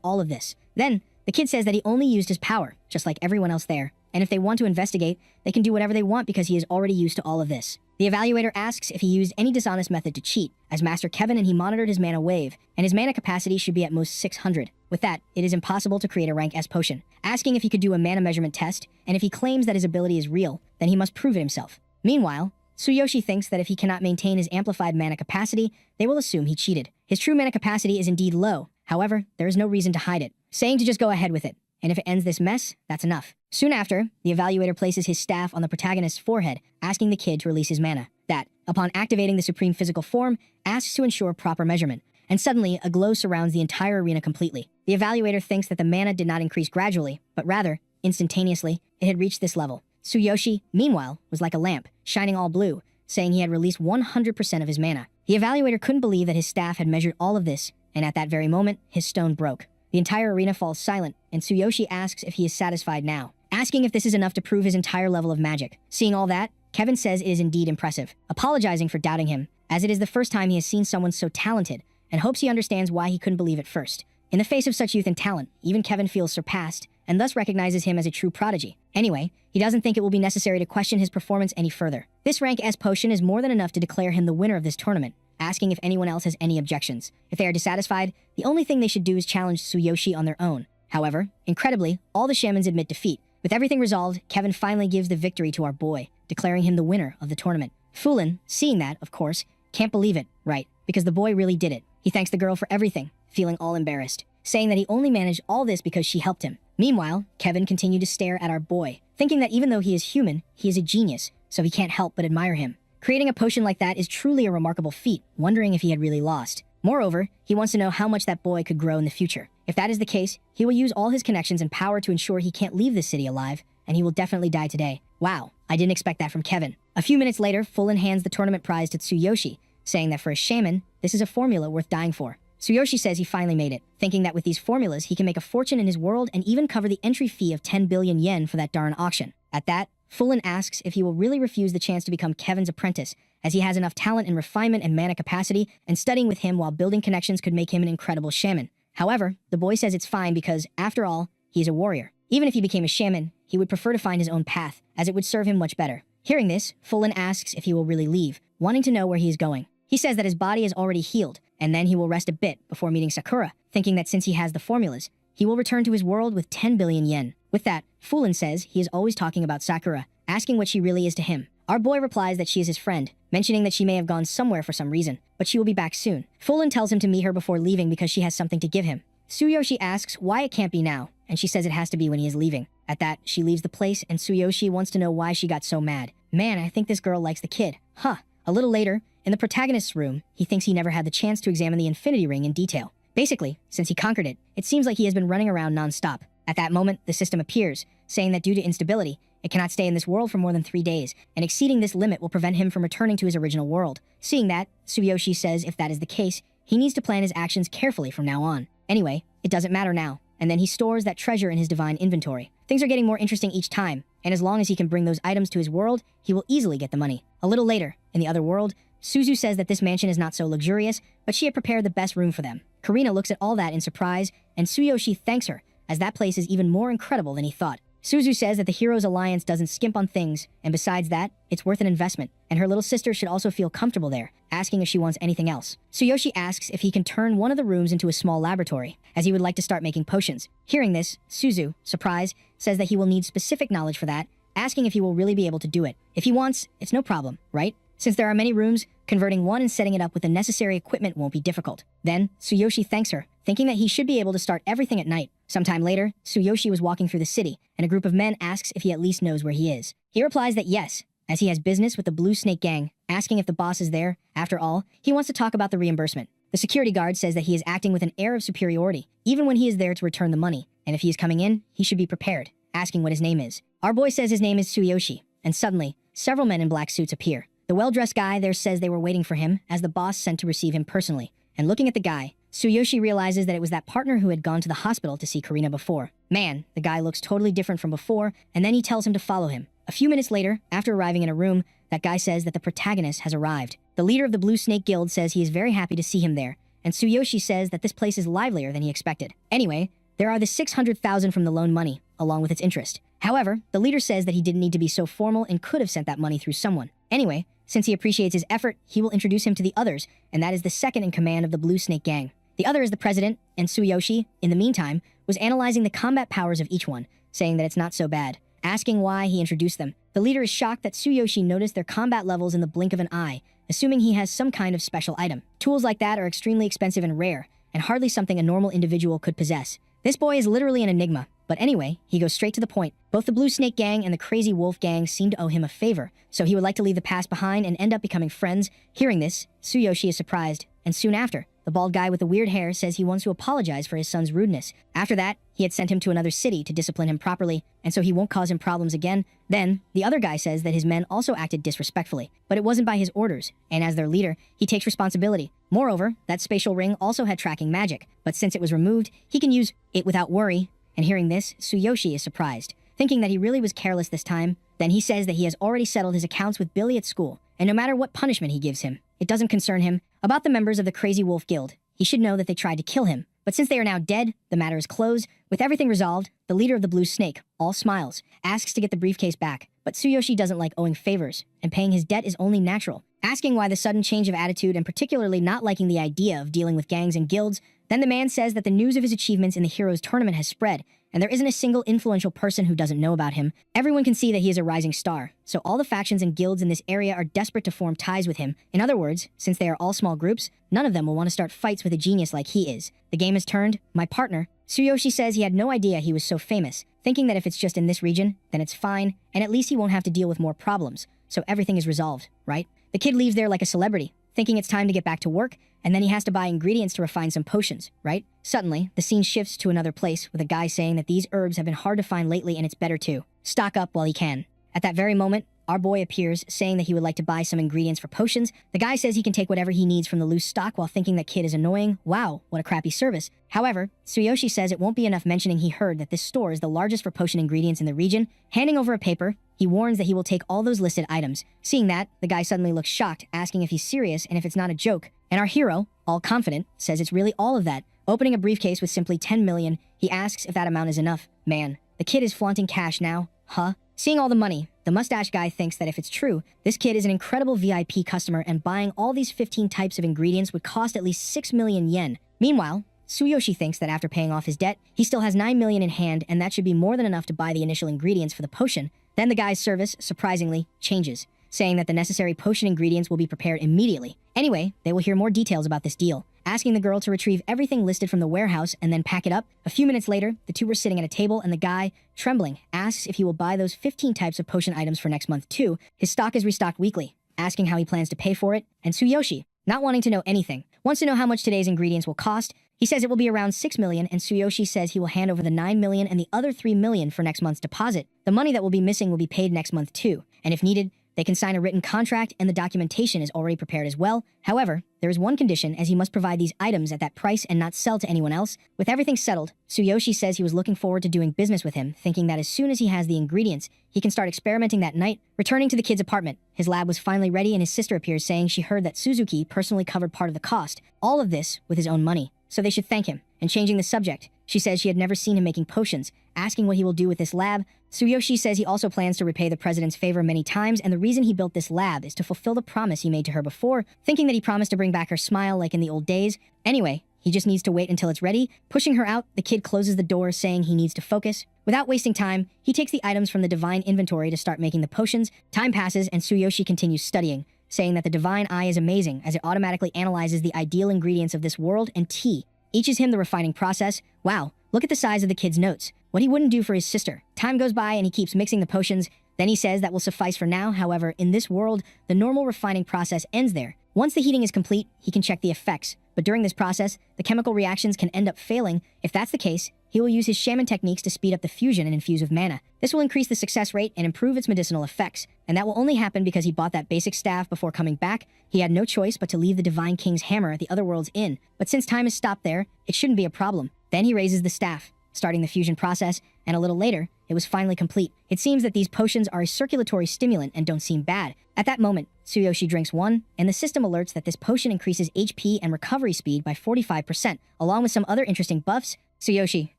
all of this. Then, the kid says that he only used his power, just like everyone else there, and if they want to investigate, they can do whatever they want because he is already used to all of this. The evaluator asks if he used any dishonest method to cheat, as Master Kevin and he monitored his mana wave, and his mana capacity should be at most 600. With that, it is impossible to create a rank S potion. Asking if he could do a mana measurement test, and if he claims that his ability is real, then he must prove it himself. Meanwhile, Tsuyoshi thinks that if he cannot maintain his amplified mana capacity, they will assume he cheated. His true mana capacity is indeed low, however, there is no reason to hide it, saying to just go ahead with it. And if it ends this mess, that's enough. Soon after, the evaluator places his staff on the protagonist's forehead, asking the kid to release his mana. That, upon activating the supreme physical form, asks to ensure proper measurement. And suddenly, a glow surrounds the entire arena completely. The evaluator thinks that the mana did not increase gradually, but rather, instantaneously, it had reached this level. Tsuyoshi, meanwhile, was like a lamp, shining all blue, saying he had released 100% of his mana. The evaluator couldn't believe that his staff had measured all of this, and at that very moment, his stone broke. The entire arena falls silent, and Tsuyoshi asks if he is satisfied now, asking if this is enough to prove his entire level of magic. Seeing all that, Kevin says it is indeed impressive, apologizing for doubting him, as it is the first time he has seen someone so talented, and hopes he understands why he couldn't believe at first. In the face of such youth and talent, even Kevin feels surpassed, and thus recognizes him as a true prodigy. Anyway, he doesn't think it will be necessary to question his performance any further. This rank S potion is more than enough to declare him the winner of this tournament, asking if anyone else has any objections. If they are dissatisfied, the only thing they should do is challenge Tsuyoshi on their own. However, incredibly, all the shamans admit defeat. With everything resolved, Kevin finally gives the victory to our boy, declaring him the winner of the tournament. Fullen, seeing that, of course, can't believe it, right? Because the boy really did it. He thanks the girl for everything, feeling all embarrassed, saying that he only managed all this because she helped him. Meanwhile, Kevin continued to stare at our boy, thinking that even though he is human, he is a genius, so he can't help but admire him. Creating a potion like that is truly a remarkable feat, wondering if he had really lost. Moreover, he wants to know how much that boy could grow in the future. If that is the case, he will use all his connections and power to ensure he can't leave this city alive, and he will definitely die today. Wow, I didn't expect that from Kevin. A few minutes later, Fullen hands the tournament prize to Tsuyoshi, saying that for a shaman, this is a formula worth dying for. Tsuyoshi says he finally made it, thinking that with these formulas he can make a fortune in his world and even cover the entry fee of 10 billion yen for that darn auction. At that, Fullen asks if he will really refuse the chance to become Kevin's apprentice, as he has enough talent and refinement and mana capacity, and studying with him while building connections could make him an incredible shaman. However, the boy says it's fine because, after all, he is a warrior. Even if he became a shaman, he would prefer to find his own path, as it would serve him much better. Hearing this, Fullen asks if he will really leave, wanting to know where he is going. He says that his body is already healed, and then he will rest a bit before meeting Sakura, thinking that since he has the formulas, he will return to his world with 10 billion yen. With that, Fullen says he is always talking about Sakura, asking what she really is to him. Our boy replies that she is his friend, mentioning that she may have gone somewhere for some reason, but she will be back soon. Fullen tells him to meet her before leaving because she has something to give him. Tsuyoshi asks why it can't be now, and she says it has to be when he is leaving. At that, she leaves the place, and Tsuyoshi wants to know why she got so mad. Man, I think this girl likes the kid. Huh. A little later, in the protagonist's room, he thinks he never had the chance to examine the Infinity Ring in detail. Basically, since he conquered it, it seems like he has been running around non-stop. At that moment, the system appears, saying that due to instability, it cannot stay in this world for more than 3 days, and exceeding this limit will prevent him from returning to his original world. Seeing that, Tsuyoshi says if that is the case, he needs to plan his actions carefully from now on. Anyway, it doesn't matter now, and then he stores that treasure in his divine inventory. Things are getting more interesting each time, and as long as he can bring those items to his world, he will easily get the money. A little later, in the other world, Suzu says that this mansion is not so luxurious, but she had prepared the best room for them. Karina looks at all that in surprise, and Tsuyoshi thanks her, as that place is even more incredible than he thought. Suzu says that the Heroes Alliance doesn't skimp on things, and besides that, it's worth an investment, and her little sister should also feel comfortable there, asking if she wants anything else. Tsuyoshi asks if he can turn one of the rooms into a small laboratory, as he would like to start making potions. Hearing this, Suzu, surprised, says that he will need specific knowledge for that, asking if he will really be able to do it. If he wants, it's no problem, right? Since there are many rooms, converting one and setting it up with the necessary equipment won't be difficult. Then, Tsuyoshi thanks her, thinking that he should be able to start everything at night. Sometime later, Tsuyoshi was walking through the city, and a group of men asks if he at least knows where he is. He replies that yes, as he has business with the Blue Snake Gang, asking if the boss is there. After all, he wants to talk about the reimbursement. The security guard says that he is acting with an air of superiority, even when he is there to return the money, and if he is coming in, he should be prepared, asking what his name is. Our boy says his name is Tsuyoshi, and suddenly, several men in black suits appear. The well-dressed guy there says they were waiting for him, as the boss sent to receive him personally, and looking at the guy, Tsuyoshi realizes that it was that partner who had gone to the hospital to see Karina before. Man, the guy looks totally different from before, and then he tells him to follow him. A few minutes later, after arriving in a room, that guy says that the protagonist has arrived. The leader of the Blue Snake Guild says he is very happy to see him there, and Tsuyoshi says that this place is livelier than he expected. Anyway, there are the 600,000 from the loan money, along with its interest. However, the leader says that he didn't need to be so formal and could have sent that money through someone. Anyway, since he appreciates his effort, he will introduce him to the others, and that is the second in command of the Blue Snake Gang. The other is the president, and Tsuyoshi, in the meantime, was analyzing the combat powers of each one, saying that it's not so bad, asking why he introduced them. The leader is shocked that Tsuyoshi noticed their combat levels in the blink of an eye, assuming he has some kind of special item. Tools like that are extremely expensive and rare, and hardly something a normal individual could possess. This boy is literally an enigma, but anyway, he goes straight to the point. Both the Blue Snake Gang and the Crazy Wolf Gang seem to owe him a favor, so he would like to leave the past behind and end up becoming friends. Hearing this, Tsuyoshi is surprised, and soon after, the bald guy with the weird hair says he wants to apologize for his son's rudeness. After that, he had sent him to another city to discipline him properly, and so he won't cause him problems again. Then, the other guy says that his men also acted disrespectfully, but it wasn't by his orders, and as their leader, he takes responsibility. Moreover, that spatial ring also had tracking magic, but since it was removed, he can use it without worry. And hearing this, Tsuyoshi is surprised, thinking that he really was careless this time. Then he says that he has already settled his accounts with Billy at school, and no matter what punishment he gives him, it doesn't concern him. About the members of the Crazy Wolf Guild, he should know that they tried to kill him, but since they are now dead, the matter is closed. With everything resolved, the leader of the Blue Snake, all smiles, asks to get the briefcase back, but Tsuyoshi doesn't like owing favors, and paying his debt is only natural. Asking why the sudden change of attitude and particularly not liking the idea of dealing with gangs and guilds, then the man says that the news of his achievements in the Heroes Tournament has spread, and there isn't a single influential person who doesn't know about him. Everyone can see that he is a rising star, so all the factions and guilds in this area are desperate to form ties with him. In other words, since they are all small groups, none of them will want to start fights with a genius like he is. The game has turned. My partner, Tsuyoshi, says he had no idea he was so famous, thinking that if it's just in this region, then it's fine, and at least he won't have to deal with more problems, so everything is resolved, right? The kid leaves there like a celebrity, thinking it's time to get back to work, and then he has to buy ingredients to refine some potions, right? Suddenly, the scene shifts to another place with a guy saying that these herbs have been hard to find lately and it's better to stock up while he can. At that very moment, our boy appears, saying that he would like to buy some ingredients for potions. The guy says he can take whatever he needs from the loose stock while thinking that kid is annoying. Wow, what a crappy service. However, Tsuyoshi says it won't be enough, mentioning he heard that this store is the largest for potion ingredients in the region. Handing over a paper, he warns that he will take all those listed items. Seeing that, the guy suddenly looks shocked, asking if he's serious and if it's not a joke. And our hero, all confident, says it's really all of that. Opening a briefcase with simply 10 million, he asks if that amount is enough. Man, the kid is flaunting cash now, huh? Seeing all the money, the mustache guy thinks that if it's true, this kid is an incredible VIP customer and buying all these 15 types of ingredients would cost at least 6 million yen. Meanwhile, Tsuyoshi thinks that after paying off his debt, he still has 9 million in hand, and that should be more than enough to buy the initial ingredients for the potion. Then the guy's service, surprisingly, changes, saying that the necessary potion ingredients will be prepared immediately. Anyway, they will hear more details about this deal, asking the girl to retrieve everything listed from the warehouse and then pack it up. A few minutes later, the two were sitting at a table, and the guy, trembling, asks if he will buy those 15 types of potion items for next month too. His stock is restocked weekly, asking how he plans to pay for it, and Tsuyoshi, not wanting to know anything, wants to know how much today's ingredients will cost. He says it will be around 6 million, and Tsuyoshi says he will hand over the 9 million and the other 3 million for next month's deposit. The money that will be missing will be paid next month too, and if needed, They can sign a written contract and the documentation is already prepared as well. However, there is one condition, as he must provide these items at that price and not sell to anyone else. With everything settled, Tsuyoshi says he was looking forward to doing business with him, thinking that as soon as he has the ingredients, he can start experimenting that night. Returning to the kid's apartment, his lab was finally ready and his sister appears saying she heard that Suzuki personally covered part of the cost, all of this with his own money, so they should thank him. And changing the subject, she says she had never seen him making potions, asking what he will do with this lab. Tsuyoshi says he also plans to repay the president's favor many times, and the reason he built this lab is to fulfill the promise he made to her before, thinking that he promised to bring back her smile like in the old days. Anyway, he just needs to wait until it's ready. Pushing her out, the kid closes the door, saying he needs to focus. Without wasting time, he takes the items from the divine inventory to start making the potions. Time passes, and Tsuyoshi continues studying, saying that the divine eye is amazing as it automatically analyzes the ideal ingredients of this world and tea. Teaches him the refining process. Wow, look at the size of the kid's notes. What he wouldn't do for his sister. Time goes by and he keeps mixing the potions. Then he says that will suffice for now. However, in this world, the normal refining process ends there. Once the heating is complete, he can check the effects. But during this process, the chemical reactions can end up failing. If that's the case, he will use his shaman techniques to speed up the fusion and infuse with mana. This will increase the success rate and improve its medicinal effects. And that will only happen because he bought that basic staff before coming back. He had no choice but to leave the Divine King's hammer at the other world's inn. But since time is stopped there, it shouldn't be a problem. Then he raises the staff, starting the fusion process, and a little later, it was finally complete. It seems that these potions are a circulatory stimulant and don't seem bad. At that moment, Tsuyoshi drinks one, and the system alerts that this potion increases HP and recovery speed by 45%, along with some other interesting buffs. Tsuyoshi,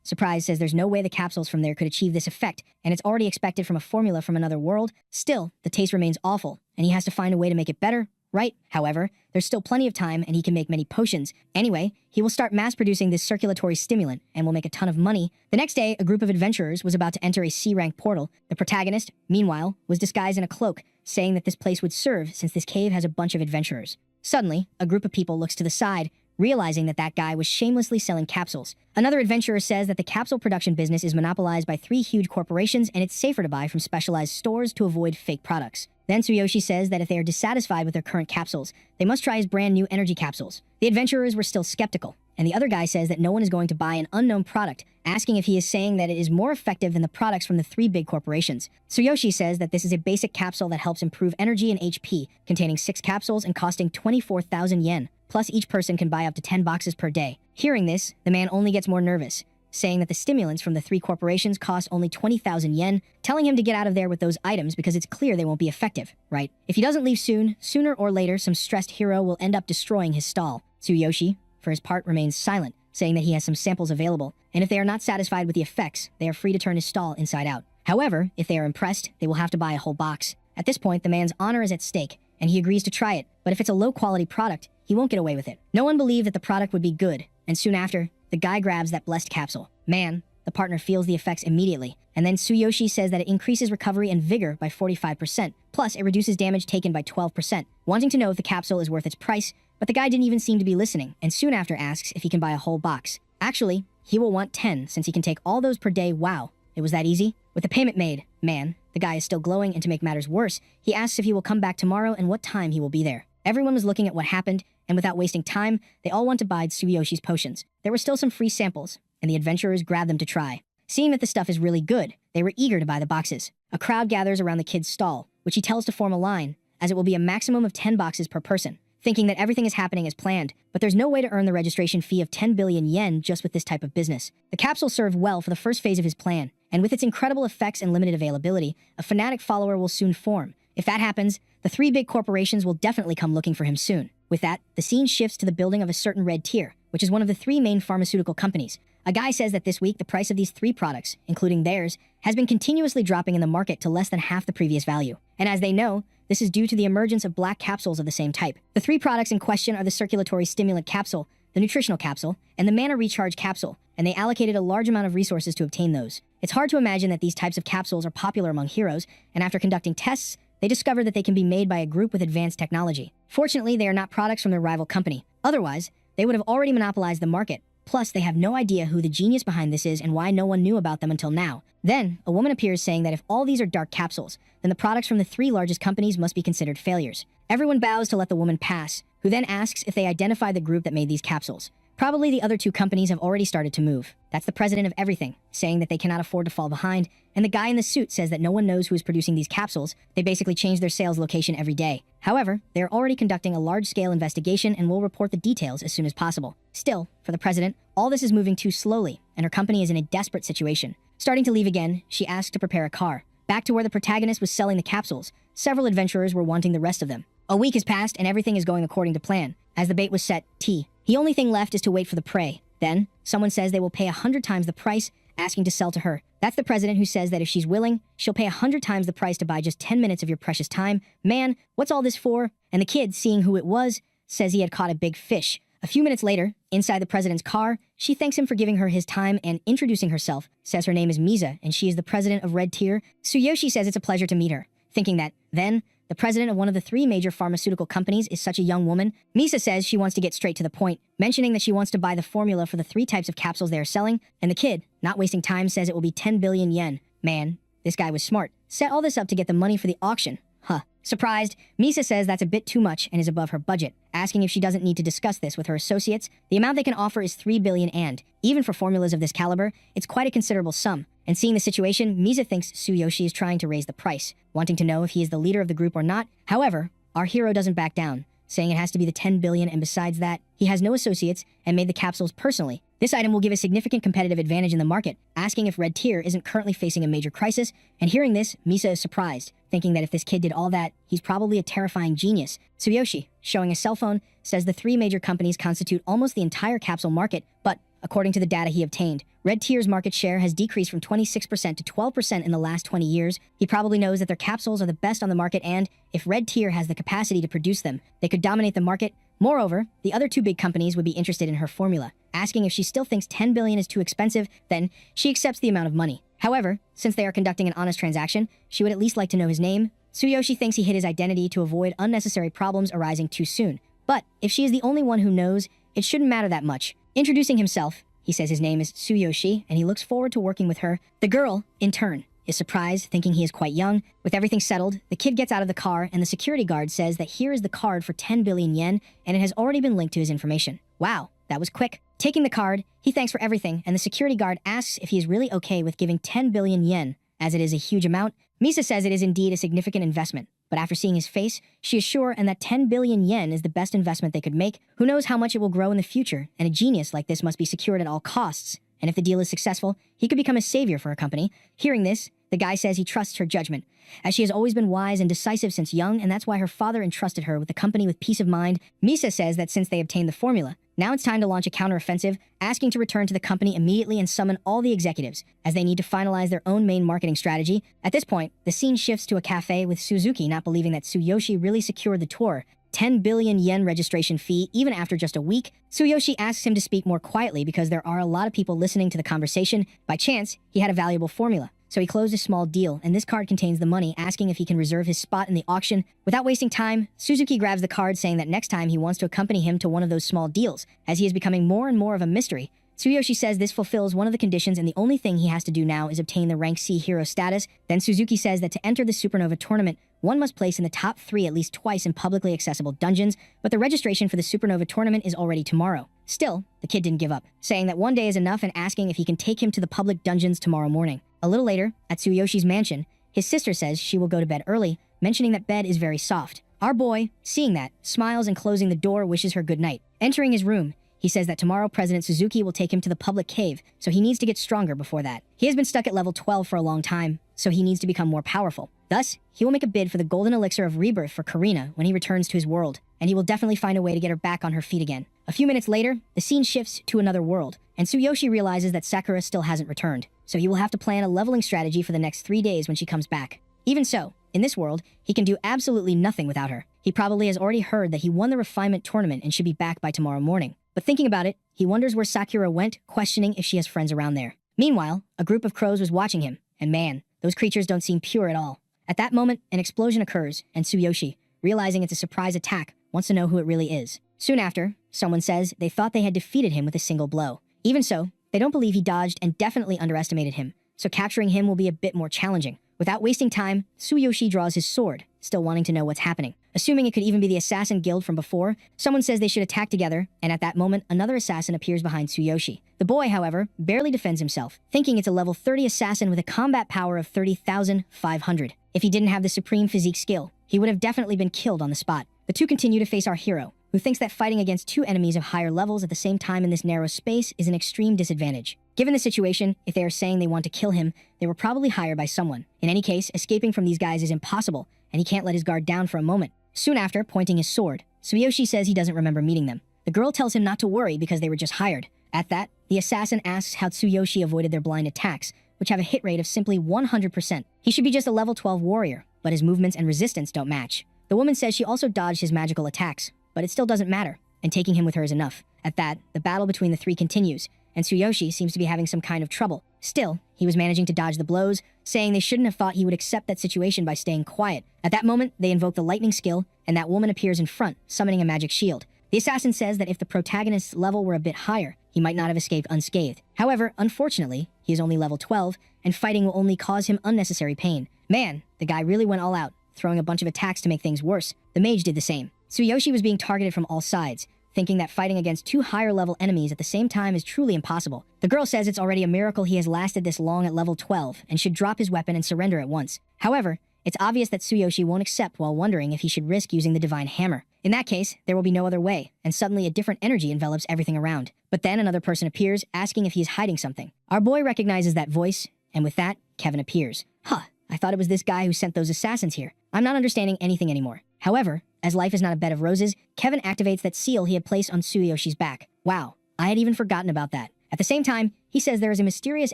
surprised, says there's no way the capsules from there could achieve this effect, and it's already expected from a formula from another world. Still, the taste remains awful, and he has to find a way to make it better. Right? However, there's still plenty of time and he can make many potions. Anyway, he will start mass-producing this circulatory stimulant and will make a ton of money. The next day, a group of adventurers was about to enter a C-rank portal. The protagonist, meanwhile, was disguised in a cloak, saying that this place would serve since this cave has a bunch of adventurers. Suddenly, a group of people looks to the side, realizing that that guy was shamelessly selling capsules. Another adventurer says that the capsule production business is monopolized by 3 huge corporations and it's safer to buy from specialized stores to avoid fake products. Then Tsuyoshi says that if they are dissatisfied with their current capsules, they must try his brand new energy capsules. The adventurers were still skeptical, and the other guy says that no one is going to buy an unknown product, asking if he is saying that it is more effective than the products from the 3 big corporations. Tsuyoshi says that this is a basic capsule that helps improve energy and HP, containing 6 capsules and costing 24,000 yen. Plus each person can buy up to 10 boxes per day. Hearing this, the man only gets more nervous, saying that the stimulants from the 3 corporations cost only 20,000 yen, telling him to get out of there with those items because it's clear they won't be effective, right? If he doesn't leave soon, sooner or later, some stressed hero will end up destroying his stall. Tsuyoshi, for his part, remains silent, saying that he has some samples available, and if they are not satisfied with the effects, they are free to turn his stall inside out. However, if they are impressed, they will have to buy a whole box. At this point, the man's honor is at stake, and he agrees to try it, but if it's a low-quality product, he won't get away with it. No one believed that the product would be good, and soon after, the guy grabs that blessed capsule. Man, the partner feels the effects immediately, and then Tsuyoshi says that it increases recovery and vigor by 45%, plus it reduces damage taken by 12%, wanting to know if the capsule is worth its price, but the guy didn't even seem to be listening, and soon after asks if he can buy a whole box. Actually, he will want 10 since he can take all those per day. Wow, it was that easy? With the payment made, man, the guy is still glowing, and to make matters worse, he asks if he will come back tomorrow and what time he will be there. Everyone was looking at what happened, and without wasting time, they all want to buy Tsuyoshi's potions. There were still some free samples, and the adventurers grabbed them to try. Seeing that the stuff is really good, they were eager to buy the boxes. A crowd gathers around the kid's stall, which he tells to form a line, as it will be a maximum of 10 boxes per person, thinking that everything is happening as planned, but there's no way to earn the registration fee of 10 billion yen just with this type of business. The capsule served well for the first phase of his plan, and with its incredible effects and limited availability, a fanatic follower will soon form. If that happens, the 3 big corporations will definitely come looking for him soon. With that, the scene shifts to the building of a certain red tier, which is one of the 3 main pharmaceutical companies. A guy says that this week the price of these 3 products, including theirs, has been continuously dropping in the market to less than half the previous value. And as they know, this is due to the emergence of black capsules of the same type. The 3 products in question are the circulatory stimulant capsule, the nutritional capsule, and the mana recharge capsule, and they allocated a large amount of resources to obtain those. It's hard to imagine that these types of capsules are popular among heroes, and after conducting tests, they discovered that they can be made by a group with advanced technology. Fortunately, they are not products from their rival company. Otherwise, they would have already monopolized the market. Plus, they have no idea who the genius behind this is and why no one knew about them until now. Then, a woman appears saying that if all these are dark capsules, then the products from the 3 largest companies must be considered failures. Everyone bows to let the woman pass, who then asks if they identify the group that made these capsules. Probably the other two companies have already started to move. That's the president of everything, saying that they cannot afford to fall behind, and the guy in the suit says that no one knows who is producing these capsules. They basically change their sales location every day. However, they are already conducting a large-scale investigation and will report the details as soon as possible. Still, for the president, all this is moving too slowly, and her company is in a desperate situation. Starting to leave again, she asks to prepare a car. Back to where the protagonist was selling the capsules, several adventurers were wanting the rest of them. A week has passed and everything is going according to plan. As the bait was set, T. The only thing left is to wait for the prey. Then, someone says they will pay 100 times the price, asking to sell to her. That's the president who says that if she's willing, she'll pay 100 times the price to buy just 10 minutes of your precious time. Man, what's all this for? And the kid, seeing who it was, says he had caught a big fish. A few minutes later, inside the president's car, she thanks him for giving her his time and introducing herself, says her name is Misa and she is the president of Red Tier. Tsuyoshi says it's a pleasure to meet her, thinking that, then, the president of one of the 3 major pharmaceutical companies is such a young woman. Misa says she wants to get straight to the point, mentioning that she wants to buy the formula for the 3 types of capsules they are selling, and the kid, not wasting time, says it will be 10 billion yen. Man, this guy was smart. Set all this up to get the money for the auction. Huh. Surprised, Misa says that's a bit too much and is above her budget, asking if she doesn't need to discuss this with her associates. The amount they can offer is 3 billion and, even for formulas of this caliber, it's quite a considerable sum. And seeing the situation, Misa thinks Tsuyoshi is trying to raise the price, wanting to know if he is the leader of the group or not. However, our hero doesn't back down, saying it has to be the 10 billion and besides that, he has no associates and made the capsules personally. This item will give a significant competitive advantage in the market, asking if Red Tier isn't currently facing a major crisis, and hearing this, Misa is surprised, thinking that if this kid did all that, he's probably a terrifying genius. Tsuyoshi, showing a cell phone, says the 3 major companies constitute almost the entire capsule market, but, according to the data he obtained, Red Tier's market share has decreased from 26% to 12% in the last 20 years. He probably knows that their capsules are the best on the market and, if Red Tier has the capacity to produce them, they could dominate the market. Moreover, the other 2 big companies would be interested in her formula, asking if she still thinks 10 billion is too expensive, then she accepts the amount of money. However, since they are conducting an honest transaction, she would at least like to know his name. Tsuyoshi thinks he hid his identity to avoid unnecessary problems arising too soon. But if she is the only one who knows, it shouldn't matter that much. Introducing himself, he says his name is Tsuyoshi and he looks forward to working with her. The girl, in turn, is surprised, thinking he is quite young. With everything settled, the kid gets out of the car and the security guard says that here is the card for 10 billion yen and it has already been linked to his information. Wow, that was quick. Taking the card, he thanks for everything and the security guard asks if he is really okay with giving 10 billion yen, as it is a huge amount. Misa says it is indeed a significant investment, but after seeing his face, she is sure and that 10 billion yen is the best investment they could make. Who knows how much it will grow in the future, and a genius like this must be secured at all costs. And if the deal is successful, he could become a savior for her company. Hearing this, the guy says he trusts her judgment, as she has always been wise and decisive since young, and that's why her father entrusted her with the company with peace of mind. Misa says that since they obtained the formula, now it's time to launch a counteroffensive, asking to return to the company immediately and summon all the executives, as they need to finalize their own main marketing strategy. At this point, the scene shifts to a cafe with Suzuki not believing that Tsuyoshi really secured the tour. 10 billion yen registration fee even after just a week. Tsuyoshi asks him to speak more quietly because there are a lot of people listening to the conversation. By chance, he had a valuable formula, so he closed a small deal, and this card contains the money, asking if he can reserve his spot in the auction. Without wasting time, Suzuki grabs the card, saying that next time he wants to accompany him to one of those small deals, as he is becoming more and more of a mystery. Tsuyoshi says this fulfills one of the conditions and the only thing he has to do now is obtain the rank C hero status. Then Suzuki says that to enter the Supernova tournament, one must place in the top 3 at least twice in publicly accessible dungeons, but the registration for the Supernova tournament is already tomorrow. Still, the kid didn't give up, saying that one day is enough and asking if he can take him to the public dungeons tomorrow morning. A little later, at Tsuyoshi's mansion, his sister says she will go to bed early, mentioning that bed is very soft. Our boy, seeing that, smiles and closing the door wishes her good night. Entering his room, he says that tomorrow President Suzuki will take him to the public cave, so he needs to get stronger before that. He has been stuck at level 12 for a long time, so he needs to become more powerful. Thus, he will make a bid for the golden elixir of rebirth for Karina when he returns to his world, and he will definitely find a way to get her back on her feet again. A few minutes later, the scene shifts to another world, and Tsuyoshi realizes that Sakura still hasn't returned, so he will have to plan a leveling strategy for the next 3 days when she comes back. Even so, in this world, he can do absolutely nothing without her. He probably has already heard that he won the refinement tournament and should be back by tomorrow morning. But thinking about it, he wonders where Sakura went, questioning if she has friends around there. Meanwhile, a group of crows was watching him, and man, those creatures don't seem pure at all. At that moment, an explosion occurs, and Tsuyoshi, realizing it's a surprise attack, wants to know who it really is. Soon after, someone says they thought they had defeated him with a single blow. Even so, they don't believe he dodged and definitely underestimated him, so capturing him will be a bit more challenging. Without wasting time, Tsuyoshi draws his sword, still wanting to know what's happening. Assuming it could even be the assassin guild from before, someone says they should attack together, and at that moment, another assassin appears behind Tsuyoshi. The boy, however, barely defends himself, thinking it's a level 30 assassin with a combat power of 30,500. If he didn't have the supreme physique skill, he would have definitely been killed on the spot. The two continue to face our hero, who thinks that fighting against two enemies of higher levels at the same time in this narrow space is an extreme disadvantage. Given the situation, if they are saying they want to kill him, they were probably hired by someone. In any case, escaping from these guys is impossible, and he can't let his guard down for a moment. Soon after, pointing his sword, Tsuyoshi says he doesn't remember meeting them. The girl tells him not to worry because they were just hired. At that, the assassin asks how Tsuyoshi avoided their blind attacks, which have a hit rate of simply 100%. He should be just a level 12 warrior, but his movements and resistance don't match. The woman says she also dodged his magical attacks, but it still doesn't matter, and taking him with her is enough. At that, the battle between the three continues, and Tsuyoshi seems to be having some kind of trouble. Still, he was managing to dodge the blows, saying they shouldn't have thought he would accept that situation by staying quiet. At that moment, they invoke the lightning skill, and that woman appears in front, summoning a magic shield. The assassin says that if the protagonist's level were a bit higher, he might not have escaped unscathed. However, unfortunately, he is only level 12, and fighting will only cause him unnecessary pain. Man, the guy really went all out, throwing a bunch of attacks to make things worse. The mage did the same. Tsuyoshi was being targeted from all sides, thinking that fighting against two higher level enemies at the same time is truly impossible. The girl says it's already a miracle he has lasted this long at level 12 and should drop his weapon and surrender at once. However, it's obvious that Tsuyoshi won't accept while wondering if he should risk using the divine hammer. In that case, there will be no other way, and suddenly a different energy envelops everything around. But then another person appears, asking if he is hiding something. Our boy recognizes that voice, and with that, Kevin appears. Huh, I thought it was this guy who sent those assassins here. I'm not understanding anything anymore. However, as life is not a bed of roses, Kevin activates that seal he had placed on Tsuyoshi's back. Wow, I had even forgotten about that. At the same time, he says there is a mysterious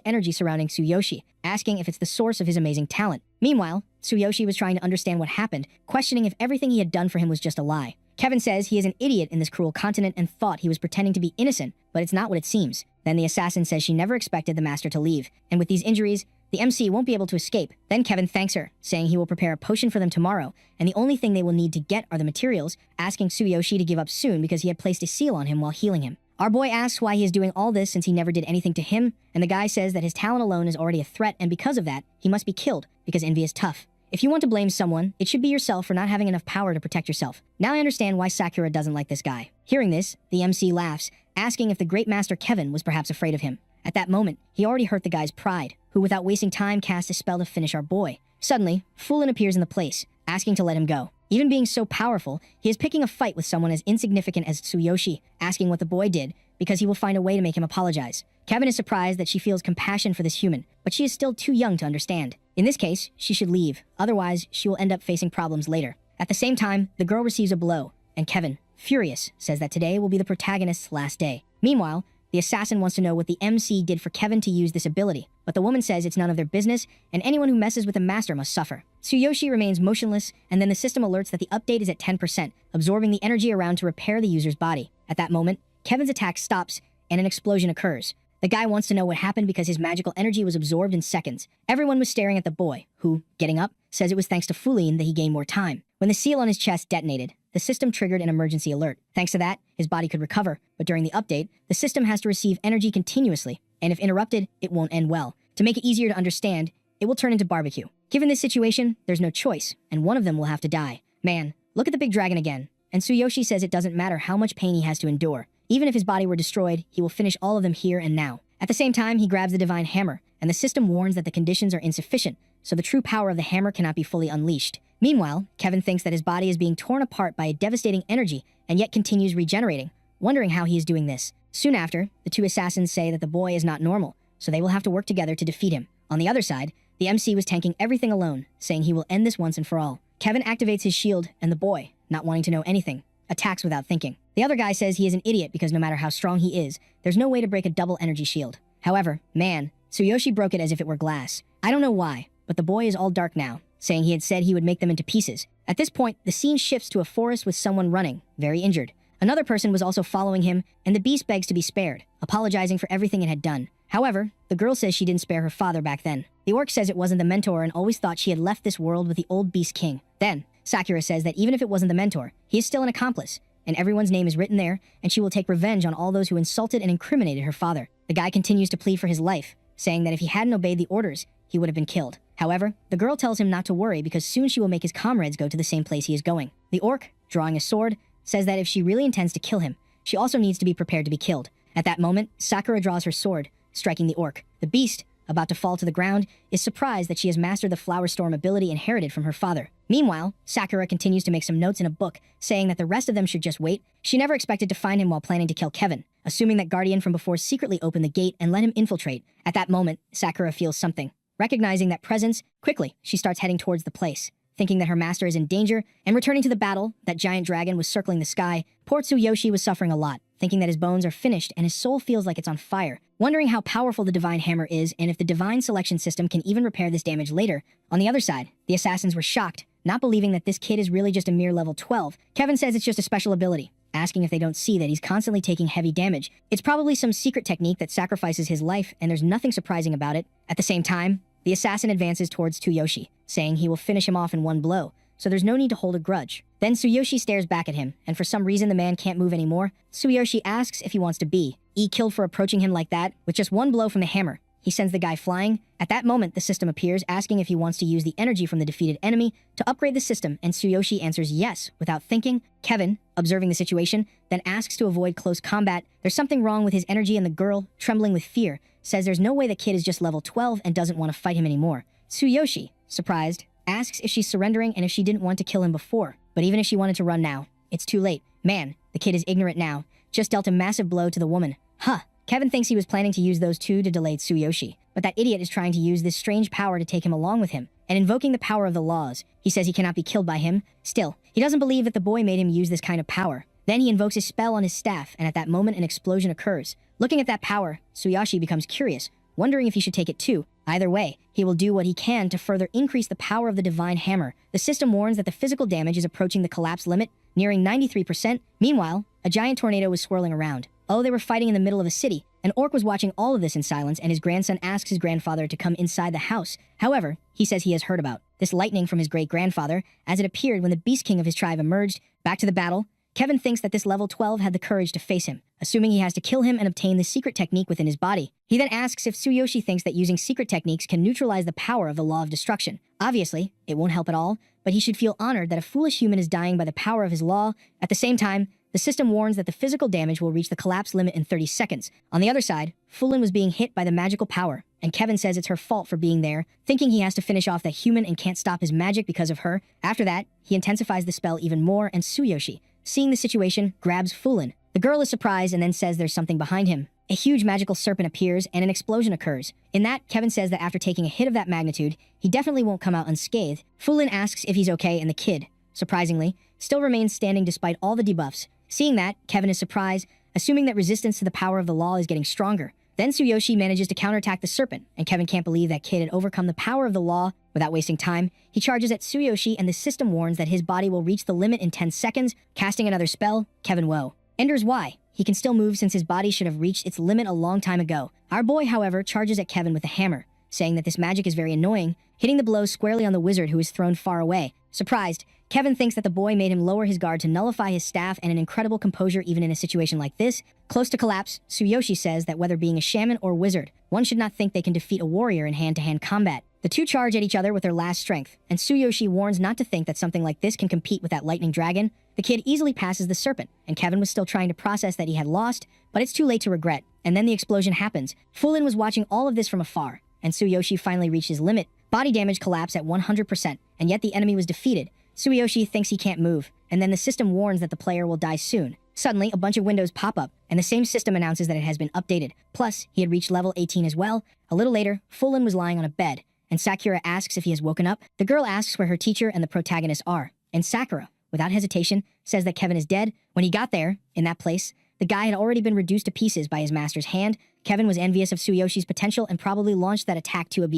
energy surrounding Tsuyoshi, asking if it's the source of his amazing talent. Meanwhile, Tsuyoshi was trying to understand what happened, questioning if everything he had done for him was just a lie. Kevin says he is an idiot in this cruel continent and thought he was pretending to be innocent, but it's not what it seems. Then the assassin says she never expected the master to leave, and with these injuries, the MC won't be able to escape. Then Kevin thanks her, saying he will prepare a potion for them tomorrow, and the only thing they will need to get are the materials, asking Tsuyoshi to give up soon because he had placed a seal on him while healing him. Our boy asks why he is doing all this since he never did anything to him, and the guy says that his talent alone is already a threat, and because of that, he must be killed, because envy is tough. If you want to blame someone, it should be yourself for not having enough power to protect yourself. Now I understand why Sakura doesn't like this guy. Hearing this, the MC laughs, asking if the great master Kevin was perhaps afraid of him. At that moment, he already hurt the guy's pride, who without wasting time cast a spell to finish our boy. Suddenly, Fulin appears in the place, asking to let him go. Even being so powerful, he is picking a fight with someone as insignificant as Tsuyoshi, asking what the boy did, because he will find a way to make him apologize. Kevin is surprised that she feels compassion for this human, but she is still too young to understand. In this case, she should leave, otherwise she will end up facing problems later. At the same time, the girl receives a blow, and Kevin, furious, says that today will be the protagonist's last day. Meanwhile, the assassin wants to know what the MC did for Kevin to use this ability, but the woman says it's none of their business, and anyone who messes with the master must suffer. Tsuyoshi remains motionless, and then the system alerts that the update is at 10%, absorbing the energy around to repair the user's body. At that moment, Kevin's attack stops, and an explosion occurs. The guy wants to know what happened because his magical energy was absorbed in seconds. Everyone was staring at the boy, who, getting up, says it was thanks to Fulin that he gained more time. When the seal on his chest detonated, the system triggered an emergency alert. Thanks to that, his body could recover, but during the update, the system has to receive energy continuously, and if interrupted, it won't end well. To make it easier to understand, it will turn into barbecue. Given this situation, there's no choice, and one of them will have to die. Man, look at the big dragon again. And Tsuyoshi says it doesn't matter how much pain he has to endure. Even if his body were destroyed, he will finish all of them here and now. At the same time, he grabs the divine hammer, and the system warns that the conditions are insufficient, so the true power of the hammer cannot be fully unleashed. Meanwhile, Kevin thinks that his body is being torn apart by a devastating energy, and yet continues regenerating, wondering how he is doing this. Soon after, the two assassins say that the boy is not normal, so they will have to work together to defeat him. On the other side, the MC was tanking everything alone, saying he will end this once and for all. Kevin activates his shield, and the boy, not wanting to know anything, attacks without thinking. The other guy says he is an idiot because no matter how strong he is, there's no way to break a double energy shield. However, man, Tsuyoshi broke it as if it were glass. I don't know why, but the boy is all dark now, saying he had said he would make them into pieces. At this point, the scene shifts to a forest with someone running, very injured. Another person was also following him, and the beast begs to be spared, apologizing for everything it had done. However, the girl says she didn't spare her father back then. The orc says it wasn't the mentor and always thought she had left this world with the old beast king. Then, Sakura says that even if it wasn't the mentor, he is still an accomplice, and everyone's name is written there, and she will take revenge on all those who insulted and incriminated her father. The guy continues to plead for his life, saying that if he hadn't obeyed the orders, he would have been killed. However, the girl tells him not to worry because soon she will make his comrades go to the same place he is going. The orc, drawing a sword, says that if she really intends to kill him, she also needs to be prepared to be killed. At that moment, Sakura draws her sword, striking the orc. The beast, about to fall to the ground, is surprised that she has mastered the Flower Storm ability inherited from her father. Meanwhile, Sakura continues to make some notes in a book, saying that the rest of them should just wait. She never expected to find him while planning to kill Kevin, assuming that Guardian from before secretly opened the gate and let him infiltrate. At that moment, Sakura feels something. Recognizing that presence, quickly, she starts heading towards the place. Thinking that her master is in danger, and returning to the battle, that giant dragon was circling the sky, poor Tsuyoshi was suffering a lot, thinking that his bones are finished and his soul feels like it's on fire, wondering how powerful the divine hammer is and if the divine selection system can even repair this damage later. On the other side, the assassins were shocked, not believing that this kid is really just a mere level 12. Kevin says it's just a special ability, asking if they don't see that he's constantly taking heavy damage. It's probably some secret technique that sacrifices his life, and there's nothing surprising about it. At the same time, the assassin advances towards Tsuyoshi, saying he will finish him off in one blow, so there's no need to hold a grudge. Then Tsuyoshi stares back at him, and for some reason the man can't move anymore. Tsuyoshi asks if he wants to be killed for approaching him like that, with just one blow from the hammer. He sends the guy flying. At that moment, the system appears, asking if he wants to use the energy from the defeated enemy to upgrade the system, and Tsuyoshi answers yes, without thinking. Kevin, observing the situation, then asks to avoid close combat. There's something wrong with his energy, and the girl, trembling with fear, says there's no way the kid is just level 12 and doesn't want to fight him anymore. Tsuyoshi, surprised, asks if she's surrendering and if she didn't want to kill him before. But even if she wanted to run now, it's too late. Man, the kid is ignorant now. Just dealt a massive blow to the woman. Huh. Kevin thinks he was planning to use those two to delay Tsuyoshi, but that idiot is trying to use this strange power to take him along with him, and invoking the power of the laws. He says he cannot be killed by him. Still, he doesn't believe that the boy made him use this kind of power. Then he invokes his spell on his staff, and at that moment an explosion occurs. Looking at that power, Tsuyoshi becomes curious, wondering if he should take it too. Either way, he will do what he can to further increase the power of the divine hammer. The system warns that the physical damage is approaching the collapse limit, nearing 93%. Meanwhile, a giant tornado was swirling around. Oh, they were fighting in the middle of a city. An orc was watching all of this in silence, and his grandson asks his grandfather to come inside the house. However, he says he has heard about this lightning from his great-grandfather, as it appeared when the Beast King of his tribe emerged. Back to the battle, Kevin thinks that this level 12 had the courage to face him, assuming he has to kill him and obtain the secret technique within his body. He then asks if Tsuyoshi thinks that using secret techniques can neutralize the power of the law of destruction. Obviously, it won't help at all, but he should feel honored that a foolish human is dying by the power of his law. At the same time, the system warns that the physical damage will reach the collapse limit in 30 seconds. On the other side, Fulin was being hit by the magical power, and Kevin says it's her fault for being there, thinking he has to finish off that human and can't stop his magic because of her. After that, he intensifies the spell even more, and Tsuyoshi, seeing the situation, grabs Fulin. The girl is surprised and then says there's something behind him. A huge magical serpent appears and an explosion occurs. In that, Kevin says that after taking a hit of that magnitude, he definitely won't come out unscathed. Fulin asks if he's okay, and the kid, surprisingly, still remains standing despite all the debuffs. Seeing that, Kevin is surprised, assuming that resistance to the power of the law is getting stronger. Then Tsuyoshi manages to counterattack the serpent, and Kevin can't believe that kid had overcome the power of the law. Without wasting time, he charges at Tsuyoshi, and the system warns that his body will reach the limit in 10 seconds. Casting another spell, Kevin wonders why. He can still move since his body should have reached its limit a long time ago. Our boy, however, charges at Kevin with a hammer, saying that this magic is very annoying, hitting the blow squarely on the wizard who is thrown far away. Surprised, Kevin thinks that the boy made him lower his guard to nullify his staff, and an incredible composure even in a situation like this. Close to collapse, Tsuyoshi says that whether being a shaman or wizard, one should not think they can defeat a warrior in hand-to-hand combat. The two charge at each other with their last strength, and Tsuyoshi warns not to think that something like this can compete with that lightning dragon. The kid easily passes the serpent, and Kevin was still trying to process that he had lost, but it's too late to regret. And then the explosion happens. Fulin was watching all of this from afar, and Tsuyoshi finally reached his limit. Body damage collapsed at 100%, and yet the enemy was defeated. Tsuyoshi thinks he can't move, and then the system warns that the player will die soon. Suddenly, a bunch of windows pop up, and the same system announces that it has been updated. Plus, he had reached level 18 as well. A little later, Fulin was lying on a bed, and Sakura asks if he has woken up. The girl asks where her teacher and the protagonist are, and Sakura, without hesitation, says that Kevin is dead. When he got there, in that place, the guy had already been reduced to pieces by his master's hand. Kevin was envious of Tsuyoshi's potential and probably launched that attack to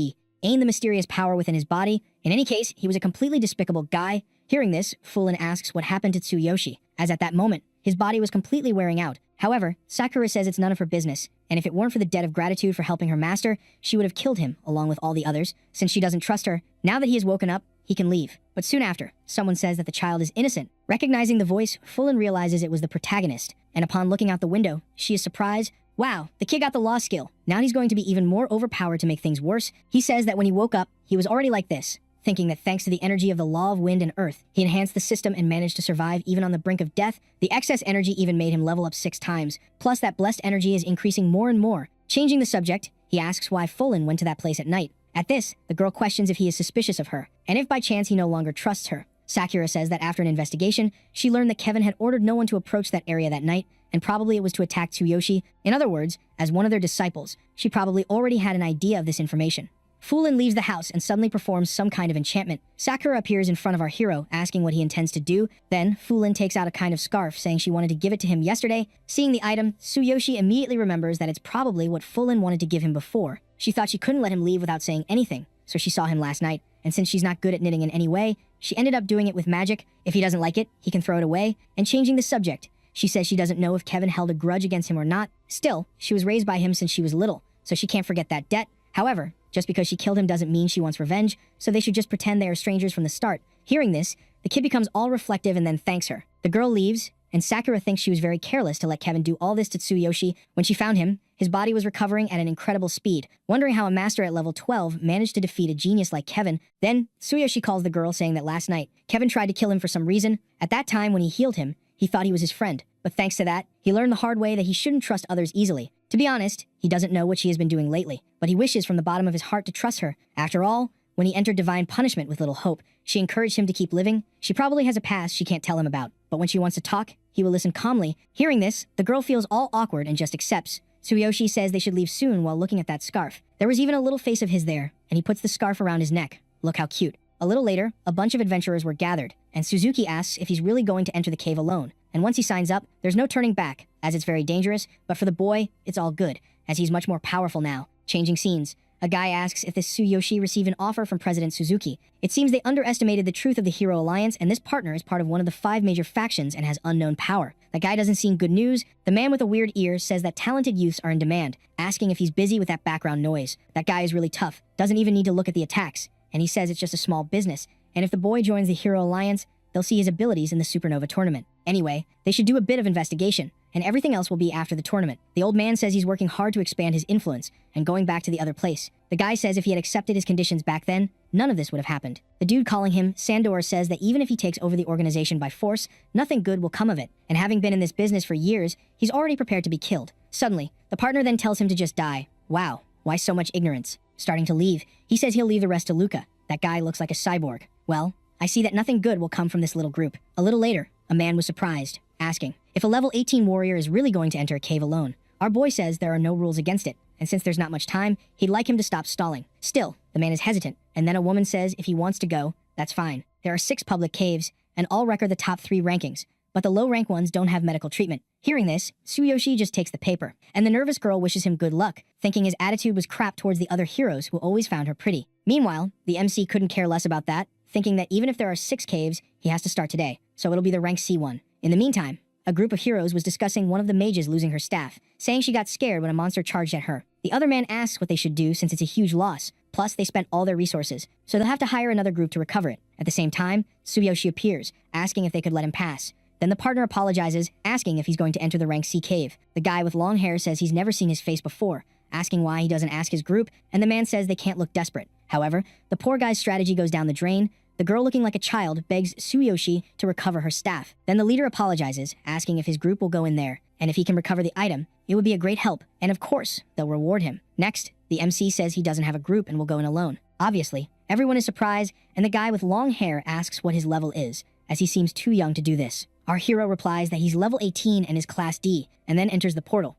aim the mysterious power within his body. In any case, he was a completely despicable guy. Hearing this, Fulin asks what happened to Tsuyoshi, as at that moment, his body was completely wearing out. However, Sakura says it's none of her business, and if it weren't for the debt of gratitude for helping her master, she would have killed him along with all the others, since she doesn't trust her. Now that he has woken up, he can leave. But soon after, someone says that the child is innocent. Recognizing the voice, Fulin realizes it was the protagonist, and upon looking out the window, she is surprised, Wow, the kid got the law skill. Now he's going to be even more overpowered to make things worse. He says that when he woke up, he was already like this, thinking that thanks to the energy of the law of wind and earth, he enhanced the system and managed to survive even on the brink of death. The excess energy even made him level up 6 times. Plus, that blessed energy is increasing more and more. Changing the subject, he asks why Fulin went to that place at night. At this, the girl questions if he is suspicious of her, and if by chance he no longer trusts her. Sakura says that after an investigation, she learned that Kevin had ordered no one to approach that area that night, and probably it was to attack Tsuyoshi. In other words, as one of their disciples, she probably already had an idea of this information. Fulin leaves the house and suddenly performs some kind of enchantment. Sakura appears in front of our hero, asking what he intends to do. Then, Fulin takes out a kind of scarf, saying she wanted to give it to him yesterday. Seeing the item, Tsuyoshi immediately remembers that it's probably what Fulin wanted to give him before. She thought she couldn't let him leave without saying anything, so she saw him last night, and since she's not good at knitting in any way, she ended up doing it with magic. If he doesn't like it, he can throw it away. And changing the subject, she says she doesn't know if Kevin held a grudge against him or not. Still, she was raised by him since she was little, so she can't forget that debt. However, just because she killed him doesn't mean she wants revenge, so they should just pretend they are strangers from the start. Hearing this, the kid becomes all reflective and then thanks her. The girl leaves, and Sakura thinks she was very careless to let Kevin do all this to Tsuyoshi. When she found him, his body was recovering at an incredible speed, wondering how a master at level 12 managed to defeat a genius like Kevin. Then, Tsuyoshi calls the girl saying that last night, Kevin tried to kill him for some reason. At that time, when he healed him, he thought he was his friend, but thanks to that, he learned the hard way that he shouldn't trust others easily. To be honest, he doesn't know what she has been doing lately, but he wishes from the bottom of his heart to trust her. After all, when he entered divine punishment with little hope, she encouraged him to keep living. She probably has a past she can't tell him about, but when she wants to talk, he will listen calmly. Hearing this, the girl feels all awkward and just accepts. Tsuyoshi says they should leave soon while looking at that scarf. There was even a little face of his there, and he puts the scarf around his neck. Look how cute. A little later, a bunch of adventurers were gathered, and Suzuki asks if he's really going to enter the cave alone. And once he signs up, there's no turning back, as it's very dangerous, but for the boy, it's all good, as he's much more powerful now. Changing scenes. A guy asks if this Tsuyoshi received an offer from President Suzuki. It seems they underestimated the truth of the Hero Alliance, and this partner is part of one of the 5 major factions and has unknown power. That guy doesn't seem good news. The man with a weird ear says that talented youths are in demand, asking if he's busy with that background noise. That guy is really tough, doesn't even need to look at the attacks, and he says it's just a small business, and if the boy joins the Hero Alliance, they'll see his abilities in the Supernova tournament. Anyway, they should do a bit of investigation, and everything else will be after the tournament. The old man says he's working hard to expand his influence and going back to the other place. The guy says if he had accepted his conditions back then, none of this would have happened. The dude calling him, Sandor, says that even if he takes over the organization by force, nothing good will come of it, and having been in this business for years, he's already prepared to be killed. Suddenly, the partner then tells him to just die. Wow, why so much ignorance? Starting to leave, he says he'll leave the rest to Luca. That guy looks like a cyborg. Well, I see that nothing good will come from this little group. A little later, a man was surprised, asking if a level 18 warrior is really going to enter a cave alone. Our boy says there are no rules against it, and since there's not much time, he'd like him to stop stalling. Still, the man is hesitant, and then a woman says if he wants to go, that's fine. There are 6 public caves, and all record the top 3 rankings, but the low-rank ones don't have medical treatment. Hearing this, Tsuyoshi just takes the paper, and the nervous girl wishes him good luck, thinking his attitude was crap towards the other heroes who always found her pretty. Meanwhile, the MC couldn't care less about that, thinking that even if there are 6 caves, he has to start today, so it'll be the rank C one. In the meantime, a group of heroes was discussing one of the mages losing her staff, saying she got scared when a monster charged at her. The other man asks what they should do since it's a huge loss, plus they spent all their resources, so they'll have to hire another group to recover it. At the same time, Tsuyoshi appears, asking if they could let him pass. Then the partner apologizes, asking if he's going to enter the rank C cave. The guy with long hair says he's never seen his face before, asking why he doesn't ask his group, and the man says they can't look desperate. However, the poor guy's strategy goes down the drain. The girl looking like a child begs Tsuyoshi to recover her staff. Then the leader apologizes, asking if his group will go in there, and if he can recover the item, it would be a great help, and of course, they'll reward him. Next, the MC says he doesn't have a group and will go in alone. Obviously, everyone is surprised, and the guy with long hair asks what his level is, as he seems too young to do this. Our hero replies that he's level 18 and is class D, and then enters the portal.